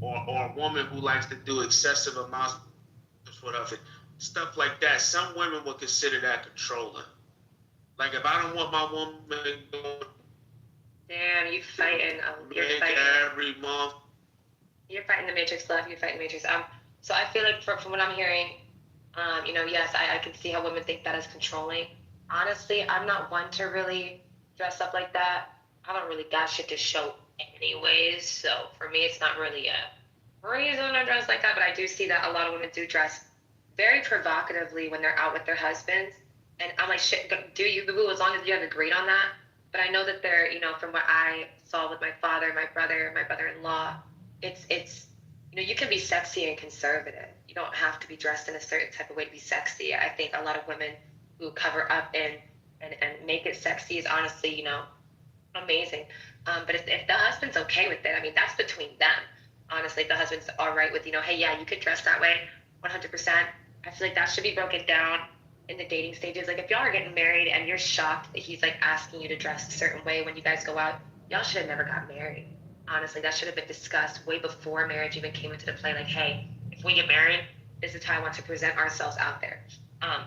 or a woman who likes to do excessive amounts of foot of it. Stuff like that. Some women would consider that controlling. Like if I don't want my woman to Damn, you fighting. You're fighting. Every month. You're fighting the Matrix, love. You're fighting the Matrix. So I feel like from what I'm hearing, yes, I can see how women think that is controlling. Honestly, I'm not one to really dress up like that. I don't really got shit to show anyways. So for me, it's not really a reason to dress like that. But I do see that a lot of women do dress very provocatively when they're out with their husbands. And I'm like, shit, do you, boo, as long as you have agreed on that. But I know that they're, from what I saw with my father, my brother-in-law, it's you can be sexy and conservative. You don't have to be dressed in a certain type of way to be sexy. I think a lot of women who cover up and make it sexy is honestly, amazing. But if the husband's okay with it, I mean, that's between them. Honestly, if the husband's all right with, hey, yeah, you could dress that way, 100%. I feel like that should be broken down in the dating stages. Like if y'all are getting married and you're shocked that he's like asking you to dress a certain way when you guys go out, y'all should have never got married. Honestly, that should have been discussed way before marriage even came into the play. Like, hey, if we get married, this is how I want to present ourselves out there.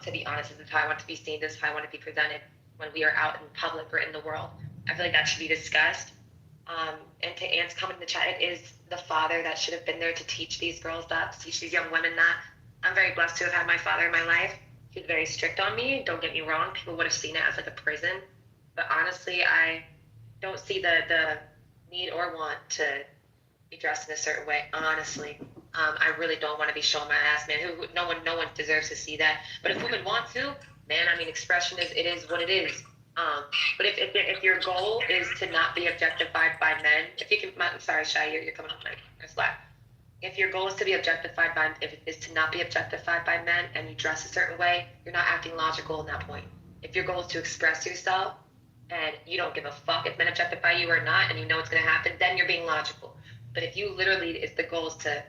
To be honest, this is how I want to be seen. This is how I want to be presented when we are out in public or in the world. I feel like that should be discussed. And to Ant's comment in the chat, it is the father that should have been there to teach these girls that, to teach these young women that. I'm very blessed to have had my father in my life. He's very strict on me. Don't get me wrong. People would have seen it as like a prison. But honestly, I don't see the need or want to be dressed in a certain way. Honestly, I really don't want to be showing my ass, man. No one deserves to see that. But if women want to, man, I mean, expression it is what it is. But if your goal is to not be objectified by men, if you can, I'm sorry, Shy, you're coming off mic. That's loud. If your goal is to be objectified by, is to not be objectified by men, and you dress a certain way, you're not acting logical in that point. If your goal is to express yourself, and you don't give a fuck if men objectify you or not, and you know it's going to happen, then you're being logical. But if you literally, if the goal is to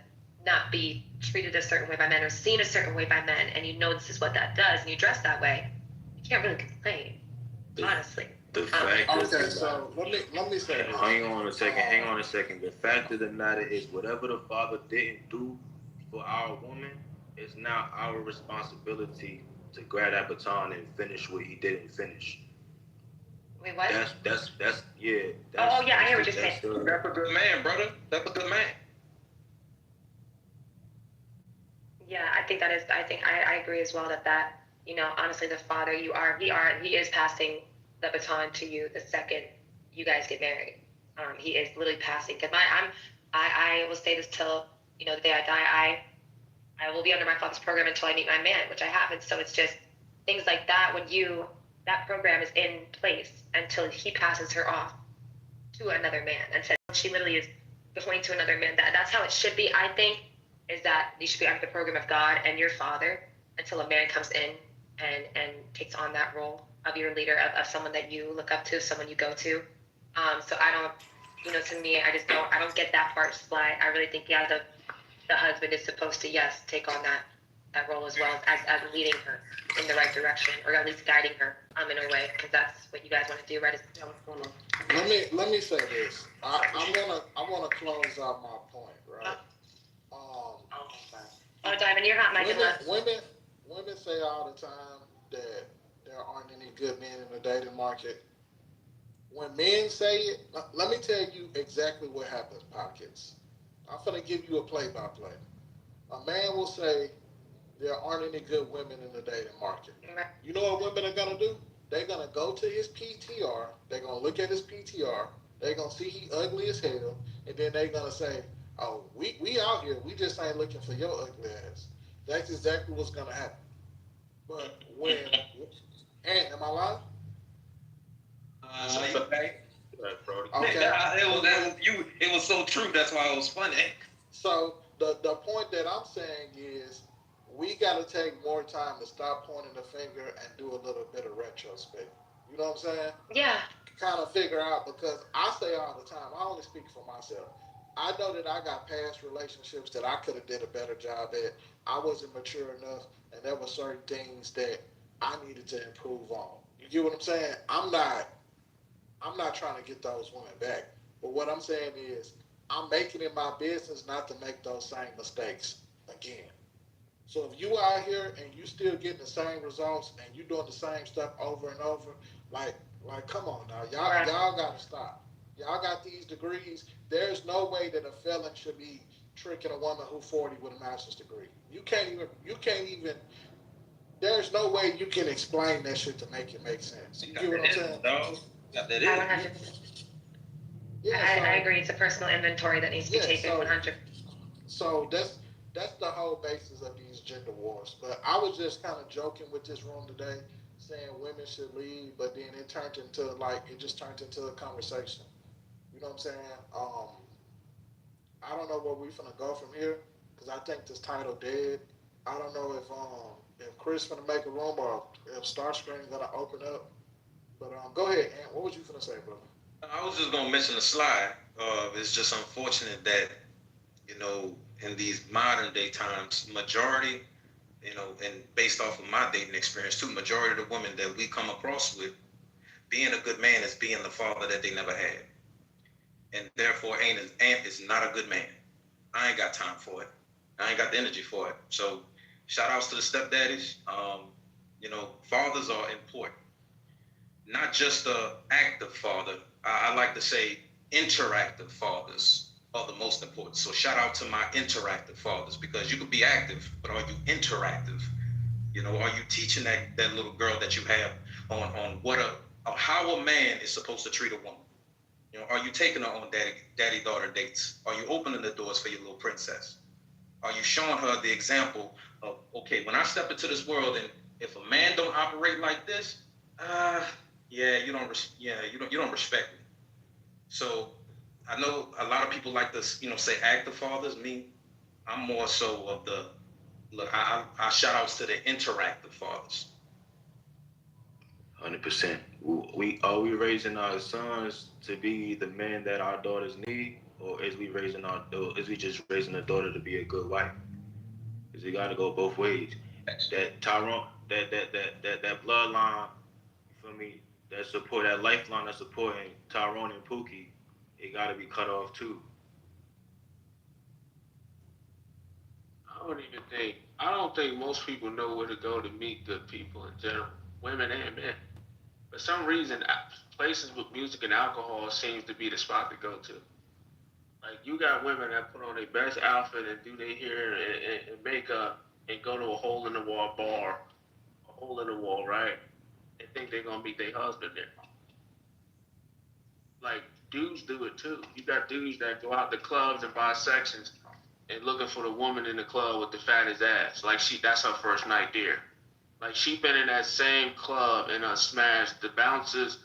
not be treated a certain way by men or seen a certain way by men, and you know this is what that does, and you dress that way, you can't really complain, honestly. The fact okay, so let me say this. Hang on a second. The fact of the matter is, whatever the father didn't do for our woman, it's now our responsibility to grab that baton and finish what he didn't finish. Wait, what? That's yeah. I hear what you're saying. That's a good man, brother. That's a good man. Yeah, I think I agree as well that honestly, the father, he is passing the baton to you the second you guys get married. He is literally passing. Because I will say this till the day I die. I will be under my father's program until I meet my man, which I haven't. So it's just things like that when that program is in place until he passes her off to another man. And so she literally is going to another man. That's how it should be, I think, is that you should be under the program of God and your father until a man comes in and takes on that role of your leader, of someone that you look up to, someone you go to. So I don't, to me, I don't get that part slide. I really think, the husband is supposed to, yes, take on that role as well as leading her in the right direction, or at least guiding her in a way, because that's what you guys want to do, right? Let me say this. I wanna close out my point, right? Diamond, you're hot, Mike. Women say all the time that there aren't any good men in the dating market. When men say it, let me tell you exactly what happens, Pockets. I'm gonna give you a play-by-play. A man will say there aren't any good women in the dating market. You know what women are gonna do? They're gonna go to his PTR. They're gonna look at his PTR. They're gonna see he ugly as hell, and then they're gonna say, "Oh, we out here. We just ain't looking for your ugly ass." That's exactly what's gonna happen. But when, and am I lying? Okay. Okay. It was so true. That's why it was funny. So the point that I'm saying is, we got to take more time to stop pointing the finger and do a little bit of retrospect. You know what I'm saying? Yeah. Kind of figure out, because I say all the time, I only speak for myself. I know that I got past relationships that I could have did a better job at. I wasn't mature enough, and there were certain things that I needed to improve on. You get what I'm saying? I'm not trying to get those women back. But what I'm saying is, I'm making it my business not to make those same mistakes again. So if you out here and you still getting the same results and you doing the same stuff over and over, like like come on now, y'all gotta stop. Y'all got these degrees. There's no way that a felon should be tricking a woman who's 40 with a master's degree. You can't even there's no way you can explain that shit to make it make sense. You get what I'm saying? Got that I in. 100%. Yeah, so I agree. It's a personal inventory that needs to be yeah, taken. so 100. so that's the whole basis of these gender wars. But I was just kind of joking with this room today, saying women should lead, but then it just turned into a conversation. You know what I'm saying? I don't know where we finna go from here because I think this title dead. I don't know if Chris finna make a room or if Starscreen gonna open up. But go ahead, Ant. What was you finna say, brother? I was just gonna mention the slide. It's just unfortunate that, in these modern day times, majority, and based off of my dating experience too, majority of the women that we come across with, being a good man is being the father that they never had, and therefore Ant is not a good man. I ain't got time for it. I ain't got the energy for it. So, shout outs to the stepdaddies. Fathers are important. Not just a active father. I like to say interactive fathers are the most important. So shout out to my interactive fathers, because you could be active, but are you interactive? Are you teaching that little girl that you have on how a man is supposed to treat a woman? Are you taking her on daddy-daughter dates? Are you opening the doors for your little princess? Are you showing her the example of, okay, when I step into this world, and if a man don't operate like this, you don't respect me. So I know a lot of people like to, say active fathers. Me, I'm more so of the look. I shout outs to the interactive fathers. 100%. Are we raising our sons to be the men that our daughters need, or is we just raising a daughter to be a good wife? Because it got to go both ways. That Tyrone, that bloodline, you feel me? That lifeline that's supporting Tyrone and Pookie, it got to be cut off too. I don't think most people know where to go to meet good people in general, women and men. For some reason, places with music and alcohol seems to be the spot to go to. Like, you got women that put on their best outfit and do their hair and makeup and go to a hole in the wall bar, a hole in the wall, right? And think they're gonna meet their husband there. Like, dudes do it too. You got dudes that go out to clubs and buy sections and looking for the woman in the club with the fattest ass. Like, that's her first night there. Like, she been in that same club and smashed the bouncers,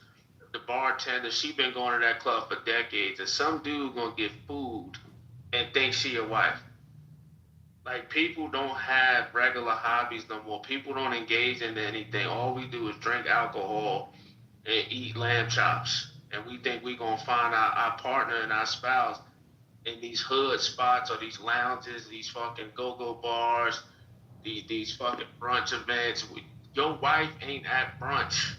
the bartender. She been going to that club for decades. And some dude gonna get fooled and think she a wife. Like, people don't have regular hobbies no more. People don't engage in anything. All we do is drink alcohol and eat lamb chops. And we think we gonna find our partner and our spouse in these hood spots or these lounges, these fucking go-go bars, these fucking brunch events. Your wife ain't at brunch.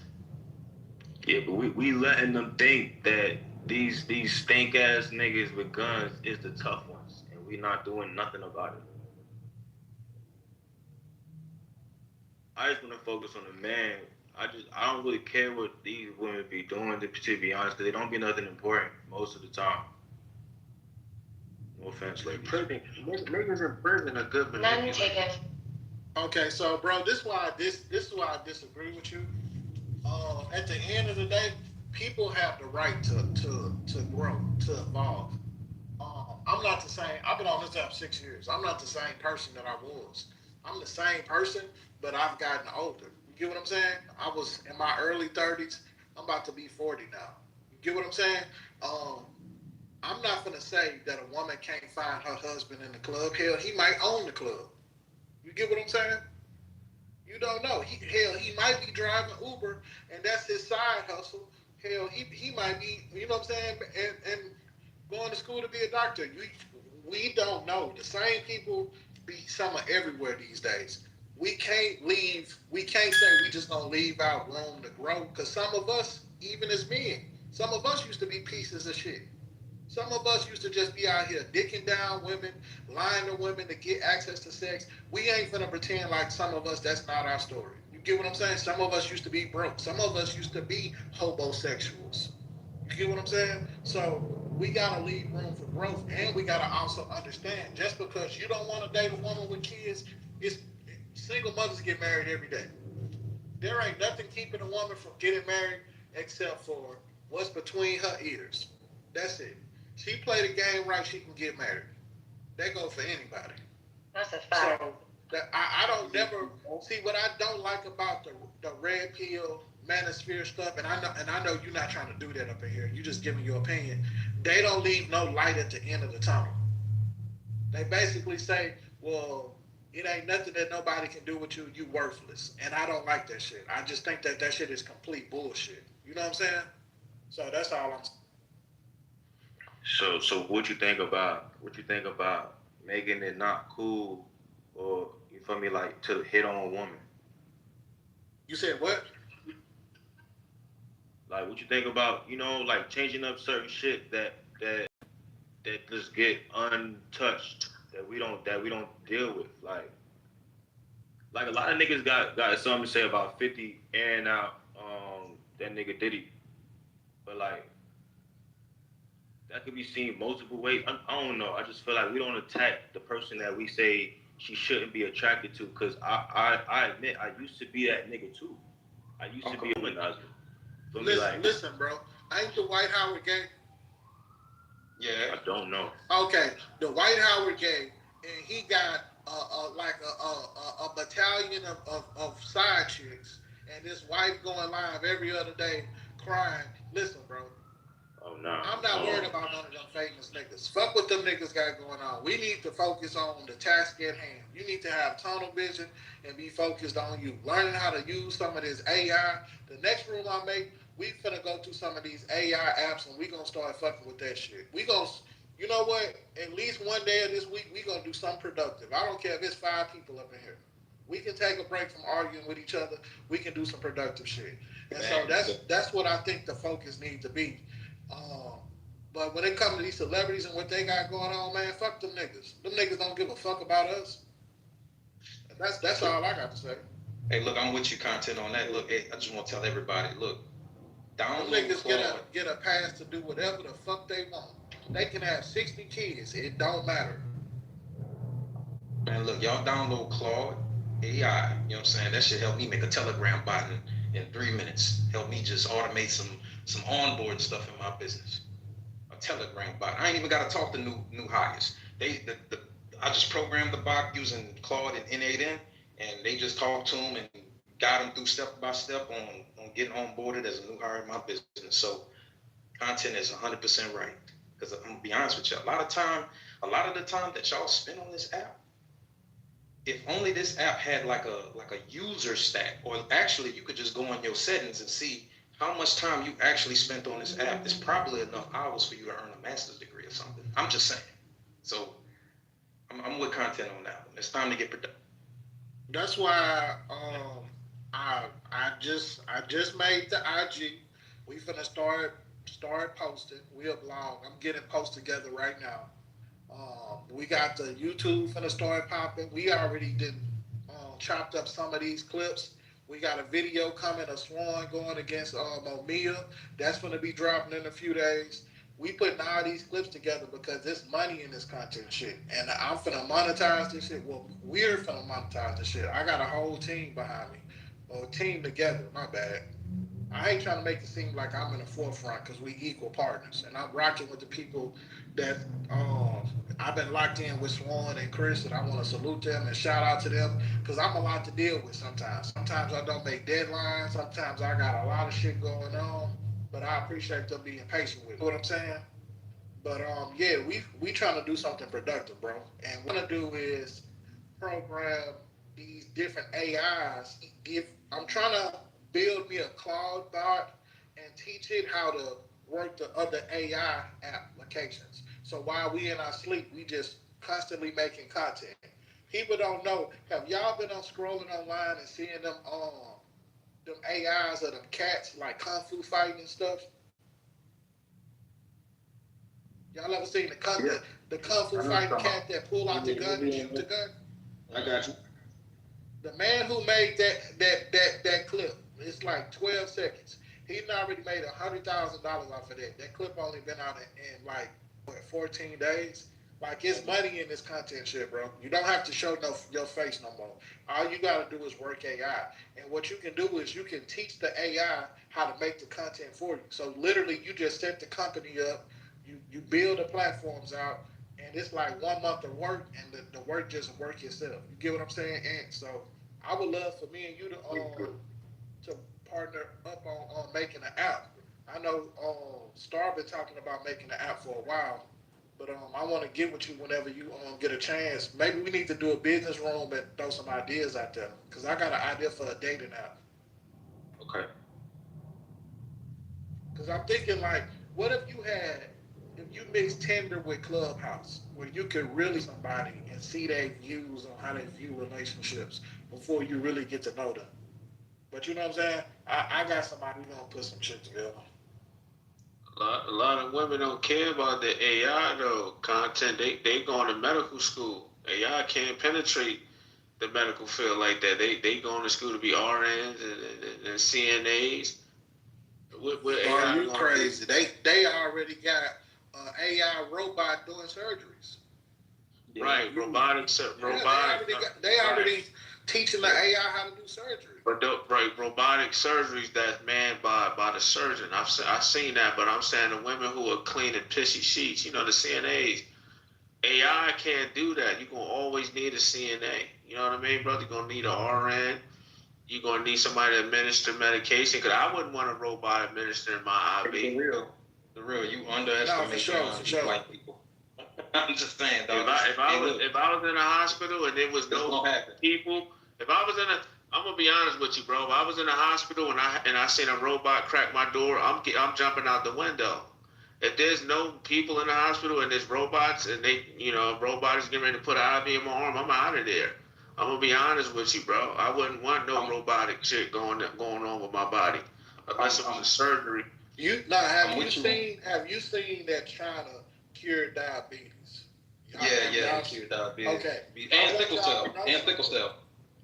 Yeah, but we letting them think that these stink ass niggas with guns is the tough ones, and we not doing nothing about it. I just want to focus on the man. I don't really care what these women be doing, to be honest, because they don't be nothing important most of the time. No offense, ladies. Niggas in prison are good None taken. Okay, so bro, this is why I disagree with you. At the end of the day, people have the right to grow, to evolve. I'm not the same. I've been on this app 6 years. I'm not the same person that I was. I'm the same person, but I've gotten older. You get what I'm saying? I was in my early 30s. I'm about to be 40 now. You get what I'm saying? I'm not gonna say that a woman can't find her husband in the club. Hell, he might own the club. You get what I'm saying? You don't know. He might be driving Uber, and that's his side hustle. Hell, he might be, you know what I'm saying, and going to school to be a doctor. We don't know. The same people be somewhere everywhere these days. We can't say we just gonna leave out room to grow, because some of us, even as men, some of us used to be pieces of shit. Some of us used to just be out here dicking down women, lying to women to get access to sex. We ain't finna pretend like some of us, that's not our story. You get what I'm saying? Some of us used to be broke. Some of us used to be homosexuals. You get what I'm saying? So we gotta leave room for growth, and we gotta also understand just because you don't want to date a woman with kids, it's single mothers get married every day. There ain't nothing keeping a woman from getting married except for what's between her ears. That's it. She play the game right, she can get married. That go for anybody. That's a fact. So I don't never see what I don't like about the red pill manosphere stuff, and I know you're not trying to do that up in here. You just giving your opinion. They don't leave no light at the end of the tunnel. They basically say, well, it ain't nothing that nobody can do with you. You worthless, and I don't like that shit. I just think that shit is complete bullshit. You know what I'm saying? So that's all I'm saying. So what you think about making it not cool, or you feel me, like to hit on a woman? You said what? Like what you think about, like changing up certain shit that just get untouched, that we don't deal with. Like a lot of niggas got something to say about 50 airing out that nigga Diddy. But like that could be seen multiple ways. I don't know. I just feel like we don't attack the person that we say she shouldn't be attracted to. Cause I admit I used to be that nigga too. I used to be a womanizer. Listen, bro. Ain't the White Howard gay? Yeah. I don't know. Okay, the White Howard gay, and he got a battalion of side chicks, and his wife going live every other day crying. Listen, bro. Oh no. I'm not worried about none of them famous niggas. Fuck what them niggas got going on. We need to focus on the task at hand. You need to have tunnel vision and be focused on you. Learning how to use some of this AI. The next room I make, we finna go through some of these AI apps and we gonna start fucking with that shit. We gonna, you know what? At least one day of this week, we gonna do something productive. I don't care if it's 5 people up in here. We can take a break from arguing with each other. We can do some productive shit. And so that's what I think the focus needs to be. But when it comes to these celebrities and what they got going on, man, fuck them niggas. Them niggas don't give a fuck about us. That's all I got to say. Hey, look, I'm with you, content on that. Look, hey, I just want to tell everybody, look, Them niggas get a pass to do whatever the fuck they want. They can have 60 kids. It don't matter. Man, look, y'all download Claude AI. You know what I'm saying? That should help me make a Telegram bot in 3 minutes. Help me just automate some onboard stuff in my business. A Telegram bot. I ain't even got to talk to new hires. I just programmed the bot using Claude and N8N, and they just talk to them and guide them through step by step on getting onboarded as a new hire in my business. So content is 100% right. Because I'm gonna be honest with you, a lot of the time that y'all spend on this app, if only this app had like a user stat, or actually you could just go on your settings and see how much time you actually spent on this app. It's probably enough hours for you to earn a master's degree or something. I'm just saying. So I'm with content on that one. It's time to get productive. That's why I just made the IG. We finna start posting. We a blog. I'm getting posts together right now. We got the YouTube finna start popping. We already did chopped up some of these clips. We got a video coming of Swan going against Momia. That's gonna be dropping in a few days. We putting all these clips together because there's money in this content shit. And I'm finna monetize this shit. Well, we're finna monetize this shit. I got a whole team behind me. Or team together, my bad. I ain't trying to make it seem like I'm in the forefront because we equal partners. And I'm rocking with the people that I've been locked in with Swan and Chris, and I want to salute them and shout out to them because I'm a lot to deal with sometimes. Sometimes I don't make deadlines. Sometimes I got a lot of shit going on. But I appreciate them being patient with me. You know what I'm saying? But yeah, we trying to do something productive, bro. And what I do is program these different AIs. If I'm trying to build me a cloud bot and teach it how to work the other AI applications. So while we in our sleep, we just constantly making content. People don't know. Have y'all been on scrolling online and seeing them AIs of them cats like kung fu fighting and stuff? Y'all ever seen the kung fu fighting cat that pull out the gun and shoot the gun? I got you. The man who made that clip, it's like 12 seconds. He already made $100,000 off of that. That clip only been out in like 14 days. Like, it's money in this content shit, bro. You don't have to show your face no more. All you gotta do is work AI. And what you can do is you can teach the AI how to make the content for you. So literally, you just set the company up, you build the platforms out, and it's like 1 month of work, and the work just work itself. You get what I'm saying? And so I would love for me and you to partner up on making an app. I know Star been talking about making an app for a while, but I want to get with you whenever you get a chance. Maybe we need to do a business room and throw some ideas out there, because I got an idea for a dating app. Okay. Because I'm thinking, like, what if you mix Tinder with Clubhouse, where you could really somebody and see their views on how they view relationships before you really get to know them. But you know what I'm saying? I got somebody who's gonna put some shit together. A lot of women don't care about the AI though content. They going to medical school. AI can't penetrate the medical field like that. They going to school to be RNs and CNAs. Are you crazy? They already got AI robot doing surgeries. Right, robotics. They already teaching the AI how to do surgery. But robotic surgeries that's manned by the surgeon. I've seen that, but I'm saying the women who are cleaning pissy sheets, the CNAs, AI can't do that. You're going to always need a CNA. You know what I mean, brother? You're going to need an RN. You're going to need somebody to administer medication, because I wouldn't want a robot administering my IV. The real, you underestimate white people. I'm just saying, dog. If I was in a hospital and there was no people, I'm gonna be honest with you, bro. If I was in a hospital and I seen a robot crack my door, I'm jumping out the window. If there's no people in the hospital and there's robots and robot is getting ready to put an IV in my arm, I'm out of there. I'm gonna be honest with you, bro. I wouldn't want no robotic shit going on with my body unless it was a surgery. Have you seen that China cure diabetes? Yeah, cure diabetes. Okay. And sickle cell.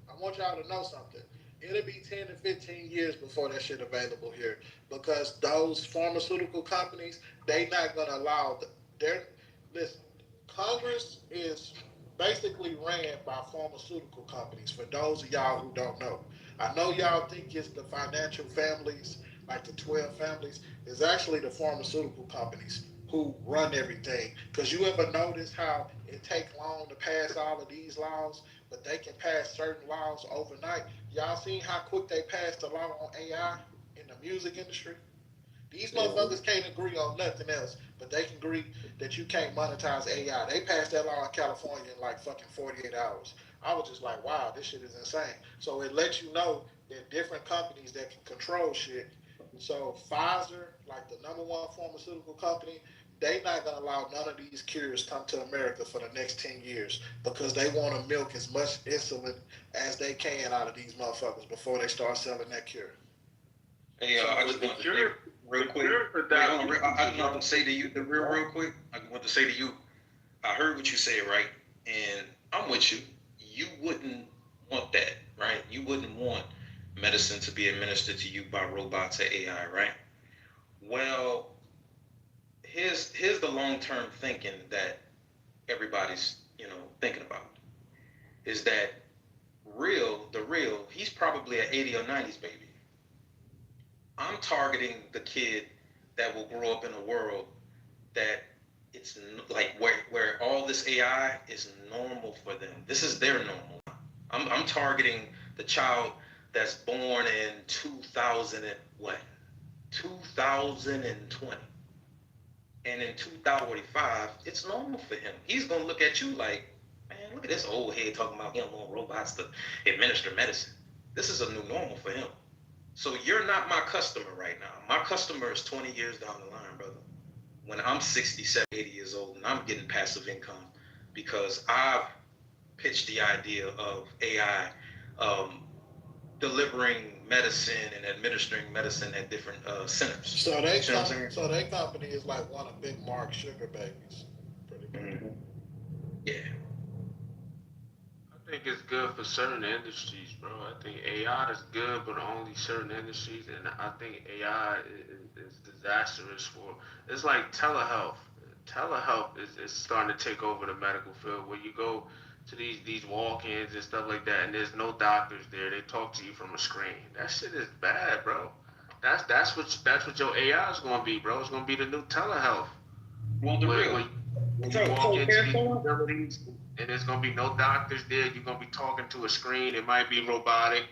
I want y'all to know something. It'll be 10 to 15 years before that shit available here, because those pharmaceutical companies, they not gonna allow listen, Congress is basically ran by pharmaceutical companies, for those of y'all who don't know. I know y'all think it's the financial families, like the 12 families. It's actually the pharmaceutical companies who run everything. Because you ever notice how it takes long to pass all of these laws, but they can pass certain laws overnight? Y'all seen how quick they passed the law on AI in the music industry? These motherfuckers can't agree on nothing else, but they can agree that you can't monetize AI. They passed that law in California in like fucking 48 hours. I was just like, wow, this shit is insane. So it lets you know that different companies that can control shit. So Pfizer, like the #1 pharmaceutical company, they not gonna allow none of these cures come to America for the next 10 years, because they want to milk as much insulin as they can out of these motherfuckers before they start selling that cure. Hey, I just want to say real quick. I want to say to you real quick. I want to say to you, I heard what you said, right? And I'm with you. You wouldn't want that, right? You wouldn't want medicine to be administered to you by robots or AI, right? Well, here's the long-term thinking that everybody's thinking about, is that the real, he's probably an 80s or 90s baby. I'm targeting the kid that will grow up in a world that it's like where all this AI is normal for them. This is their normal. I'm targeting the child that's born in 2020. And in 2045, it's normal for him. He's gonna look at you like, man, look at this old head talking about him on robots to administer medicine. This is a new normal for him. So you're not my customer right now. My customer is 20 years down the line, brother. When I'm 60, 70, 80 years old and I'm getting passive income because I've pitched the idea of AI delivering medicine and administering medicine at different centers. So they company is like one of Big Mark's sugar babies. Pretty much. Mm-hmm. Yeah. I think it's good for certain industries, bro. I think AI is good, but only certain industries, and I think AI is disastrous for. It's like telehealth. Telehealth is starting to take over the medical field. Where you go to these walk-ins and stuff like that, and there's no doctors there. They talk to you from a screen. That shit is bad, bro. That's what your AI is gonna be, bro. It's gonna be the new telehealth. Well, the real. When you walk into these facilities and there's gonna be no doctors there, you're gonna be talking to a screen. It might be robotic,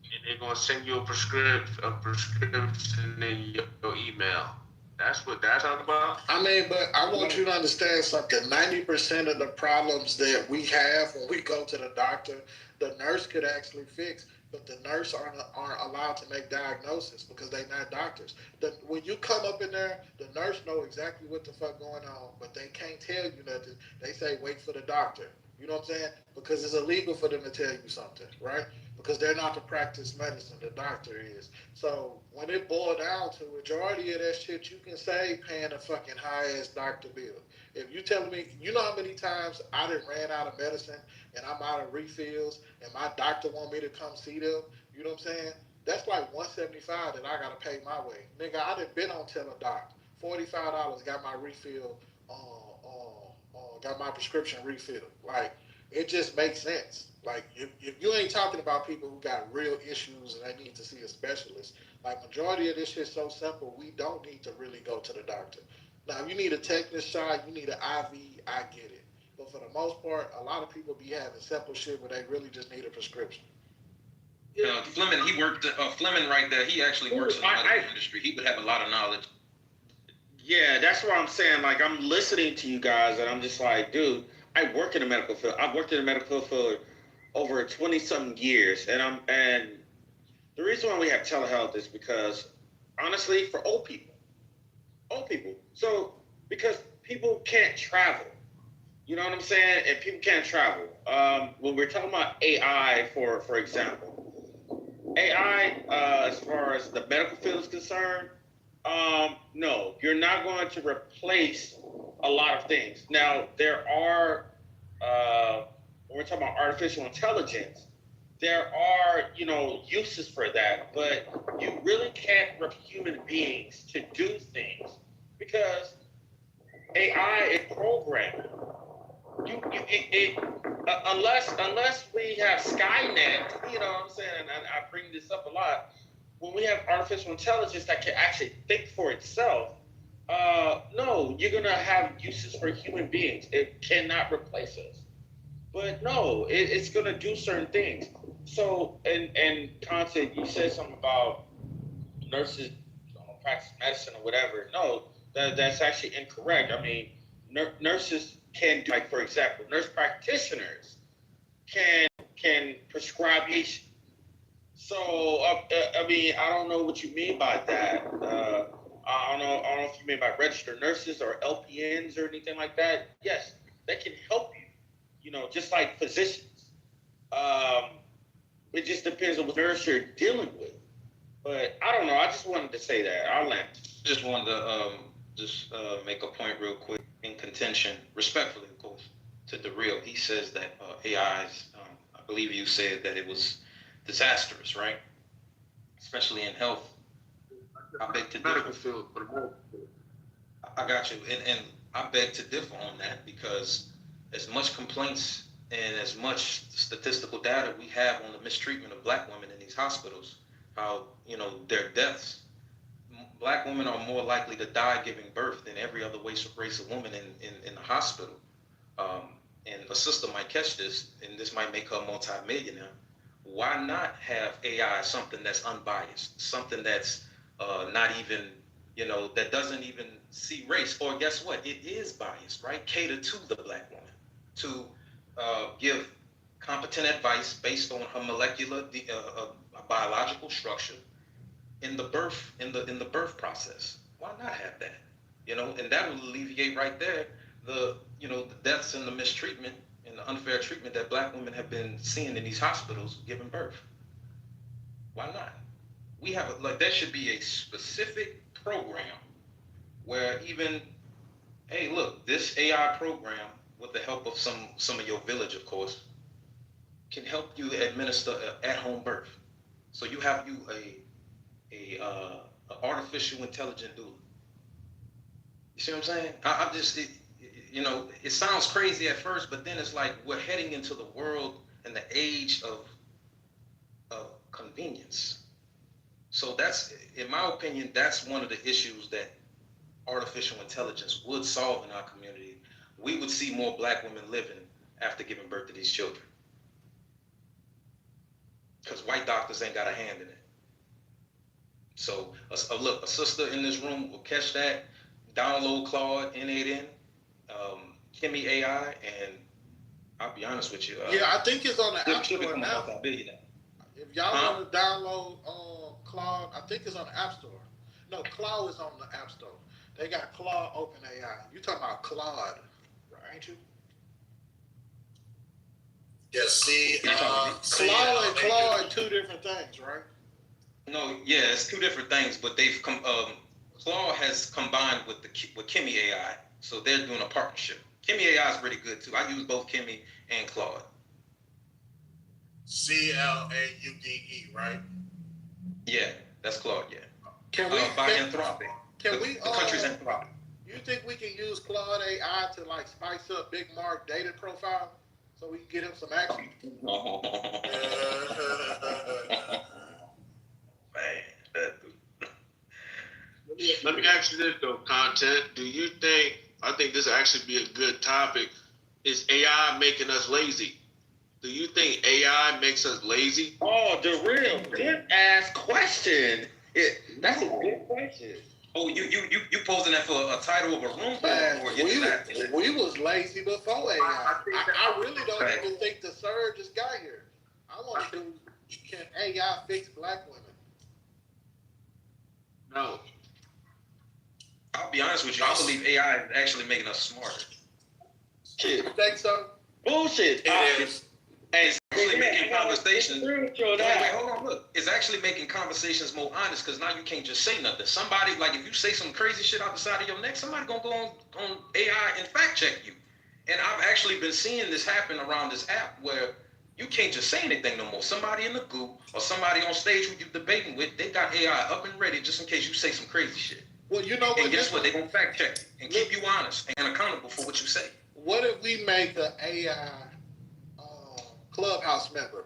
and they're gonna send you a prescription in your email. That's what that's all about. I mean, but I want you to understand something. 90% of the problems that we have when we go to the doctor, the nurse could actually fix, but the nurse aren't allowed to make diagnosis because they're not doctors. When you come up in there, the nurse know exactly what the fuck going on, but they can't tell you nothing. They say wait for the doctor. You know what I'm saying? Because it's illegal for them to tell you something, right? Because they're not to practice medicine, the doctor is. So when it boiled down to majority of that shit, you can save paying a fucking high-ass doctor bill. If you telling me, you know how many times I done ran out of medicine and I'm out of refills and my doctor want me to come see them, you know what I'm saying? That's like $175 that I gotta pay my way. Nigga, I done been on Teladoc. $45 got my refill, got my prescription refilled. Like, it just makes sense. Like, if you ain't talking about people who got real issues and they need to see a specialist, like, majority of this shit's so simple, we don't need to really go to the doctor. Now, if you need a tetanus shot, you need an IV, I get it. But for the most part, a lot of people be having simple shit where they really just need a prescription. Fleming, he worked. Fleming, right there. He actually works in the medical industry. He would have a lot of knowledge. Yeah, that's what I'm saying. Like, I'm listening to you guys, and I'm just like, dude, I work in the medical field. I've worked in the medical field for over 20-something years, and the reason why we have telehealth is because, honestly, for old people. So, because people can't travel. You know what I'm saying? And people can't travel. When we're talking about AI, for example, AI, as far as the medical field is concerned, no, you're not going to replace a lot of things. Now, there are, when we're talking about artificial intelligence, there are, uses for that, but you really can't replace human beings to do things because AI is programming. Unless we have Skynet, you know what I'm saying, and I bring this up a lot, when we have artificial intelligence that can actually think for itself, no, you're going to have uses for human beings. It cannot replace us. But no, it's going to do certain things. So, and Content, you said something about nurses don't practice medicine or whatever. No, that's actually incorrect. I mean, nurses can do, like, for example, nurse practitioners can prescribe medication. So, I mean, I don't know what you mean by that. I don't know if you mean by registered nurses or LPNs or anything like that. Yes, they can help you, just like physicians. It just depends on what nurse you're dealing with. But I don't know. I just wanted to say that. I'll land. Just wanted to make a point real quick in contention, respectfully, of course, to the real. He says that AI's, I believe you said that it was disastrous, right? Especially in health. I beg to differ. I got you. And I beg to differ on that because as much complaints and as much statistical data we have on the mistreatment of black women in these hospitals, how, their deaths, black women are more likely to die giving birth than every other race of woman in the hospital. And a sister might catch this, and this might make her a multi-millionaire. Why not have AI something that's unbiased, something that's not even, that doesn't even see race? Or guess what? It is biased, right? Cater to the black woman to give competent advice based on her molecular, biological structure in the birth process. Why not have that? And that will alleviate right there the deaths and the mistreatment and the unfair treatment that black women have been seeing in these hospitals giving birth. Why not? We have like there should be a specific program where even, hey, look, this AI program, with the help of some of your village, of course, can help you administer at-home birth. So you have you a artificial intelligent doula. You see what I'm saying? I'm just, it sounds crazy at first, but then it's like we're heading into the world and the age of convenience. So that's, in my opinion, that's one of the issues that artificial intelligence would solve in our community. We would see more black women living after giving birth to these children. Because white doctors ain't got a hand in it. So, look, a sister in this room will catch that, download Claude, N8N, Kimmy AI, and I'll be honest with you. Yeah, I think it's on the App Store now. If y'all want to download Claude, I think it's on the App Store. No, Claude is on the App Store. They got Claude Open AI. You talking about Claude, ain't you? Yeah, see, Claude and Claude, two different things, right? No, yeah, it's two different things, but they've come. Claude has combined with Kimmy AI, so they're doing a partnership. Kimmy AI is really good too. I use both Kimmy and Claude. CLAUDE, right? Yeah, that's Claude. Yeah. Can we by Anthropic? Can we? The country's Anthropic. You think we can use Claude AI to like spice up Big Mark dating profile so we can get him some action? Let me ask you this though, content. Do you think? I think this actually be a good topic. Is AI making us lazy? Do you think AI makes us lazy? Oh, the real good ass question. That's a good question. Oh, you posing that for a title of a room? Man, we was lazy before AI. I really don't even think the surge has got here. I want to do, can AI fix black women? No. I'll be honest with you. I believe AI is actually making us smarter. Shit. You think so? Bullshit. It is. Hey, it's actually making conversations. Wait, hold on, look. It's actually making conversations more honest because now you can't just say nothing. Somebody, like if you say some crazy shit out the side of your neck, somebody gonna go on AI and fact check you. And I've actually been seeing this happen around this app where you can't just say anything no more. Somebody in the group or somebody on stage who you're debating with, they got AI up and ready just in case you say some crazy shit. Well, you know what? And guess what? They gonna fact check you and keep you honest and accountable for what you say. What if we make an AI Clubhouse member?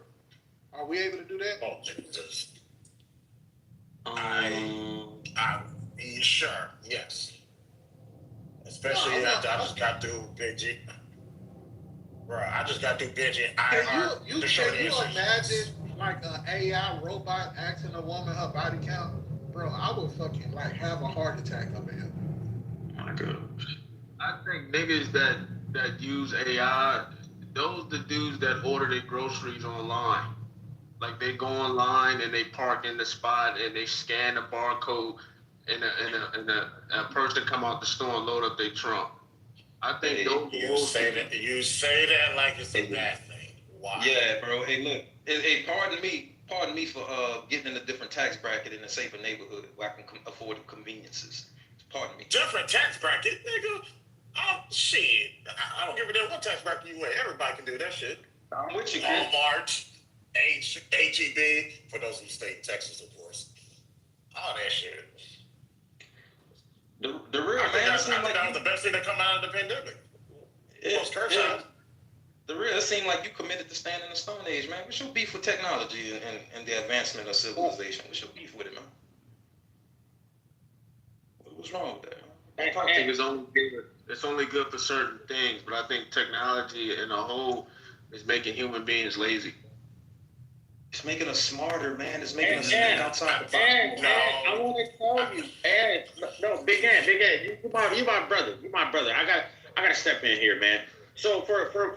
Are we able to do that? Oh, Jesus. I'm sure, yes. Especially after I just got through binging. Bro, I just got through binging. Can you imagine like an AI robot asking a woman her body count? Bro, I would fucking like have a heart attack up in here. My God. I think niggas that use AI, those the dudes that order their groceries online. Like they go online and they park in the spot and they scan the barcode and a person come out the store and load up their trunk. I think those you say that like it's a bad thing. Why? Yeah, bro. Hey, look. Hey, pardon me for getting in a different tax bracket in a safer neighborhood where I can afford the conveniences. Pardon me. Different tax bracket, nigga. Oh shit! I don't give a damn what tax bracket you in. Everybody can do that shit. I'm with you, kid. Walmart, HEB, for those who stay in Texas, of course. All that shit. The real I think that was the best thing that come out of the pandemic. The real, it seemed like you committed to stand in the Stone Age, man. What's your beef with technology and the advancement of civilization? What's your beef with it, man? What's wrong with that? I think it's only good for certain things, but I think technology in a whole is making human beings lazy. It's making us smarter, man. It's making us think outside the box. I want to tell you, Ed. No, Big Ed, you my brother. You my brother. I gotta step in here, man. So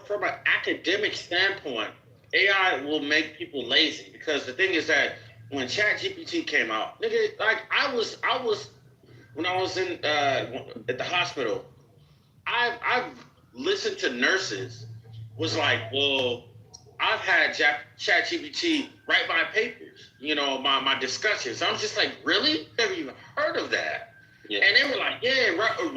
from an academic standpoint, AI will make people lazy because the thing is that when ChatGPT came out, nigga, like I was when I was in at the hospital, I've listened to nurses was like, well, I've had ChatGPT write my papers, my discussions. I'm just like, really? Never even heard of that. Yeah. And they were like, yeah,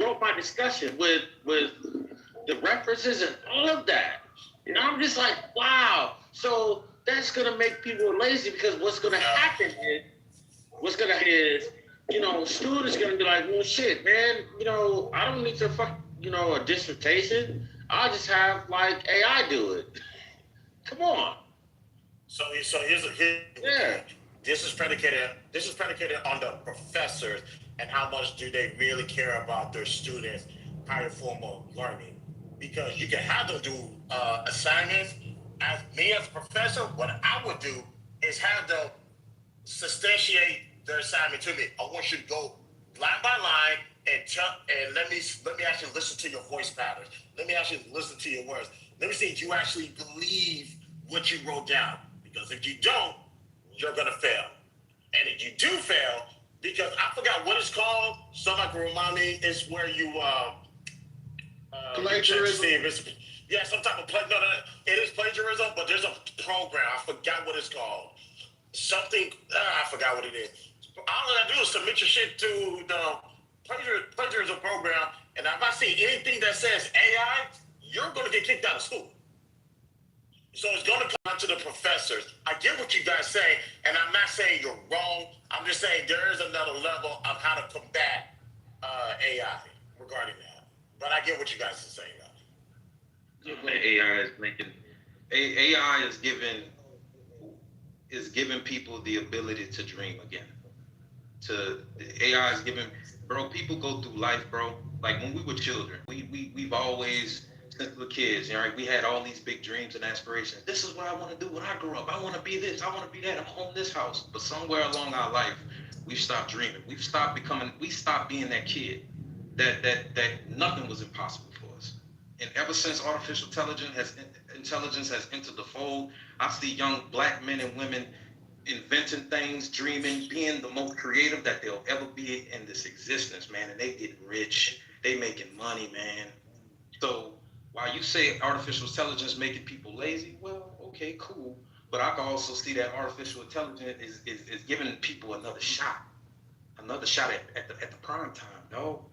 wrote my discussion with the references and all of that. And I'm just like, wow. So that's gonna make people lazy because what's gonna happen is, students gonna be like, well, shit, man, I don't need to a dissertation. I'll just have like AI do it. Come on. So here's yeah. This is predicated on the professors and how much do they really care about their students' higher form of learning. Because you can have them do assignments. As a professor, what I would do is have them substantiate their assignment to me. I want you to go line by line and let me actually listen to your voice patterns. Let me actually listen to your words. Let me see if you actually believe what you wrote down. Because if you don't, you're gonna fail. And if you do fail, because I forgot what it's called, somebody can remind me, it's where you plagiarism. Yeah, some type of no, it is plagiarism, but there's a program. I forgot what it's called. Something I forgot what it is. All I gotta do is submit your shit to the plagiarism program, and if I see anything that says AI, you're gonna get kicked out of school. So it's going to come down to the professors. I get what you guys say, and I'm not saying you're wrong. I'm just saying there is another level of how to combat AI regarding that. But I get what you guys are saying, though. AI is giving people the ability to dream again. AI is giving, bro, people go through life, bro. Like when we were children, we've always, since we were kids, right? We had all these big dreams and aspirations. This is what I want to do when I grow up. I want to be this. I want to be that. I'm home this house. But somewhere along our life, we've stopped dreaming. We stopped being that kid that nothing was impossible for us. And ever since artificial intelligence has entered the fold, I see young black men and women inventing things, dreaming, being the most creative that they'll ever be in this existence, man. And they getting rich. They making money, man. So while you say artificial intelligence making people lazy, well, okay, cool. But I can also see that artificial intelligence is giving people another shot at the prime time, no.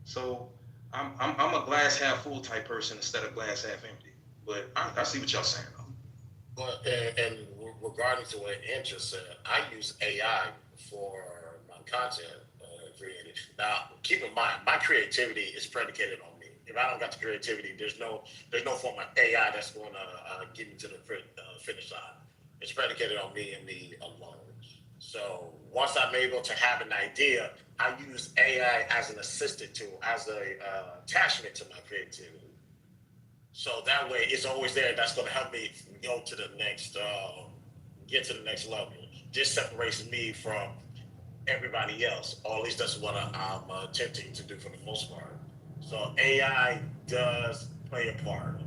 So I'm a glass half full type person instead of glass half empty. But I see what y'all saying though. But and regarding to what Ant just said, I use AI for my content created. Now, keep in mind, my creativity is predicated on me. If I don't got the creativity, there's no form of AI that's going to get me to the finish line. It's predicated on me and me alone. So once I'm able to have an idea, I use AI as an assistant tool, as an attachment to my creativity. So that way, it's always there. That's going to help me go to the next, get to the next level. This separates me from everybody else, or at least that's what I'm attempting to do for the most part. So AI does play a part,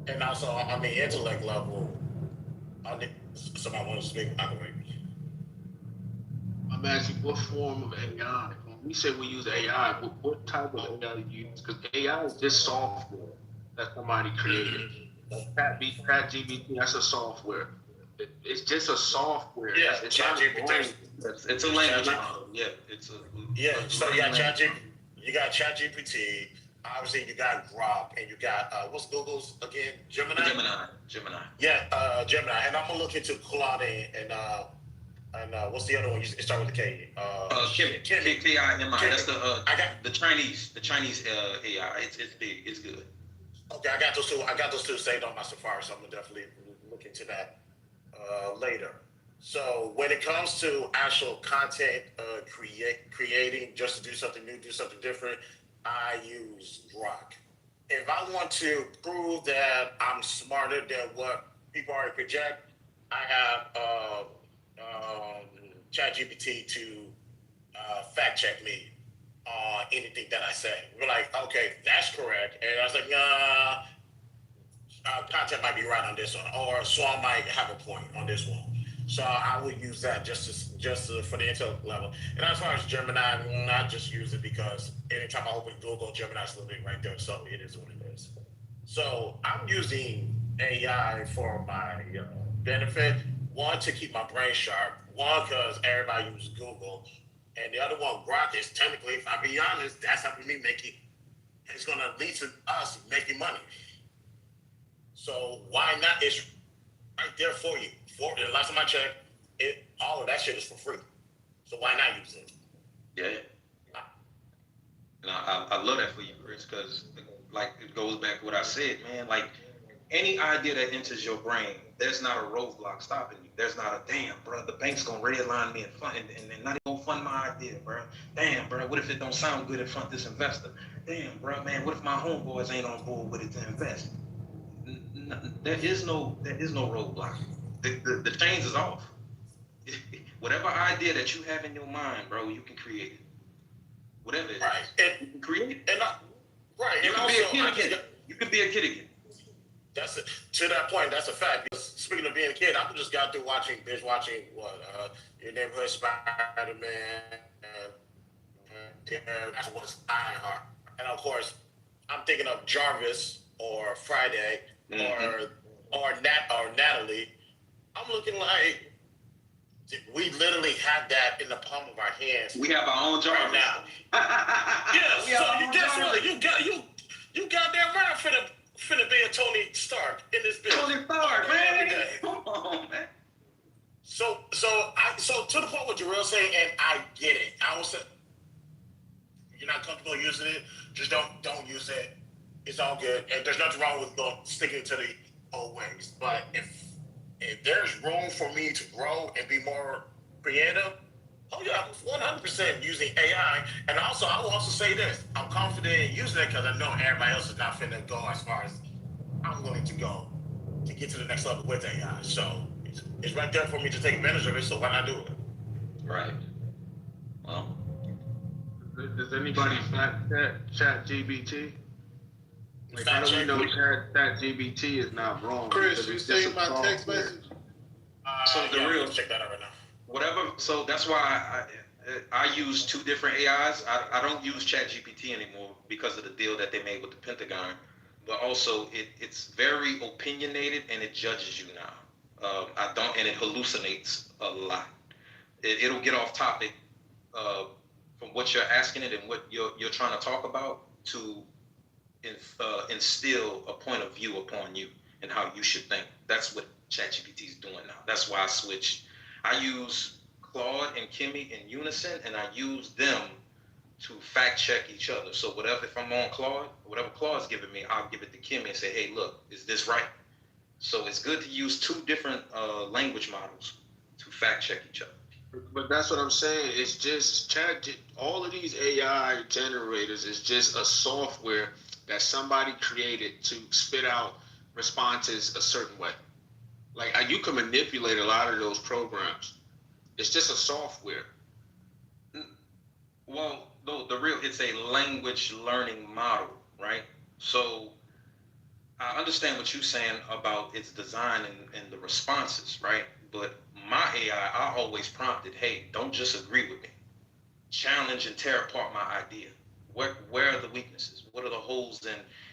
and also on the intellect level, somebody wants to speak. I'm asking what form of AI. When we say we use AI, what type of AI do you use? Because AI is just software that somebody created. ChatGPT, that's a software. It's just a software. Yeah, it's not a brain. It's a language model. Yeah, So you got ChatGPT. Obviously, you got Grok, and you got what's Google's again? Gemini. Yeah, Gemini. And I'm gonna look into Claude and what's the other one? It starts with a K. K-I-M-I. That's the Chinese AI. It's big. It's good. Okay, I got those two saved on my Safari, so I'm gonna definitely look into that later. So when it comes to actual content creating, just to do something new, do something different, I use Grok. If I want to prove that I'm smarter than what people already project, I have ChatGPT to fact check me on anything that I say. We're like, okay, that's correct. And I was like, content might be right on this one, or Swan might have a point on this one. So I would use that just for the intellect level. And as far as Gemini, I will not just use it because anytime I open Google, Gemini's literally right there. So it is what it is. So I'm using AI for my benefit. One, to keep my brain sharp. One, because everybody uses Google. And the other one, Grok, is technically, if I be honest, that's helping me making, it's going to lead to us making money. So why not? It's right there for you. The last time I checked, all of that shit is for free. So why not use it? Yeah. And I love that for you, Chris, because like it goes back to what I said, man. Like any idea that enters your brain, there's not a roadblock stopping you. There's not a damn, bro. The bank's gonna redline me and fund, and not even gonna fund my idea, bro. Damn, bro. What if it don't sound good in front of this investor? Damn, bro, man. What if my homeboys ain't on board with it to invest? There is no roadblock. The chains is off. Whatever idea that you have in your mind, bro, you can create it. Whatever it is. Right. You can create it. Right. You And can also, be a kid again. You can be a kid again. That's it. To that point, that's a fact. Because speaking of being a kid, I just got through binge watching Your Neighborhood Spider-Man, that's what's Ironheart. And of course, I'm thinking of Jarvis or Friday or Natalie. I'm looking like we literally have that in the palm of our hands. We have our own Jarvis right now. Yeah. So you guess what? You goddamn right. Finna be a Tony Stark in this bitch. Tony Stark, man. Come on, man. So to the point what Jarrell saying, and I get it. I will say, you're not comfortable using it, just don't use it. It's all good, and there's nothing wrong with sticking to the old ways. But if there's room for me to grow and be more creative, oh yeah, I'm 100% using AI. And also, I will also say this: I'm confident in using it because I know everybody else is not finna go as far as I'm willing to go to get to the next level with AI. So it's right there for me to take advantage of it. So why not do it? Right. Well, does anybody fact check ChatGPT? Like, how do we know ChatGPT is not wrong? Chris, you saved my text message? So the real, check that out right now. Whatever. So that's why I use two different AIs. I don't use ChatGPT anymore because of the deal that they made with the Pentagon. But also, it's very opinionated and it judges you now. I don't, and it hallucinates a lot. It'll get off topic from what you're asking it and what you're trying to talk about to instill a point of view upon you and how you should think. That's what ChatGPT is doing now. That's why I switched. I use Claude and Kimmy in unison, and I use them to fact check each other. So if I'm on Claude, whatever Claude's giving me, I'll give it to Kimmy and say, hey, look, is this right? So it's good to use two different language models to fact check each other. But that's what I'm saying. It's just all of these AI generators is just a software that somebody created to spit out responses a certain way. Like you can manipulate a lot of those programs. It's just a software. Well, it's a language learning model, right? So I understand what you're saying about its design and the responses, right? But my AI, I always prompted, hey, don't just agree with me. Challenge and tear apart my idea. Where are the weaknesses? What are the holes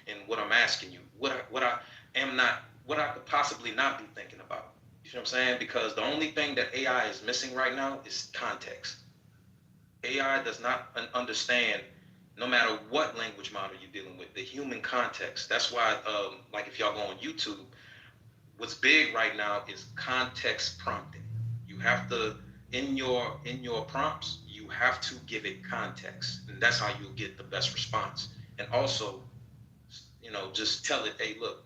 in what I'm asking you? What I could possibly not be thinking about. You know what I'm saying? Because the only thing that AI is missing right now is context. AI does not understand, no matter what language model you're dealing with, the human context. That's why, like if y'all go on YouTube, what's big right now is context prompting. You have to, in your prompts, you have to give it context, and that's how you'll get the best response. And also, just tell it, hey, look,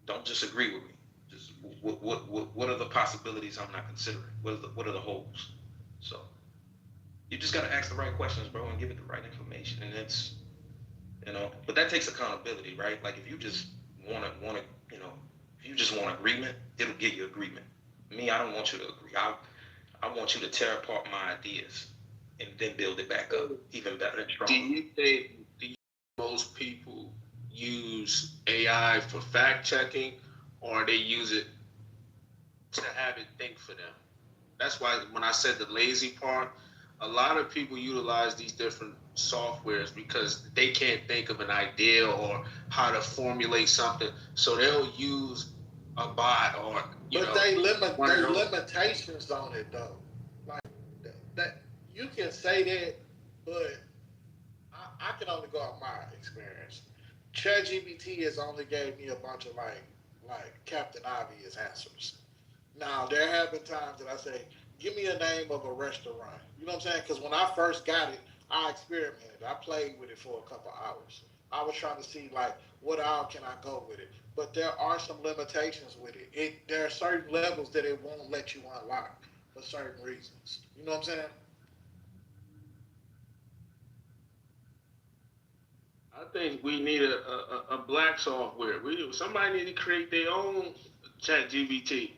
don't just agree with me. Just what are the possibilities I'm not considering? What are the holes? So you just gotta ask the right questions, bro, and give it the right information. And it's, but that takes accountability, right? Like if you just want if you just want agreement, it'll give you agreement. Me, I don't want you to agree. I want you to tear apart my ideas and then build it back up even better and stronger. Do you think most people use AI for fact checking, or they use it to have it think for them? That's why when I said the lazy part, a lot of people utilize these different softwares because they can't think of an idea or how to formulate something. So they'll use a bot or they limitations on it though. Like that you can say that, but I can only go off my experience. ChatGPT has only gave me a bunch of like Captain Obvious answers. Now there have been times that I say, "Give me a name of a restaurant." You know what I'm saying? Because when I first got it, I experimented. I played with it for a couple hours. I was trying to see like what all can I go with it. But there are some limitations with it. There are certain levels that it won't let you unlock for certain reasons. You know what I'm saying? I think we need a black software. Somebody need to create their own chat GBT.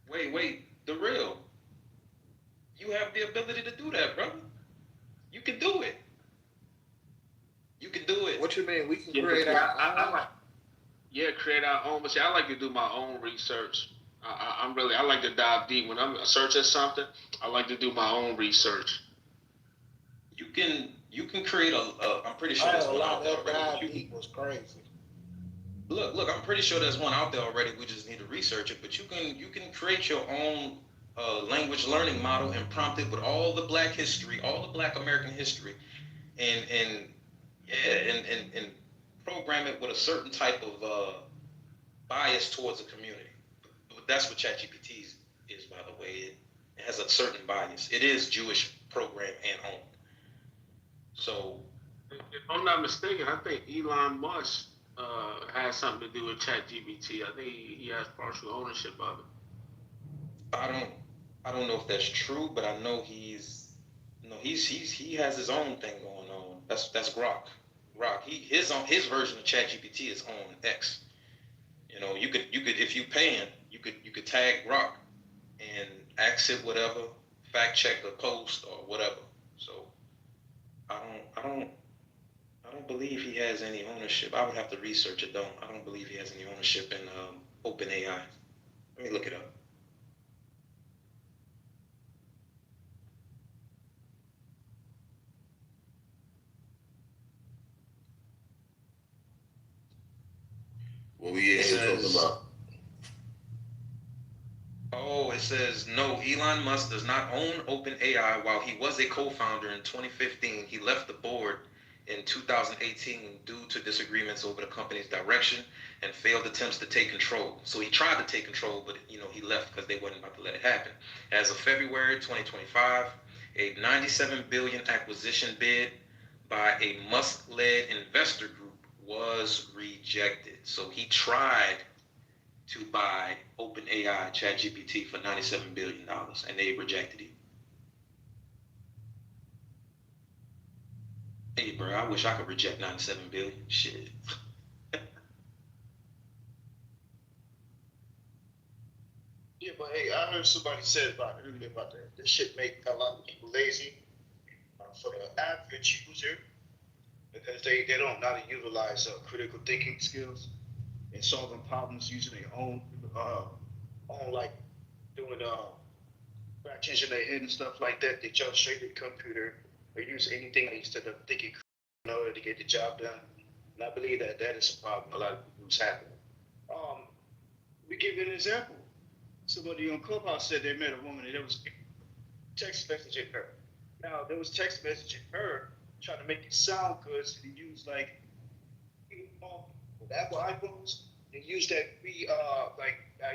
Wait, the real. You have the ability to do that, brother. You can do it. You can do it. What you mean? We can create our own? Yeah, create our own. But see, I like to do my own research. I like to dive deep. When I'm searching something, I like to do my own research. You can create I'm pretty sure there's one out there already. Dive deep was crazy. Look, I'm pretty sure there's one out there already. We just need to research it. But you can create your own language learning model and prompt it with all the black history, all the black American history, and program it with a certain type of bias towards the community. But that's what ChatGPT is, by the way. It has a certain bias. It is Jewish program and owned. So, if I'm not mistaken, I think Elon Musk has something to do with ChatGPT. I think he has partial ownership of it. I don't know if that's true, but I know he has his own thing going on. That's Grok. His version of ChatGPT is on X. You could if you paying, you could tag Grok and ask it whatever, fact check a post or whatever. So I don't believe he has any ownership. I would have to research it though. I don't believe he has any ownership in OpenAI. Let me look it up. What we talking about? Oh, it says no. Elon Musk does not own OpenAI. While he was a co-founder in 2015, he left the board in 2018 due to disagreements over the company's direction and failed attempts to take control. So he tried to take control, but he left because they weren't about to let it happen. As of February 2025, a $97 billion acquisition bid by a Musk-led investor group was rejected. So he tried to buy OpenAI ChatGPT for $97 billion, and they rejected it. Hey, bro, I wish I could reject $97 billion. Shit. Yeah, but hey, I heard somebody said earlier about that. This shit make a lot of people lazy for the average user because they don't know how to utilize critical thinking skills and solving problems using their own like doing fractions in their head and stuff like that. They jump straight to the computer or use anything instead of thinking in order to get the job done. And I believe that is a problem a lot of people's having. We give you an example. Somebody on Clubhouse said they met a woman and there was text messaging her. Now there was text messaging her trying to make it sound good, so they used like Apple iPhones. They use that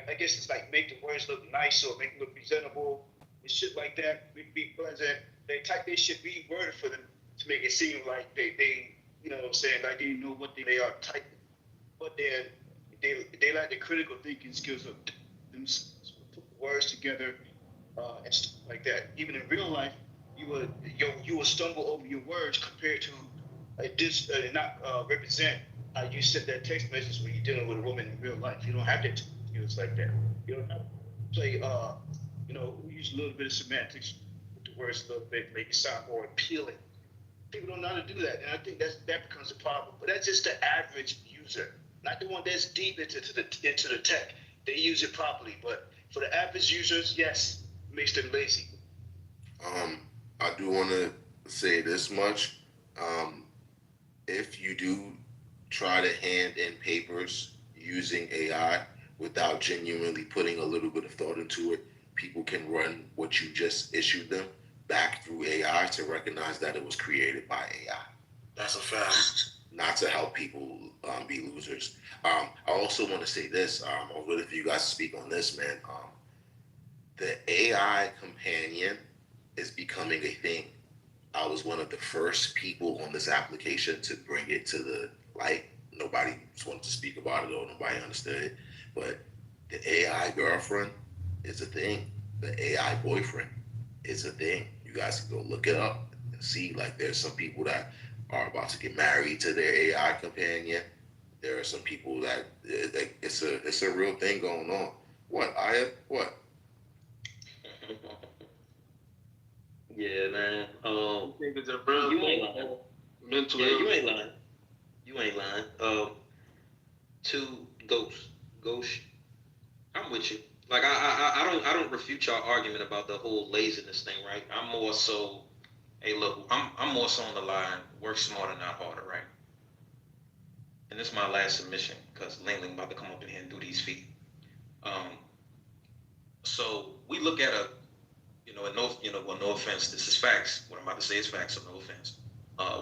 I guess it's like make the words look nice or make it look presentable and shit like that. Be pleasant. They type their shit reworded for them to make it seem like they you know what I'm saying, like they know what they are typing. But then they lack the critical thinking skills of themselves, put the words together and stuff like that. Even in real life, you would stumble over your words compared to not represent how you send that text message when you're dealing with a woman in real life. You don't have that skills like that. You don't have to play, use a little bit of semantics with the words a little bit, make it sound more appealing. People don't know how to do that, and I think that becomes a problem. But that's just the average user, not the one that's deep into the tech. They use it properly, but for the average users, yes, it makes them lazy. I do want to say this much. If you do try to hand in papers using AI without genuinely putting a little bit of thought into it, people can run what you just issued them back through AI to recognize that it was created by AI. That's a fact. Not to help people be losers. I also want to say this. I would if you guys speak on this, man. The AI companion is becoming a thing. I was one of the first people on this application to bring it to the light. Nobody just wanted to speak about it or nobody understood it. But the AI girlfriend is a thing. The AI boyfriend is a thing. You guys can go look it up and see. Like, there's some people that are about to get married to their AI companion. There are some people that it's a real thing going on. What, Aya? What? Yeah, man. It's a real You ain't lying. mental. Yeah, you ain't lying. You ain't lying. To Ghost, I'm with you. Like I don't refute your argument about the whole laziness thing, right? I'm more so, hey, look, I'm more so on the line, work smarter, not harder, right? And this is my last submission because Ling about to come up in here and do these feet. So we look at no offense, this is facts. What I'm about to say is facts, so no offense.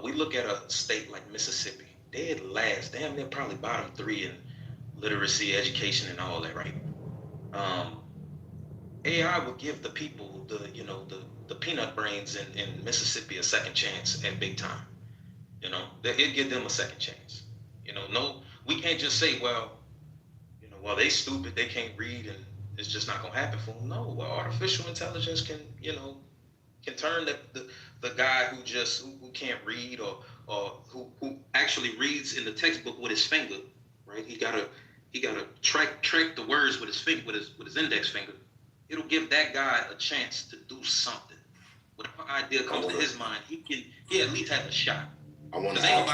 We look at a state like Mississippi. They're last, damn near probably bottom 3 in literacy, education, and all that, right? AI will give the people the peanut brains in Mississippi a second chance at big time. It'll give them a second chance. No, we can't just say, well, they stupid, they can't read, and it's just not gonna happen for them. No, well, artificial intelligence can turn the guy who can't read or who actually reads in the textbook with his finger, right? He gotta track the words with his finger, with his index finger. It'll give that guy a chance to do something. Whatever idea comes to his mind, he at least has a shot. I want to Ain't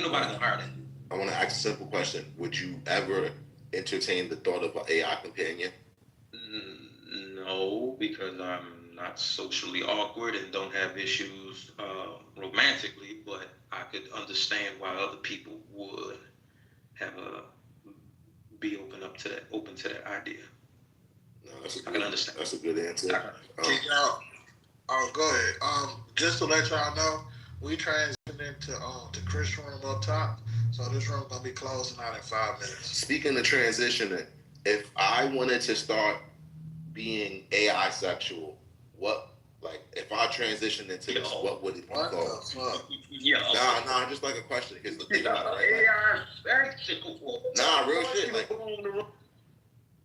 nobody gonna hire that. I want to ask a simple question. Would you ever entertain the thought of an AI companion? No, because I'm not socially awkward and don't have issues romantically, but I could understand why other people would be open to that idea. No, I can understand. That's a good answer. Go ahead. Just to let y'all know, we transitioned to Chris' room up top, so this room gonna be closing out in 5 minutes. Speaking of transitioning, if I wanted to start being AI sexual, if I transitioned into this, what would it be called? Nah, just like a question. Here's the thing about it, right? AI sexual. Nah, real shit.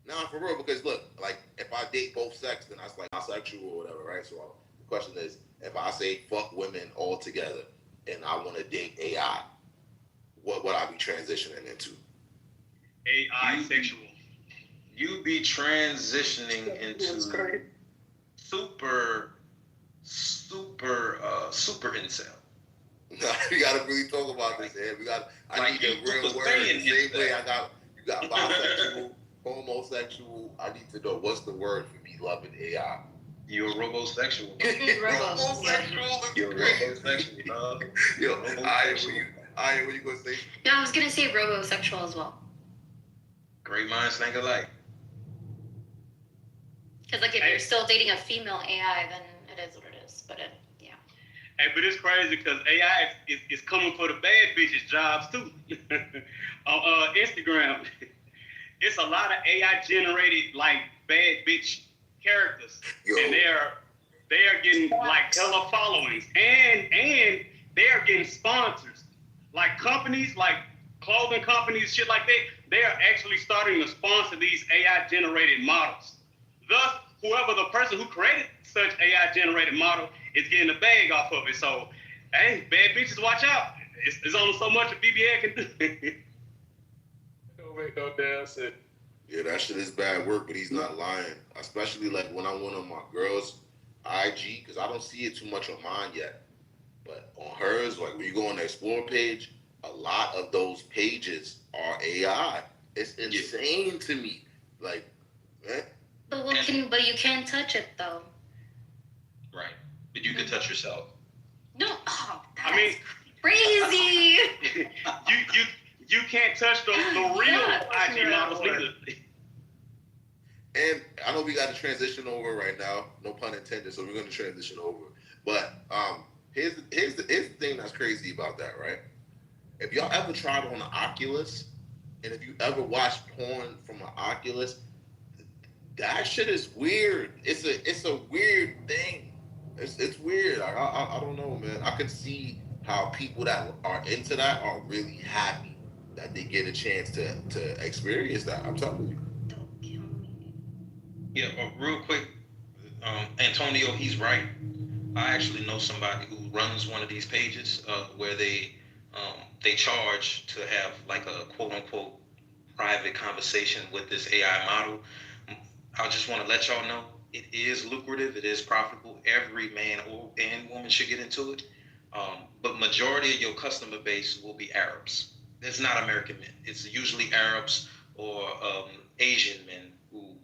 Nah, for real, because look, like, if I date both sex, then that's like bisexual or whatever, right? So the question is, if I say fuck women altogether and I want to date AI, what would I be transitioning into? AI sexual. You be transitioning into super incel. We gotta really talk about this, man. I need the real word. The same way you got bisexual, homosexual. I need to know what's the word for me loving AI. You're a robosexual. You're robosexual, dog. Yo, what you gonna say? No, I was gonna say robosexual as well. Great minds think alike. Because like if you're still dating a female AI, then it is what it is. But yeah. Hey, but it's crazy because AI is coming for the bad bitches' jobs too. On Instagram, it's a lot of AI generated like bad bitch characters, and they are getting like hella followings, and they are getting sponsors, like companies, like clothing companies, shit like that. They are actually starting to sponsor these AI generated models. Thus, whoever the person who created such AI generated model is getting a bag off of it. So, hey, bad bitches, watch out. It's only so much a BBA can do. Don't make no damn sense. Yeah, that shit is bad work, but he's not lying. Especially like when I went on my girl's IG, because I don't see it too much on mine yet. But on hers, like when you go on the Explore page, a lot of those pages are AI. It's insane to me. Like, man. But you can touch it though. Right. But you can touch yourself. No, oh, I mean, crazy. you can't touch the real IG models neither. And I know we got to transition over right now, no pun intended. So we're going to transition over. But here's the thing that's crazy about that, right? If y'all ever tried on an Oculus, and if you ever watched porn from an Oculus, that shit is weird. It's a weird thing. It's weird. I don't know, man. I can see how people that are into that are really happy that they get a chance to experience that. I'm telling you. Yeah, real quick, Antonio, he's right. I actually know somebody who runs one of these pages where they charge to have like a quote unquote private conversation with this AI model. I just want to let y'all know it is lucrative, it is profitable. Every man and woman should get into it. But majority of your customer base will be Arabs. It's not American men. It's usually Arabs or Asian men who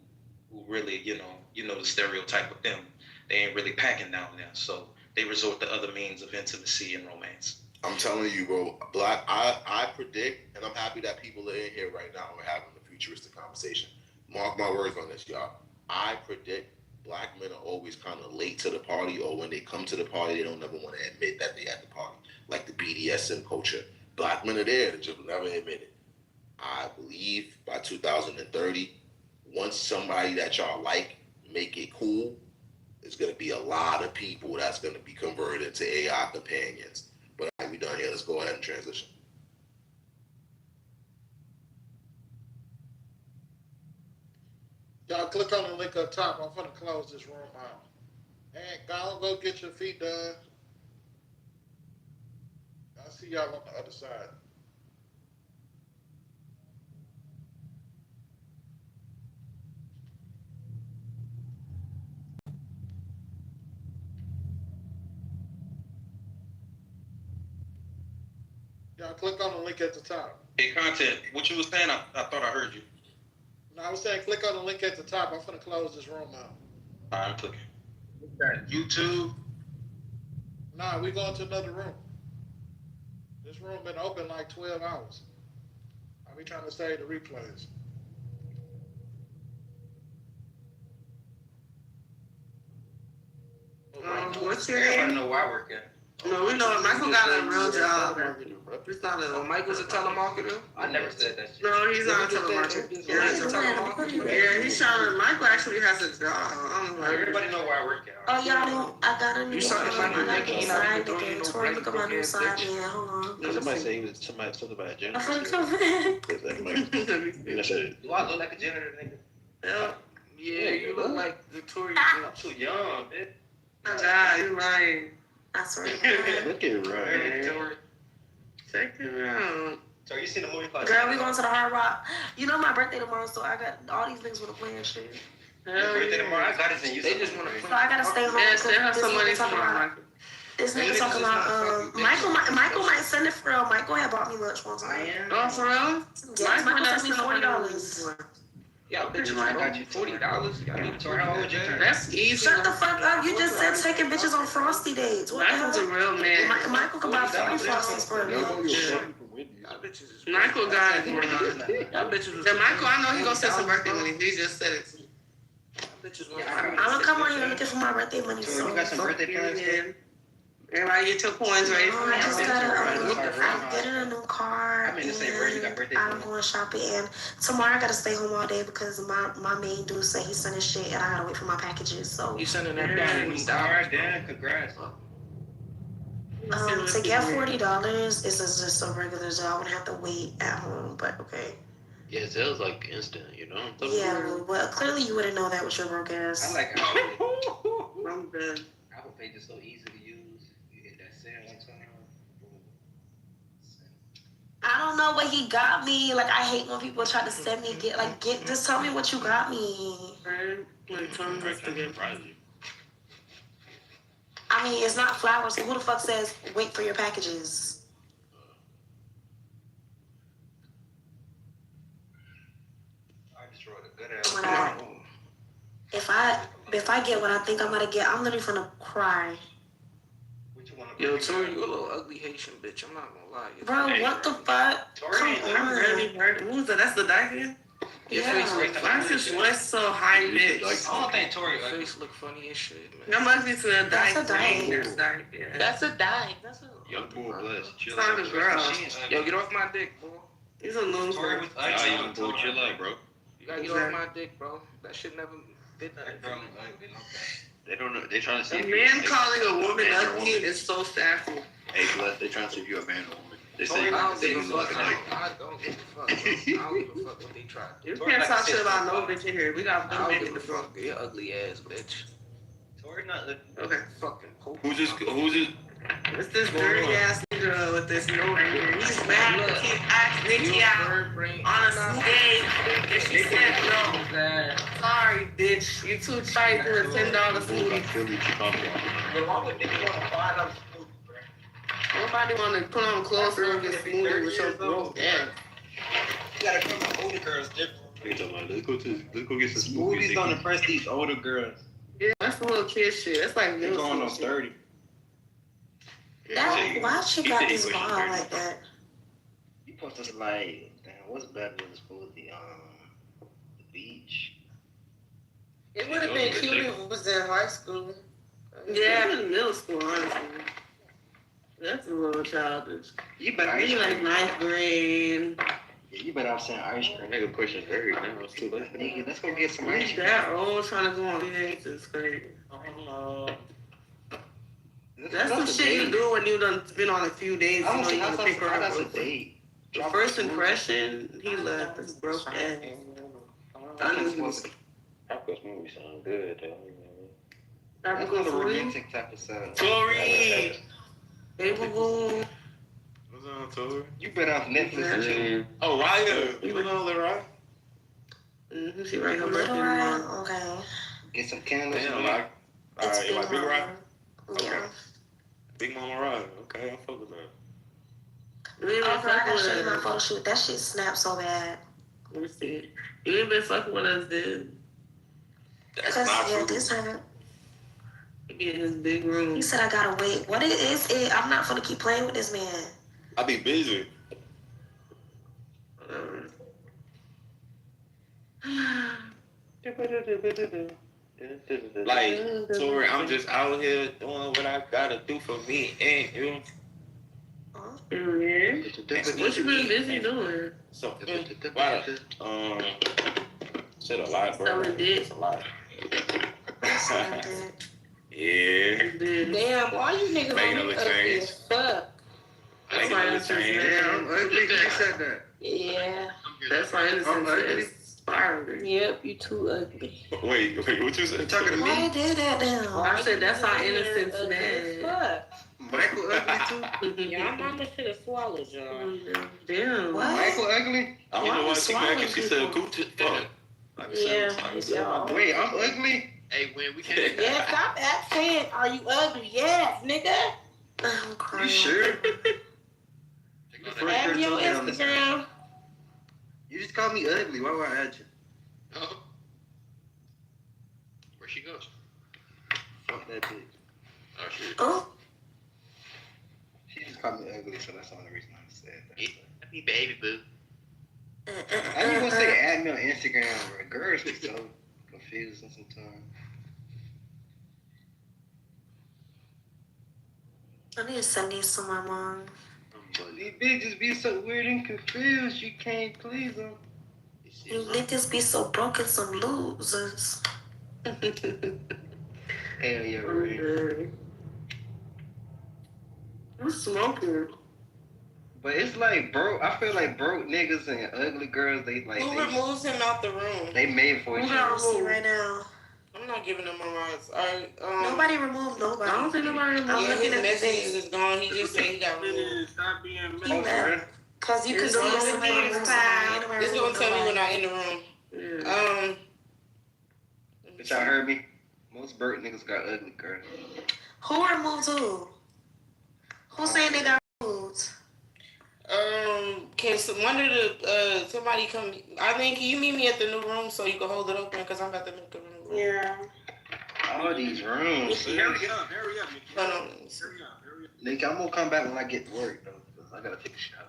really, you know the stereotype of them. They ain't really packing down there, so they resort to other means of intimacy and romance. I'm telling you, bro. Black, I predict, and I'm happy that people are in here right now and we're having a futuristic conversation. Mark my words on this, y'all. I predict black men are always kind of late to the party, or when they come to the party, they don't ever want to admit that they at the party. Like the BDSM culture. Black men are there, they just never admit it. I believe by 2030, once somebody that y'all like make it cool, there's going to be a lot of people that's going to be converted into AI companions. But we done here. Let's go ahead and transition. Y'all click on the link up top. I'm finna close this room out. And go get your feet done. I'll see y'all on the other side. Y'all click on the link at the top. Hey, content, what you was saying, I thought I heard you. No, I was saying click on the link at the top. I'm finna close this room out. All right, I'm clicking. YouTube? Nah, we going to another room. This room been open like 12 hours. I be trying to save the replays. What's your name? I don't know where I work at. No, we know Michael got a real job. He's not a. Michael's a telemarketer. I never said that shit. No, he's not a telemarketer. Yeah, he's a telemarketer. Yeah, he's trying to. Michael actually has a job. I don't know. Everybody know where I work at. Oh, y'all, I got a new You saw side Michael, again. Tori, look at my new side, man. Hold on. Somebody say he was something about a janitor. I'm coming. Do I look like a janitor, nigga? Yeah, you look like Victoria. I'm too young, bitch. Oh God, you're lying. That's right. Look at Ryan. Check it out. So you seen the movie called Girl, we going to the Hard Rock. You know my birthday tomorrow, so I got all these niggas want to play and shit. Your birthday tomorrow? I got it in you. They just want to So I gotta stay home. Yeah, send her some money tomorrow, Michael. This nigga talking about Michael might send it for real. Michael had bought me lunch one time. Oh, for real? Yes, Michael sent me $40. Y'all bitches I got you $40. Y'all need to talk about that. That's easy. Shut the fuck up. You just said taking bitches on frosty dates. What the hell? Michael's a real man. Michael can buy 40 frosties for me. Michael got it. Michael, I know he gonna send some birthday money. He just said it. I'm gonna come on here looking for my birthday money. So you got some birthday plans? Everybody get your coins ready. I just I'm getting a new car. I'm in the same birthday. You got birthday I'm going shopping, and tomorrow I gotta stay home all day because my main dude said he's sending shit, and I gotta wait for my packages. So you sending that down? All right, Dan. Congrats. To get $40 is just a regular job. I wouldn't have to wait at home, but okay. Yeah, Zell's like instant, you know? Yeah, well, clearly you wouldn't know that with your broke ass. I like Apple. I'm good. Apple Pay just so easy to use. You hit that send one time. I don't know what he got me. Like, I hate when people try to send me, just tell me what you got me. I mean, it's not flowers, so who the fuck says, wait for your packages? I destroyed a good ass. Oh my God. If I get what I think I'm gonna get, I'm literally gonna cry. What you want to Yo, Tori, you a little ugly Haitian bitch. I'm not gonna lie. Bro, what the fuck? Come on. Really hurt. Who's that? That's the dark one? Yeah. Why is this voice so high pitched? I don't think Tori Your ugly. face look funny as shit, man. That must be to the That's dyke. a dyke. That's dyke, yeah. That's a dime. That's a. Young boy blessed. Chill It's not out. a girl. Yo, get off my dick, bro. He's a loser. Tori with Nah, young boy, chill out, bro. You gotta get off my dick, bro. That shit never did nothing. They don't know. They trying to see A if man you calling a woman man or ugly is so sassy. Hey, bless. They trying to see if you a man or woman. They say I don't they give a you look fuck. like. I don't give a fuck, bro. I don't give a fuck what they try to You do. can't talk shit about no bitch in here. We got I no don't men give in a the front. fuck. You ugly ass bitch. Tori not ugly. Okay. Fucking poop. Who's this? Who's this? It's this dirty ass nigga with this no anger. He's mad because he asked Nikki out on a date and she said no. Sorry, bitch. You too shy for a $10 smoothie. But why would niggas want to buy them smoothie, bro? Nobody want to put on clothes and get smoothie with your broke ass. You gotta come to older girls different. They talking about let's go get some Smoothies don't impress these older girls. Yeah, that's some little kid shit. That's like They're middle going on school shit. 30. That, why she got this ball like that? You supposed to like, damn, what's better than smoothie? The beach. It would have been cute if it was in high school. Yeah, in middle school, honestly. That's a little childish. You better Maybe like ninth grade. Yeah, you better have some ice cream. Nigga pushing very now. It's too late. Nigga, let's go get some ice He's cream. that old trying to go on dates is crazy. That's some shit you do when you done been on a few days. I You don't know think you wanna pick her up. that's a date. The first impression, he left this broke ass. Tacos movie sound good though. That's not a romantic type of sound. Tori! Hey, boo-boo. What's on, Tori? You better have Netflix and chill. Oh, Raya. You look on the right? Mm-hmm, she right her birthday Little tomorrow. Ryan? Okay. Get some candles. Damn, like, It's you like Big Raya? Yeah. Big Mama Raya. Okay, I fuck with that. You ain't been Oh, I fucking gotta with show you my us. photo shoot. That shit snapped so bad. Let me see. You ain't been fucking with us, dude. That's Cause not yeah, true. this time He in his big room. he said I gotta wait. What it is it? I'm not gonna keep playing with this man. I be busy. Like, Tori, I'm just out here doing what I gotta do for me and you. Mm-hmm. What you been busy doing? So, shit a lot, bro. Selling dick. It's a lot. Selling dick. Yeah. Damn, why you niggas Making on a me ugly change. as fuck? That's why innocence now. Ugly, you said that. Yeah. That's why innocence is spiraling. Yep, you too ugly. Wait, what you said? Talking to Why me? you did that now? I said that's how innocence Ugly as man. fuck. Michael ugly too? Y'all mama should have swallowed y'all. Damn. What? Michael ugly? You know Why what? was She mad 'cause she swallowing said Gucci. Fuck. Yeah, y'all. Wait, I'm ugly? Hey, when we can't. Yeah, stop saying, are you ugly? Yes, nigga. I'm crying. You sure? Have your Instagram. You just called me ugly. Why would I add you? Oh. Where she goes? Fuck that bitch. Oh, shit. Oh, She just called me ugly, so that's the only reason I said that. Let me baby boo. I just want to say add me on Instagram, bro. Girls be so confusing sometimes. I need to send these to my mom. These bitches be so weird and confused, you can't please them. You niggas be so broken, some losers. Hell yeah, right. I'm smoking. But it's like broke. I feel like broke niggas and ugly girls. They like Who removes him out the room? they made for each Who got other. removed right now? I'm not giving him my rights. Alright, Nobody removed nobody. I don't think nobody removed. I'm Yeah, looking his at the messages thing. is gone. He just said he got removed. Stop being He left. Cause you can It's see on if the somebody next removed time. somebody. It's gonna tell me when I'm in the room. Yeah. But y'all heard me? Most broke niggas got ugly girls. Who removed who? Who's saying they got removed? Can one of the somebody come? I think can you meet me at the new room so you can hold it open because I'm about to make the room. Yeah. All these rooms. Hurry up, Hold on. hurry up. Nick, I'm gonna come back when I get to work though, because I gotta take a shower.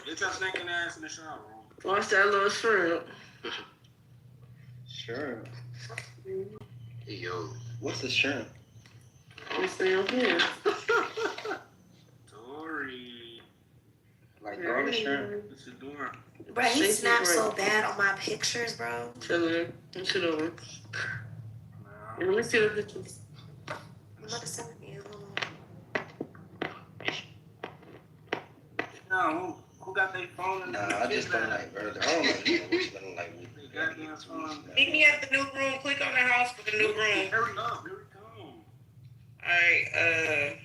Get your stinking ass in the shower. Watch that little shrimp. Shrimp. Hey, yo. What's the shrimp? It's down here. Tori. Like garlic shrimp? What you doing? Bro, he snapped so bad on my pictures, bro. Chilling. I'm chilling. Let me see the pictures. I'm about to send it to you. No, who got their phone in the Nah, I just don't like burger. I don't know what's gonna like. Meet me at the new room. Click on the house for the new room. Hurry up, here we come. Alright,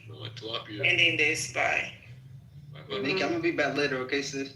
ending this. Bye. Nick, I'm gonna be back later, okay, sis?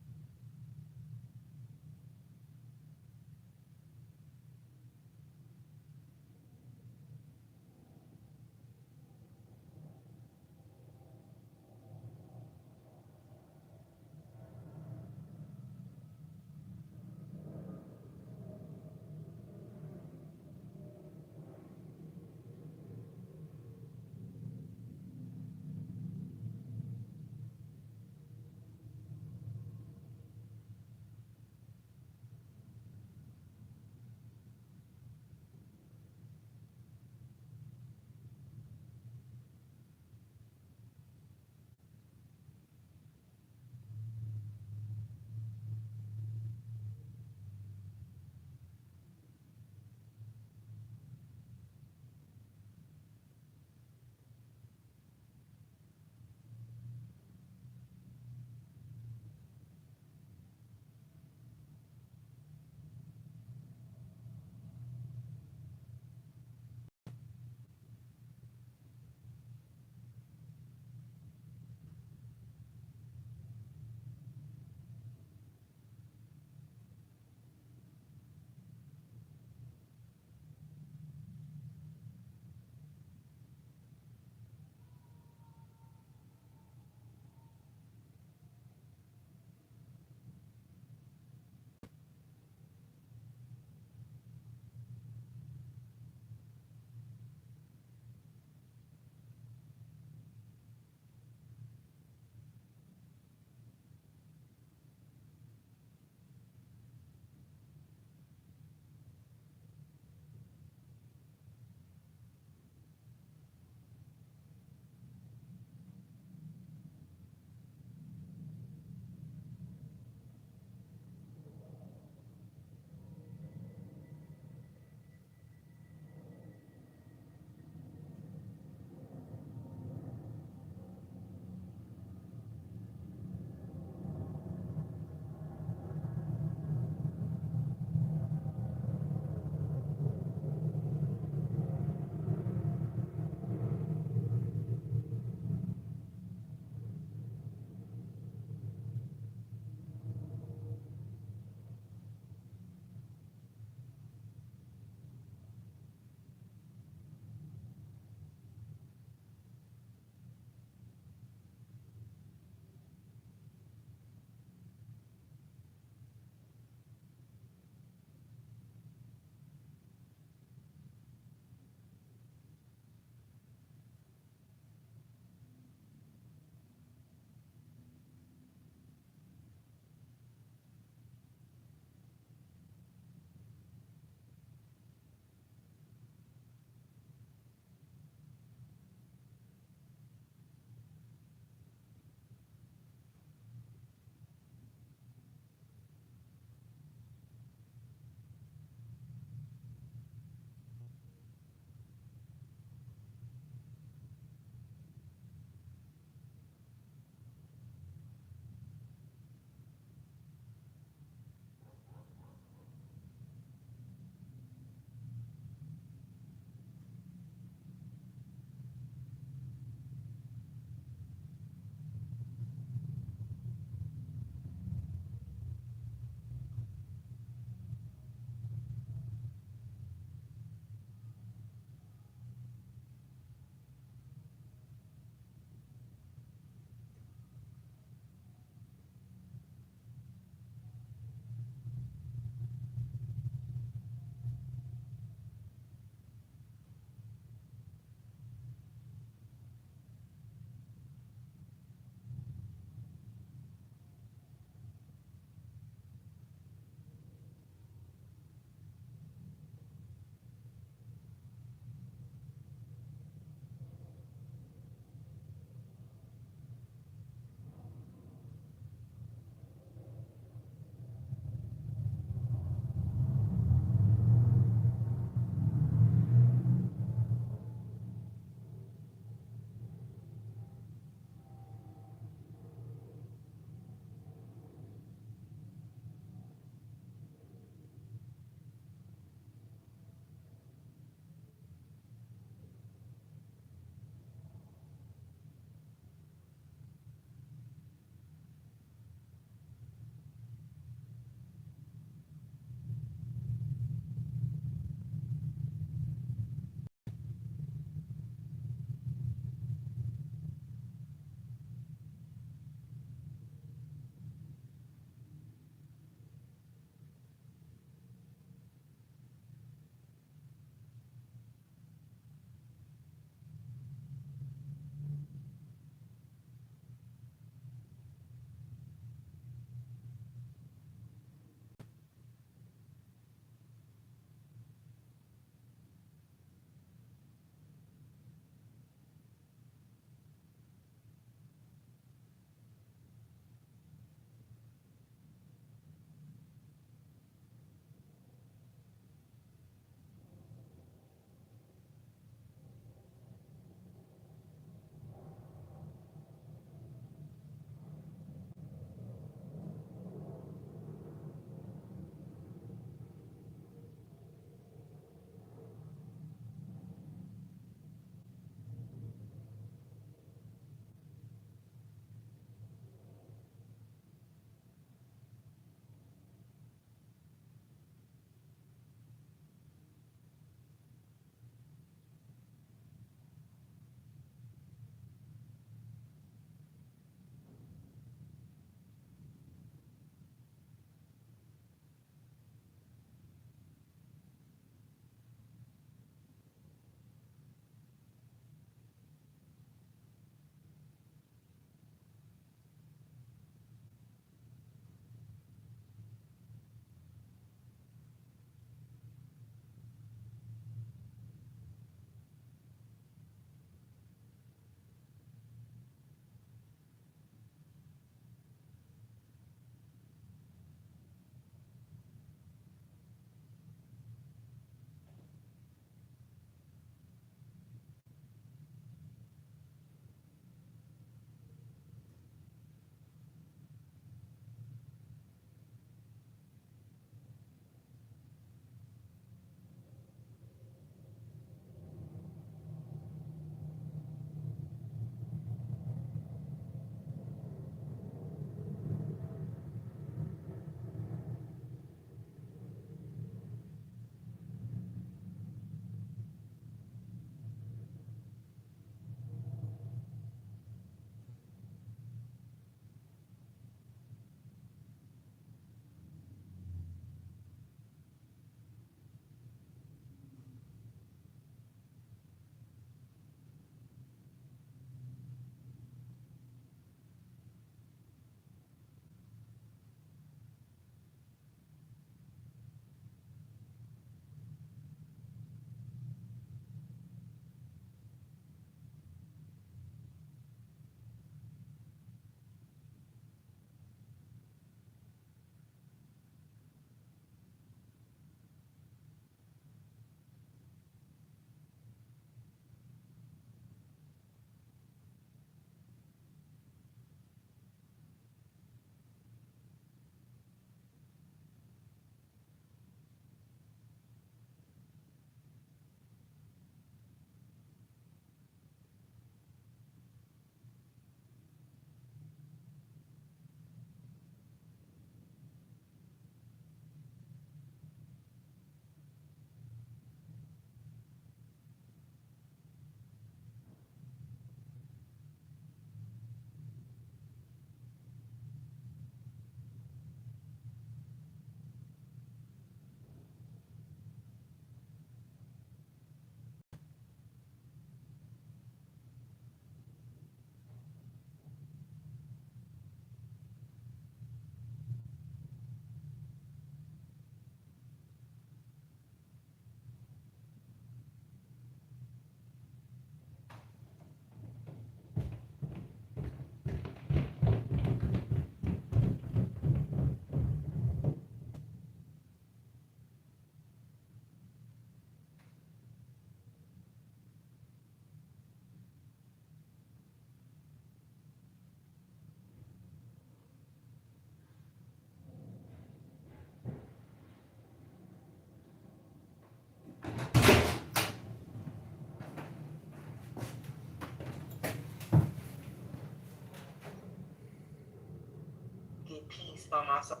by myself.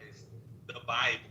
It's the Bible.